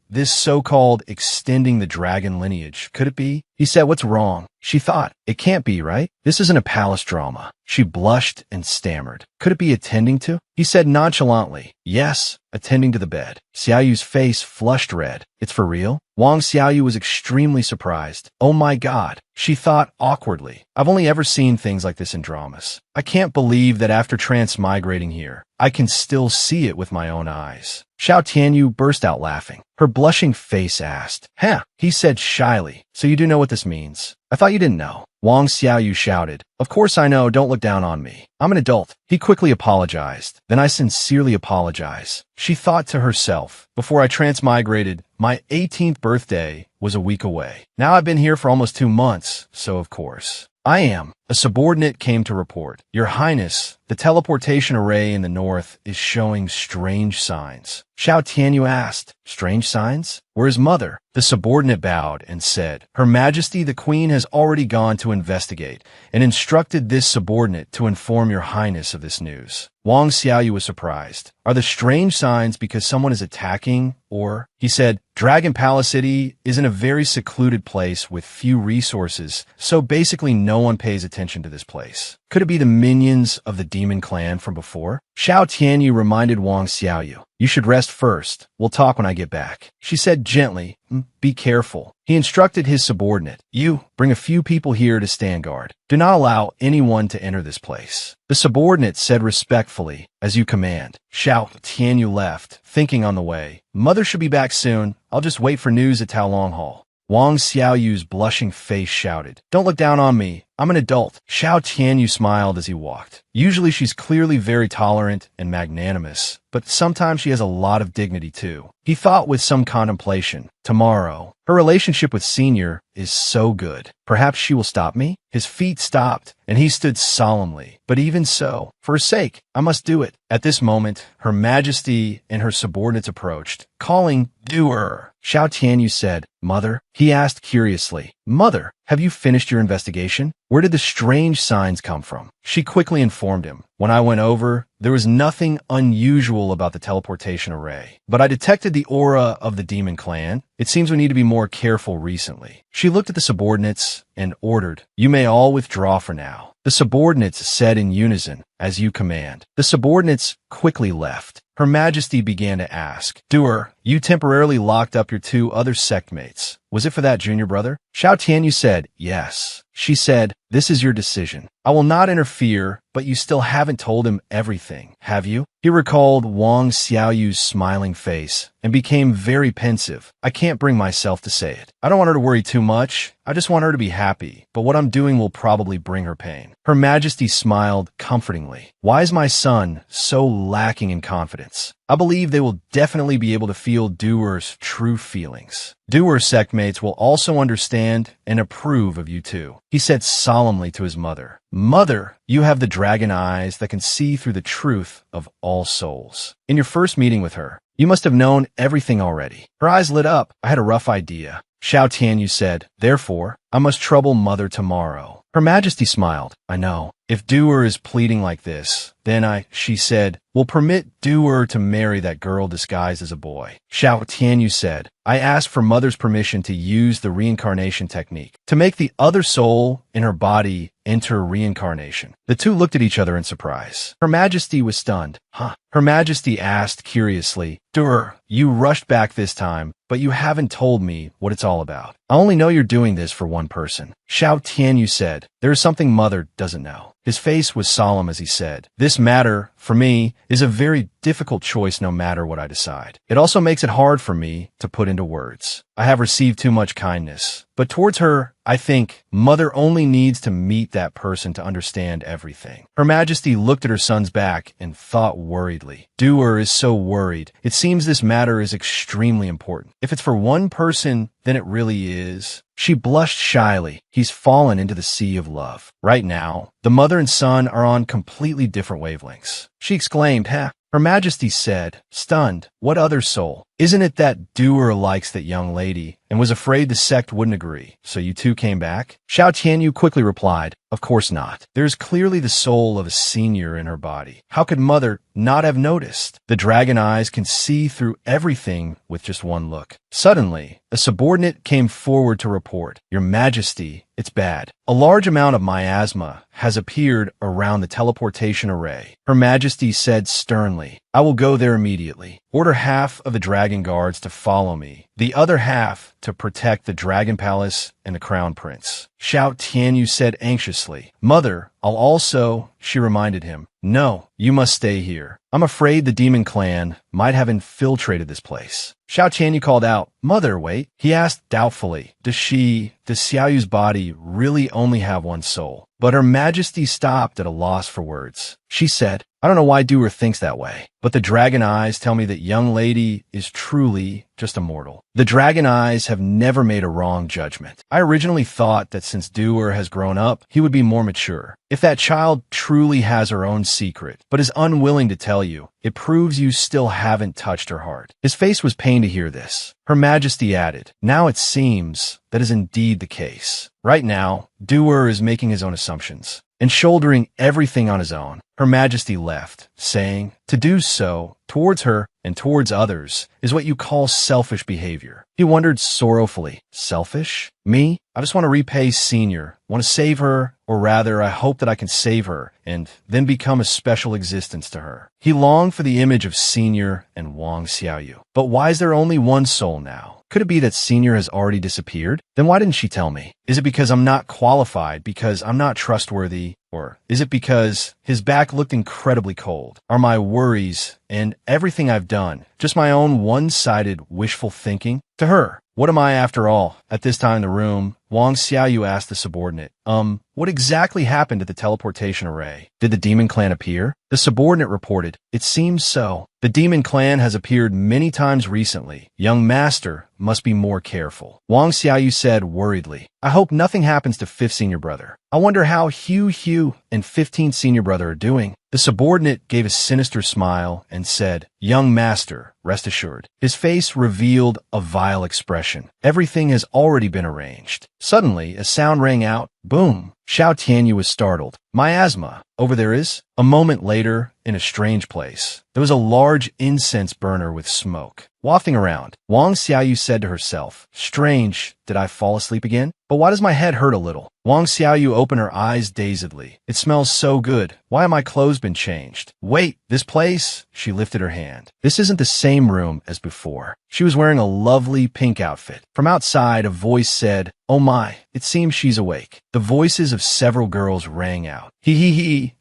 this so-called extending the dragon lineage, could it be? He said, what's wrong? She thought, it can't be, right? This isn't a palace drama. She blushed and stammered. Could it be attending to? He said nonchalantly, yes, attending to the bed. Xiaoyu's face flushed red. It's for real? Wang Xiaoyu was extremely surprised. Oh my god, she thought awkwardly. I've only ever seen things like this in dramas. I can't believe that after transmigrating here, I can still see it with my own eyes. Xiao Tianyu burst out laughing. Her blushing face asked, "Huh," he said shyly, "so you do know what this means? I thought you didn't know." Wang Xiaoyu shouted, "Of course I know, don't look down on me. I'm an adult." He quickly apologized. "Then I sincerely apologize." She thought to herself, "Before I transmigrated, my 18th birthday was a week away. Now I've been here for almost 2 months, so of course. I am." A subordinate came to report, "Your Highness, the teleportation array in the north is showing strange signs." Xiao Tianyu asked, "Strange signs? Where is Mother?" The subordinate bowed and said, "Her Majesty the Queen has already gone to investigate and instructed this subordinate to inform Your Highness of this news." Wang Xiaoyu was surprised. "Are the strange signs because someone is attacking, or?" He said, "Dragon Palace City is in a very secluded place with few resources, so basically no one pays attention to this place. Could it be the minions of the demon clan from before?" Xiao Tianyu reminded Wang Xiaoyu, "You should rest first. We'll talk when I get back." She said gently, "Be careful." He instructed his subordinate, "You, bring a few people here to stand guard. Do not allow anyone to enter this place." The subordinate said respectfully, "As you command." Xiao Tianyu left, thinking on the way, "Mother should be back soon. I'll just wait for news at Tao Long Hall." Wang Xiaoyu's blushing face shouted, "Don't look down on me. I'm an adult." Xiao Tianyu smiled as he walked. Usually she's clearly very tolerant and magnanimous, but sometimes she has a lot of dignity too. He thought with some contemplation, "Tomorrow, her relationship with Senior is so good. Perhaps she will stop me?" His feet stopped, and he stood solemnly. "But even so, for her sake, I must do it." At this moment, Her Majesty and her subordinates approached, calling, "Doer." Xiao Tianyu said, "Mother?" He asked curiously, "Mother, have you finished your investigation? Where did the strange signs come from?" She quickly informed him, "When I went over, there was nothing unusual about the teleportation array. But I detected the aura of the demon clan. It seems we need to be more careful recently." She looked at the subordinates and ordered, "You may all withdraw for now." The subordinates said in unison, "As you command." The subordinates quickly left. Her Majesty began to ask, "Doer, you temporarily locked up your 2 other sectmates. Was it for that junior brother?" Xiao Tianyu said, "Yes." She said, "This is your decision. I will not interfere, but you still haven't told him everything, have you?" He recalled Wang Xiaoyu's smiling face and became very pensive. "I can't bring myself to say it. I don't want her to worry too much. I just want her to be happy, but what I'm doing will probably bring her pain." Her Majesty smiled comfortingly. "Why is my son so lacking in confidence? I believe they will definitely be able to feel Doer's true feelings. Doer's sectmates will also understand and approve of you too." He said solemnly to his mother, "Mother, you have the dragon eyes that can see through the truth of all souls. In your first meeting with her, you must have known everything already." Her eyes lit up. "I had a rough idea." Xiao Tianyu said, "Therefore, I must trouble Mother tomorrow." Her Majesty smiled. "I know. If Doer is pleading like this, then she said, will permit Doer to marry that girl disguised as a boy." Xiao Tianyu said, "I asked for Mother's permission to use the reincarnation technique to make the other soul in her body enter reincarnation." The two looked at each other in surprise. Her Majesty was stunned. "Huh?" Her Majesty asked curiously, "Doer, you rushed back this time, but you haven't told me what it's all about. I only know you're doing this for one person." Xiao Tianyu said, "There is something Mother doesn't know." His face was solemn as he said, "This matter, for me, is a very difficult choice no matter what I decide. It also makes it hard for me to put into words. I have received too much kindness, but towards her, I think Mother only needs to meet that person to understand everything." Her Majesty looked at her son's back and thought worriedly, "Doer is so worried. It seems this matter is extremely important. If it's for one person, then it really is." She blushed shyly. "He's fallen into the sea of love. Right now, the mother and son are on completely different wavelengths." She exclaimed, "Huh?" Her Majesty said, stunned, "What other soul? Isn't it that Doer likes that young lady and was afraid the sect wouldn't agree, so you two came back?" Xiao Tianyu quickly replied, "Of course not. There's clearly the soul of a senior in her body. How could Mother not have noticed? The dragon eyes can see through everything with just one look." Suddenly, a subordinate came forward to report, "Your Majesty, it's bad. A large amount of miasma has appeared around the teleportation array." Her Majesty said sternly, I will go there immediately. Order half of the dragon guards to follow me, the other half to protect the dragon palace and the crown prince. Xiao Tianyu said anxiously. Mother, I'll also, she reminded him. No, you must stay here. I'm afraid the demon clan might have infiltrated this place. Xiao Tianyu called out. Mother, wait. He asked doubtfully. Does Xiaoyu's body really only have one soul? But Her Majesty stopped at a loss for words. She said, I don't know why Doer thinks that way, but the dragon eyes tell me that young lady is truly just a mortal. The dragon eyes have never made a wrong judgment. I originally thought that since Doer has grown up, he would be more mature. If that child truly has her own secret, but is unwilling to tell you, it proves you still haven't touched her heart. His face was pained to hear this. Her Majesty added, now it seems that is indeed the case. Right now, Doer is making his own assumptions and shouldering everything on his own. Her Majesty left, saying, to do so, towards her and towards others, is what you call selfish behavior. He wondered sorrowfully, selfish? Me? I just want to repay Senior, want to save her, or rather, I hope that I can save her, and then become a special existence to her. He longed for the image of Senior and Wang Xiaoyu. But why is there only one soul now? Could it be that Senior has already disappeared? Then why didn't she tell me? Is it because I'm not qualified, because I'm not trustworthy, or is it because his back looked incredibly cold? Are my worries and everything I've done just my own one-sided wishful thinking? To her, what am I after all? At this time in the room, Wang Xiaoyu asked the subordinate, what exactly happened at the teleportation array? Did the demon clan appear? The subordinate reported, it seems so. The demon clan has appeared many times recently. Young master must be more careful. Wang Xiaoyu said worriedly, I hope nothing happens to 5th senior brother. I wonder how Hugh and 15th senior brother are doing. The subordinate gave a sinister smile and said, young master, rest assured. His face revealed a vile expression. Everything has already been arranged. Suddenly, a sound rang out. Boom. Xiao Tianyu was startled. Miasma. Over there is? A moment later, in a strange place, there was a large incense burner with smoke wafting around. Wang Xiaoyu said to herself, strange, did I fall asleep again? But why does my head hurt a little? Wang Xiaoyu opened her eyes dazedly. It smells so good. Why have my clothes been changed? Wait, this place? She lifted her hand. This isn't the same room as before. She was wearing a lovely pink outfit. From outside, a voice said, oh my, it seems she's awake. The voices of several girls rang out. Hee.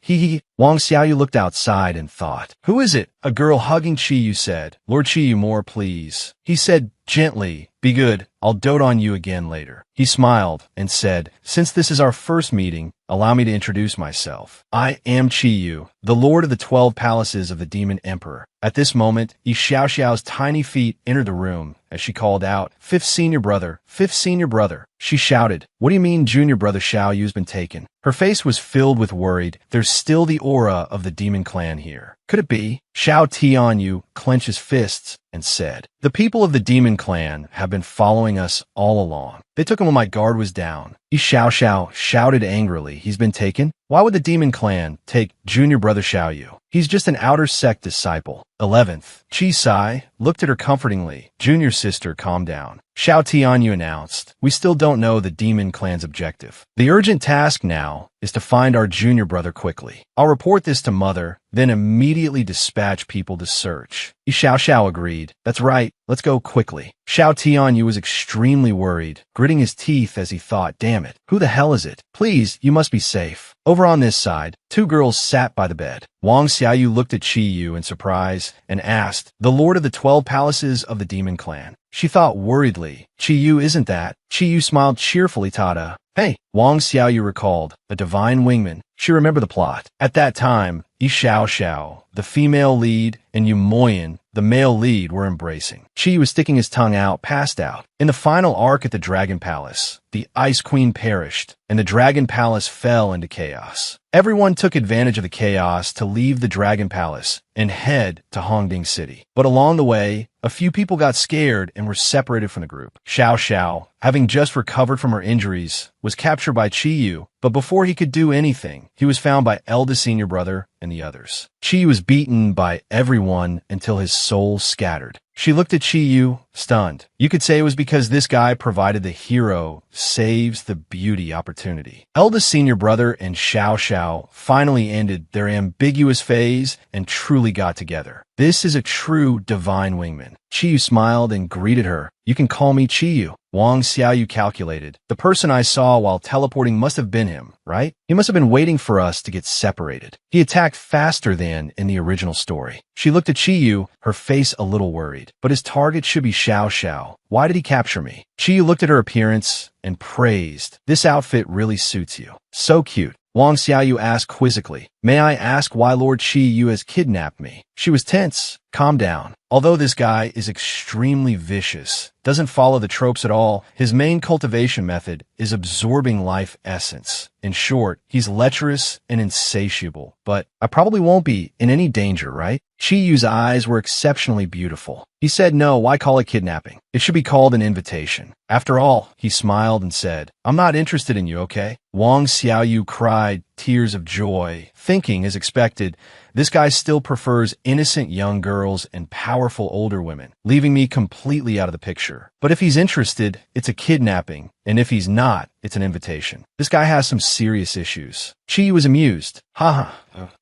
Wang Xiaoyu looked outside and thought, who is it? A girl hugging Qiyu said, Lord Qiyu, more please. He said gently, be good, I'll dote on you again later. He smiled and said, since this is our first meeting, allow me to introduce myself. I am Qiyu, the lord of the 12 palaces of the demon emperor. At this moment, Yi Xiaoxiao's tiny feet entered the room as she called out, 5th senior brother, 5th senior brother. She shouted, what do you mean junior brother Xiaoyu's been taken? Her face was filled with worried. There's still the aura of the demon clan here. Could it be? Xiao Tianyu clenched his fists and said, the people of the demon clan have been following us all along. They took him when my guard was down. Yi Xiaoxiao shouted angrily, he's been taken? Why would the demon clan take junior brother Xiaoyu? He's just an outer sect disciple. 11th. Qi Sai looked at her comfortingly. Junior sister, calm down. Xiao Tianyu announced, we still don't know the demon clan's objective. The urgent task now is to find our junior brother quickly. I'll report this to mother, then immediately dispatch people to search. Yi Xiaoxiao agreed. That's right, let's go quickly. Xiao Tianyu was extremely worried, gritting his teeth as he thought, damn it, who the hell is it? Please, you must be safe. Over on this side, 2 girls sat by the bed. Wang Xiaoyu looked at Qiyu in surprise and asked, the lord of the 12 palaces of the demon clan. She thought worriedly, Qiyu isn't that? Qiyu smiled cheerfully, Tada. Hey, Wang Xiaoyu recalled, a divine wingman. She remembered the plot. At that time, Yi Xiaoxiao, the female lead, and Yu Moyan, the male lead, were embracing. Qi was sticking his tongue out, passed out. In the final arc at the Dragon Palace, the Ice Queen perished, and the Dragon Palace fell into chaos. Everyone took advantage of the chaos to leave the Dragon Palace and head to Hongding City. But along the way, a few people got scared and were separated from the group. Xiao Xiao, having just recovered from her injuries, was captured by Qiyu, but before he could do anything, he was found by eldest senior brother and the others. Qiyu was beaten by everyone until his soul scattered. She looked at Qiyu, stunned. You could say it was because this guy provided the hero saves the beauty opportunity. Eldest senior brother and Xiao Xiao finally ended their ambiguous phase and truly got together. This is a true divine wingman. Qiyu smiled and greeted her. You can call me Qiyu. Wang Xiaoyu calculated. The person I saw while teleporting must have been him, right? He must have been waiting for us to get separated. He attacked faster than in the original story. She looked at Qiyu, her face a little worried. But his target should be Xiao Xiao. Why did he capture me? Qiyu looked at her appearance and praised. This outfit really suits you. So cute. Wang Xiaoyu asked quizzically, May I ask why Lord Qiyu has kidnapped me? She was tense. Calm down. Although this guy is extremely vicious, doesn't follow the tropes at all, his main cultivation method is absorbing life essence. In short, he's lecherous and insatiable, but I probably won't be in any danger, right? Qiyu's eyes were exceptionally beautiful. He said, no, why call it kidnapping? It should be called an invitation. After all, he smiled and said, I'm not interested in you, okay? Wang Xiaoyu cried tears of joy, thinking, as expected, this guy still prefers innocent young girls and powerful older women, leaving me completely out of the picture. But if he's interested, it's a kidnapping, and if he's not, it's an invitation. This guy has some serious issues. Qiyu was amused. Haha,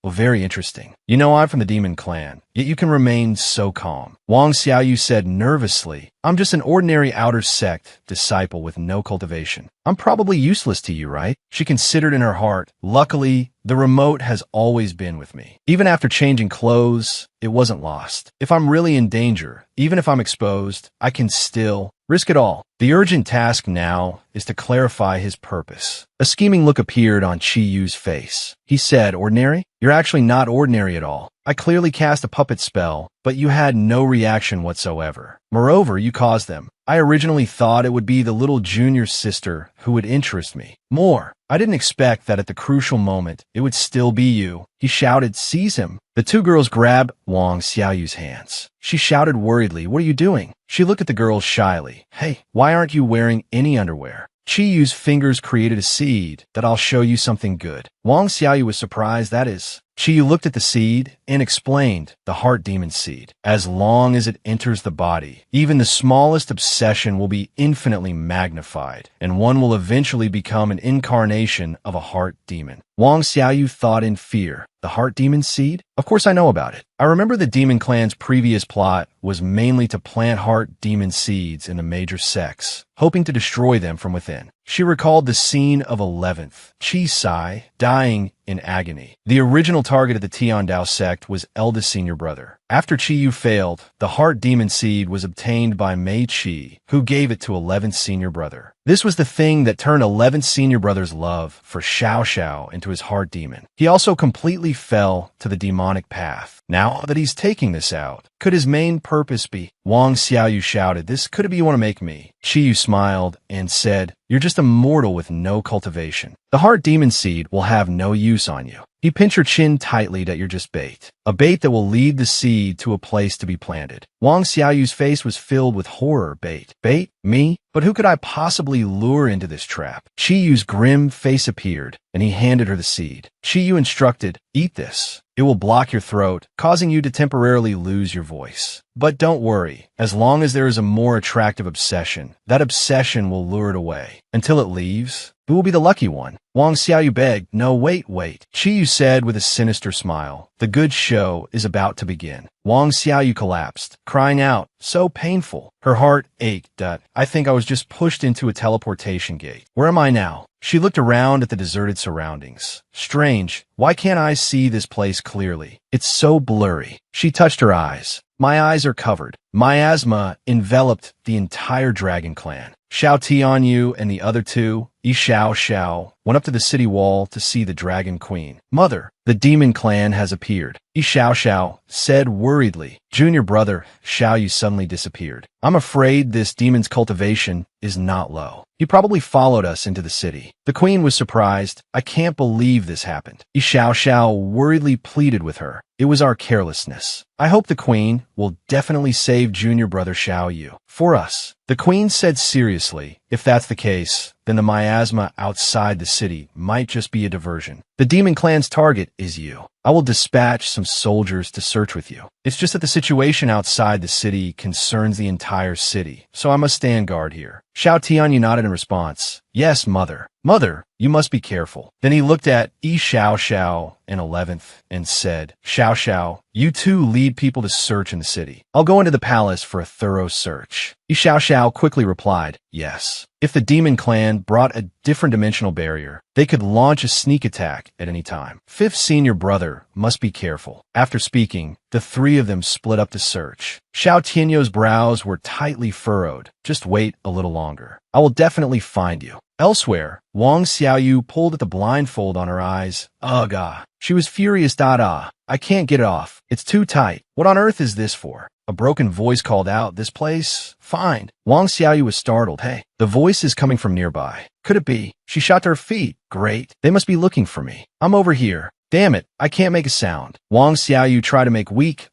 well, very interesting. You know I'm from the demon clan, yet you can remain so calm. Wang Xiaoyu said nervously, I'm just an ordinary outer sect disciple with no cultivation. I'm probably useless to you, right? She considered in her heart, luckily, the remote has always been with me. Even after changing clothes, it wasn't lost. If I'm really in danger, even if I'm exposed, I can still risk it all. The urgent task now is to clarify his purpose. A scheming look appeared on Qiyu's face. He said, ordinary? You're actually not ordinary at all. I clearly cast a puppet spell, but you had no reaction whatsoever. Moreover, you caused them. I originally thought it would be the little junior sister who would interest me more. I didn't expect that at the crucial moment, it would still be you. He shouted, seize him. The two girls grabbed Wang Xiaoyu's hands. She shouted worriedly, what are you doing? She looked at the girls shyly. Hey, why aren't you wearing any underwear? Qiyu's fingers created a seed that I'll show you something good. Wang Xiaoyu was surprised, that is. Qiyu looked at the seed and explained, the heart demon seed. As long as it enters the body, even the smallest obsession will be infinitely magnified, and one will eventually become an incarnation of a heart demon. Wang Xiaoyu thought in fear. The heart demon seed? Of course I know about it. I remember the demon clan's previous plot was mainly to plant heart demon seeds in the major sects, hoping to destroy them from within. She recalled the scene of 11th, Qi Sai, dying in agony. The original target of the Tiandao sect was eldest senior brother. After Qiyu failed, the heart demon seed was obtained by Mei Qi, who gave it to 11th senior brother. This was the thing that turned 11th senior brother's love for Xiao Xiao into his heart demon. He also completely fell to the demonic path. Now that he's taking this out, could his main purpose be? Wang Xiaoyu shouted, this could be you want to make me. Qiyu smiled and said, you're just a mortal with no cultivation. The heart demon seed will have no use on you. He pinched her chin tightly that you're just bait. A bait that will lead the seed to a place to be planted. Wang Xiaoyu's face was filled with horror. Bait? Bait? Me? But who could I possibly lure into this trap? Qiyu's grim face appeared, and he handed her the seed. Qiyu instructed, eat this. It will block your throat, causing you to temporarily lose your voice. But don't worry, as long as there is a more attractive obsession, that obsession will lure it away. Until it leaves, who will be the lucky one? Wang Xiaoyu begged, no, wait. Qiyu said with a sinister smile, the good show is about to begin. Wang Xiaoyu collapsed, crying out, so painful. Her heart ached. I think I was just pushed into a teleportation gate. Where am I now? She looked around at the deserted surroundings. Strange, why can't I see this place clearly? It's so blurry. She touched her eyes. My eyes are covered. Miasma enveloped the entire dragon clan. Xiao Tianyu and the other two, Yi Xiao Xiao, went up to the city wall to see the dragon queen. Mother, the demon clan has appeared. Yi Xiao Xiao said worriedly. Junior brother, Xiaoyu suddenly disappeared. I'm afraid this demon's cultivation is not low. He probably followed us into the city. The queen was surprised. I can't believe this happened. Yi Xiao Xiao worriedly pleaded with her. It was our carelessness. I hope the queen will definitely save junior brother Xiaoyu. For us. The queen said seriously, if that's the case, then the miasma outside the city might just be a diversion. The demon clan's target is you. I will dispatch some soldiers to search with you. It's just that the situation outside the city concerns the entire city, so I must stand guard here. Xiao Tianyu nodded in response. Yes, mother. Mother, you must be careful. Then he looked at Yi Xiao Xiao in 11th and said, Xiao Xiao, you two lead people to search in the city. I'll go into the palace for a thorough search. Yi Xiao Xiao quickly replied, yes. If the demon clan brought a different dimensional barrier, they could launch a sneak attack at any time. Fifth senior brother must be careful. After speaking, the three of them split up to search. Xiao Tianyu's brows were tightly furrowed. Just wait a little longer. I will definitely find you. Elsewhere, Wang Xiaoyu pulled at the blindfold on her eyes. Ugh, ah. She was furious. I can't get it off. It's too tight. What on earth is this for? A broken voice called out, this place? Fine. Wang Xiaoyu was startled. Hey, the voice is coming from nearby. Could it be? She shot to her feet. Great. They must be looking for me. I'm over here. Damn it, I can't make a sound. Wang Xiaoyu tried to make weak,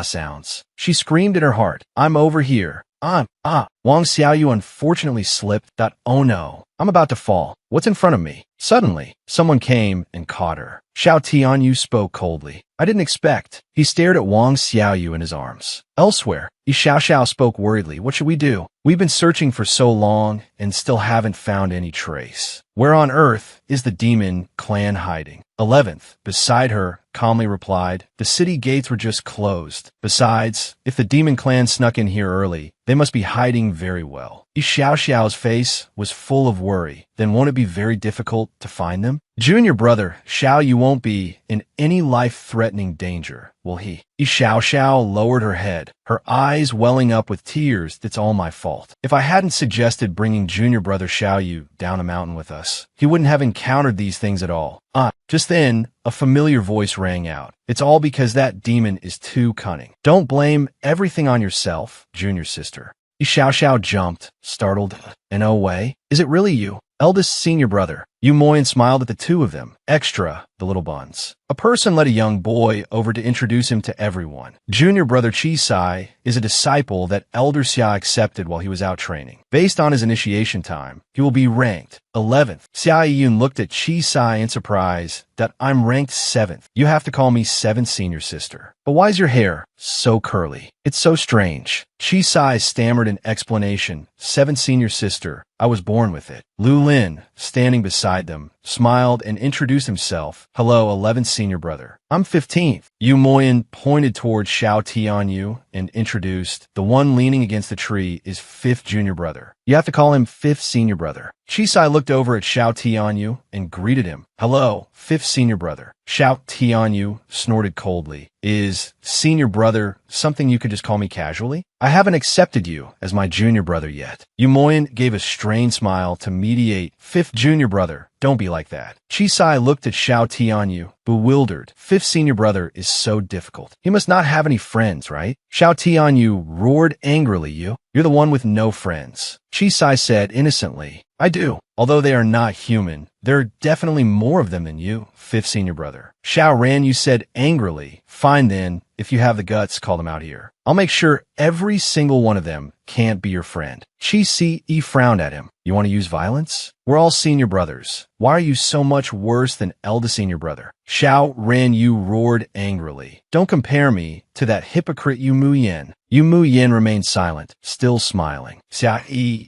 sounds. She screamed in her heart. I'm over here. Wang Xiaoyu unfortunately slipped. Oh no, I'm about to fall. What's in front of me? Suddenly, someone came and caught her. Xiao Tianyu spoke coldly. I didn't expect. He stared at Wang Xiaoyu in his arms. Elsewhere, Yi Xiao Xiao spoke worriedly. What should we do? We've been searching for so long and still haven't found any trace. Where on earth is the demon clan hiding? 11th, beside her, calmly replied, the city gates were just closed. Besides, if the demon clan snuck in here early, they must be hiding very well. Yi Xiao Xiao's face was full of worry. Then won't it be very difficult to find them? Junior brother, Xiao, you won't be in any life-threatening danger, will he? Yi Xiao Xiao lowered her head, her eyes welling up with tears. That's all my fault. If I hadn't suggested bringing junior brother Xiaoyu down a mountain with us, he wouldn't have encountered these things at all. Just then, a familiar voice rang out. It's all because that demon is too cunning. Don't blame everything on yourself, junior sister. Yi Xiao Xiao jumped, startled. No way. Is it really you? Eldest senior brother. Yu Moyan smiled at the two of them. Extra, the little buns. A person led a young boy over to introduce him to everyone. Junior brother Chi Sai is a disciple that Elder Xia accepted while he was out training. Based on his initiation time, he will be ranked 11th. Xia Yun looked at Chi Sai in surprise. That I'm ranked 7th. You have to call me 7th senior sister. But why is your hair so curly? It's so strange. Chi Sai stammered an explanation. 7th senior sister. I was born with it. Lu Lin, standing beside them, smiled and introduced himself. Hello, 11th senior brother. I'm 15th. Yu Moyan pointed towards Xiao Tianyu and introduced. The one leaning against the tree is 5th junior brother. You have to call him 5th senior brother. Chi Sai looked over at Xiao Tianyu and greeted him. Hello, 5th senior brother. Xiao Tianyu snorted coldly. Is senior brother something you could just call me casually? I haven't accepted you as my junior brother yet. Yu Moyan gave a strained smile to mediate. 5th junior brother. Don't be like that. Chi Sai looked at Xiao Tianyu, bewildered. 5th senior brother is so difficult. He must not have any friends, right? Xiao Tianyu roared angrily. You're the one with no friends. Chi Sai said innocently. I do. Although they are not human, there are definitely more of them than you, 5th senior brother. Xiao Ranyu said angrily. Fine then, if you have the guts, call them out here. I'll make sure every single one of them can't be your friend. Chi Si frowned at him. You want to use violence? We're all senior brothers. Why are you so much worse than eldest senior brother? Xiao Ranyu roared angrily. Don't compare me to that hypocrite Yu Muyan. Yu Muyan remained silent, still smiling. Xia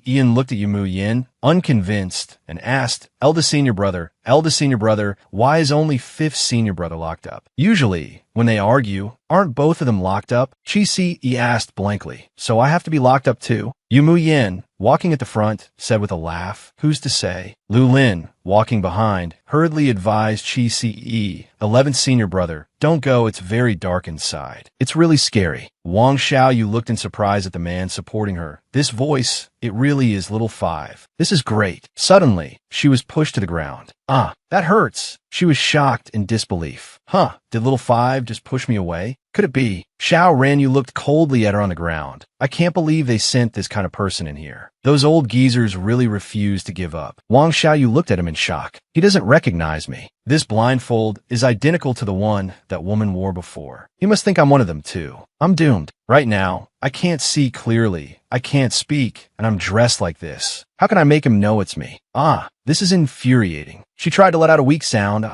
Ian looked at Yu Muyan, unconvinced, and asked, eldest senior brother, why is only 5th senior brother locked up? Usually, when they argue, aren't both of them locked up? Chi Si asked blankly. So I have to be locked up too? Yu Muyan, walking at the front, said with a laugh, who's to say? Lu Lin, walking behind, hurriedly advised Chi Si 11th senior brother, don't go, it's very dark inside. It's really scary. Wang Xiaoyu looked in surprise at the man supporting her. This voice, it really is little 5. This is great. Suddenly, she was pushed to the ground. That hurts. She was shocked in disbelief. Did little 5 just push me away? Could it be? Xiao Ranyu looked coldly at her on the ground. I can't believe they sent this kind of person in here. Those old geezers really refuse to give up. Wang Xiaoyu looked at him in shock. He doesn't recognize me. This blindfold is identical to the one that woman wore before. He must think I'm one of them too. I'm doomed. Right now, I can't see clearly. I can't speak, and I'm dressed like this. How can I make him know it's me? This is infuriating. She tried to let out a weak sound.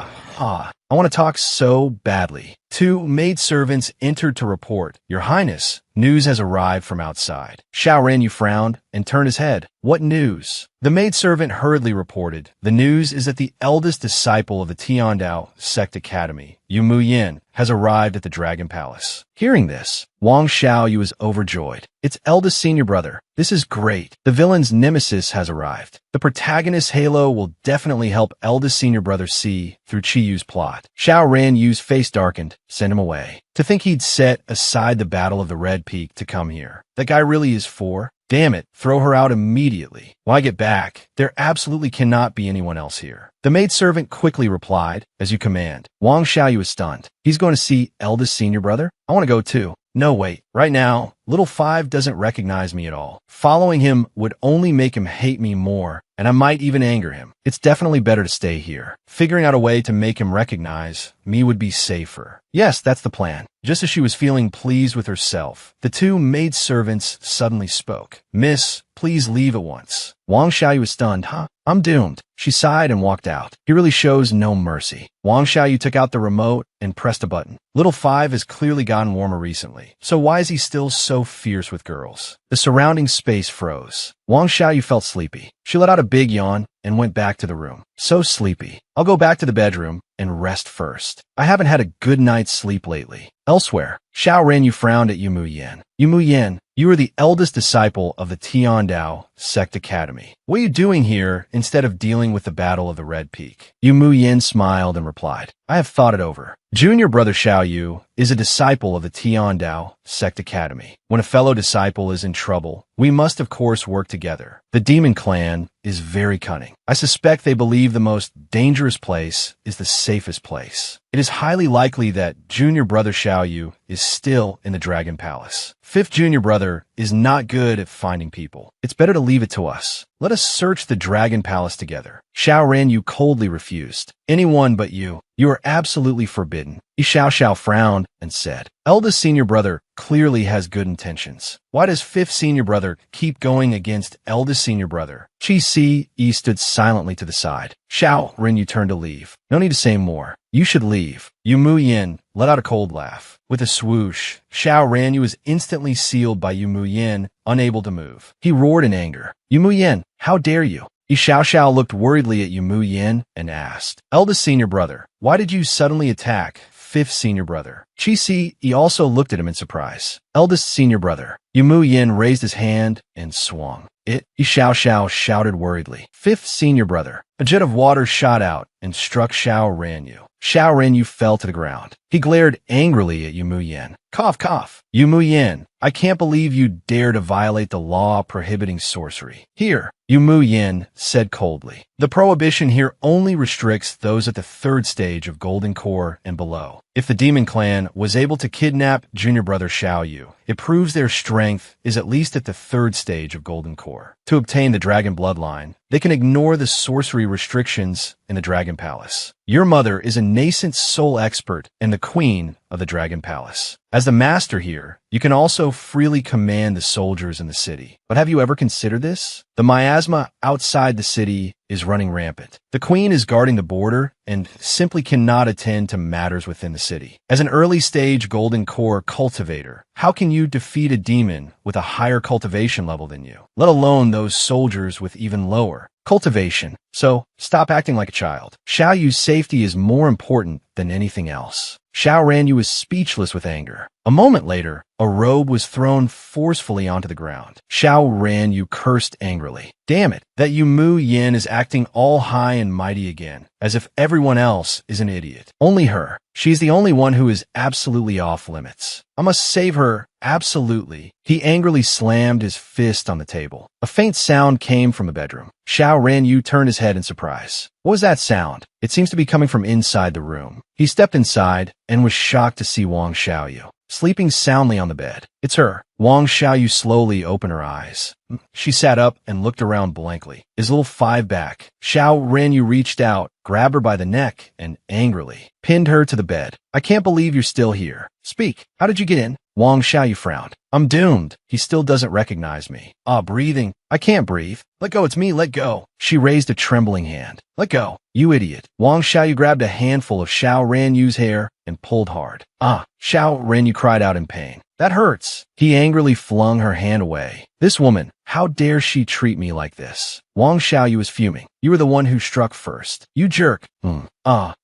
I want to talk so badly. Two maidservants entered to report, Your Highness, news has arrived from outside. Xiao Ranyu frowned and turned his head. What news? The maidservant hurriedly reported, The news is that the eldest disciple of the Tiandao Sect Academy, Yu Muyin, has arrived at the Dragon Palace. Hearing this, Wang Xiaoyu was overjoyed. Its eldest senior brother. This is great. The villain's nemesis has arrived. The protagonist's halo will definitely help eldest senior brother see through Chiyu's plot. Xiao Ranyu's face darkened. Send him away. To think he'd set aside the Battle of the Red Peak to come here. That guy really is for? Damn it, throw her out immediately. When I get back, there absolutely cannot be anyone else here. The maidservant quickly replied, As you command. Wang Xiaoyu was stunned. He's going to see eldest senior brother? I want to go too. No, wait. Right now, Little Five doesn't recognize me at all. Following him would only make him hate me more, and I might even anger him. It's definitely better to stay here. Figuring out a way to make him recognize me would be safer. Yes, that's the plan. Just as she was feeling pleased with herself, the two maidservants suddenly spoke. Miss, please leave at once. Wang Xiaoyu was stunned. Huh? I'm doomed. She sighed and walked out. He really shows no mercy. Wang Xiaoyu took out the remote and pressed a button. Little Five has clearly gotten warmer recently. So why is he still so fierce with girls? The surrounding space froze. Wang Xiaoyu felt sleepy. She let out a big yawn and went back to the room. So sleepy. I'll go back to the bedroom and rest first. I haven't had a good night's sleep lately. Elsewhere, Xiao Ranyu frowned at Yu Muyin. Yu Muyin, you are the eldest disciple of the Tiandao Sect Academy. What are you doing here instead of dealing with the Battle of the Red Peak? Yu Muyin smiled and replied, I have thought it over. Junior brother Xiao Yu is a disciple of the Tiandao Sect Academy. When a fellow disciple is in trouble, we must of course work together. The demon clan is very cunning. I suspect they believe the most dangerous place is the safest place. It is highly likely that junior brother Xiao Yu is still in the Dragon Palace. Fifth junior brother is not good at finding people. It's better to leave it to us. Let us search the Dragon Palace together. Xiao Ranyu coldly refused. Anyone but you. You are absolutely forbidden. Xiao Xiao frowned and said, Eldest senior brother clearly has good intentions. Why does fifth senior brother keep going against eldest senior brother? Chi Si Yi stood silently to the side. Xiao Ranyu turned to leave. No need to say more. You should leave. Yu Muyin let out a cold laugh. With a swoosh, Xiao Ranyu was instantly sealed by Yu Muyin, unable to move. He roared in anger. Yu Muyin, how dare you? Xiao Xiao looked worriedly at Yu Muyin and asked, Eldest senior brother, why did you suddenly attack fifth senior brother? Chi Si Yi also looked at him in surprise. Eldest senior brother. Yu Muyin raised his hand and swung. Xiao Xiao shouted worriedly. Fifth senior brother. A jet of water shot out and struck Xiao Ranyu. Xiao Ranyu fell to the ground. He glared angrily at Yu Muyin. Cough, cough. Yu Muyin, I can't believe you dare to violate the law prohibiting sorcery. Here, Yu Muyin said coldly. The prohibition here only restricts those at the third stage of Golden Core and below. If the Demon Clan was able to kidnap junior brother Xiao Yu, it proves their strength is at least at the third stage of Golden Core. To obtain the Dragon Bloodline, they can ignore the sorcery restrictions in the Dragon Palace. Your mother is a nascent soul expert and the queen of the Dragon Palace. As the master here, you can also freely command the soldiers in the city. But have you ever considered this? The miasma outside the city is running rampant. The queen is guarding the border and simply cannot attend to matters within the city. As an early-stage Golden Core cultivator, how can you defeat a demon with a higher cultivation level than you, let alone those soldiers with even lower cultivation? So, stop acting like a child. Xiao Yu's safety is more important than anything else. Xiao Ranyu was speechless with anger. A moment later, a robe was thrown forcefully onto the ground. Xiao Ranyu cursed angrily. Damn it, that Yu Muyin is acting all high and mighty again, as if everyone else is an idiot. Only her. She's the only one who is absolutely off limits. I must save her, absolutely. He angrily slammed his fist on the table. A faint sound came from the bedroom. Xiao Ranyu turned his head in surprise. What was that sound? It seems to be coming from inside the room. He stepped inside and was shocked to see Wang Xiaoyu sleeping soundly on the bed. It's her. Wang Xiaoyu slowly opened her eyes. She sat up and looked around blankly. Is Little Five back? Xiao Ranyu reached out, grabbed her by the neck, and angrily pinned her to the bed. I can't believe you're still here. Speak. How did you get in? Wang Xiaoyu frowned. I'm doomed. He still doesn't recognize me. Breathing. I can't breathe. Let go, it's me, let go. She raised a trembling hand. Let go. You idiot. Wang Xiaoyu grabbed a handful of Xiao Ranyu's hair and pulled hard. Xiao Ranyu cried out in pain. That hurts. He angrily flung her hand away. This woman, how dare she treat me like this? Wang Xiaoyu was fuming. You were the one who struck first. You jerk.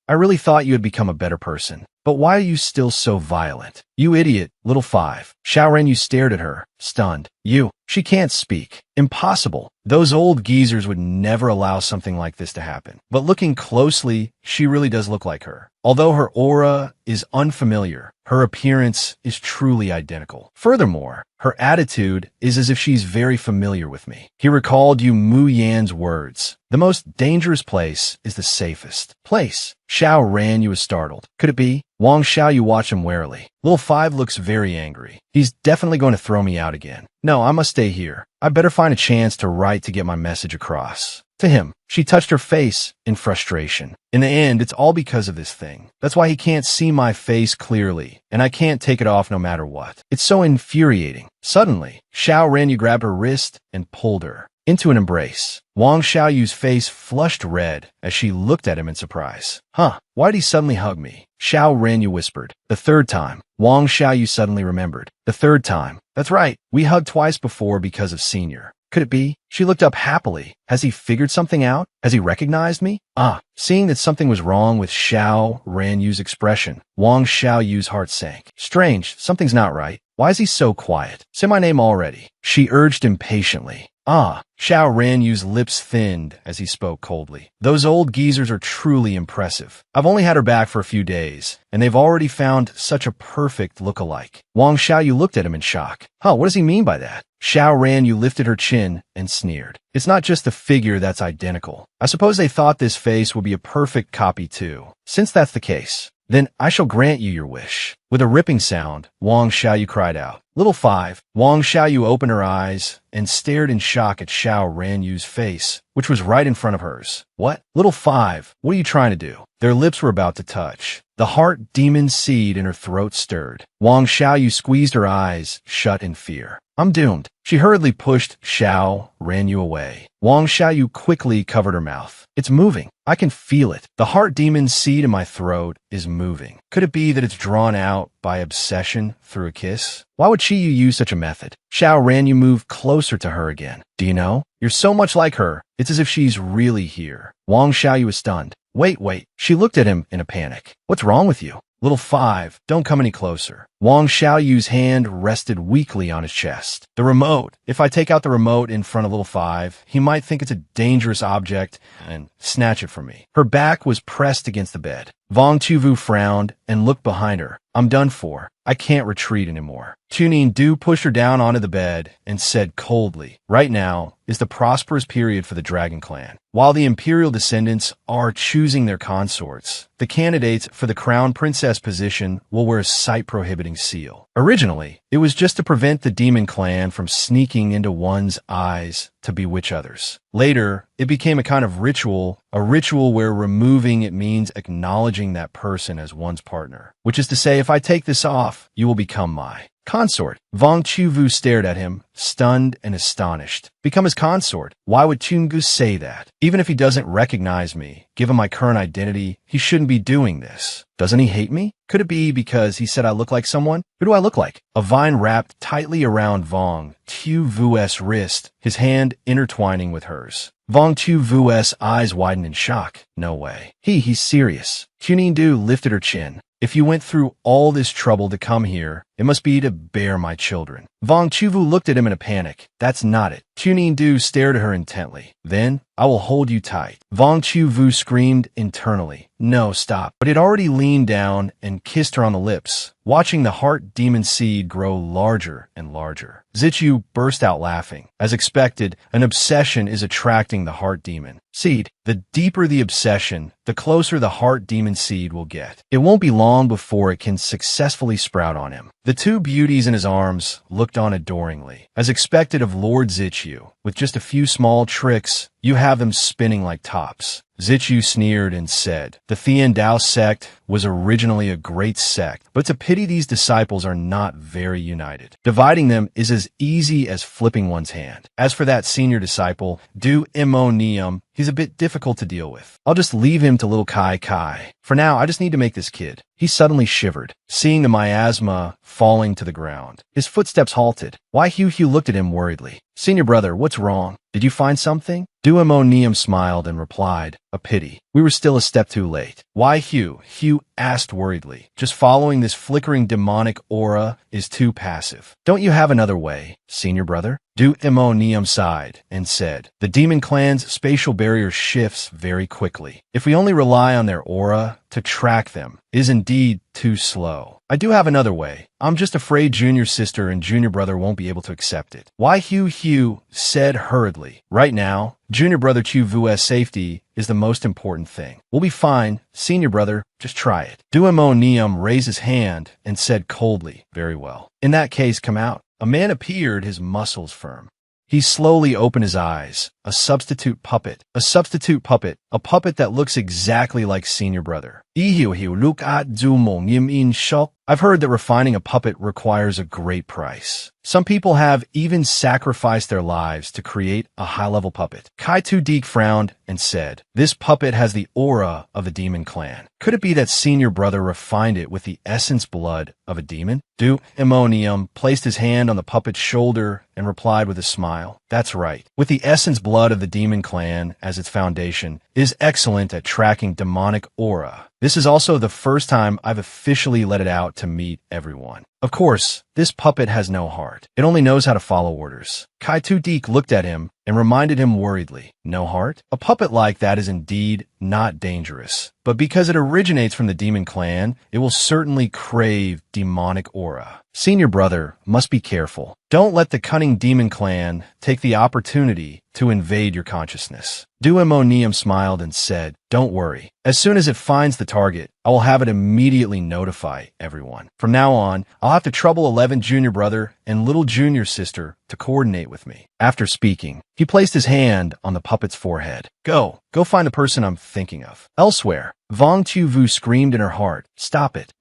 I really thought you had become a better person. But why are you still so violent? You idiot, little five. Xiao Ranyu stared at her, stunned. She can't speak. Impossible. Those old geezers would never allow something like this to happen. But looking closely, she really does look like her. Although her aura is unfamiliar, her appearance is truly identical. Furthermore, her attitude is as if she's very familiar with me. He recalled Yu Mu Yan's words. The most dangerous place is the safest place. Xiao Ranyu was startled. Could it be? Wang Xiaoyu watched him warily. Little five looks very angry. He's definitely going to throw me out again. No, I must stay here. I better find a chance to write to get my message across. To him, she touched her face in frustration. In the end, it's all because of this thing. That's why he can't see my face clearly, and I can't take it off no matter what. It's so infuriating. Suddenly, Xiao Ranyu grabbed her wrist and pulled her into an embrace. Wang Xiaoyu's face flushed red as she looked at him in surprise. Why'd he suddenly hug me? Xiao Ranyu whispered. The third time. Wang Xiaoyu suddenly remembered. The third time. That's right. We hugged twice before because of Senior. Could it be? She looked up happily. Has he figured something out? Has he recognized me? Seeing that something was wrong with Xiao Ranyu's expression, Wang Xiaoyu's heart sank. Strange, something's not right. Why is he so quiet? Say my name already. She urged impatiently. Xiao Ranyu's lips thinned as he spoke coldly. Those old geezers are truly impressive. I've only had her back for a few days, and they've already found such a perfect look-alike. Wang Xiaoyu looked at him in shock. What does he mean by that? Xiao Ranyu lifted her chin and sneered. It's not just the figure that's identical. I suppose they thought this face would be a perfect copy too. Since that's the case, then I shall grant you your wish. With a ripping sound, Wang Xiaoyu cried out. Little five. Wang Xiaoyu opened her eyes and stared in shock at Xiao Ranyu's face, which was right in front of hers. What? Little five, what are you trying to do? Their lips were about to touch. The heart demon seed in her throat stirred. Wang Xiaoyu squeezed her eyes shut in fear. I'm doomed. She hurriedly pushed Xiao Ranyu away. Wang Xiaoyu quickly covered her mouth. It's moving. I can feel it. The heart demon seed in my throat is moving. Could it be that it's drawn out by obsession through a kiss? Why would Chi Yu use such a method? Xiao Ranyu moved closer to her again. Do you know? You're so much like her. It's as if she's really here. Wang Xiaoyu was stunned. Wait. She looked at him in a panic. What's wrong with you? Little five, don't come any closer. Wang Xiaoyu's hand rested weakly on his chest. The remote. If I take out the remote in front of little five, he might think it's a dangerous object and snatch it from me. Her back was pressed against the bed. Vong Chuvu frowned and looked behind her. I'm done for. I can't retreat anymore. Tuning Du pushed her down onto the bed and said coldly, right now is the prosperous period for the Dragon Clan. While the imperial descendants are choosing their consorts, the candidates for the crown princess position will wear a sight-prohibiting seal. Originally, it was just to prevent the demon clan from sneaking into one's eyes to bewitch others. Later, it became a kind of ritual, a ritual where removing it means acknowledging that person as one's partner. Which is to say, if I take this off, you will become my consort. Vong Chuvu stared at him, stunned and astonished. Become his consort? Why would Chungu say that? Even if he doesn't recognize me, given my current identity, he shouldn't be doing this. Doesn't he hate me? Could it be because he said I look like someone? Who do I look like? A vine wrapped tightly around Vong Chuvu's wrist, his hand intertwining with hers. Vong Chuvu's eyes widened in shock. No way. He's serious. Tuning Du lifted her chin. If you went through all this trouble to come here, it must be to bear my children. Vong Chuvu looked at him in a panic. That's not it. Tuning Du stared at her intently. Then, I will hold you tight. Vong Chuvu screamed internally. No, stop. But it already leaned down and kissed her on the lips, watching the heart demon seed grow larger and larger. Zichu burst out laughing. As expected, an obsession is attracting the heart demon seed. The deeper the obsession, the closer the heart demon seed will get. It won't be long before it can successfully sprout on him. The two beauties in his arms looked on adoringly. As expected of Lord Zichu, With just a few small tricks, you have them spinning like tops. Zichu sneered and said, the Thean Dao sect was originally a great sect, but it's a pity these disciples are not very united. Dividing them is as easy as flipping one's hand. As for that senior disciple, Du Imonium, he's a bit difficult to deal with. I'll just leave him to little Kai Kai. For now, I just need to make this kid. He suddenly shivered, seeing the miasma falling to the ground. His footsteps halted. Why Hugh looked at him worriedly. Senior brother, what's wrong? Did you find something? Duemonium smiled and replied, a pity. We were still a step too late. Why Hugh asked worriedly. Just following this flickering demonic aura is too passive. Don't you have another way, senior brother? Duemonium sighed and said, the demon clan's spatial barrier shifts very quickly. If we only rely on their aura to track them, it is indeed too slow. I do have another way. I'm just afraid junior sister and junior brother won't be able to accept it. Why Hugh said hurriedly. Right now, junior brother Chu Vu's safety is the most important thing. We'll be fine, senior brother, just try it. Duemonium raised his hand and said coldly, very well. In that case, come out. A man appeared, his muscles firm. He slowly opened his eyes. A substitute puppet. A puppet that looks exactly like senior brother. Look at in shock. I've heard that refining a puppet requires a great price. Some people have even sacrificed their lives to create a high-level puppet. Kai Tu Deek frowned and said, this puppet has the aura of a demon clan. Could it be that senior brother refined it with the essence blood of a demon? Du Imonium placed his hand on the puppet's shoulder and replied with a smile. That's right. With the essence blood of the demon clan as its foundation, it is excellent at tracking demonic aura. This is also the first time I've officially let it out to meet everyone. Of course, this puppet has no heart. It only knows how to follow orders. Kai Tu Deek looked at him and reminded him worriedly, no heart? A puppet like that is indeed not dangerous. But because it originates from the demon clan, it will certainly crave demonic aura. Senior brother must be careful. Don't let the cunning demon clan take the opportunity to invade your consciousness. Duemonium smiled and said, don't worry. As soon as it finds the target, I will have it immediately notify everyone. From now on, I'll have to trouble 11 junior brother and little junior sister to coordinate with me. After speaking, he placed his hand on the puppet's forehead. Go find the person I'm thinking of. Elsewhere, Vong Tu Vu screamed in her heart. Stop it.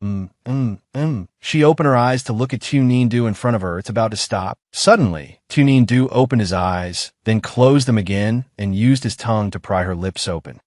She opened her eyes to look at Tu Nin Du in front of her. It's about to stop. Suddenly, Tu Nin Du opened his eyes, then closed them again and used his tongue to pry her lips open.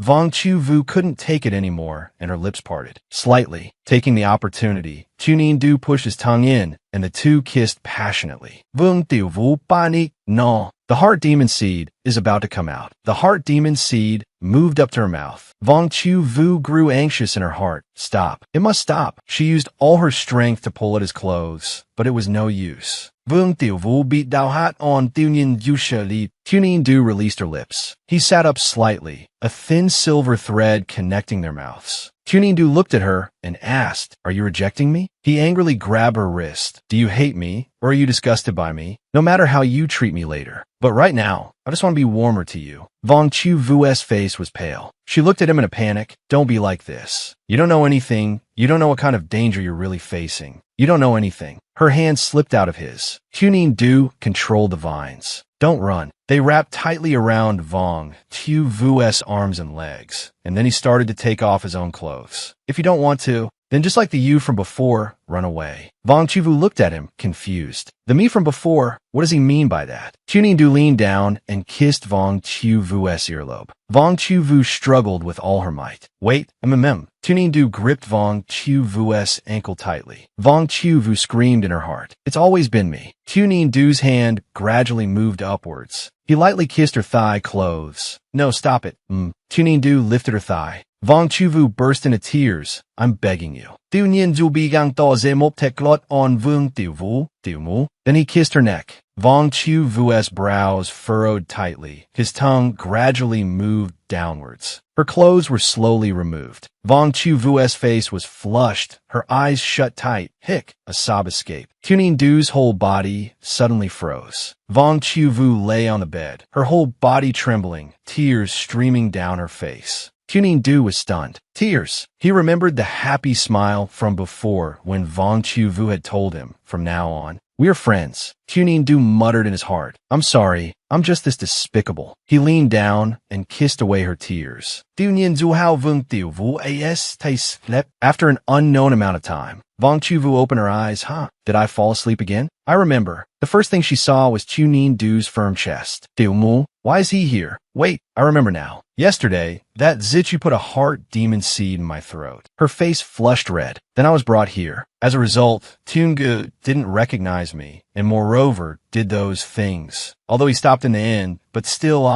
Vong Tu Vu couldn't take it anymore, and her lips parted. Slightly, taking the opportunity, Tu Nin Du pushed his tongue in, and the two kissed passionately. Vung Tiu Vu Pani. No. The heart demon seed is about to come out. The heart demon seed moved up to her mouth. Vong Tu Vu grew anxious in her heart. Stop. It must stop. She used all her strength to pull at his clothes, but it was no use. Vung Tiu Vu beat Dao Hat on Tu Nin Du Li. Tu Nin Du released her lips. He sat up slightly, a thin silver thread connecting their mouths. Tu Nin Du looked at her and asked, are you rejecting me? He angrily grabbed her wrist. Do you hate me, or are you disgusted by me? No matter how you treat me later. But right now, I just want to be warmer to you. Vong Tu Vu's face was pale. She looked at him in a panic. Don't be like this. You don't know anything. You don't know what kind of danger you're really facing. You don't know anything. Her hand slipped out of his. Tu Nin Du controlled the vines. Don't run. They wrapped tightly around Vong Tu Vu's arms and legs, and then he started to take off his own clothes. If you don't want to, then just like the you from before, run away. Vong Tu Vu looked at him, confused. The me from before, what does he mean by that? Tu Nin Du leaned down and kissed Vong Tu Vu's earlobe. Vong Tu Vu struggled with all her might. Wait, Tu Nin Du gripped Vong Tu Vu's ankle tightly. Vong Tu Vu screamed in her heart. It's always been me. Tu Nin Du's hand gradually moved upwards. He lightly kissed her thigh clothes. No, stop it. Tu Nin Du lifted her thigh. Vong Tu Vu burst into tears. I'm begging you. Tu Nin Du bigang to zemop teklot on Vung Tiu Vu, Tiu Mu. Then he kissed her neck. Vong Tu Vu's brows furrowed tightly. His tongue gradually moved downwards. Her clothes were slowly removed. Vong Tu Vu's face was flushed, her eyes shut tight. Hic, a sob escaped. Tu Nin Du's whole body suddenly froze. Vong Tu Vu lay on the bed, her whole body trembling, tears streaming down her face. Tu Nin Du was stunned. Tears. He remembered the happy smile from before when Vong Tu Vu had told him, from now on, we're friends. Du muttered in his heart, I'm sorry, I'm just this despicable. He leaned down and kissed away her tears. After an unknown amount of time, Vong Chuvu opened her eyes. Did I fall asleep again? I remember. The first thing she saw was Du's firm chest. Mu, why is he here? Wait, I remember now. Yesterday, that Zichu put a heart demon seed in my throat. Her face flushed red. Then I was brought here. As a result, Tungu didn't recognize me, and moreover, did those things. Although he stopped in the end, but still,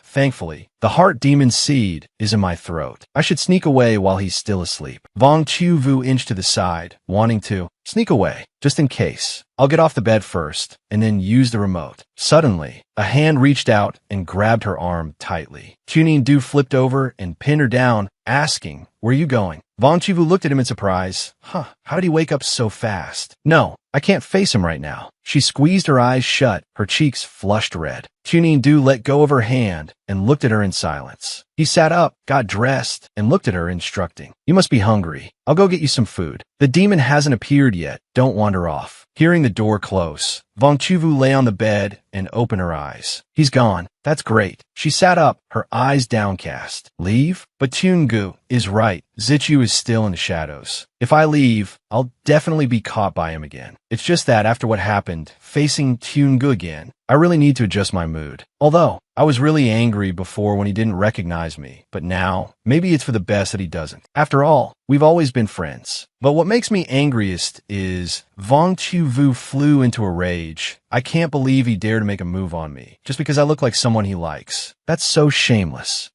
thankfully, the heart demon seed is in my throat. I should sneak away while he's still asleep. Vong Chuvu inched to the side, wanting to sneak away, just in case. I'll get off the bed first, and then use the remote. Suddenly, a hand reached out and grabbed her arm tightly. Du flipped over and pinned her down, asking, where are you going? Vong Chuvu looked at him in surprise. How did he wake up so fast? No, I can't face him right now. She squeezed her eyes shut, her cheeks flushed red. Du let go of her hand and looked at her in silence. He sat up, got dressed, and looked at her, instructing, you must be hungry. I'll go get you some food. The demon hasn't appeared yet. Don't wander off. Hearing the door close, Vong Chuvu lay on the bed and opened her eyes. He's gone. That's great. She sat up, her eyes downcast. Leave? But Tungu is right. Zichu is still in the shadows. If I leave, I'll definitely be caught by him again. It's just that after what happened, facing Tungu again, I really need to adjust my mood. Although, I was really angry before when he didn't recognize me, but now, maybe it's for the best that he doesn't. After all, we've always been friends. But what makes me angriest is Vong Chuvu flew into a rage. I can't believe he dared to make a move on me, just because I look like someone he likes. That's so shameless.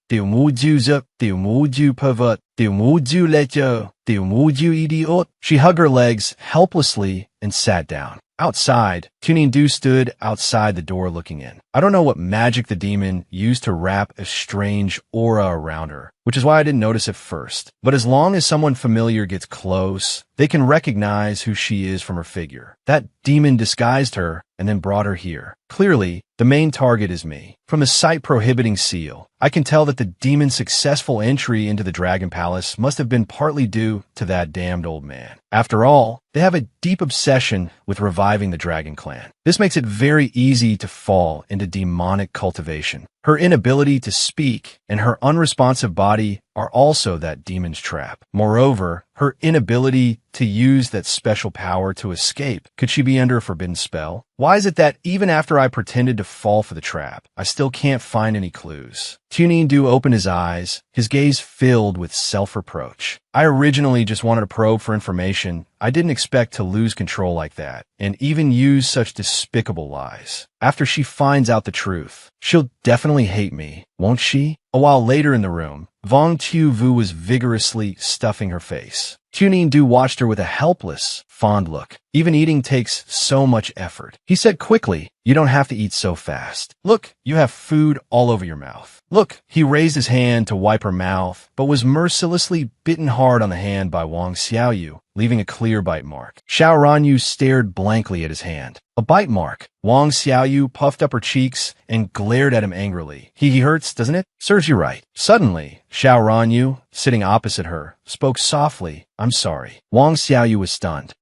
She hugged her legs helplessly and sat down. Outside, Du stood outside the door looking in. I don't know what magic the demon used to wrap a strange aura around her, which is why I didn't notice at first. But as long as someone familiar gets close, they can recognize who she is from her figure. That demon disguised her and then brought her here. Clearly, the main target is me. From the sight prohibiting seal, I can tell that the demon's successful entry into the Dragon Palace must have been partly due to that damned old man. After all, they have a deep obsession with reviving the Dragon Clan. This makes it very easy to fall into demonic cultivation. Her inability to speak and her unresponsive body are also that demon's trap. Moreover, her inability to use that special power to escape. Could she be under a forbidden spell? Why is it that even after I pretended to fall for the trap, I still can't find any clues? Du opened his eyes, his gaze filled with self-reproach. I originally just wanted to probe for information. I didn't expect to lose control like that, and even use such despicable lies. After she finds out the truth, she'll definitely hate me, won't she? A while later in the room, Vong Chuvu was vigorously stuffing her face. Du watched her with a helpless, fond look. Even eating takes so much effort. He said quickly, you don't have to eat so fast. Look, you have food all over your mouth. Look, he raised his hand to wipe her mouth, but was mercilessly bitten hard on the hand by Wang Xiaoyu, leaving a clear bite mark. Xiao Ranyu stared blankly at his hand. A bite mark. Wang Xiaoyu puffed up her cheeks and glared at him angrily. He hurts, doesn't it? Serves you right. Suddenly, Xiao Ranyu, sitting opposite her, spoke softly. I'm sorry. Wang Xiaoyu was stunned.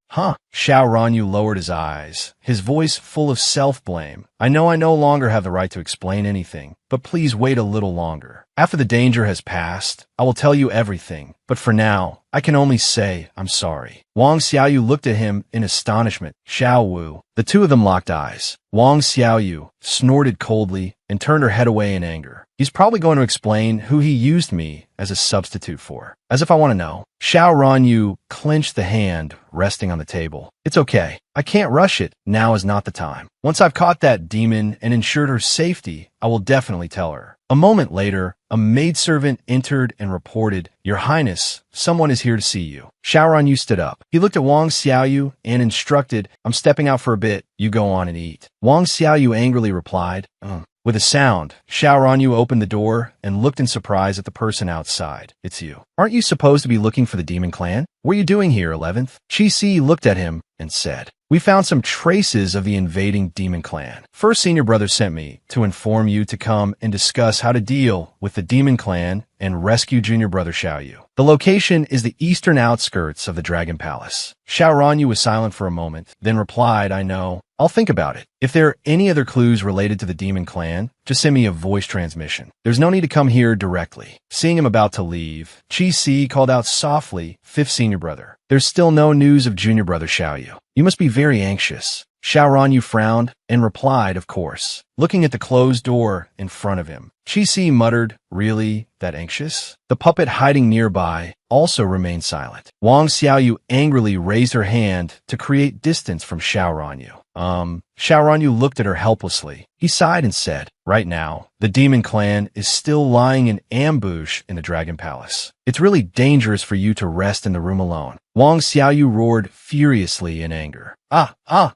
Xiao Ranyu lowered his eyes, his voice full of self-blame. I know I no longer have the right to explain anything, but please wait a little longer. After the danger has passed, I will tell you everything, but for now, I can only say I'm sorry. Wang Xiaoyu looked at him in astonishment. Xiao Wu. The two of them locked eyes. Wang Xiaoyu snorted coldly and turned her head away in anger. He's probably going to explain who he used me as a substitute for. As if I want to know. Xiao Ranyu clenched the hand resting on the table. It's okay. I can't rush it. Now is not the time. Once I've caught that demon and ensured her safety, I will definitely tell her. A moment later, a maidservant entered and reported, Your Highness, someone is here to see you. Xiao Ranyu stood up. He looked at Wang Xiaoyu and instructed, I'm stepping out for a bit. You go on and eat. Wang Xiaoyu angrily replied, With a sound, Xiao Ranyu opened the door and looked in surprise at the person outside. It's you. Aren't you supposed to be looking for the demon clan? What are you doing here, 11th? Chi Si looked at him and said, We found some traces of the invading demon clan. First senior brother sent me to inform you to come and discuss how to deal with the demon clan and rescue junior brother Xiaoyu. The location is the eastern outskirts of the Dragon Palace. Xiao Ranyu was silent for a moment, then replied, I know. I'll think about it. If there are any other clues related to the demon clan, just send me a voice transmission. There's no need to come here directly. Seeing him about to leave, Chi Si called out softly, fifth senior brother. There's still no news of junior brother Xiaoyu. You must be very anxious. Xiao Ranyu frowned and replied, of course, looking at the closed door in front of him. Chi Si muttered, really, that anxious? The puppet hiding nearby also remained silent. Wang Xiaoyu angrily raised her hand to create distance from Xiao Ranyu. Xiao Ranyu looked at her helplessly. He sighed and said, right now, the demon clan is still lying in ambush in the Dragon Palace. It's really dangerous for you to rest in the room alone. Wang Xiaoyu roared furiously in anger. Xiao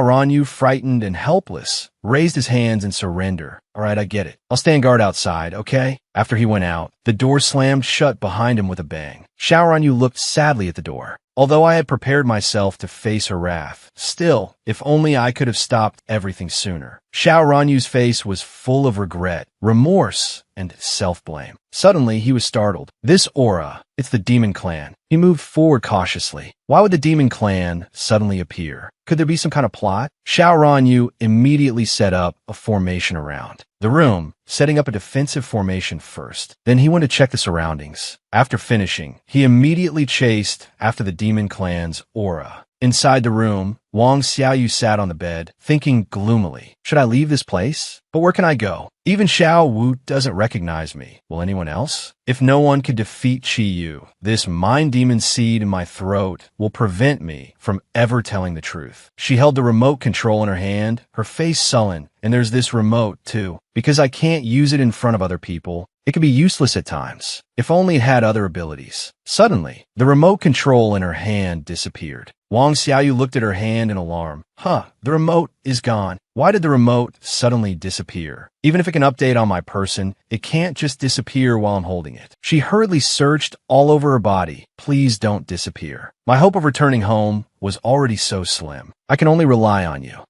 Ranyu, frightened and helpless, raised his hands in surrender. All right, I get it. I'll stand guard outside, okay? After he went out, the door slammed shut behind him with a bang. Xiao Ranyu looked sadly at the door. Although I had prepared myself to face her wrath, still, if only I could have stopped everything sooner. Xiao Ranyu's face was full of regret, remorse, and self-blame. Suddenly, he was startled. This aura, it's the demon clan. He moved forward cautiously. Why would the demon clan suddenly appear? Could there be some kind of plot? Xiao Ranyu immediately set up a formation around the room, setting up a defensive formation first. Then he went to check the surroundings. After finishing, he immediately chased after the demon clan's aura. Inside the room, Wang Xiaoyu sat on the bed, thinking gloomily, should I leave this place? But where can I go? Even Xiao Wu doesn't recognize me. Will anyone else? If no one could defeat Qi Yu, this mind demon seed in my throat will prevent me from ever telling the truth. She held the remote control in her hand, her face sullen, and there's this remote too. Because I can't use it in front of other people, it can be useless at times. If only it had other abilities. Suddenly, the remote control in her hand disappeared. Wang Xiaoyu looked at her hand in alarm. The remote is gone. Why did the remote suddenly disappear? Even if it can update on my person, it can't just disappear while I'm holding it. She hurriedly searched all over her body. Please don't disappear. My hope of returning home was already so slim. I can only rely on you.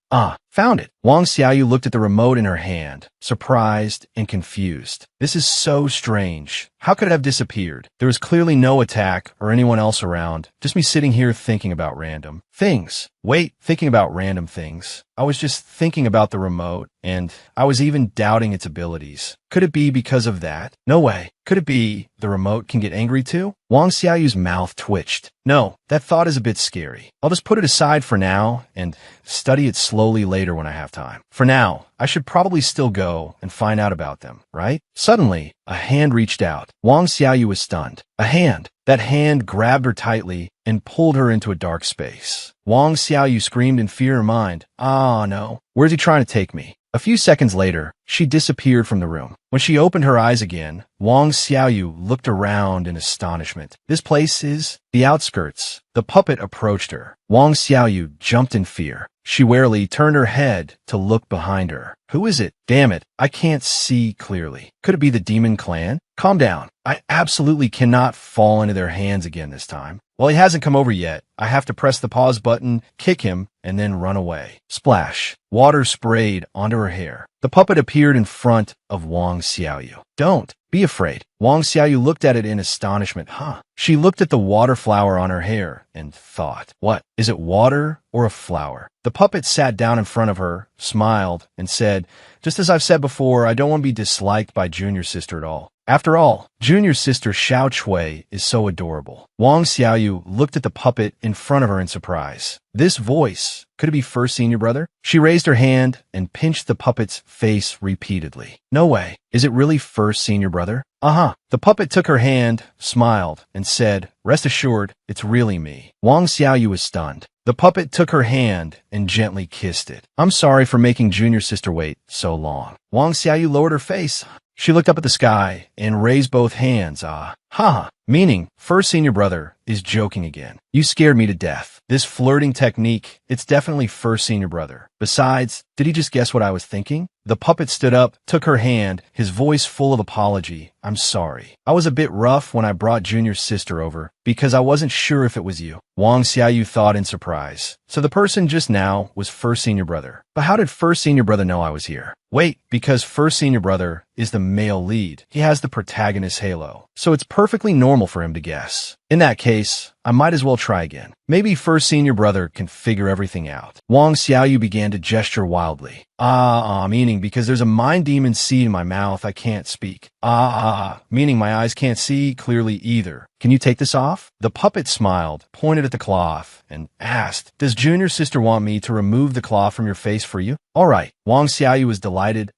Found it. Wang Xiaoyu looked at the remote in her hand, surprised and confused. This is so strange. How could it have disappeared? There was clearly no attack or anyone else around, just me sitting here thinking about random things. Wait, thinking about random things. I was just thinking about the remote, and I was even doubting its abilities. Could it be because of that? No way. Could it be the remote can get angry too? Wang Xiaoyu's mouth twitched. No, that thought is a bit scary. I'll just put it aside for now and study it slowly later when I have time. For now, I should probably still go and find out about them, right? Suddenly, a hand reached out. Wang Xiaoyu was stunned. A hand. That hand grabbed her tightly and pulled her into a dark space. Wang Xiaoyu screamed in fear in mind. No. Where's he trying to take me? A few seconds later, she disappeared from the room. When she opened her eyes again, Wang Xiaoyu looked around in astonishment. This place is the outskirts. The puppet approached her. Wang Xiaoyu jumped in fear. She warily turned her head to look behind her. Who is it? Damn it, I can't see clearly. Could it be the demon clan? Calm down. I absolutely cannot fall into their hands again this time. Well, he hasn't come over yet. I have to press the pause button, kick him, and then run away. Splash. Water sprayed onto her hair. The puppet appeared in front of Wang Xiaoyu. Don't be afraid. Wang Xiaoyu looked at it in astonishment. She looked at the water flower on her hair and thought, what? Is it water or a flower? The puppet sat down in front of her, smiled, and said, just as I've said before, I don't want to be disliked by Junior Sister at all. After all, Junior Sister Xiao Cui is so adorable. Wang Xiaoyu looked at the puppet in front of her in surprise. This voice, could it be first senior brother? She raised her hand and pinched the puppet's face repeatedly. No way. Is it really first senior brother? The puppet took her hand, smiled, and said, rest assured, it's really me. Wang Xiaoyu was stunned. The puppet took her hand and gently kissed it. I'm sorry for making Junior Sister wait so long. Wang Xiaoyu lowered her face. She looked up at the sky and raised both hands. Haha, meaning first senior brother is joking again. You scared me to death. This flirting technique, it's definitely first senior brother. Besides, did he just guess what I was thinking? The puppet stood up, took her hand, his voice full of apology. I'm sorry. I was a bit rough when I brought Junior's sister over, because I wasn't sure if it was you. Wang Xiaoyu thought in surprise. So the person just now was first senior brother. But how did first senior brother know I was here? Wait, because first senior brother is the male lead. He has the protagonist halo. So it's perfectly normal for him to guess. In that case, I might as well try again. Maybe first senior brother can figure everything out. Wang Xiaoyu began to gesture wildly. Meaning because there's a mind demon seed in my mouth, I can't speak. Meaning my eyes can't see clearly either. Can you take this off? The puppet smiled, pointed at the cloth, and asked, Does Junior's sister want me to remove the cloth from your face for you? All right. Wang Xiaoyu was delighted.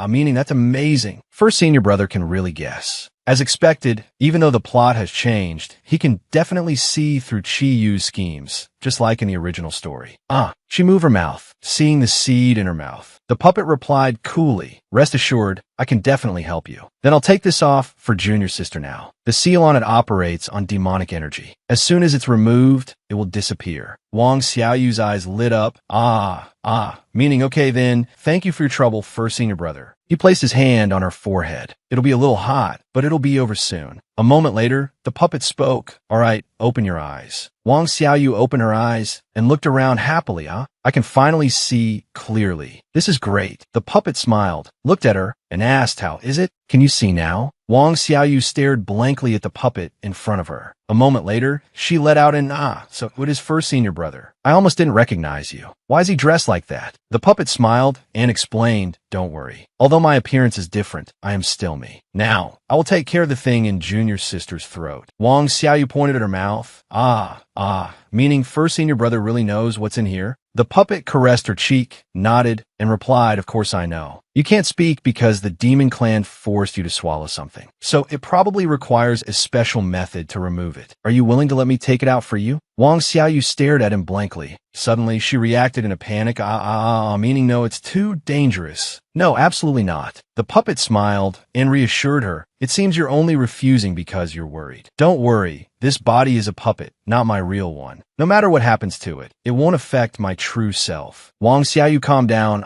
Meaning that's amazing. First senior brother can really guess. As expected, even though the plot has changed, he can definitely see through Chi Yu's schemes, just like in the original story. She moved her mouth, seeing the seed in her mouth. The puppet replied coolly, Rest assured, I can definitely help you. Then I'll take this off for Junior's sister now. The seal on it operates on demonic energy. As soon as it's removed, it will disappear. Wang Xiaoyu's eyes lit up. Meaning, okay then, thank you for your trouble, first senior brother. He placed his hand on her forehead. It'll be a little hot, but it'll be over soon. A moment later, the puppet spoke. All right, open your eyes. Wang Xiaoyu opened her eyes and looked around happily. I can finally see clearly. This is great. The puppet smiled, looked at her, and asked, How is it? Can you see now? Wang Xiaoyu stared blankly at the puppet in front of her. A moment later, she let out an so it is first senior brother. I almost didn't recognize you. Why is he dressed like that? The puppet smiled and explained, Don't worry. Although my appearance is different, I am still me. Now, I will take care of the thing in Junior's sister's throat. Wang Xiaoyu pointed at her mouth. Meaning first senior brother really knows what's in here? The puppet caressed her cheek, nodded, and replied, Of course I know. You can't speak because the demon clan forced you to swallow something. So it probably requires a special method to remove it. Are you willing to let me take it out for you? Wang Xiaoyu stared at him blankly. Suddenly, she reacted in a panic. Meaning no, it's too dangerous. No, absolutely not. The puppet smiled and reassured her. It seems you're only refusing because you're worried. Don't worry. This body is a puppet, not my real one. No matter what happens to it, it won't affect my true self. Wang Xiaoyu calmed down.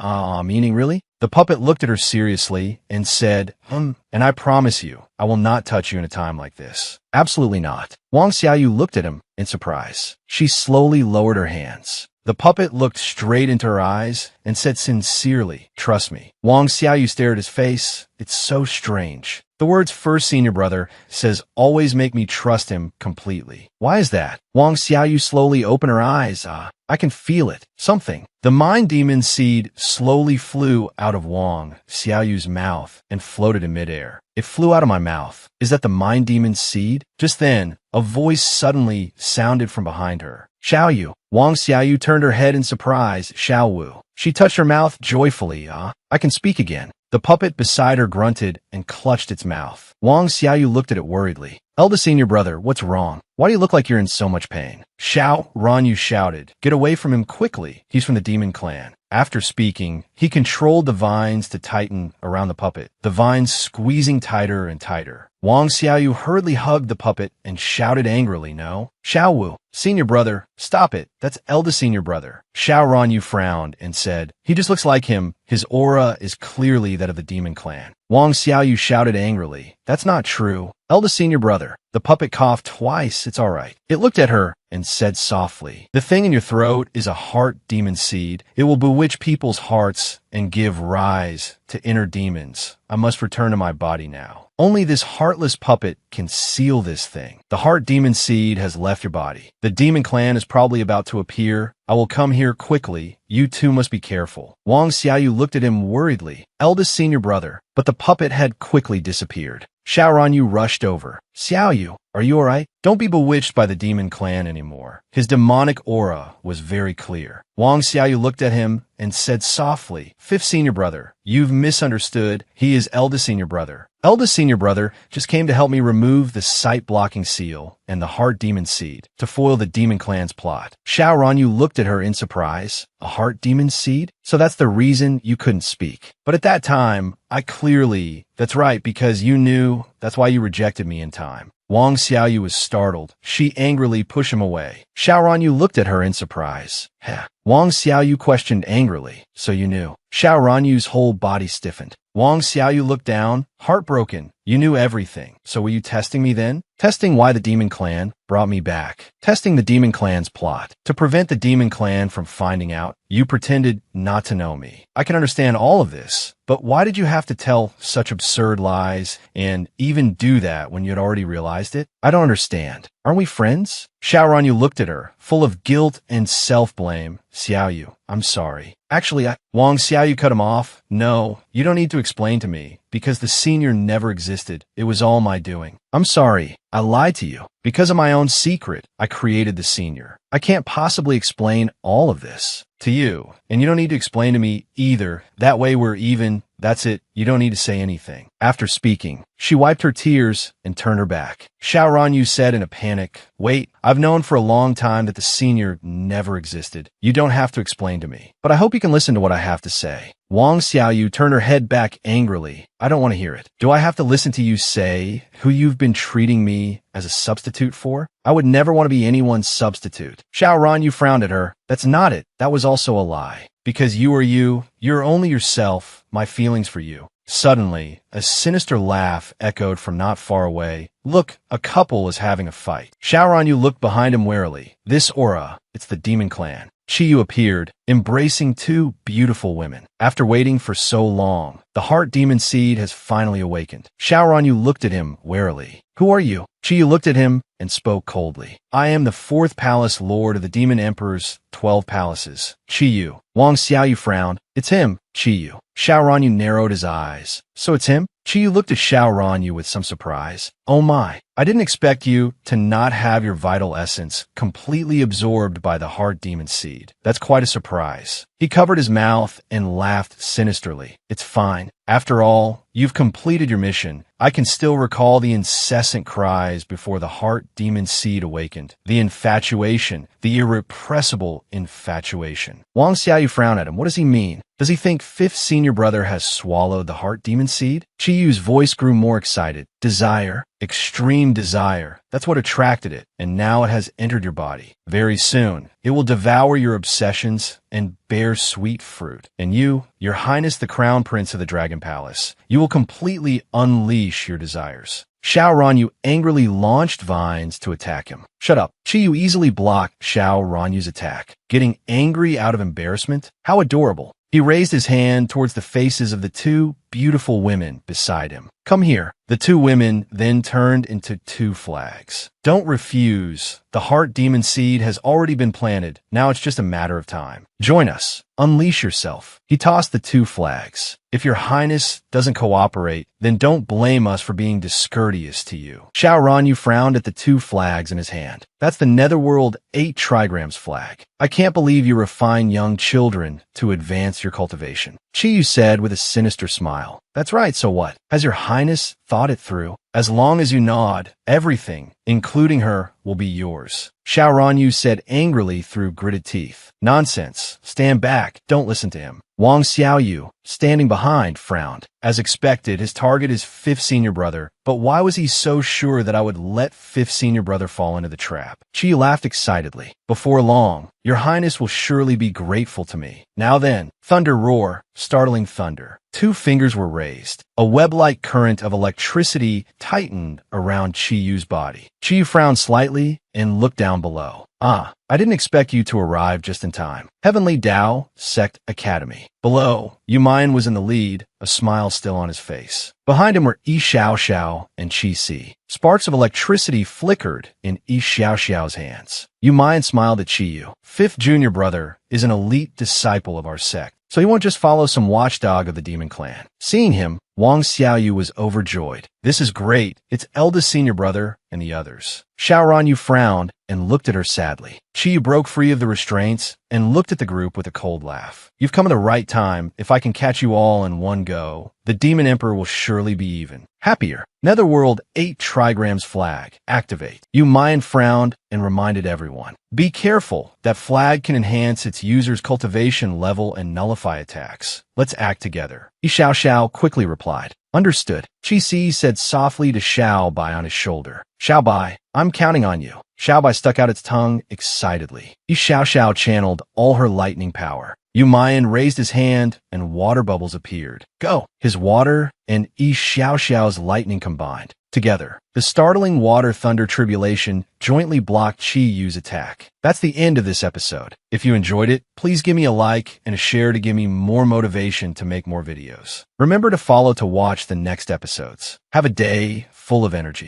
Meaning really? The puppet looked at her seriously and said, And I promise you, I will not touch you in a time like this. Absolutely not. Wang Xiaoyu looked at him in surprise. She slowly lowered her hands. The puppet looked straight into her eyes and said sincerely, Trust me. Wang Xiaoyu stared at his face. It's so strange. The words first senior brother says always make me trust him completely. Why is that? Wang Xiaoyu slowly opened her eyes. I can feel it. Something. The mind demon seed slowly flew out of Wang Xiaoyu's mouth and floated in midair. It flew out of my mouth. Is that the mind demon seed? Just then, a voice suddenly sounded from behind her. Xiaoyu. Wang Xiaoyu turned her head in surprise. Xiaowu. She touched her mouth joyfully. I can speak again. The puppet beside her grunted and clutched its mouth. Wang Xiaoyu looked at it worriedly. Eldest senior brother, what's wrong? Why do you look like you're in so much pain? Xiao Ranyu shouted. Get away from him quickly. He's from the demon clan. After speaking, he controlled the vines to tighten around the puppet, the vines squeezing tighter and tighter. Wang Xiaoyu hurriedly hugged the puppet and shouted angrily, No. Xiaowu, senior brother, stop it. That's eldest senior brother. Xiao Ranyu frowned and said, He just looks like him. His aura is clearly that of the demon clan. Wang Xiaoyu shouted angrily, That's not true. Eldest senior brother. The puppet coughed twice. It's all right. It looked at her and said softly, The thing in your throat is a heart demon seed. It will bewitch people's hearts and give rise to inner demons. I must return to my body now. Only this heartless puppet can seal this thing. The heart demon seed has left your body. The demon clan is probably about to appear. I will come here quickly. You too must be careful. Wang Xiaoyu looked at him worriedly. Eldest senior brother. But the puppet had quickly disappeared. Xiao Ranyu rushed over. Xiaoyu, are you all right? Don't be bewitched by the demon clan anymore. His demonic aura was very clear. Wang Xiaoyu looked at him and said softly, Fifth senior brother, you've misunderstood. He is eldest senior brother. Eldest senior brother just came to help me remove the sight-blocking seal and the heart demon seed to foil the demon clan's plot. Xiao Ranyu looked at her in surprise. A heart demon seed? So that's the reason you couldn't speak. But at that time, that's right, because you knew That's why you rejected me in time. Wang Xiaoyu was startled. She angrily pushed him away. Xiao Ranyu looked at her in surprise. Heh. Wang Xiaoyu questioned angrily. So you knew. Xiao Ranyu's whole body stiffened. Wang Xiaoyu looked down, heartbroken. You knew everything. So were you testing me then? Testing why the Demon Clan brought me back. Testing the Demon Clan's plot. To prevent the Demon Clan from finding out, you pretended not to know me. I can understand all of this, but why did you have to tell such absurd lies and even do that when you had already realized it? I don't understand. Aren't we friends? Xiao Ranyu looked at her, full of guilt and self-blame. Xiaoyu, I'm sorry. Actually, Wang Xiaoyu cut him off. No, you don't need to explain to me, because the senior never existed. It was all my doing. I'm sorry. I lied to you. Because of my own secret, I created the senior. I can't possibly explain all of this to you, and you don't need to explain to me either. That way we're even. That's it. You don't need to say anything. After speaking, she wiped her tears and turned her back. Xiao Ranyu said in a panic, Wait, I've known for a long time that the senior never existed. You don't have to explain to me, but I hope you can listen to what I have to say. Wang Xiaoyu turned her head back angrily. I don't want to hear it. Do I have to listen to you say who you've been treating me as a substitute for? I would never want to be anyone's substitute. Xiao Ranyu frowned at her. That's not it. That was also a lie. Because you are you. You're only yourself. My feelings for you. Suddenly, a sinister laugh echoed from not far away. Look, a couple is having a fight. Xiao Ranyu looked behind him warily. This aura, it's the Demon Clan. Chiyu appeared, embracing two beautiful women. After waiting for so long, the heart demon seed has finally awakened. Xiao Ranyu looked at him warily. Who are you? Chiyu looked at him and spoke coldly. I am the 4th palace lord of the Demon Emperor's 12 palaces. Chiyu. Wang Xiaoyu frowned. It's him, Chiyu. Xiao Ranyu narrowed his eyes. So it's him? Chiyu looked at Xiao Ranyu with some surprise. Oh my, I didn't expect you to not have your vital essence completely absorbed by the heart demon seed. That's quite a surprise. He covered his mouth and laughed sinisterly. It's fine. After all, you've completed your mission. I can still recall the incessant cries before the heart demon seed awakened. The infatuation, the irrepressible infatuation. Wang Xiaoyu frowned at him. What does he mean? Does he think 5th senior brother has swallowed the heart demon seed? Chiyu's voice grew more excited. Desire. Extreme desire. That's what attracted it, and now it has entered your body. Very soon, it will devour your obsessions and bear sweet fruit. And you, your highness the crown prince of the Dragon Palace, you will completely unleash your desires. Xiao Ranyu angrily launched vines to attack him. Shut up. Chiyu easily blocked Xiao Ranyu's attack, getting angry out of embarrassment. How adorable. He raised his hand towards the faces of the two beautiful women beside him. Come here. The two women then turned into 2 flags. Don't refuse. The heart demon seed has already been planted. Now it's just a matter of time. Join us. Unleash yourself. He tossed the 2 flags. If your highness doesn't cooperate, then don't blame us for being discourteous to you. Xiao Ranyu frowned at the 2 flags in his hand. That's the Netherworld 8 trigrams flag. I can't believe you refine young children to advance your cultivation. Chiyu said with a sinister smile. That's right, so what? Has your highness thought it through? As long as you nod, everything, including her, will be yours. Xiao Ranyu said angrily through gritted teeth. Nonsense. Stand back. Don't listen to him. Wang Xiaoyu, standing behind, frowned. As expected, his target is 5th senior brother, but why was he so sure that I would let 5th senior brother fall into the trap? Chi laughed excitedly. Before long, your highness will surely be grateful to me. Now then, thunder roar, startling thunder. 2 fingers were raised. A web-like current of electricity tightened around Chiyu's body. Chiyu frowned slightly and looked down below. I didn't expect you to arrive just in time. Heavenly Tao Sect Academy. Below, Yumayan was in the lead, a smile still on his face. Behind him were Yi Xiao Xiao and Qi Si. Sparks of electricity flickered in Yi Xiao Xiao's hands. Yumayan smiled at Chiyu. 5th junior brother is an elite disciple of our sect, so he won't just follow some watchdog of the Demon Clan. Seeing him, Wang Xiaoyu was overjoyed. This is great. It's eldest senior brother and the others. Xiao Ranyu frowned and looked at her sadly. Chiyu broke free of the restraints and looked at the group with a cold laugh. You've come at the right time. If I can catch you all in one go, the Demon Emperor will surely be even. Happier. Netherworld 8 trigrams flag. Activate. Yumayan frowned and reminded everyone. Be careful. That flag can enhance its user's cultivation level and nullify attacks. Let's act together. Yi Xiao Xiao quickly replied. Understood. Chi Si said softly to Xiao Bai on his shoulder. Xiao Bai, I'm counting on you. Xiao Bai stuck out its tongue excitedly. Xiao Xiao channeled all her lightning power. Yu Mayan raised his hand, and water bubbles appeared. Go! His water and Xiao Xiao's lightning combined. Together, the startling water thunder tribulation jointly blocked Chi Yu's attack. That's the end of this episode. If you enjoyed it, please give me a like and a share to give me more motivation to make more videos. Remember to follow to watch the next episodes. Have a day full of energy.